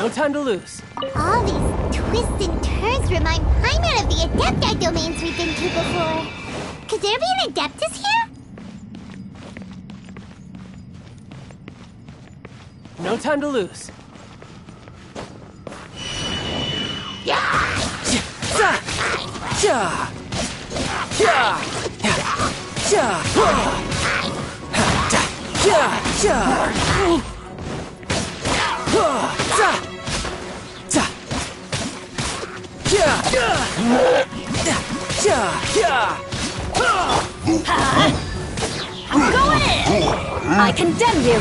No time to lose. All these twists and turns remind Paimon of the Adepti domains we've been to before. Could there be an Adeptus here? No time to lose. I'm going in! I condemn you!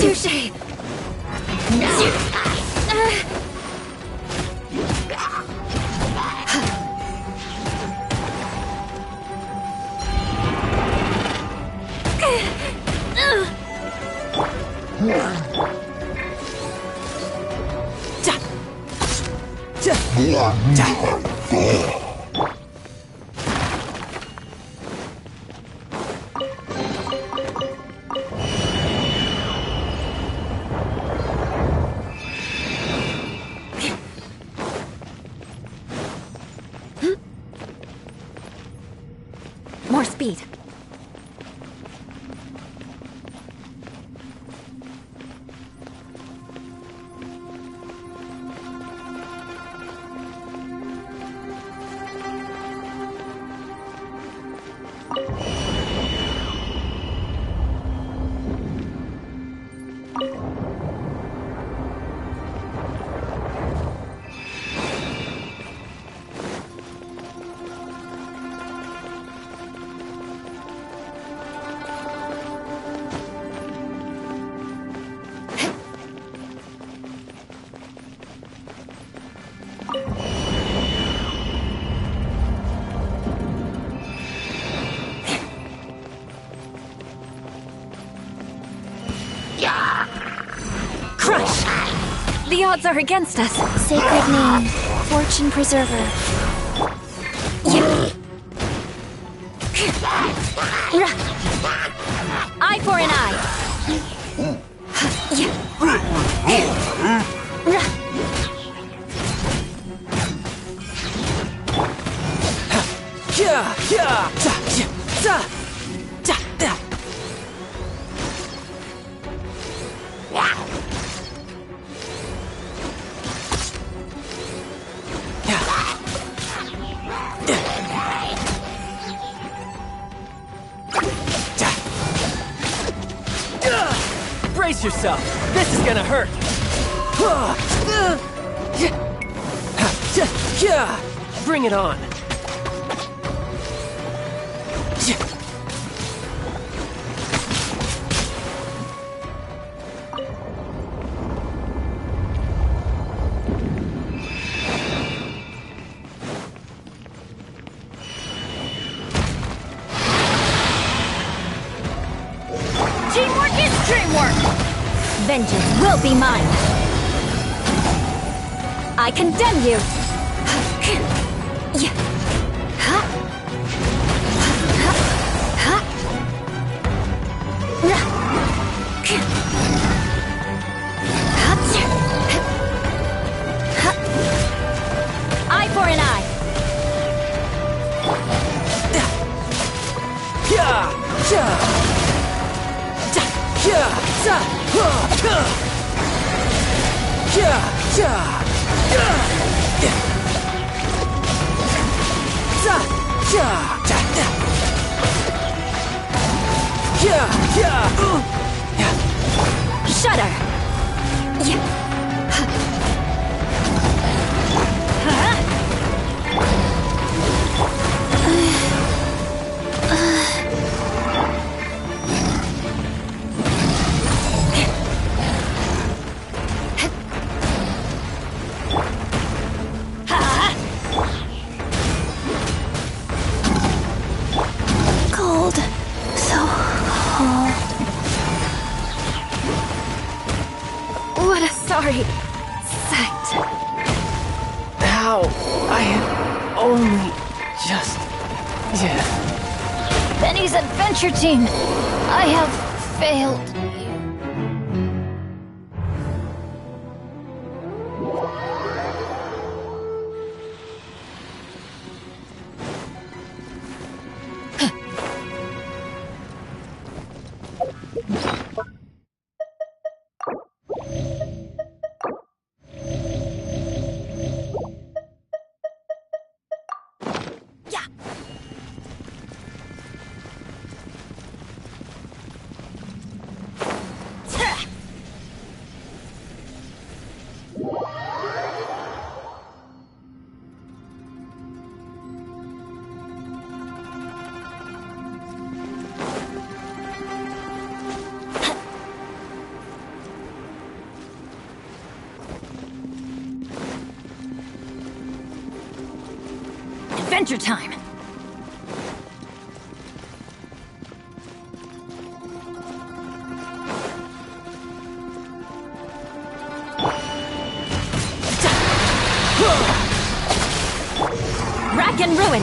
Touché! More speed. Crush! The odds are against us. Sacred name, fortune preserver. Eye for an eye. Brace yourself. This is gonna hurt. Bring it on. Teamwork is dreamwork! Vengeance will be mine! I condemn you! Eye for an eye! Shudder! Cold. So cold. What a sorry sight. How? I had only just... Yeah. Benny's adventure team. I have failed you. Adventure time! Rack and ruin!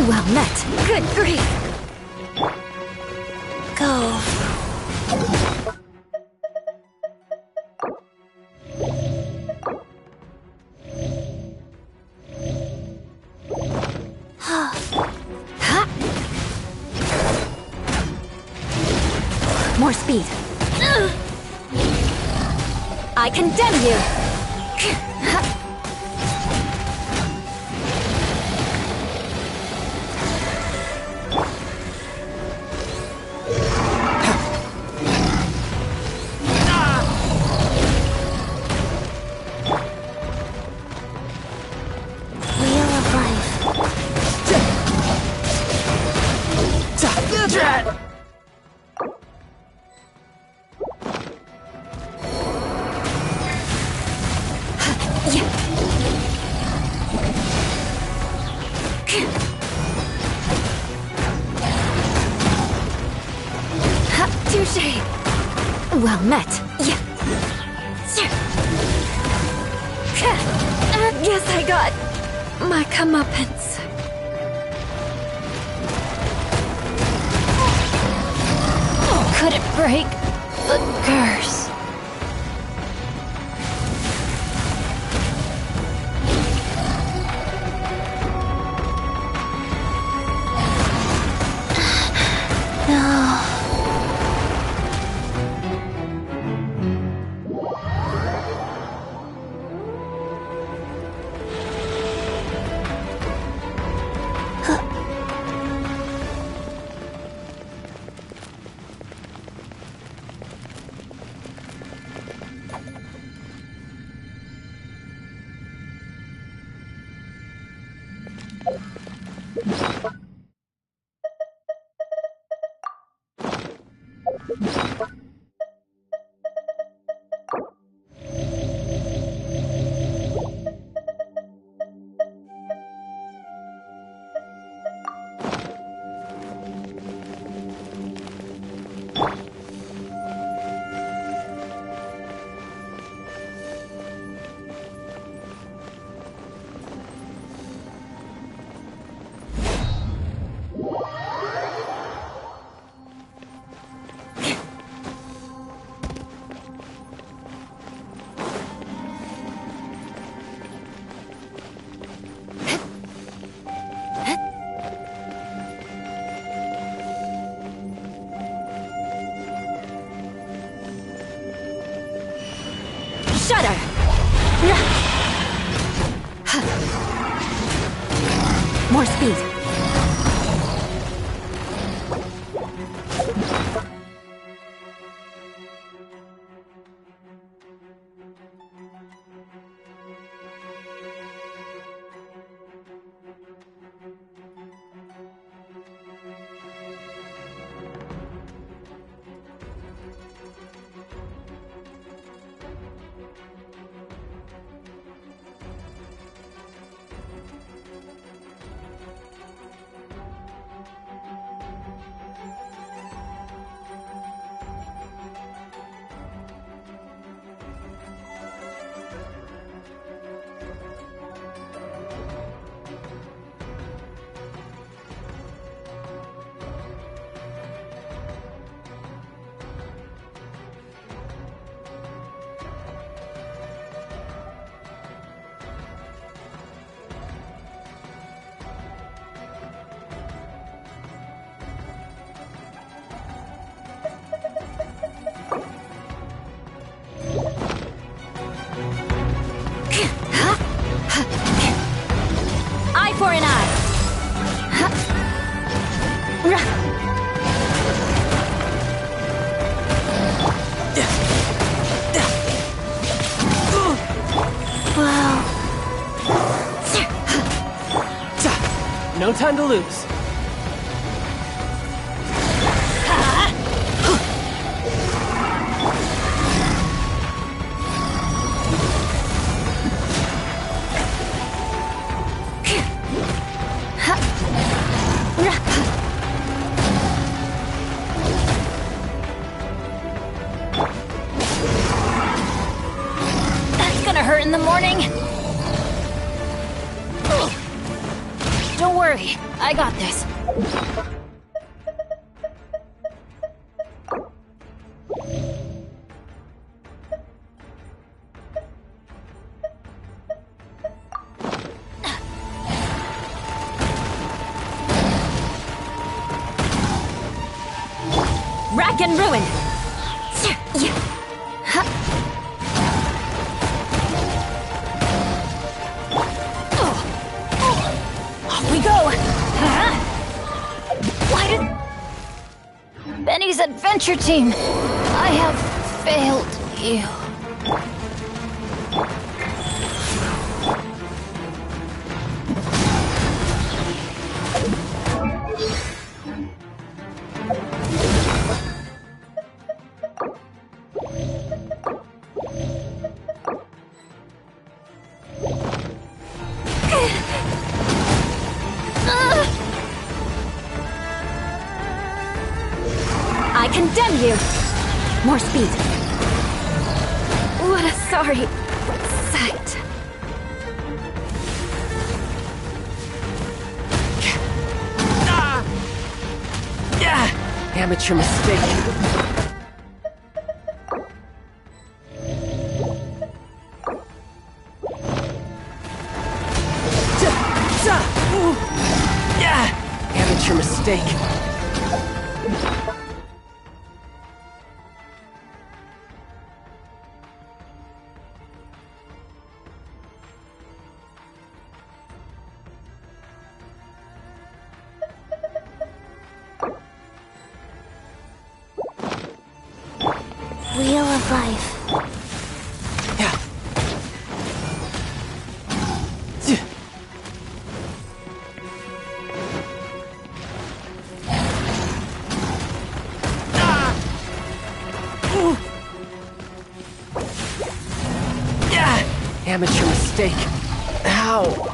Well met. Good grief! Go. More speed. I condemn you! Wheel of life. Touché! Well met. Guess I got my comeuppance. Could it break the curse? No. Shudder! More speed. No time to lose. That's gonna hurt in the morning. Don't worry, I got this. Rack and ruin! Off we go! Why did... Benny's adventure team! I have failed you. I condemn you! More speed. What a sorry sight. Amateur mistake. Amateur mistake. Wheel of Life. Amateur mistake. Ow.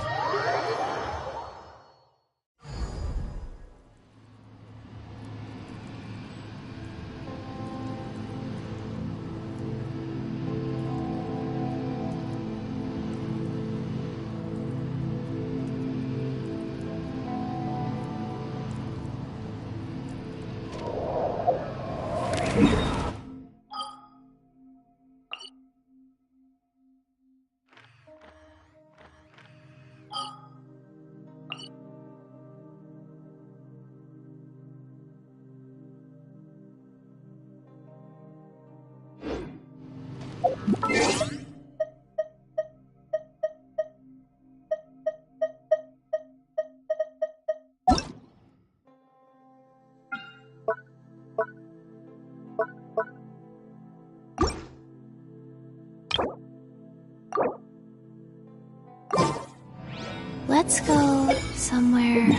Let's go somewhere.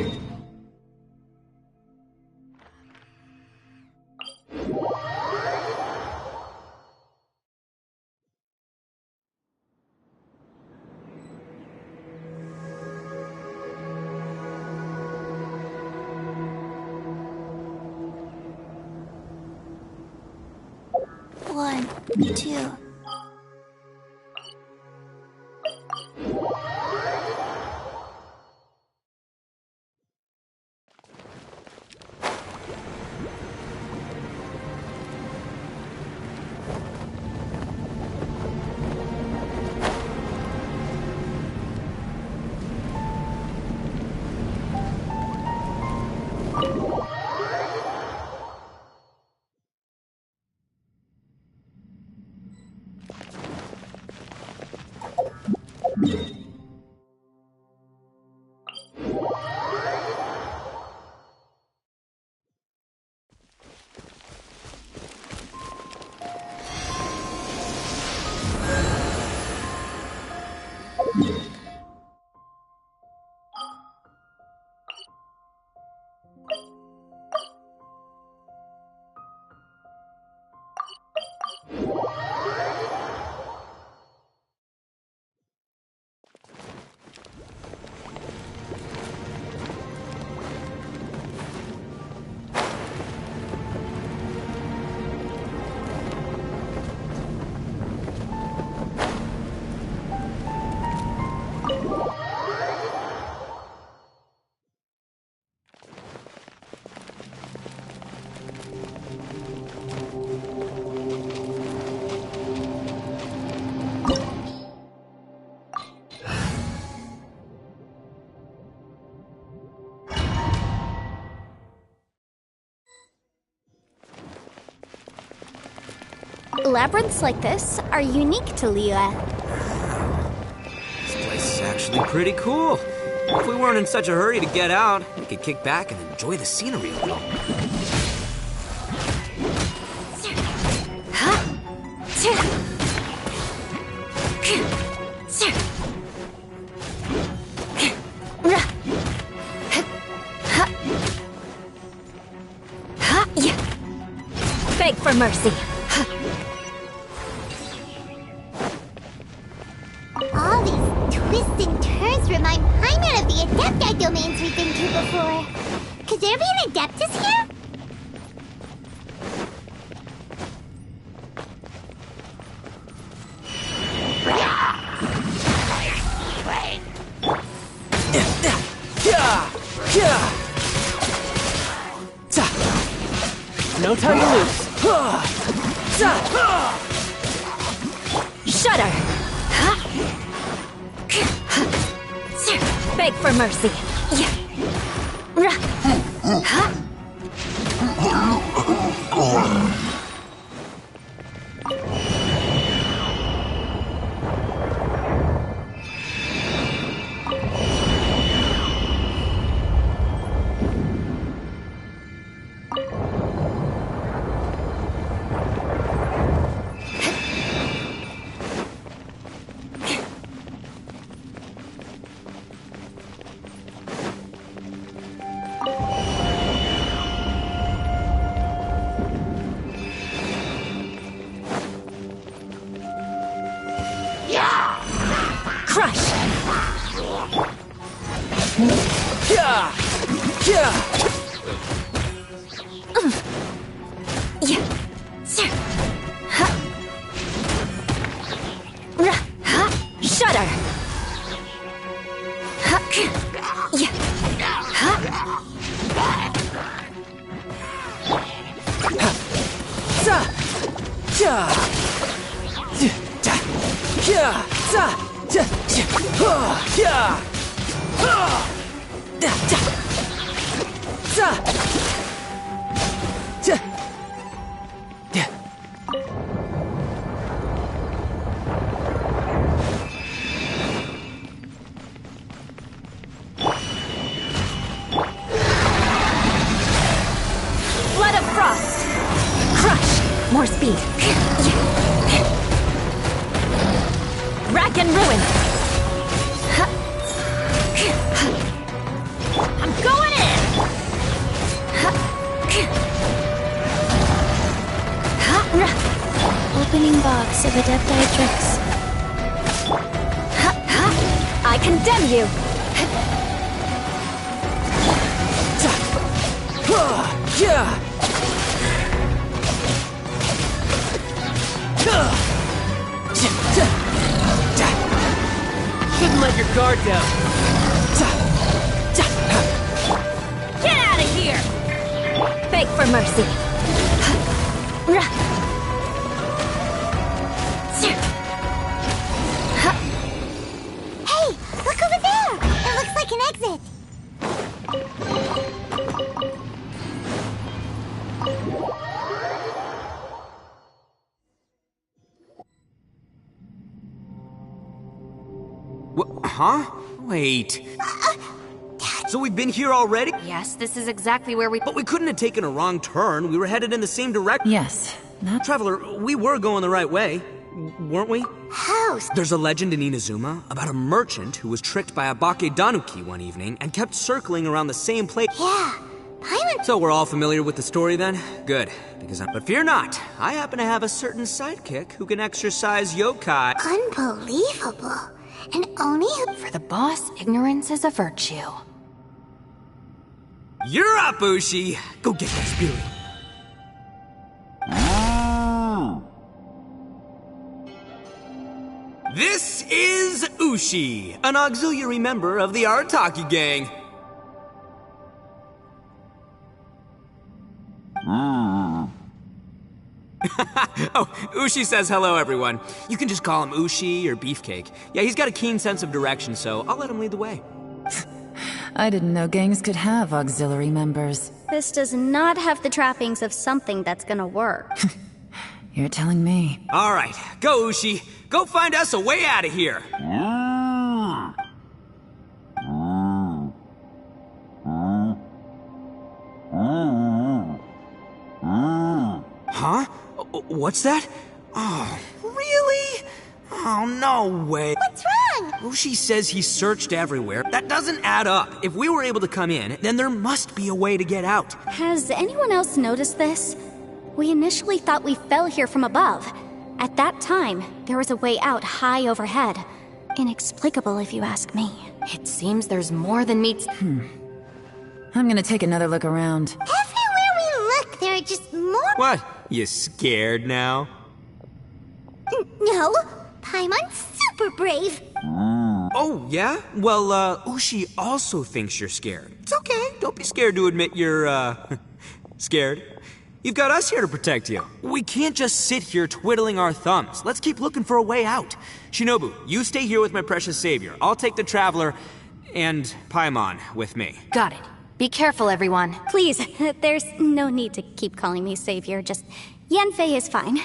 One, two. Labyrinths like this are unique to Liyue. This place is actually pretty cool. If we weren't in such a hurry to get out, we could kick back and enjoy the scenery a little. Beg for mercy. All these twists and turns remind Paimon of the Adepti domains we've been to before. Could there be an Adeptus here? No time to lose. Shudder. Beg for mercy. Crush! Shudder! Blood of frost! Crush! More speed! Rack and ruin! I'm going in! Opening box of Adepti tricks. I condemn you! Shouldn't let your guard down. Get out of here! Beg for mercy. Hey, look over there! It looks like an exit. Huh? Wait. So we've been here already? Yes, this is exactly where we... But we couldn't have taken a wrong turn. We were headed in the same direction. Yes. Traveler, we were going the right way, weren't we? How? There's a legend in Inazuma about a merchant who was tricked by a Bake Danuki one evening and kept circling around the same place. Yeah, Paimon... So we're all familiar with the story then? Good, but fear not, I happen to have a certain sidekick who can exercise yokai. Unbelievable. And Oni... For the boss, ignorance is a virtue. You're up, Ushi! Go get that spirit. This is Ushi, an auxiliary member of the Arataki gang. Oh, Ushi says hello, everyone. You can just call him Ushi or Beefcake. Yeah, he's got a keen sense of direction, so I'll let him lead the way. I didn't know gangs could have auxiliary members. This does not have the trappings of something that's gonna work. You're telling me. All right, go, Ushi. Go find us a way out of here. Huh? What's that? Oh, really? Oh, no way. What's wrong? Ushi says he searched everywhere. That doesn't add up. If we were able to come in, then there must be a way to get out. Has anyone else noticed this? We initially thought we fell here from above. At that time, there was a way out high overhead. Inexplicable, if you ask me. It seems there's more than meets... I'm gonna take another look around. Everywhere we look, there are just more... What? You scared now? No. Paimon's super brave. Oh, yeah? Well, Ushi also thinks you're scared. It's okay. Don't be scared to admit you're, scared. You've got us here to protect you. We can't just sit here twiddling our thumbs. Let's keep looking for a way out. Shinobu, you stay here with my precious savior. I'll take the Traveler and Paimon with me. Got it. Be careful, everyone. Please, there's no need to keep calling me savior. Just Yanfei is fine.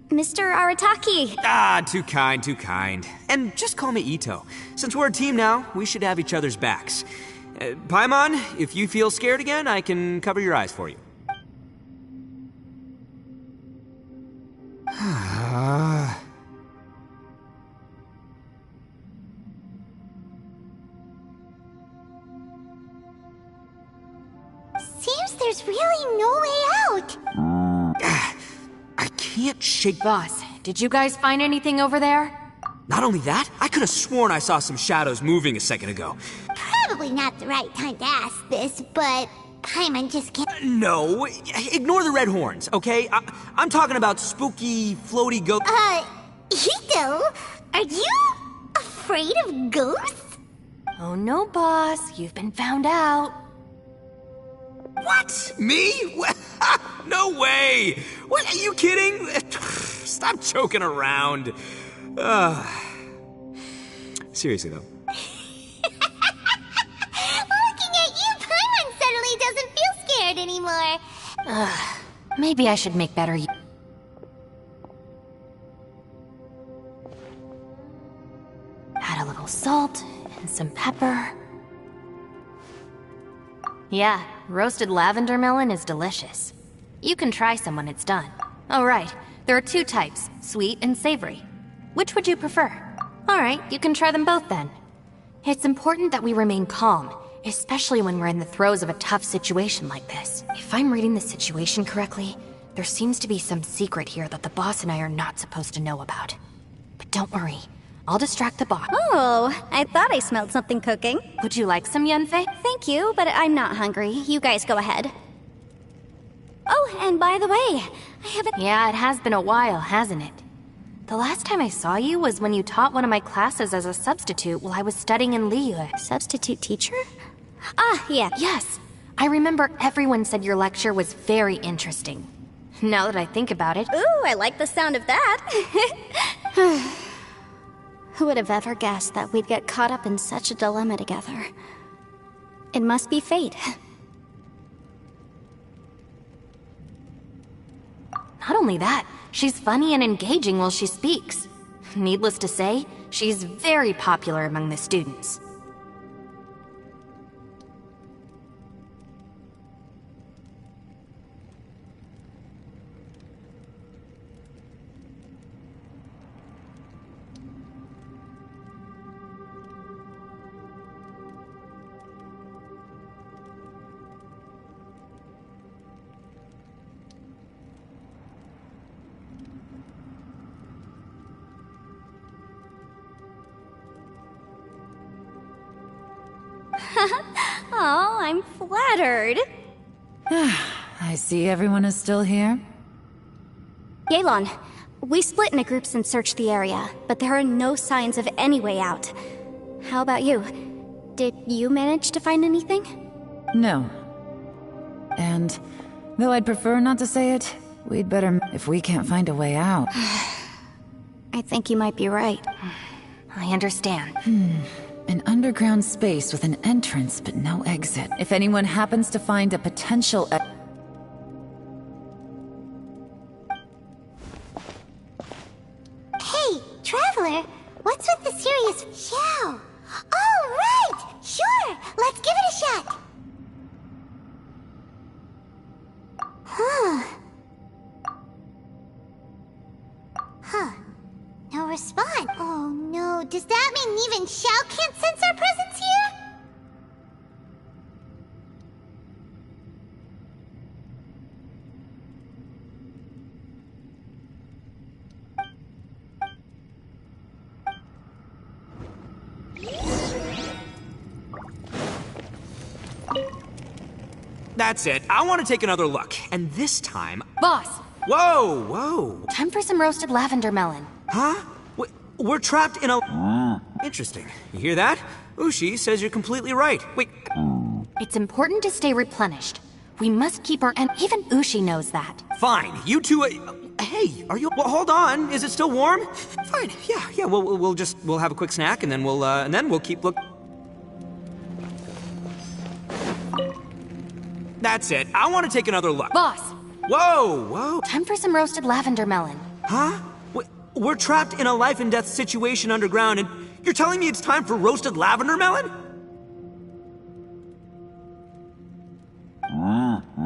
Mr. Arataki! Ah, too kind, too kind. And just call me Ito. Since we're a team now, we should have each other's backs. Paimon, if you feel scared again, I can cover your eyes for you. Seems there's really no way out. I can't shake... Boss, did you guys find anything over there? Not only that, I could have sworn I saw some shadows moving a second ago. Probably not the right time to ask this, but Paimon just can't... No, ignore the red horns, okay? I'm talking about spooky, floaty ghosts. Ito, are you afraid of ghosts? Oh no, boss. You've been found out. What? Me? No way! What, are you kidding? Stop joking around. Seriously, though. Looking at you, Paimon suddenly doesn't feel scared anymore. Maybe I should make better... Add a little salt and some pepper. Yeah, roasted lavender melon is delicious. You can try some when it's done. Oh, right. There are two types, sweet and savory. Which would you prefer? Alright, you can try them both then. It's important that we remain calm, especially when we're in the throes of a tough situation like this. If I'm reading the situation correctly, there seems to be some secret here that the boss and I are not supposed to know about. But don't worry, I'll distract the boss. Oh, I thought I smelled something cooking. Would you like some, Yanfei? Thank you, but I'm not hungry. You guys go ahead. Oh, and by the way, I haven't... Yeah, it has been a while, hasn't it? The last time I saw you was when you taught one of my classes as a substitute while I was studying in Liyue. Substitute teacher? Ah, yeah. Yes. I remember everyone said your lecture was very interesting. Now that I think about it... Ooh, I like the sound of that. Who would have ever guessed that we'd get caught up in such a dilemma together? It must be fate. Not only that, she's funny and engaging while she speaks. Needless to say, she's very popular among the students. Oh, I'm flattered. I see everyone is still here. Yelan, we split into groups and searched the area, but there are no signs of any way out. How about you? Did you manage to find anything? No. And, though I'd prefer not to say it, we'd better if we can't find a way out. I think you might be right. I understand. An underground space with an entrance but no exit. If anyone happens to find a potential Hey, Traveler, what's with the serious Xiao? Oh, right! Sure, let's give it a shot. Huh. No response. Oh no, does that mean even Xiao can't sense our presence here? That's it. I want to take another look. And this time... Boss! Whoa, whoa. Time for some roasted lavender melon. Huh? We're trapped in a... Interesting. You hear that? Ushi says you're completely right. Wait. It's important to stay replenished. We must keep our... And even Ushi knows that. Fine. You two... Hey, are you... Well, hold on. Is it still warm? Fine. Yeah. We'll have a quick snack and then we'll keep look... That's it. I want to take another look. Boss! Whoa! Time for some roasted lavender melon. Huh? We're trapped in a life and death situation underground, and you're telling me it's time for roasted lavender melon?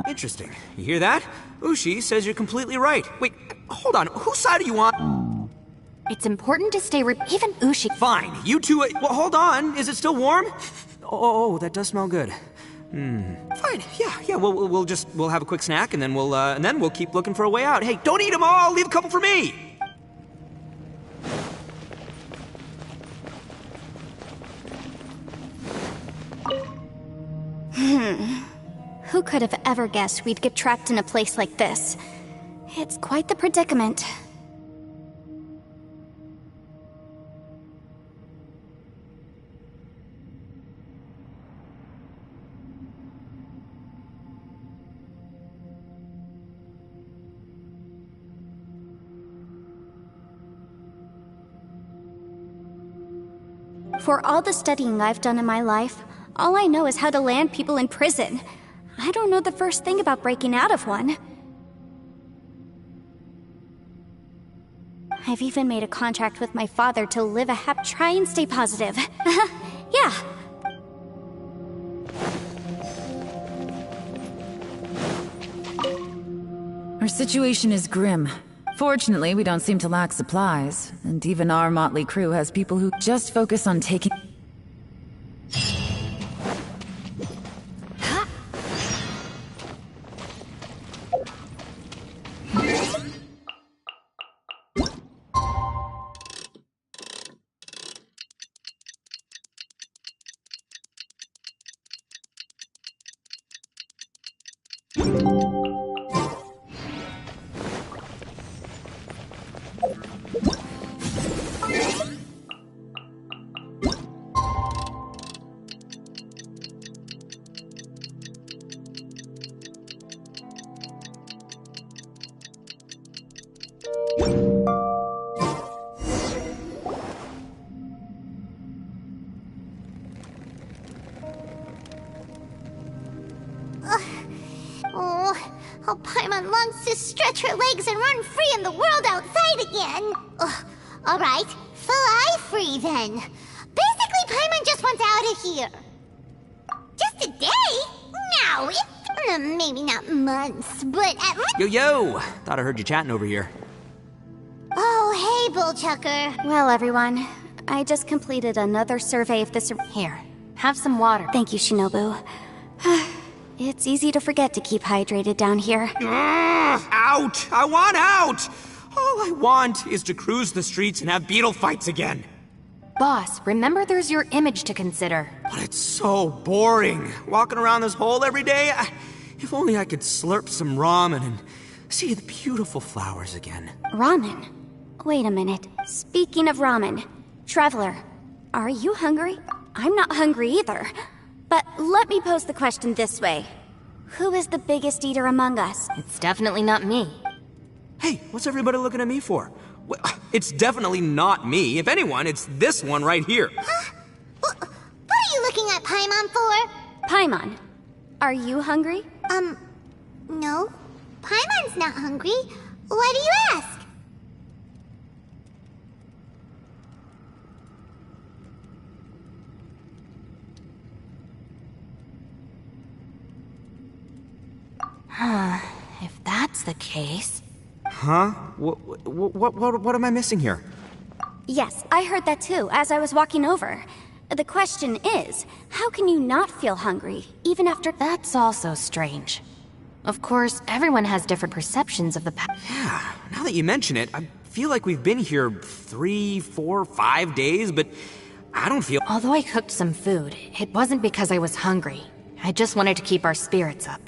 Interesting. You hear that? Ushi says you're completely right. Wait, hold on. Whose side are you on? It's important to stay even Ushi... Fine. You two... Well, hold on. Is it still warm? Oh, that does smell good. Fine. Yeah. We'll have a quick snack and then we'll keep looking for a way out. Hey, don't eat them all. Leave a couple for me. Who could have ever guessed we'd get trapped in a place like this? It's quite the predicament. For all the studying I've done in my life, all I know is how to land people in prison. I don't know the first thing about breaking out of one. I've even made a contract with my father to live a try and stay positive. Yeah. Our situation is grim. Fortunately, we don't seem to lack supplies, and even our motley crew has people who just focus on taking... Oh, Paimon longs to stretch her legs and run free in the world outside again. Alright, fly free then. Basically, Paimon just wants out of here. Just a day? No, maybe not months, but at least... Yo! Thought I heard you chatting over here. Oh, hey, Bullchucker. Well, everyone, I just completed another survey of this... Here, have some water. Thank you, Shinobu. It's easy to forget to keep hydrated down here. Out! I want out! All I want is to cruise the streets and have beetle fights again. boss, remember there's your image to consider. But it's so boring, walking around this hole every day. If only I could slurp some ramen and see the beautiful flowers again. Ramen? Wait a minute. Speaking of ramen, Traveler, are you hungry? I'm not hungry either. But let me pose the question this way. Who is the biggest eater among us? It's definitely not me. Hey, what's everybody looking at me for? Well, it's definitely not me. If anyone, it's this one right here. Huh? What are you looking at Paimon for? Paimon, are you hungry? No. Paimon's not hungry. Why do you ask? If that's the case... Huh? What am I missing here? Yes, I heard that too, as I was walking over. The question is, how can you not feel hungry, even after... That's also strange. Of course, everyone has different perceptions of the past. Yeah, now that you mention it, I feel like we've been here 3, 4, 5 days, but I don't feel... Although I cooked some food, it wasn't because I was hungry. I just wanted to keep our spirits up.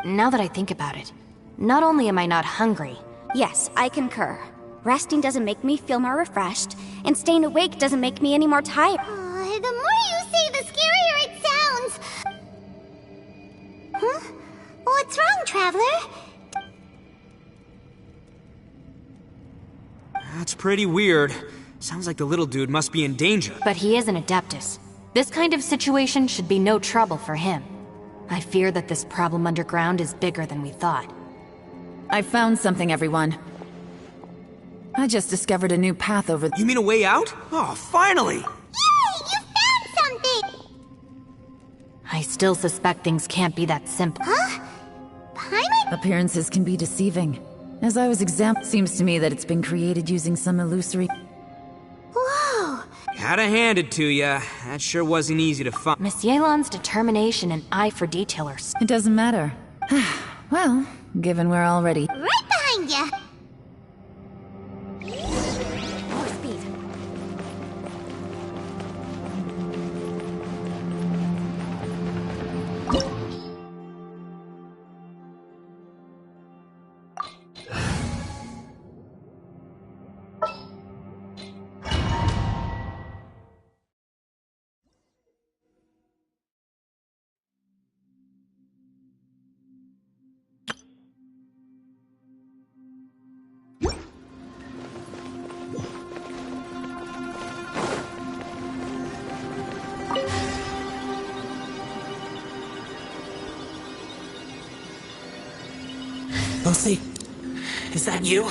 Now that I think about it, not only am I not hungry... Yes, I concur. Resting doesn't make me feel more refreshed, and staying awake doesn't make me any more tired. The more you say, the scarier it sounds. Huh? What's wrong, Traveler? That's pretty weird. Sounds like the little dude must be in danger. But he is an Adeptus. This kind of situation should be no trouble for him. I fear that this problem underground is bigger than we thought. I found something, everyone. I just discovered a new path over... You mean a way out? Oh, finally! Yay! You found something! I still suspect things can't be that simple. Huh? Paimon? Appearances can be deceiving. As I was seems to me that it's been created using some illusory... Whoa! Gotta hand it to ya. That sure wasn't easy to find. Miss Yelan's determination and eye for detail are... It doesn't matter. Well, given we're already... Right behind ya! More speed. Lucy, is that you?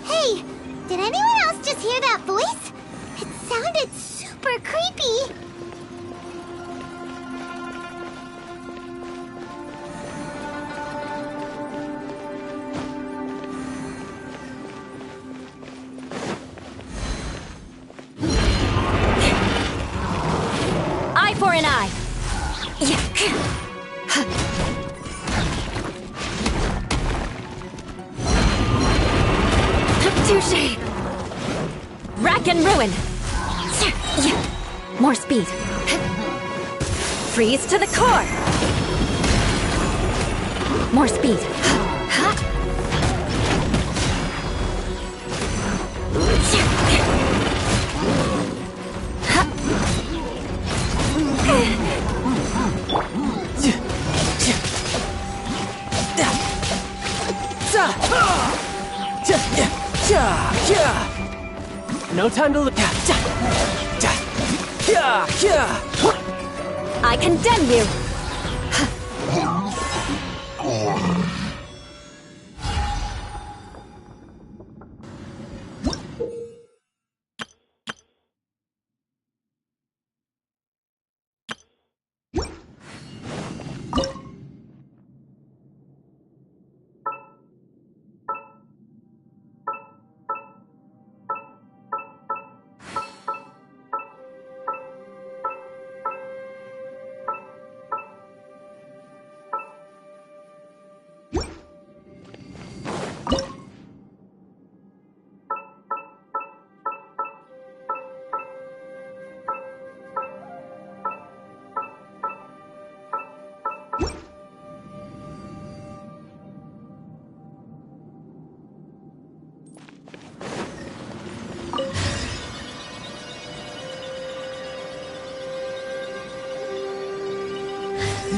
Hey, did anyone else just hear that voice? It sounded super creepy. Eye for an eye. Touché! Rack and ruin! More speed. Freeze to the core! More speed. No time to look. I condemn you!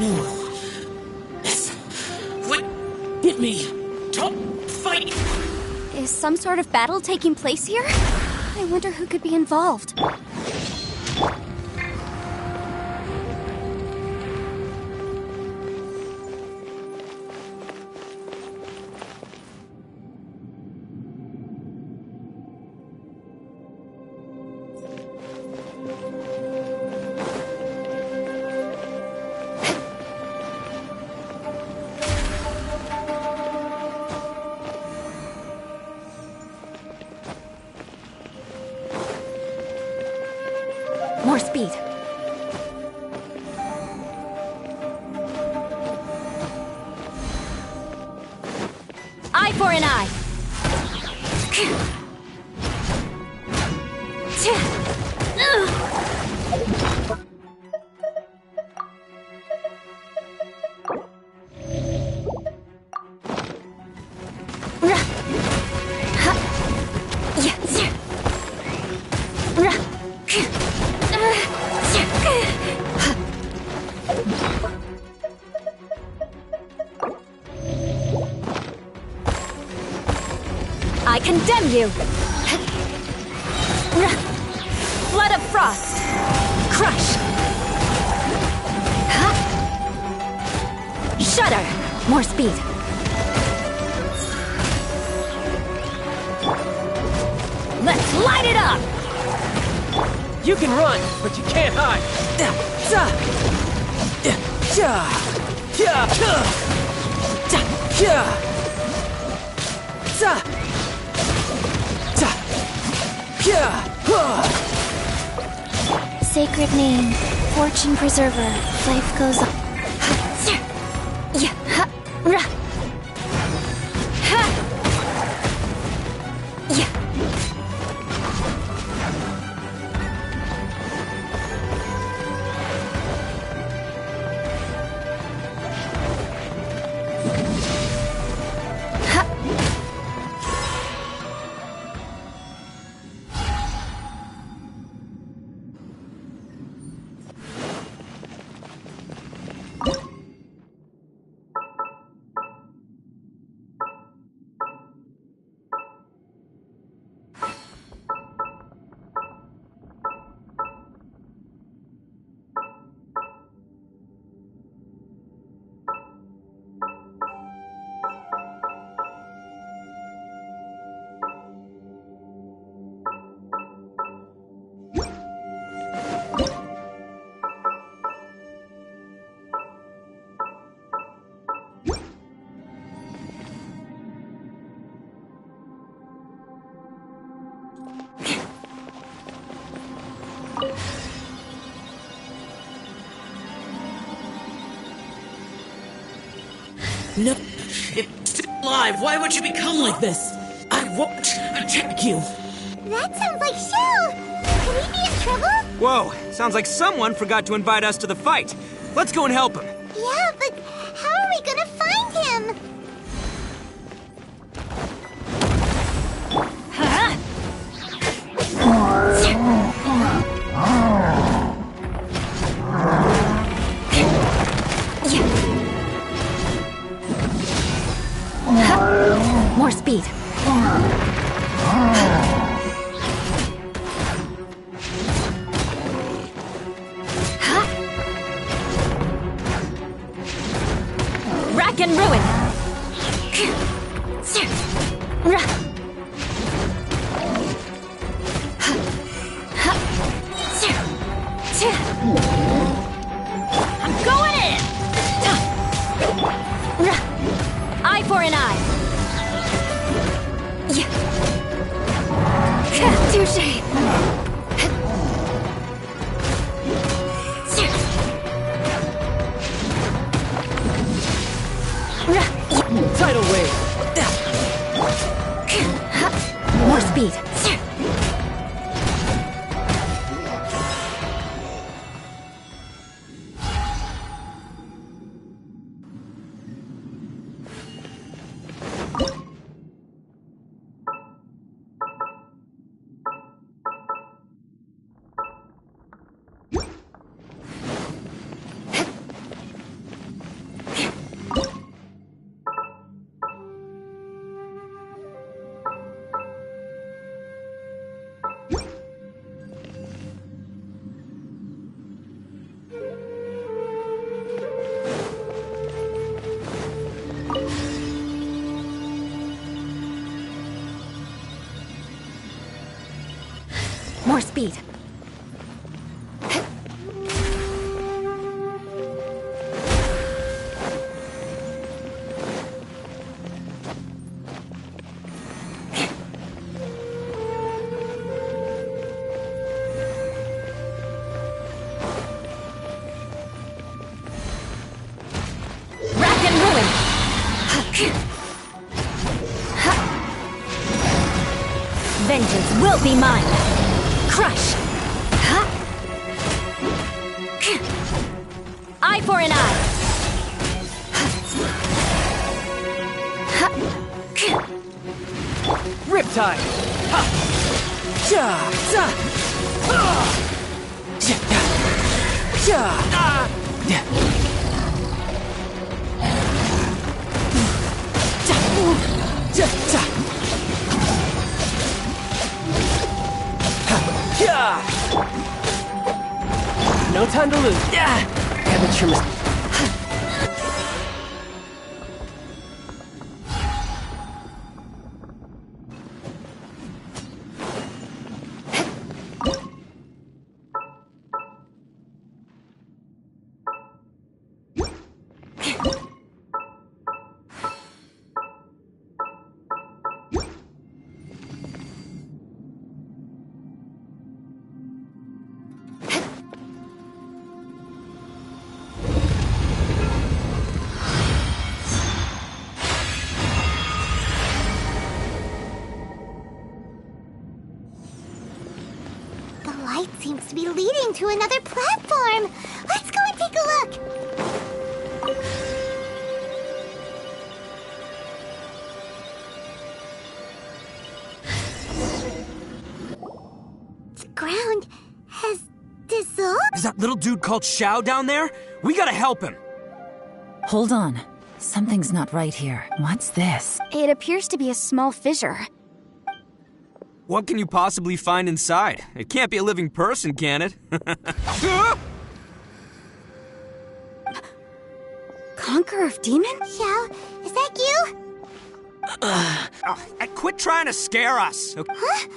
No. That's what bit me. Don't fight. Is some sort of battle taking place here? I wonder who could be involved. More speed. Eye for an eye. I condemn you! Flood of frost! Crush! Shudder! More speed! Let's light it up! You can run, but you can't hide. Sacred name, fortune preserver, life goes on. No, it's still alive. Why would you become like this? I won't attack you. That sounds like Shell! Could we be in trouble? Whoa, sounds like someone forgot to invite us to the fight. Let's go and help him. Yeah, but how are we gonna find him? More speed. Rack and ruin. I'm going in. Eye for an eye. Touché. Tidal wave. More speed. more speed. Vengeance will be mine! Crush! Eye for an eye! Riptide! Ha! Ja! Za! Ja! Ja! Ah! Ja! Ja! Ja! Ja! No time to lose. Yeah! Amateur mis- Seems to be leading to another platform. Let's go and take a look. The ground has dissolved? Is that little dude called Xiao down there? We gotta help him. Hold on. Something's not right here. What's this? It appears to be a small fissure. What can you possibly find inside? It can't be a living person, can it? Conqueror of Demons? Xiao, is that you? Quit trying to scare us. Okay? Huh?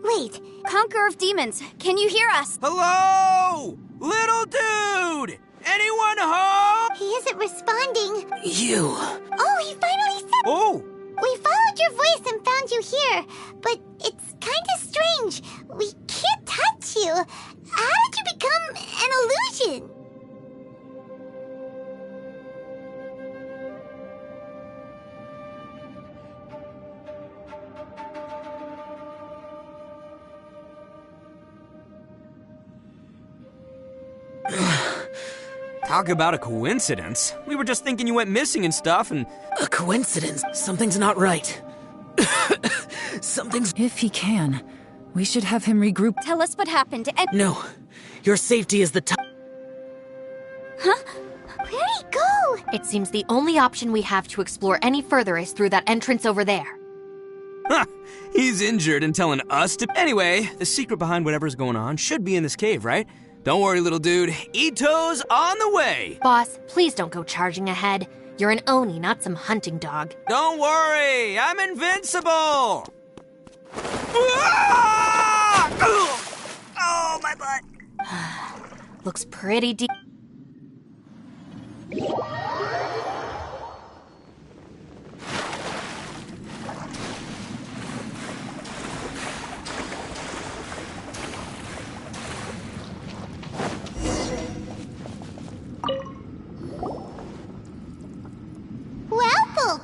Wait. Conqueror of Demons, can you hear us? Hello? Little dude! Anyone home? He isn't responding. You. Oh, he finally said... Oh! We followed your voice and found you here, but it's kind of strange. We can't touch you. How did you become an illusion? Talk about a coincidence. We were just thinking you went missing and stuff, and... A coincidence? Something's not right. Something's... If he can, we should have him regroup. Tell us what happened and... No. Your safety is the top. Huh? Where'd he go? It seems the only option we have to explore any further is through that entrance over there. Huh. He's injured and telling us to... Anyway, the secret behind whatever's going on should be in this cave, right? Don't worry, little dude. Ito's on the way! Boss, please don't go charging ahead. You're an Oni, not some hunting dog. Don't worry! I'm invincible! Oh, my butt! Looks pretty deep.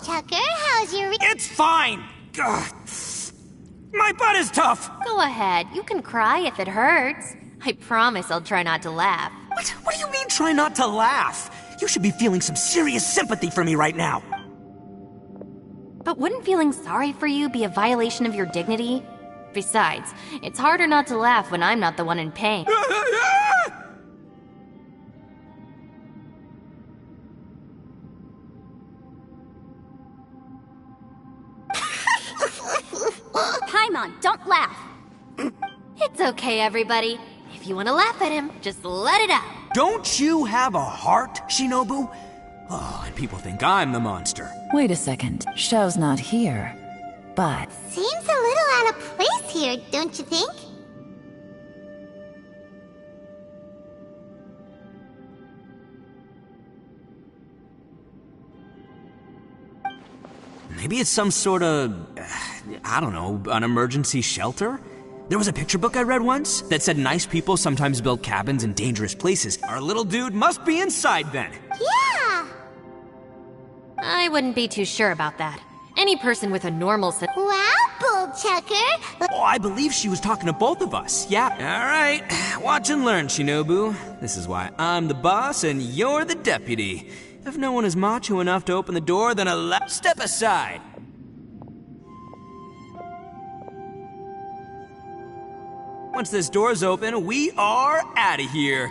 Tucker, how's your... It's fine! Ugh. My butt is tough! Go ahead, you can cry if it hurts. I promise I'll try not to laugh. What do you mean, try not to laugh? You should be feeling some serious sympathy for me right now. But wouldn't feeling sorry for you be a violation of your dignity? Besides, it's harder not to laugh when I'm not the one in pain. Paimon, don't laugh. It's okay, everybody. If you want to laugh at him, just let it out. Don't you have a heart, Shinobu? Oh, and people think I'm the monster. Wait a second. Xiao's not here. But... Seems a little out of place here, don't you think? Maybe it's some sort of, I don't know, an emergency shelter? There was a picture book I read once that said nice people sometimes build cabins in dangerous places. Our little dude must be inside then. Yeah! I wouldn't be too sure about that. Any person with a normal sense. Wow, Bullchucker! Oh, I believe she was talking to both of us. Yeah. All right. Watch and learn, Shinobu. This is why I'm the boss and you're the deputy. If no one is macho enough to open the door, then step aside. Once this door's open, we are out of here.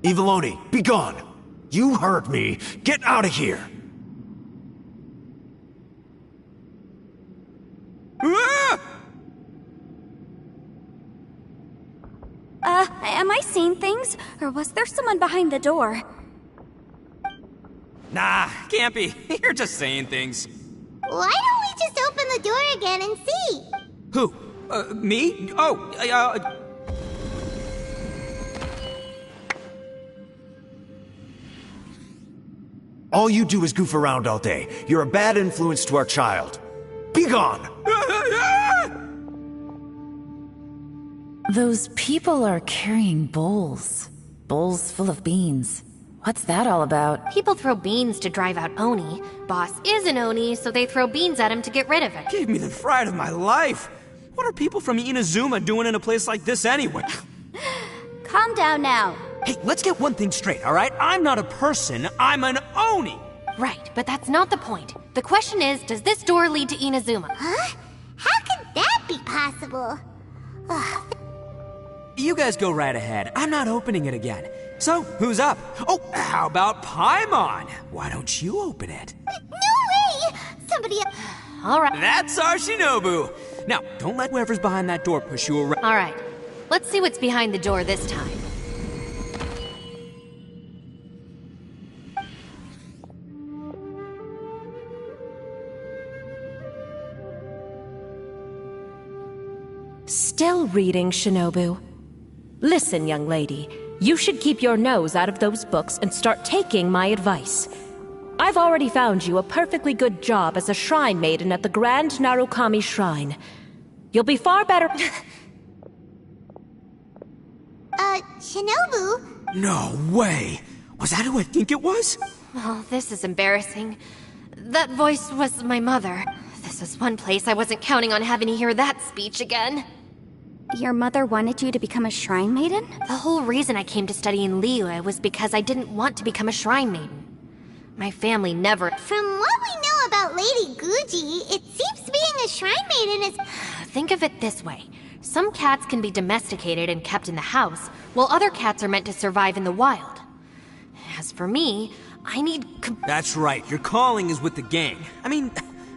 Eviloni, be gone! You heard me! Get out of here! Am I seeing things? Or was there someone behind the door? Nah, can't be. You're just saying things. Why don't we just open the door again and see? Who? Me? Oh, All you do is goof around all day. You're a bad influence to our child. Be gone! Those people are carrying bowls. Bowls full of beans. What's that all about? People throw beans to drive out Oni. Boss is an Oni, so they throw beans at him to get rid of it. Gave me the fright of my life. What are people from Inazuma doing in a place like this anyway? Calm down now. Hey, let's get one thing straight, all right? I'm not a person, I'm an Oni! Right, but that's not the point. The question is, does this door lead to Inazuma? Huh? How could that be possible? Ugh. You guys go right ahead. I'm not opening it again. So, who's up? Oh, how about Paimon? Why don't you open it? No way! Somebody... All right. That's our Shinobu! Now, don't let whoever's behind that door push you around. All right. Let's see what's behind the door this time. Still reading, Shinobu. Listen, young lady. You should keep your nose out of those books and start taking my advice. I've already found you a perfectly good job as a shrine maiden at the Grand Narukami Shrine. You'll be far better... Shinobu? No way! Was that who I think it was? Oh, this is embarrassing. That voice was my mother. This is one place I wasn't counting on having to hear that speech again. Your mother wanted you to become a shrine maiden? The whole reason I came to study in Liyue was because I didn't want to become a shrine maiden. My family never... From what we know about Lady Guji, it seems being a shrine maiden is... Think of it this way. Some cats can be domesticated and kept in the house, while other cats are meant to survive in the wild. As for me, I need... That's right, your calling is with the gang. I mean,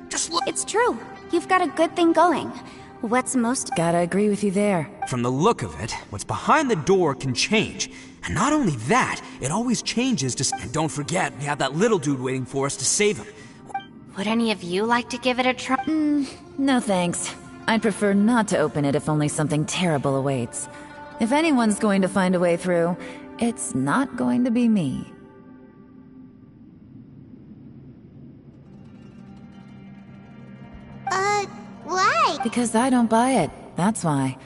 just look... It's true. You've got a good thing going. What's most... Gotta agree with you there. From the look of it, what's behind the door can change. And not only that, it always changes to... And don't forget, we have that little dude waiting for us to save him. Would any of you like to give it a try? No thanks. I'd prefer not to open it if only something terrible awaits. If anyone's going to find a way through, it's not going to be me. Why? Because I don't buy it, that's why.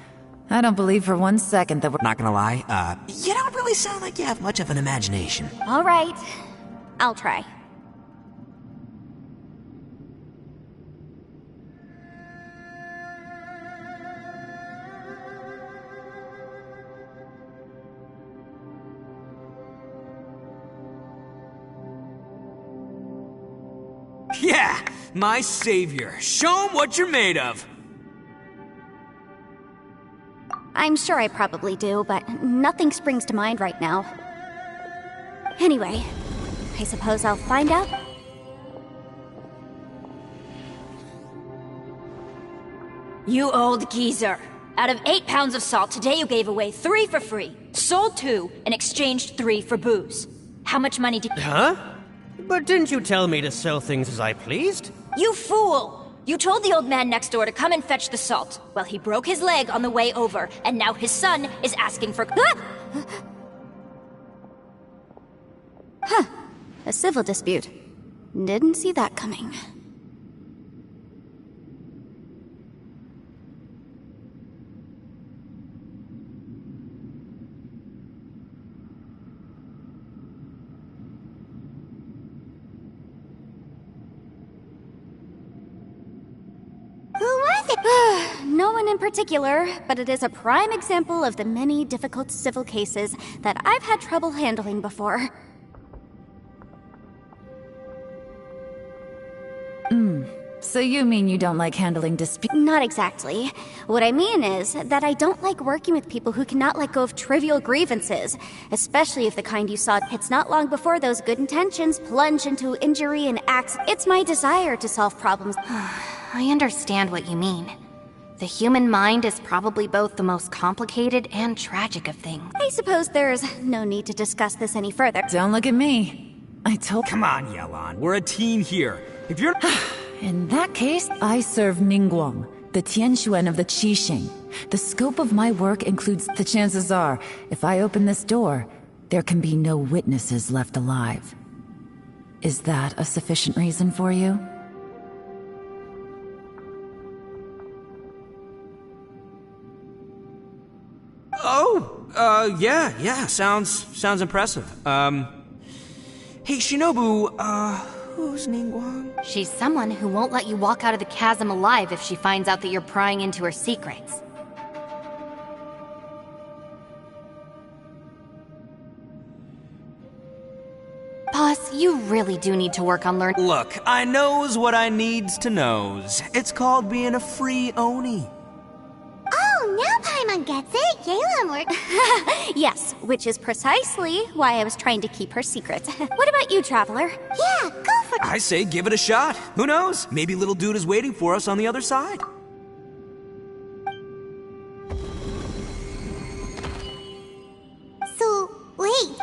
I don't believe for 1 second that we're... Not gonna lie, you don't really sound like you have much of an imagination. All right. I'll try. Yeah, my savior. Show 'em what you're made of. I'm sure I probably do, but nothing springs to mind right now. Anyway, I suppose I'll find out. You old geezer. Out of 8 pounds of salt, today you gave away 3 for free, sold 2, and exchanged 3 for booze. How much money did— Huh? But didn't you tell me to sell things as I pleased? You fool! You told the old man next door to come and fetch the salt. Well, he broke his leg on the way over, and now his son is asking for— Huh. A civil dispute. Didn't see that coming. Who was it? No one in particular, but it is a prime example of the many difficult civil cases that I've had trouble handling before. So you mean you don't like handling disputes? Not exactly. What I mean is that I don't like working with people who cannot let go of trivial grievances, especially if the kind you saw. It's not long before those good intentions plunge into injury and acts. It's my desire to solve problems. I understand what you mean. The human mind is probably both the most complicated and tragic of things. I suppose there's no need to discuss this any further. Don't look at me. I told— Come on, Yelan. We're a team here. If you're— In that case, I serve Ningguang, the Tianxuan of the Qixing. The scope of my work includes— The chances are, if I open this door, there can be no witnesses left alive. Is that a sufficient reason for you? Oh, yeah, sounds impressive. Hey, Shinobu, who's Ningguang? She's someone who won't let you walk out of the chasm alive if she finds out that you're prying into her secrets. Boss, you really do need to work on learning— Look, I knows what I needs to knows. It's called being a free Oni. Oh, now Paimon gets it. Yelan worked. Yes, which is precisely why I was trying to keep her secrets. What about you, Traveler? Yeah, go for it. I say give it a shot. Who knows? Maybe little dude is waiting for us on the other side. So, wait.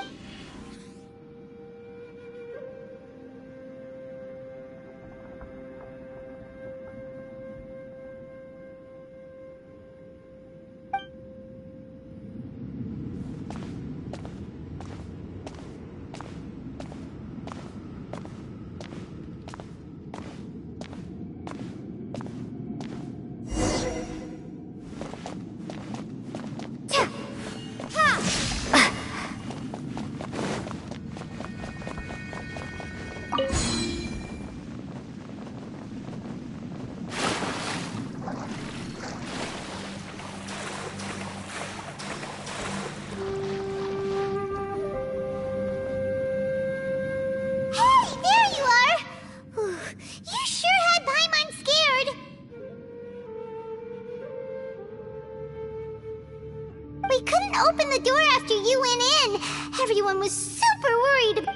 We couldn't open the door after you went in. Everyone was super worried.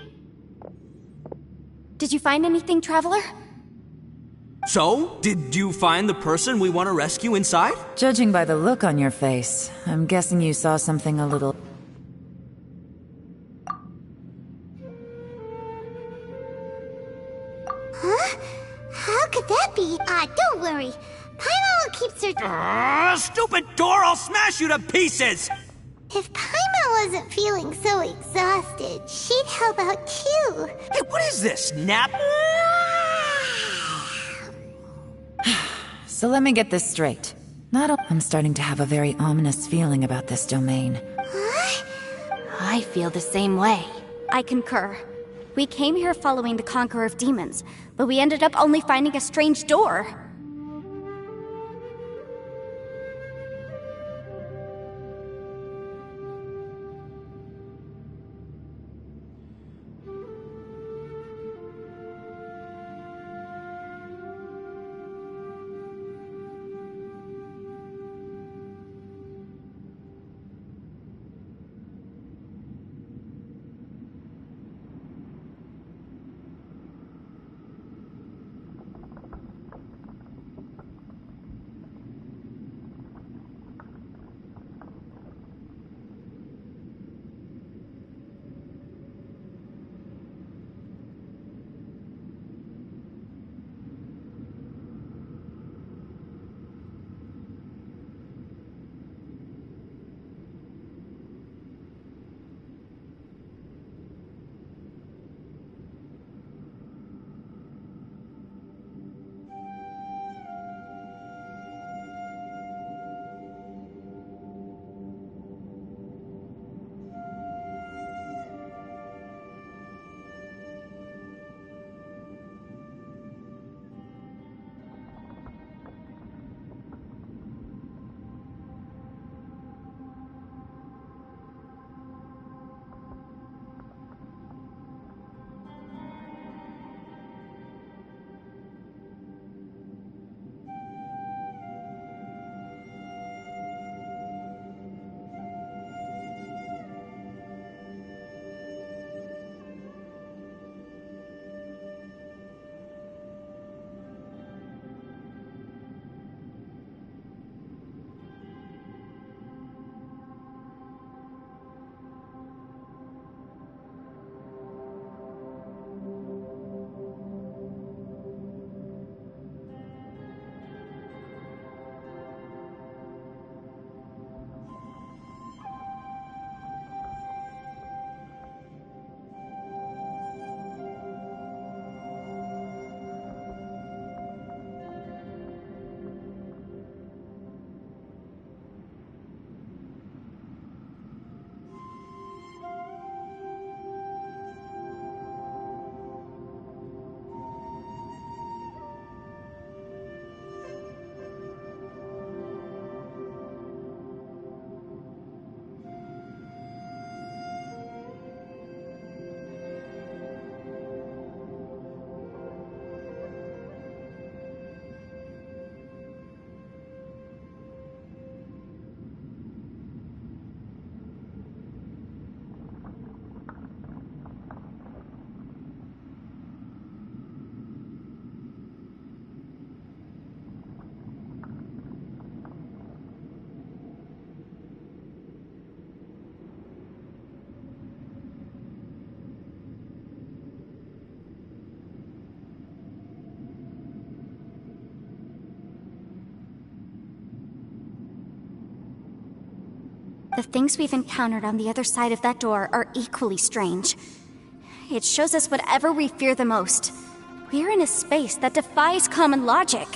Did you find anything, Traveler? So, did you find the person we want to rescue inside? Judging by the look on your face, I'm guessing you saw something a little... Huh? How could that be? Don't worry. Paimon will keep searching. Stupid door! I'll smash you to pieces! If Paimon wasn't feeling so exhausted, she'd help out too. Hey, what is this? Nap? So let me get this straight. I'm starting to have a very ominous feeling about this domain. Huh? I feel the same way. I concur. We came here following the Conqueror of Demons, but we ended up only finding a strange door. The things we've encountered on the other side of that door are equally strange. It shows us whatever we fear the most. We're in a space that defies common logic.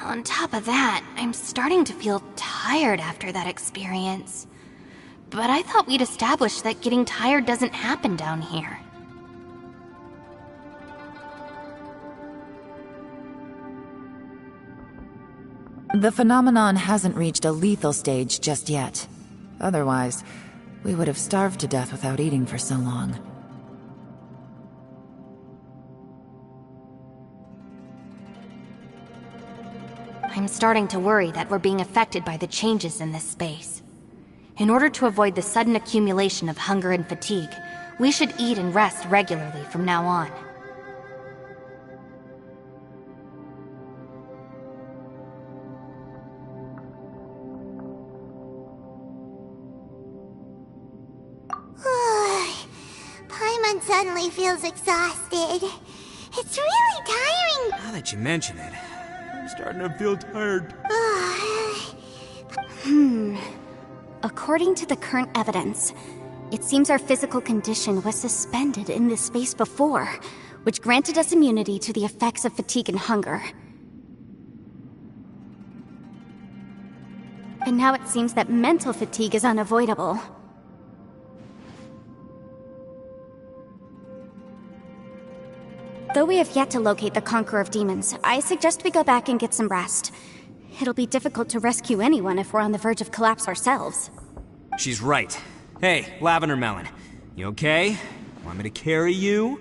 On top of that, I'm starting to feel tired after that experience. But I thought we'd established that getting tired doesn't happen down here. The phenomenon hasn't reached a lethal stage just yet. Otherwise, we would have starved to death without eating for so long. I'm starting to worry that we're being affected by the changes in this space. In order to avoid the sudden accumulation of hunger and fatigue, we should eat and rest regularly from now on. Paimon suddenly feels exhausted. It's really tiring. Now that you mention it, I'm starting to feel tired. According to the current evidence, it seems our physical condition was suspended in this space before, which granted us immunity to the effects of fatigue and hunger. And now it seems that mental fatigue is unavoidable. Though we have yet to locate the Conqueror of Demons, I suggest we go back and get some rest. It'll be difficult to rescue anyone if we're on the verge of collapse ourselves. She's right. Hey, Lavender Melon. You okay? Want me to carry you?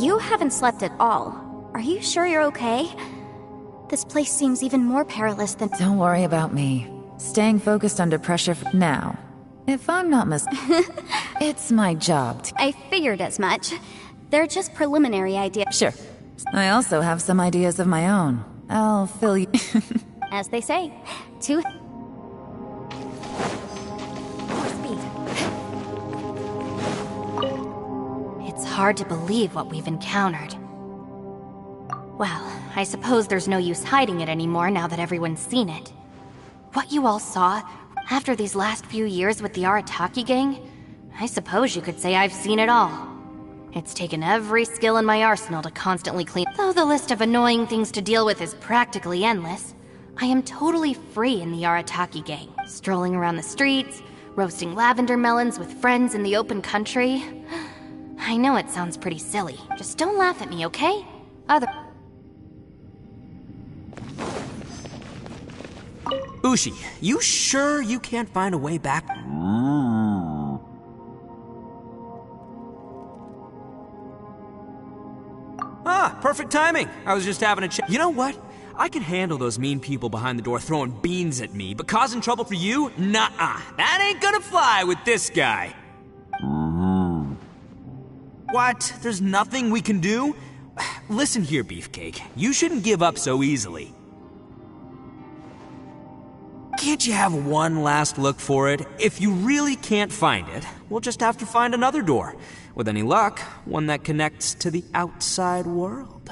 You haven't slept at all. Are you sure you're okay? This place seems even more perilous than— Don't worry about me. Staying focused under pressure now. If I'm not it's my job to— I figured as much. They're just preliminary ideas. Sure. I also have some ideas of my own. I'll fill you— As they say, more speed. It's hard to believe what we've encountered. Well, I suppose there's no use hiding it anymore now that everyone's seen it. What you all saw, after these last few years with the Arataki gang, I suppose you could say I've seen it all. It's taken every skill in my arsenal to constantly clean. Though the list of annoying things to deal with is practically endless, I am totally free in the Arataki gang, strolling around the streets, roasting lavender melons with friends in the open country. I know it sounds pretty silly. Just don't laugh at me, okay? Ushi, you sure you can't find a way back? Ah, perfect timing. I was just having a chat. You know what? I can handle those mean people behind the door throwing beans at me, but causing trouble for you? Nuh-uh. That ain't gonna fly with this guy. What? There's nothing we can do? Listen here, Beefcake. You shouldn't give up so easily. Can't you have one last look for it? If you really can't find it, we'll just have to find another door. With any luck, one that connects to the outside world.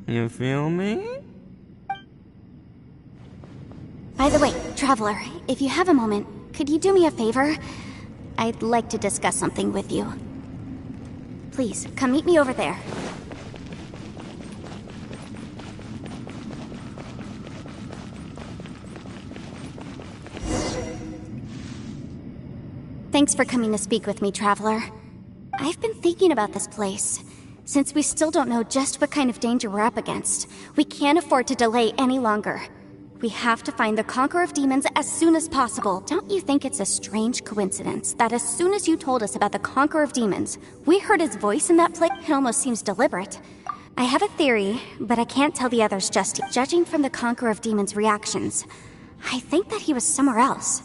You feel me? By the way, Traveler, if you have a moment, could you do me a favor? I'd like to discuss something with you. Please, come meet me over there. Thanks for coming to speak with me, Traveler. I've been thinking about this place. Since we still don't know just what kind of danger we're up against, we can't afford to delay any longer. We have to find the Conqueror of Demons as soon as possible. Don't you think it's a strange coincidence that as soon as you told us about the Conqueror of Demons, we heard his voice in that place? It almost seems deliberate. I have a theory, but I can't tell the others just yet. Judging from the Conqueror of Demons' reactions, I think that he was somewhere else.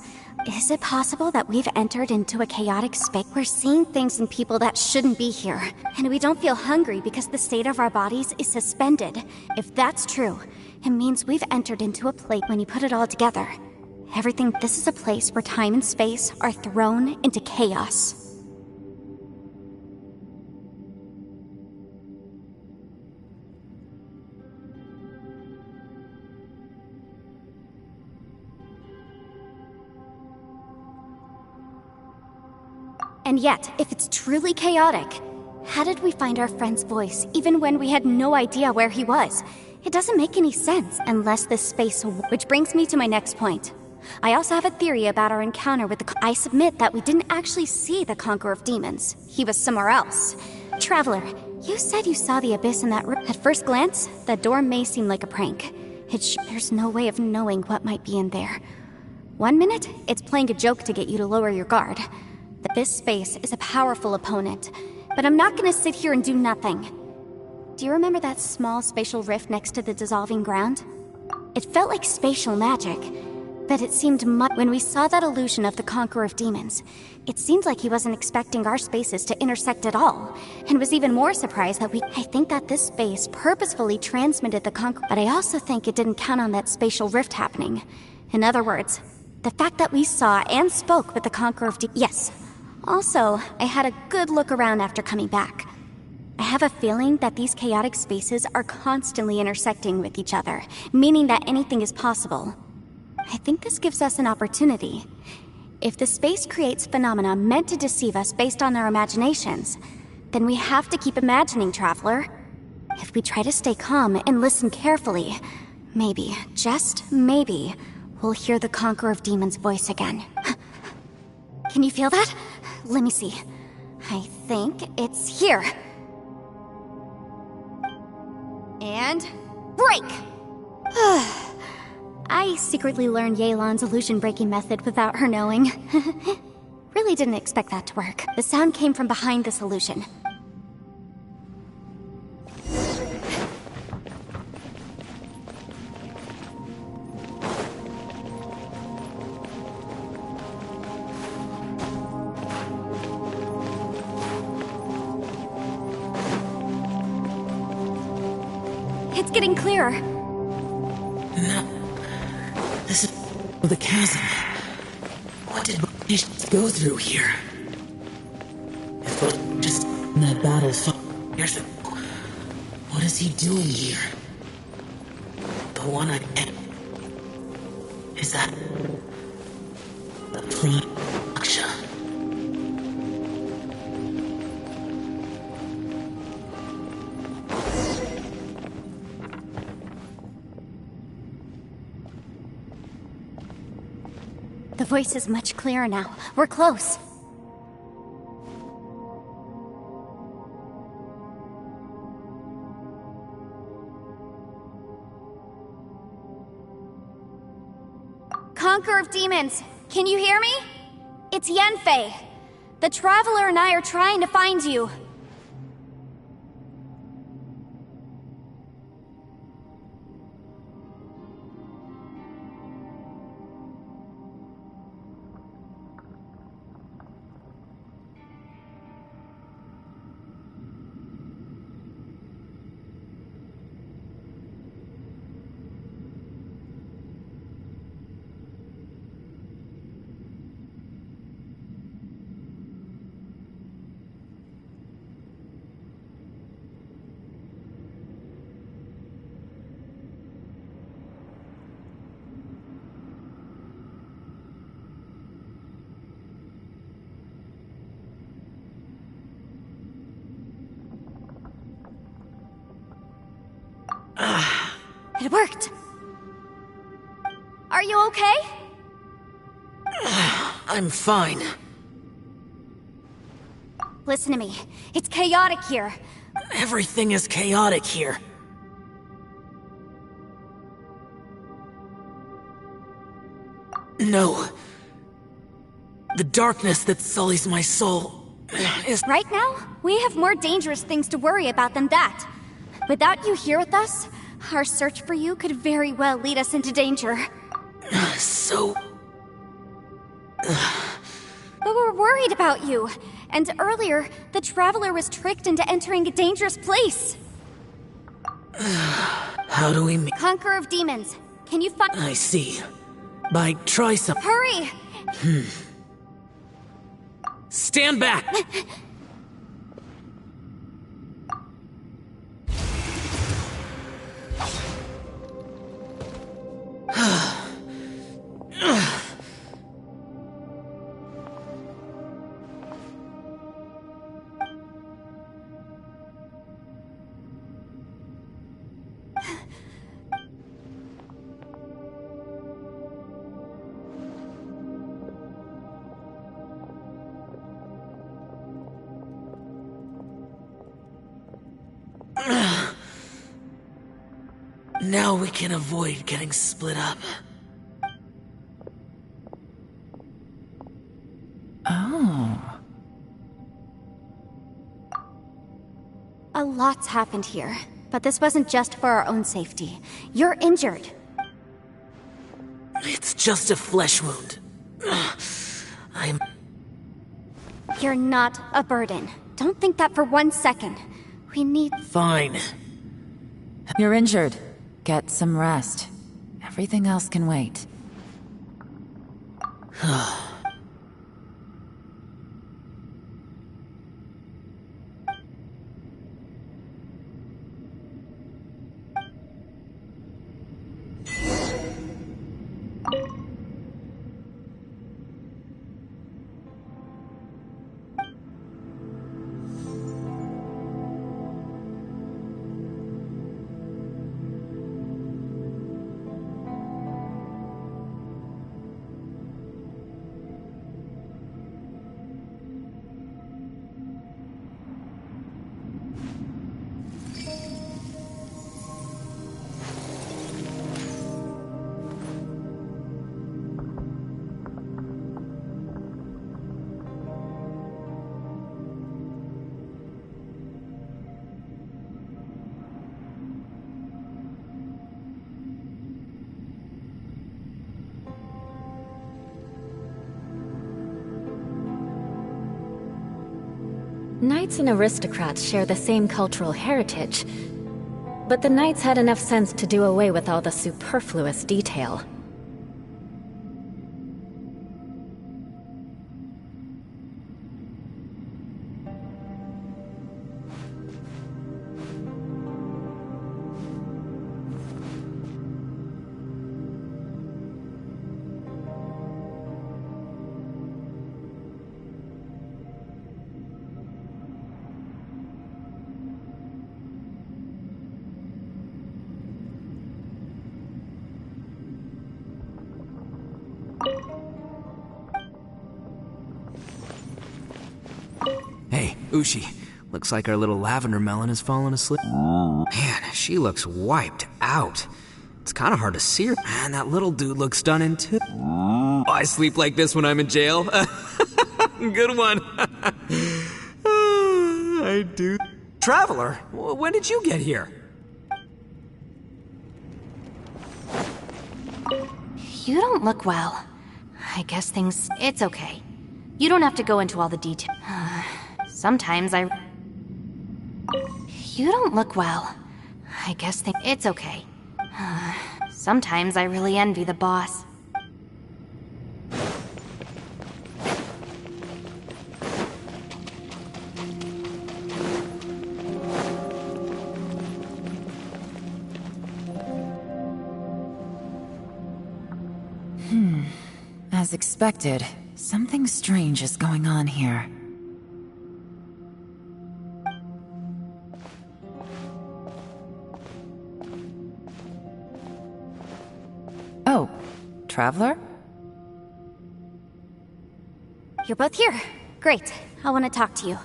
Is it possible that we've entered into a chaotic space? We're seeing things in people that shouldn't be here, and we don't feel hungry because the state of our bodies is suspended. If that's true, it means we've entered into a place. When you put it all together, this is a place where time and space are thrown into chaos. And yet, if it's truly chaotic, how did we find our friend's voice even when we had no idea where he was? It doesn't make any sense unless this space... Which brings me to my next point. I also have a theory about our encounter with the... I submit that we didn't actually see the Conqueror of Demons. He was somewhere else. Traveler, you said you saw the abyss in that room. At first glance, that door may seem like a prank. There's no way of knowing what might be in there. 1 minute, it's playing a joke to get you to lower your guard. This space is a powerful opponent, but I'm not gonna sit here and do nothing. Do you remember that small spatial rift next to the dissolving ground? It felt like spatial magic, but it seemed when we saw that illusion of the Conqueror of Demons, it seemed like he wasn't expecting our spaces to intersect at all, and was even more surprised that I think that this space purposefully transmitted the Conqueror, but I also think it didn't count on that spatial rift happening. In other words, the fact that we saw and spoke with the Conqueror of Demons. Yes. Also, I had a good look around after coming back. I have a feeling that these chaotic spaces are constantly intersecting with each other, meaning that anything is possible. I think this gives us an opportunity. If the space creates phenomena meant to deceive us based on our imaginations, then we have to keep imagining, Traveler. If we try to stay calm and listen carefully, maybe, just maybe, we'll hear the Conqueror of Demons' voice again. Can you feel that? Let me see. I think it's here. And... break! I secretly learned Yelan's illusion-breaking method without her knowing. Really didn't expect that to work. The sound came from behind this illusion. It's getting clearer. No. This is the chasm. What did patients go through here? If it was just in that battle 5 years ago, what is he doing here? The one I met. Is that the production? The voice is much clearer now. We're close. Conqueror of Demons, can you hear me? It's Yanfei. The Traveler and I are trying to find you. It worked. Are you okay? I'm fine. Listen to me. It's chaotic here. Everything is chaotic here. No. The darkness that sullies my soul is... Right now, we have more dangerous things to worry about than that. Without you here with us, our search for you could very well lead us into danger. So... But we're worried about you. And earlier, the Traveler was tricked into entering a dangerous place. How do we Conqueror of Demons. Can you find... I see. By try some... Hurry! Stand back! Now we can avoid getting split up. Oh. A lot's happened here, but this wasn't just for our own safety. You're injured. It's just a flesh wound. I'm... You're not a burden. Don't think that for 1 second. We need... Fine. You're injured. Get some rest. Everything else can wait. Knights and aristocrats share the same cultural heritage, but the knights had enough sense to do away with all the superfluous detail. Hey, Ushi. Looks like our little lavender melon has fallen asleep. Man, she looks wiped out. It's kind of hard to see her. Man, that little dude looks stunning too. Oh, I sleep like this when I'm in jail. Good one. I do. Traveler, when did you get here? You don't look well. I guess things... It's okay. You don't have to go into all the details. Sometimes I... You don't look well. I guess things... It's okay. Sometimes I really envy the boss. As expected, something strange is going on here. Oh, Traveler? You're both here. Great. I want to talk to you.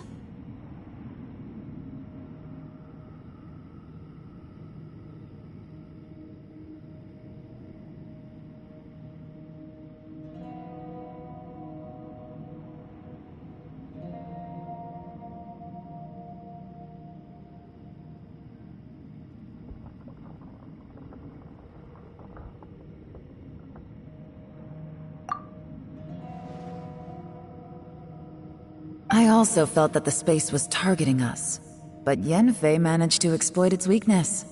I also felt that the space was targeting us, but Yanfei managed to exploit its weakness.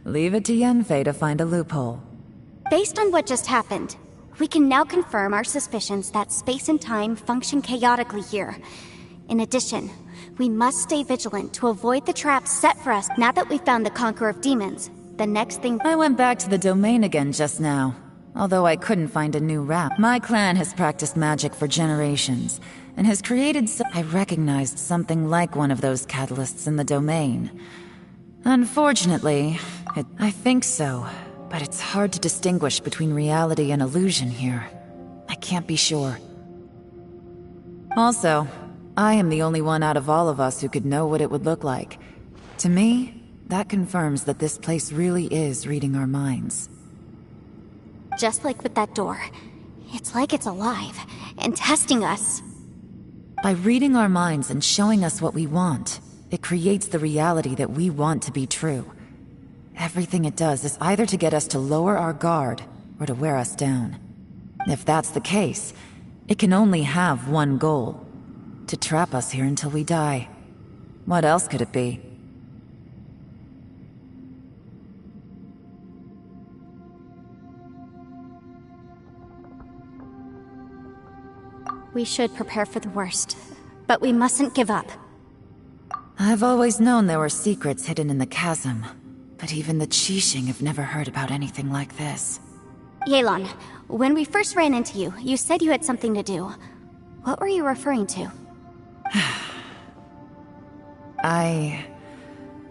Leave it to Yanfei to find a loophole. Based on what just happened, we can now confirm our suspicions that space and time function chaotically here. In addition, we must stay vigilant to avoid the traps set for us now that we've found the Conqueror of Demons. The next thing— I went back to the domain again just now, although I couldn't find a new route. My clan has practiced magic for generations, and has created I recognized something like one of those catalysts in the domain. Unfortunately, I think so, but it's hard to distinguish between reality and illusion here. I can't be sure. Also, I am the only one out of all of us who could know what it would look like. To me, that confirms that this place really is reading our minds. Just like with that door, it's like it's alive and testing us. By reading our minds and showing us what we want, it creates the reality that we want to be true. Everything it does is either to get us to lower our guard or to wear us down. If that's the case, it can only have one goal: to trap us here until we die. What else could it be? We should prepare for the worst, but we mustn't give up. I've always known there were secrets hidden in the chasm, but even the Qixing have never heard about anything like this. Yelan, when we first ran into you, you said you had something to do. What were you referring to? I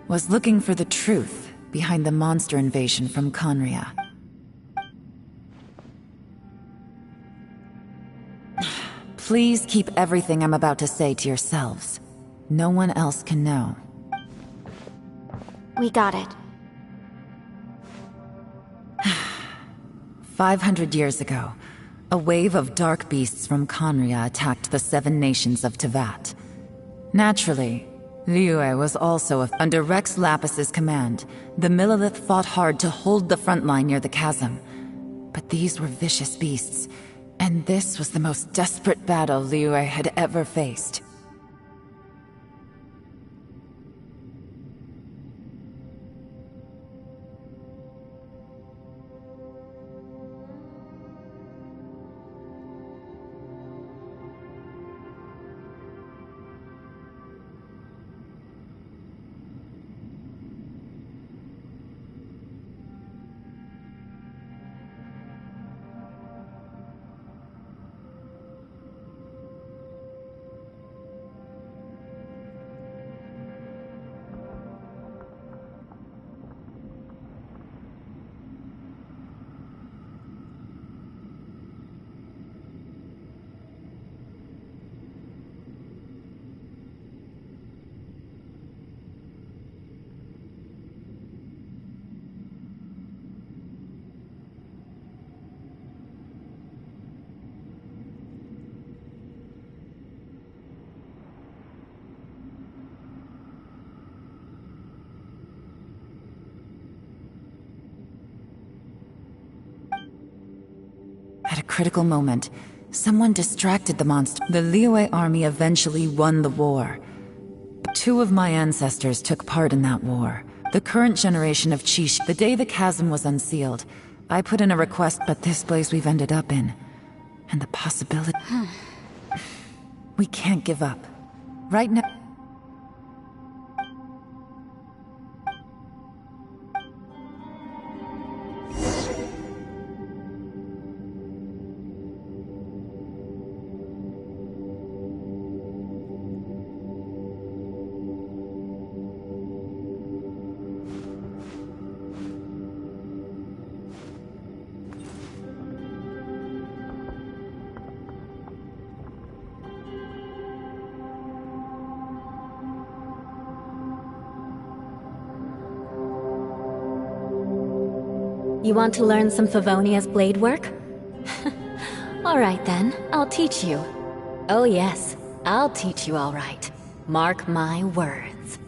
was looking for the truth behind the monster invasion from Conria. Please keep everything I'm about to say to yourselves. No one else can know. We got it. 500 years ago, a wave of dark beasts from Conria attacked the 7 nations of Tevat. Naturally, Liyue was also under Rex Lapis's command. The Millelith fought hard to hold the front line near the chasm. But these were vicious beasts, and this was the most desperate battle Liyue had ever faced. At a critical moment, someone distracted the monster. The Liyue army eventually won the war. 2 of my ancestors took part in that war. The current generation of Qish. The day the chasm was unsealed, I put in a request, but this place we've ended up in, and the possibility... We can't give up. Right now... You want to learn some Favonia's blade work? Alright then, I'll teach you. Oh yes, I'll teach you alright. Mark my words.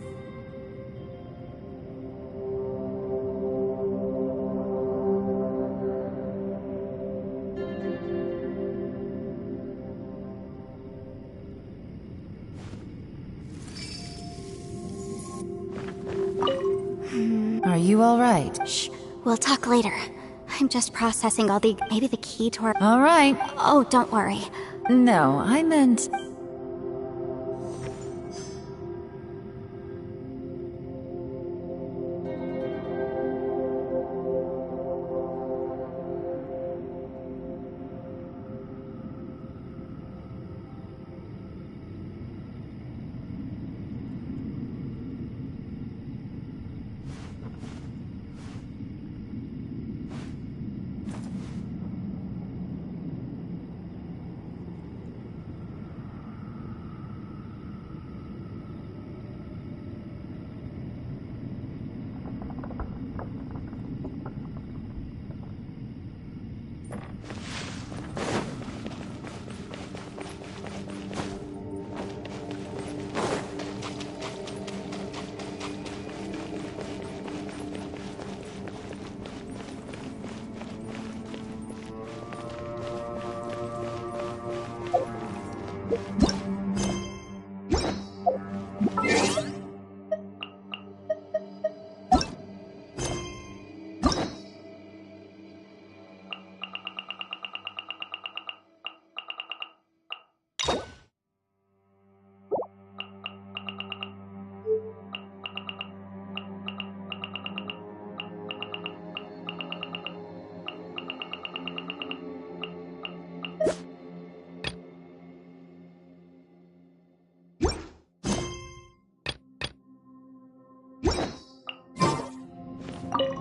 Are you alright? Shh, we'll talk later. I'm just processing all maybe the key to our... Alright. Oh, don't worry. No, I meant...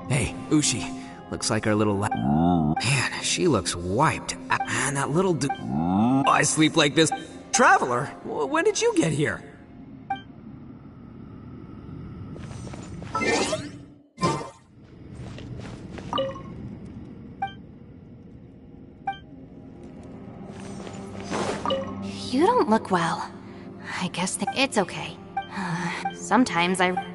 Hey, Ushi. Looks like our little Man, she looks wiped. And that little I sleep like this. Traveler, when did you get here? You don't look well. I guess it's okay. Sometimes I...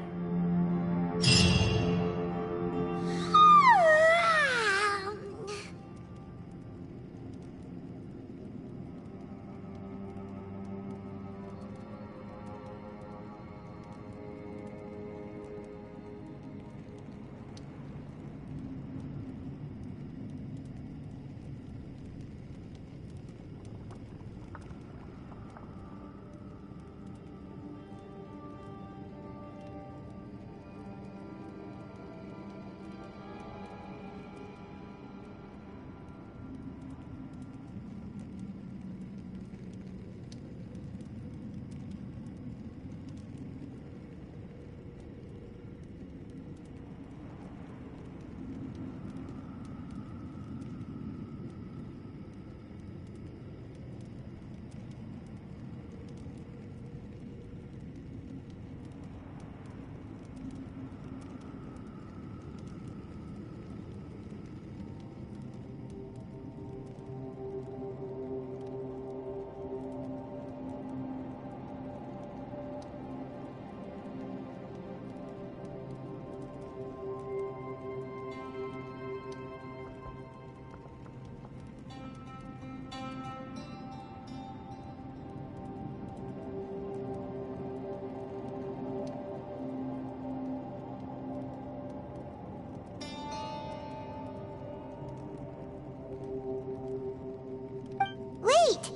Wait!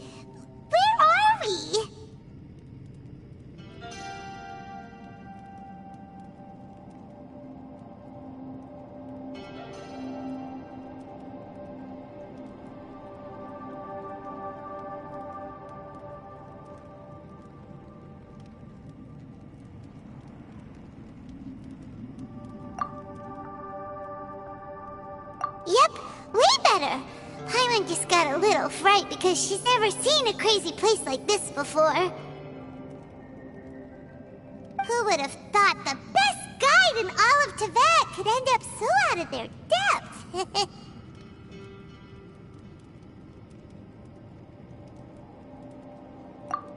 Where are we? Yep, way better. Paimon just got a little fright because she's never seen a crazy place like this before. Who would have thought the best guide in all of Tibet could end up so out of their depth?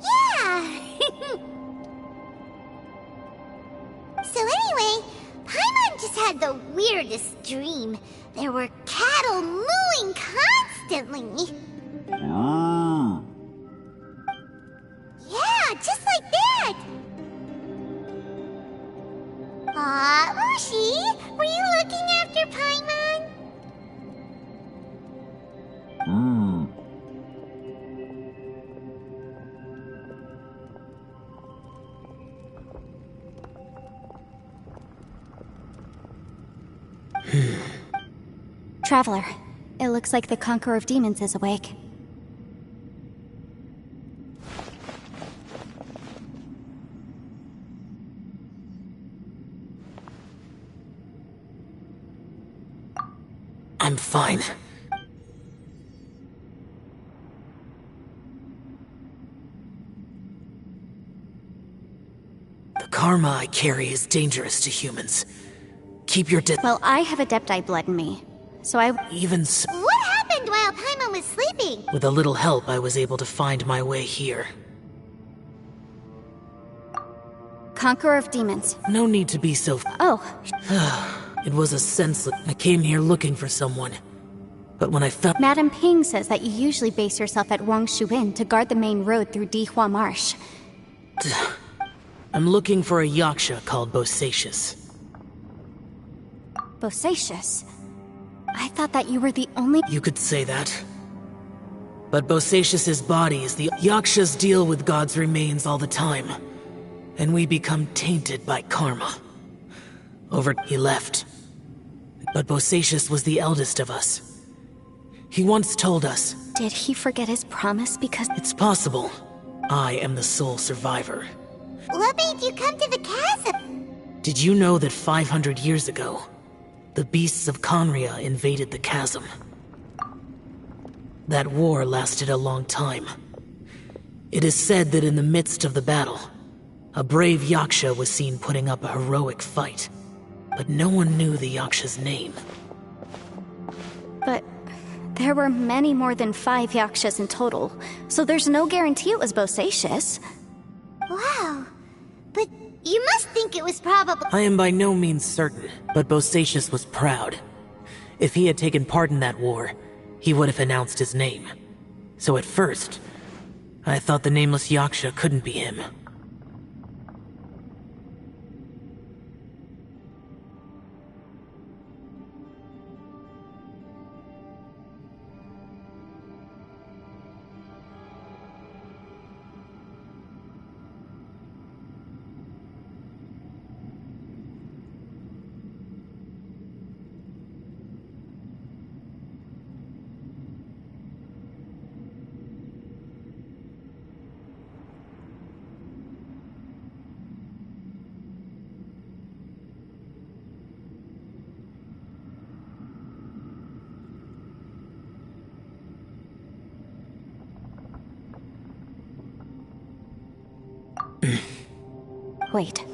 Yeah! So anyway, Paimon just had the weirdest dream. There were cattle mooing constantly. Yeah, just like that. Aw, Ushi, were you looking after Paimon? Traveler, it looks like the Conqueror of Demons is awake. I'm fine. The karma I carry is dangerous to humans. Keep your Well, I have Adepti blood in me, so I... Even so, What happened while Paimon was sleeping? with a little help, I was able to find my way here. Conqueror of Demons. No need to be so... Oh. It was a senseless... I came here looking for someone. But when I found... Madame Ping says that you usually base yourself at Wangshu Inn to guard the main road through Dihua Marsh. I'm looking for a yaksha called Bosacius. Bosacius? I thought that you were the only... You could say that. But Bosacius's body is the... Yakshas deal with God's remains all the time. And we become tainted by karma. He left. But Bosacius was the eldest of us. He once told us... Did he forget his promise because... It's possible. I am the sole survivor. What made you come to the chasm? Did you know that 500 years ago, the beasts of Conria invaded the chasm? That war lasted a long time. It is said that in the midst of the battle, a brave yaksha was seen putting up a heroic fight. But no one knew the yaksha's name. But there were many more than 5 yakshas in total, so there's no guarantee it was Bosacius. Wow. But you must think it was probably... I am by no means certain, but Bosacius was proud. If he had taken part in that war, he would have announced his name. So at first, I thought the nameless yaksha couldn't be him. Wait,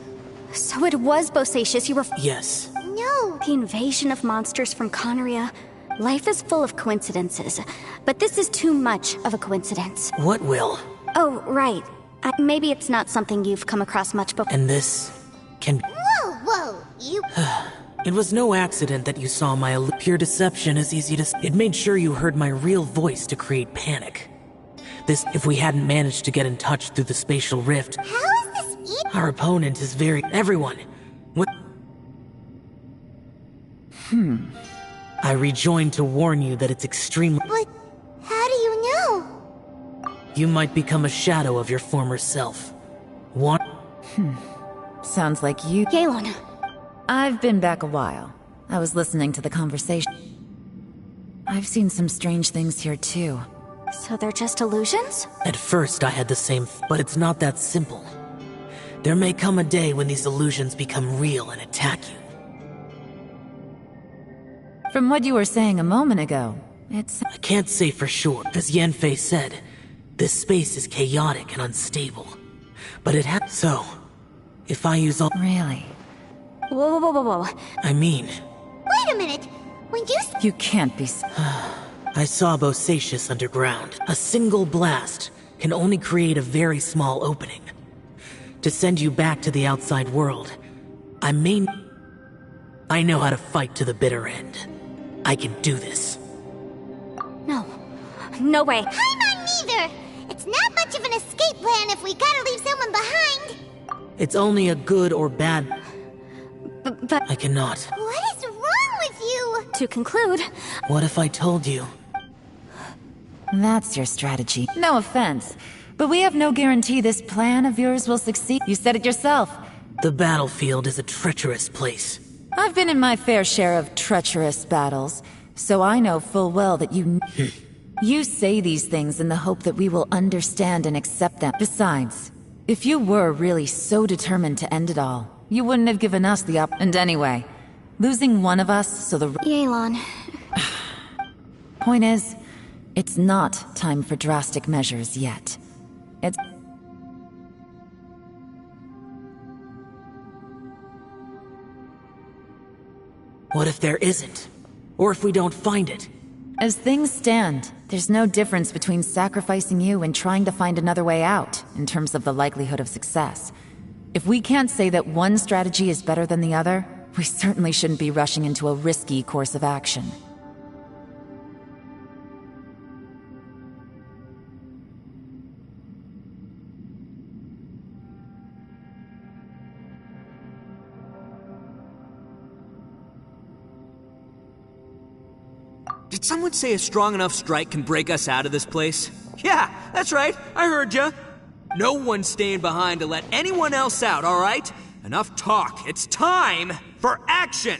so it was Bosacius you were... Yes. No. The invasion of monsters from Conria. Life is full of coincidences, but this is too much of a coincidence. What will? Oh, right. Maybe it's not something you've come across much before. And this can... Whoa, you... It was no accident that you saw my pure deception is easy to... It made sure you heard my real voice to create panic. If we hadn't managed to get in touch through the spatial rift... How is this Our opponent is very... Everyone. I rejoined to warn you that it's extremely... But how do you know? You might become a shadow of your former self. What? Sounds like you... Yelan. I've been back a while. I was listening to the conversation. I've seen some strange things here too. So they're just illusions? At first I had the same... But it's not that simple. There may come a day when these illusions become real and attack you. From what you were saying a moment ago, it's... I can't say for sure. As Yanfei said, this space is chaotic and unstable. But it has... So, if I use all... Really? Whoa. I mean... Wait a minute. When you... You can't be... I saw Bosacius underground. A single blast can only create a very small opening. To send you back to the outside world, I know how to fight to the bitter end. I can do this. No way. I'm on neither. It's not much of an escape plan if we gotta leave someone behind. It's only a good or bad... but... I cannot. What is wrong with you? To conclude... What if I told you? That's your strategy. No offense, but we have no guarantee this plan of yours will succeed. You said it yourself. The battlefield is a treacherous place. I've been in my fair share of treacherous battles, so I know full well that you... You say these things in the hope that we will understand and accept them. Besides, if you were really so determined to end it all, you wouldn't have given us the And anyway, losing one of us so the... Yelan. Point is, it's not time for drastic measures yet. It's... What if there isn't? Or if we don't find it? As things stand, there's no difference between sacrificing you and trying to find another way out, in terms of the likelihood of success. If we can't say that one strategy is better than the other, we certainly shouldn't be rushing into a risky course of action. Did someone say a strong enough strike can break us out of this place? Yeah, that's right. I heard ya. No one's staying behind to let anyone else out, all right? Enough talk. It's time for action!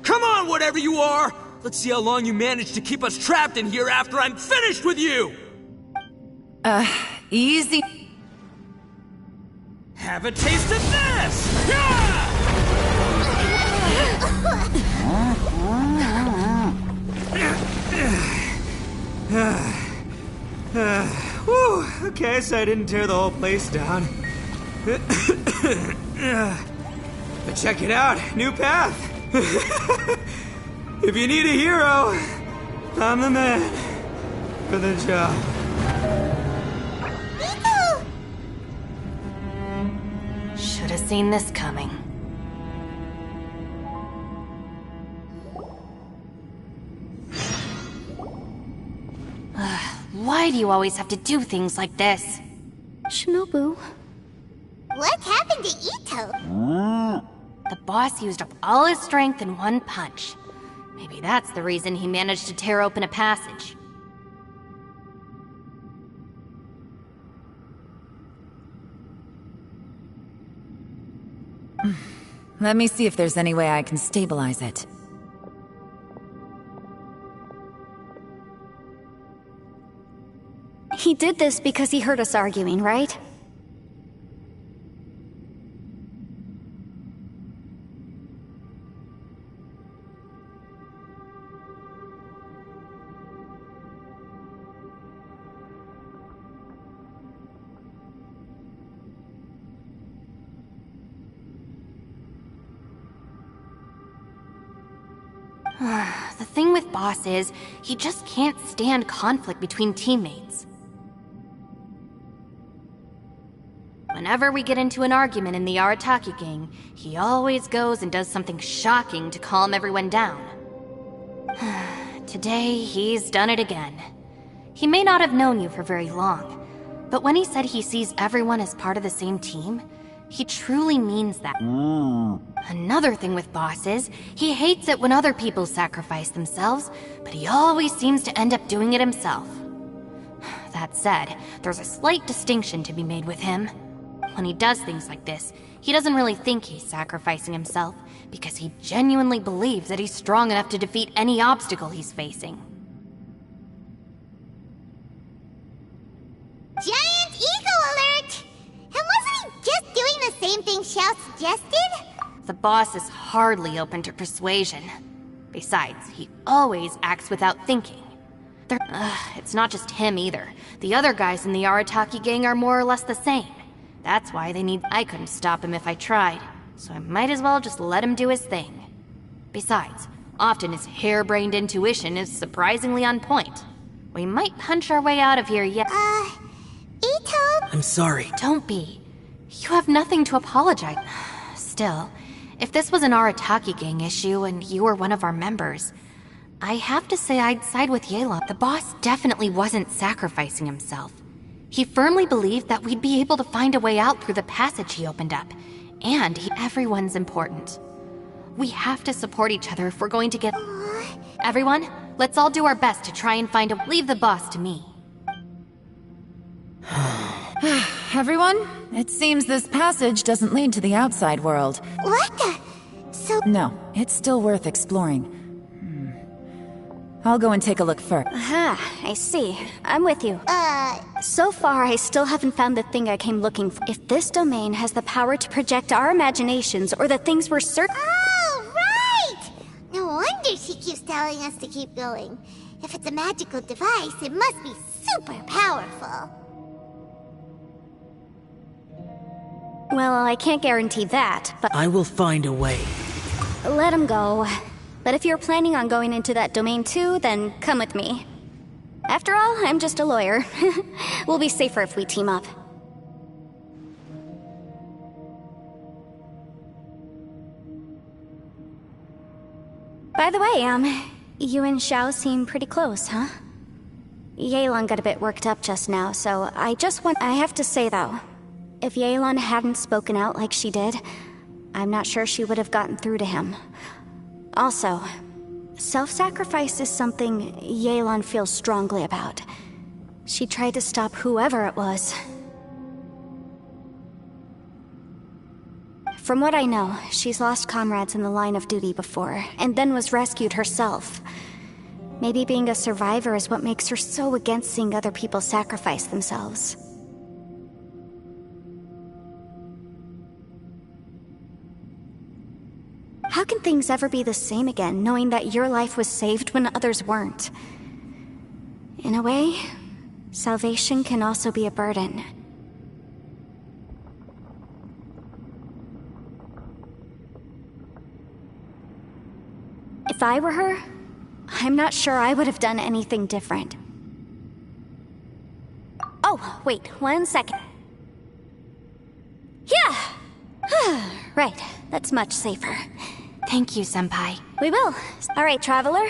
Come on, whatever you are! Let's see how long you manage to keep us trapped in here after I'm finished with you! Easy. Have a taste of this! Yeah! Whew, okay, so I didn't tear the whole place down. But check it out, new path. If you need a hero, I'm the man for the job. Should have seen this coming. Why do you always have to do things like this? Shinobu. What happened to Ito? The boss used up all his strength in one punch. Maybe that's the reason he managed to tear open a passage. Let me see if there's any way I can stabilize it. He did this because he heard us arguing, right? The thing with Boss is, he just can't stand conflict between teammates. Whenever we get into an argument in the Arataki gang, he always goes and does something shocking to calm everyone down. Today, he's done it again. He may not have known you for very long, but when he said he sees everyone as part of the same team, he truly means that. Another thing with Boss is, he hates it when other people sacrifice themselves, but he always seems to end up doing it himself. That said, there's a slight distinction to be made with him. When he does things like this, he doesn't really think he's sacrificing himself, because he genuinely believes that he's strong enough to defeat any obstacle he's facing. Giant eagle alert! And wasn't he just doing the same thing Xiao suggested? The boss is hardly open to persuasion. Besides, he always acts without thinking. It's not just him either. The other guys in the Arataki gang are more or less the same. That's why they need— I couldn't stop him if I tried, so I might as well just let him do his thing. Besides, often his harebrained intuition is surprisingly on point. We might punch our way out of here yet. Ito? I'm sorry. Don't be. You have nothing to apologize. Still, if this was an Arataki gang issue and you were one of our members, I have to say I'd side with Yelan. The boss definitely wasn't sacrificing himself. He firmly believed that we'd be able to find a way out through the passage he opened up. And everyone's important. We have to support each other if we're going to get... Everyone, let's all do our best to try and find a... Leave the boss to me. Everyone, it seems this passage doesn't lead to the outside world. What the? So... No, it's still worth exploring. I'll go and take a look first. Aha, I see. I'm with you. So far, I still haven't found the thing I came looking for. If this domain has the power to project our imaginations or the things we're searching... Oh, right! No wonder she keeps telling us to keep going. If it's a magical device, it must be super powerful. Well, I can't guarantee that, but... I will find a way. Let him go. But if you're planning on going into that domain too, then come with me. After all, I'm just a lawyer. We'll be safer if we team up. By the way, you and Xiao seem pretty close, huh? Yelan got a bit worked up just now, so I have to say though, if Yelan hadn't spoken out like she did, I'm not sure she would have gotten through to him. Also, self-sacrifice is something Yelan feels strongly about. She tried to stop whoever it was. From what I know, she's lost comrades in the line of duty before, and then was rescued herself. Maybe being a survivor is what makes her so against seeing other people sacrifice themselves. How can things ever be the same again, knowing that your life was saved when others weren't? In a way, salvation can also be a burden. If I were her, I'm not sure I would have done anything different. Oh, wait, 1 second. Yeah! Right, that's much safer. Thank you, Senpai. We will. All right, Traveler,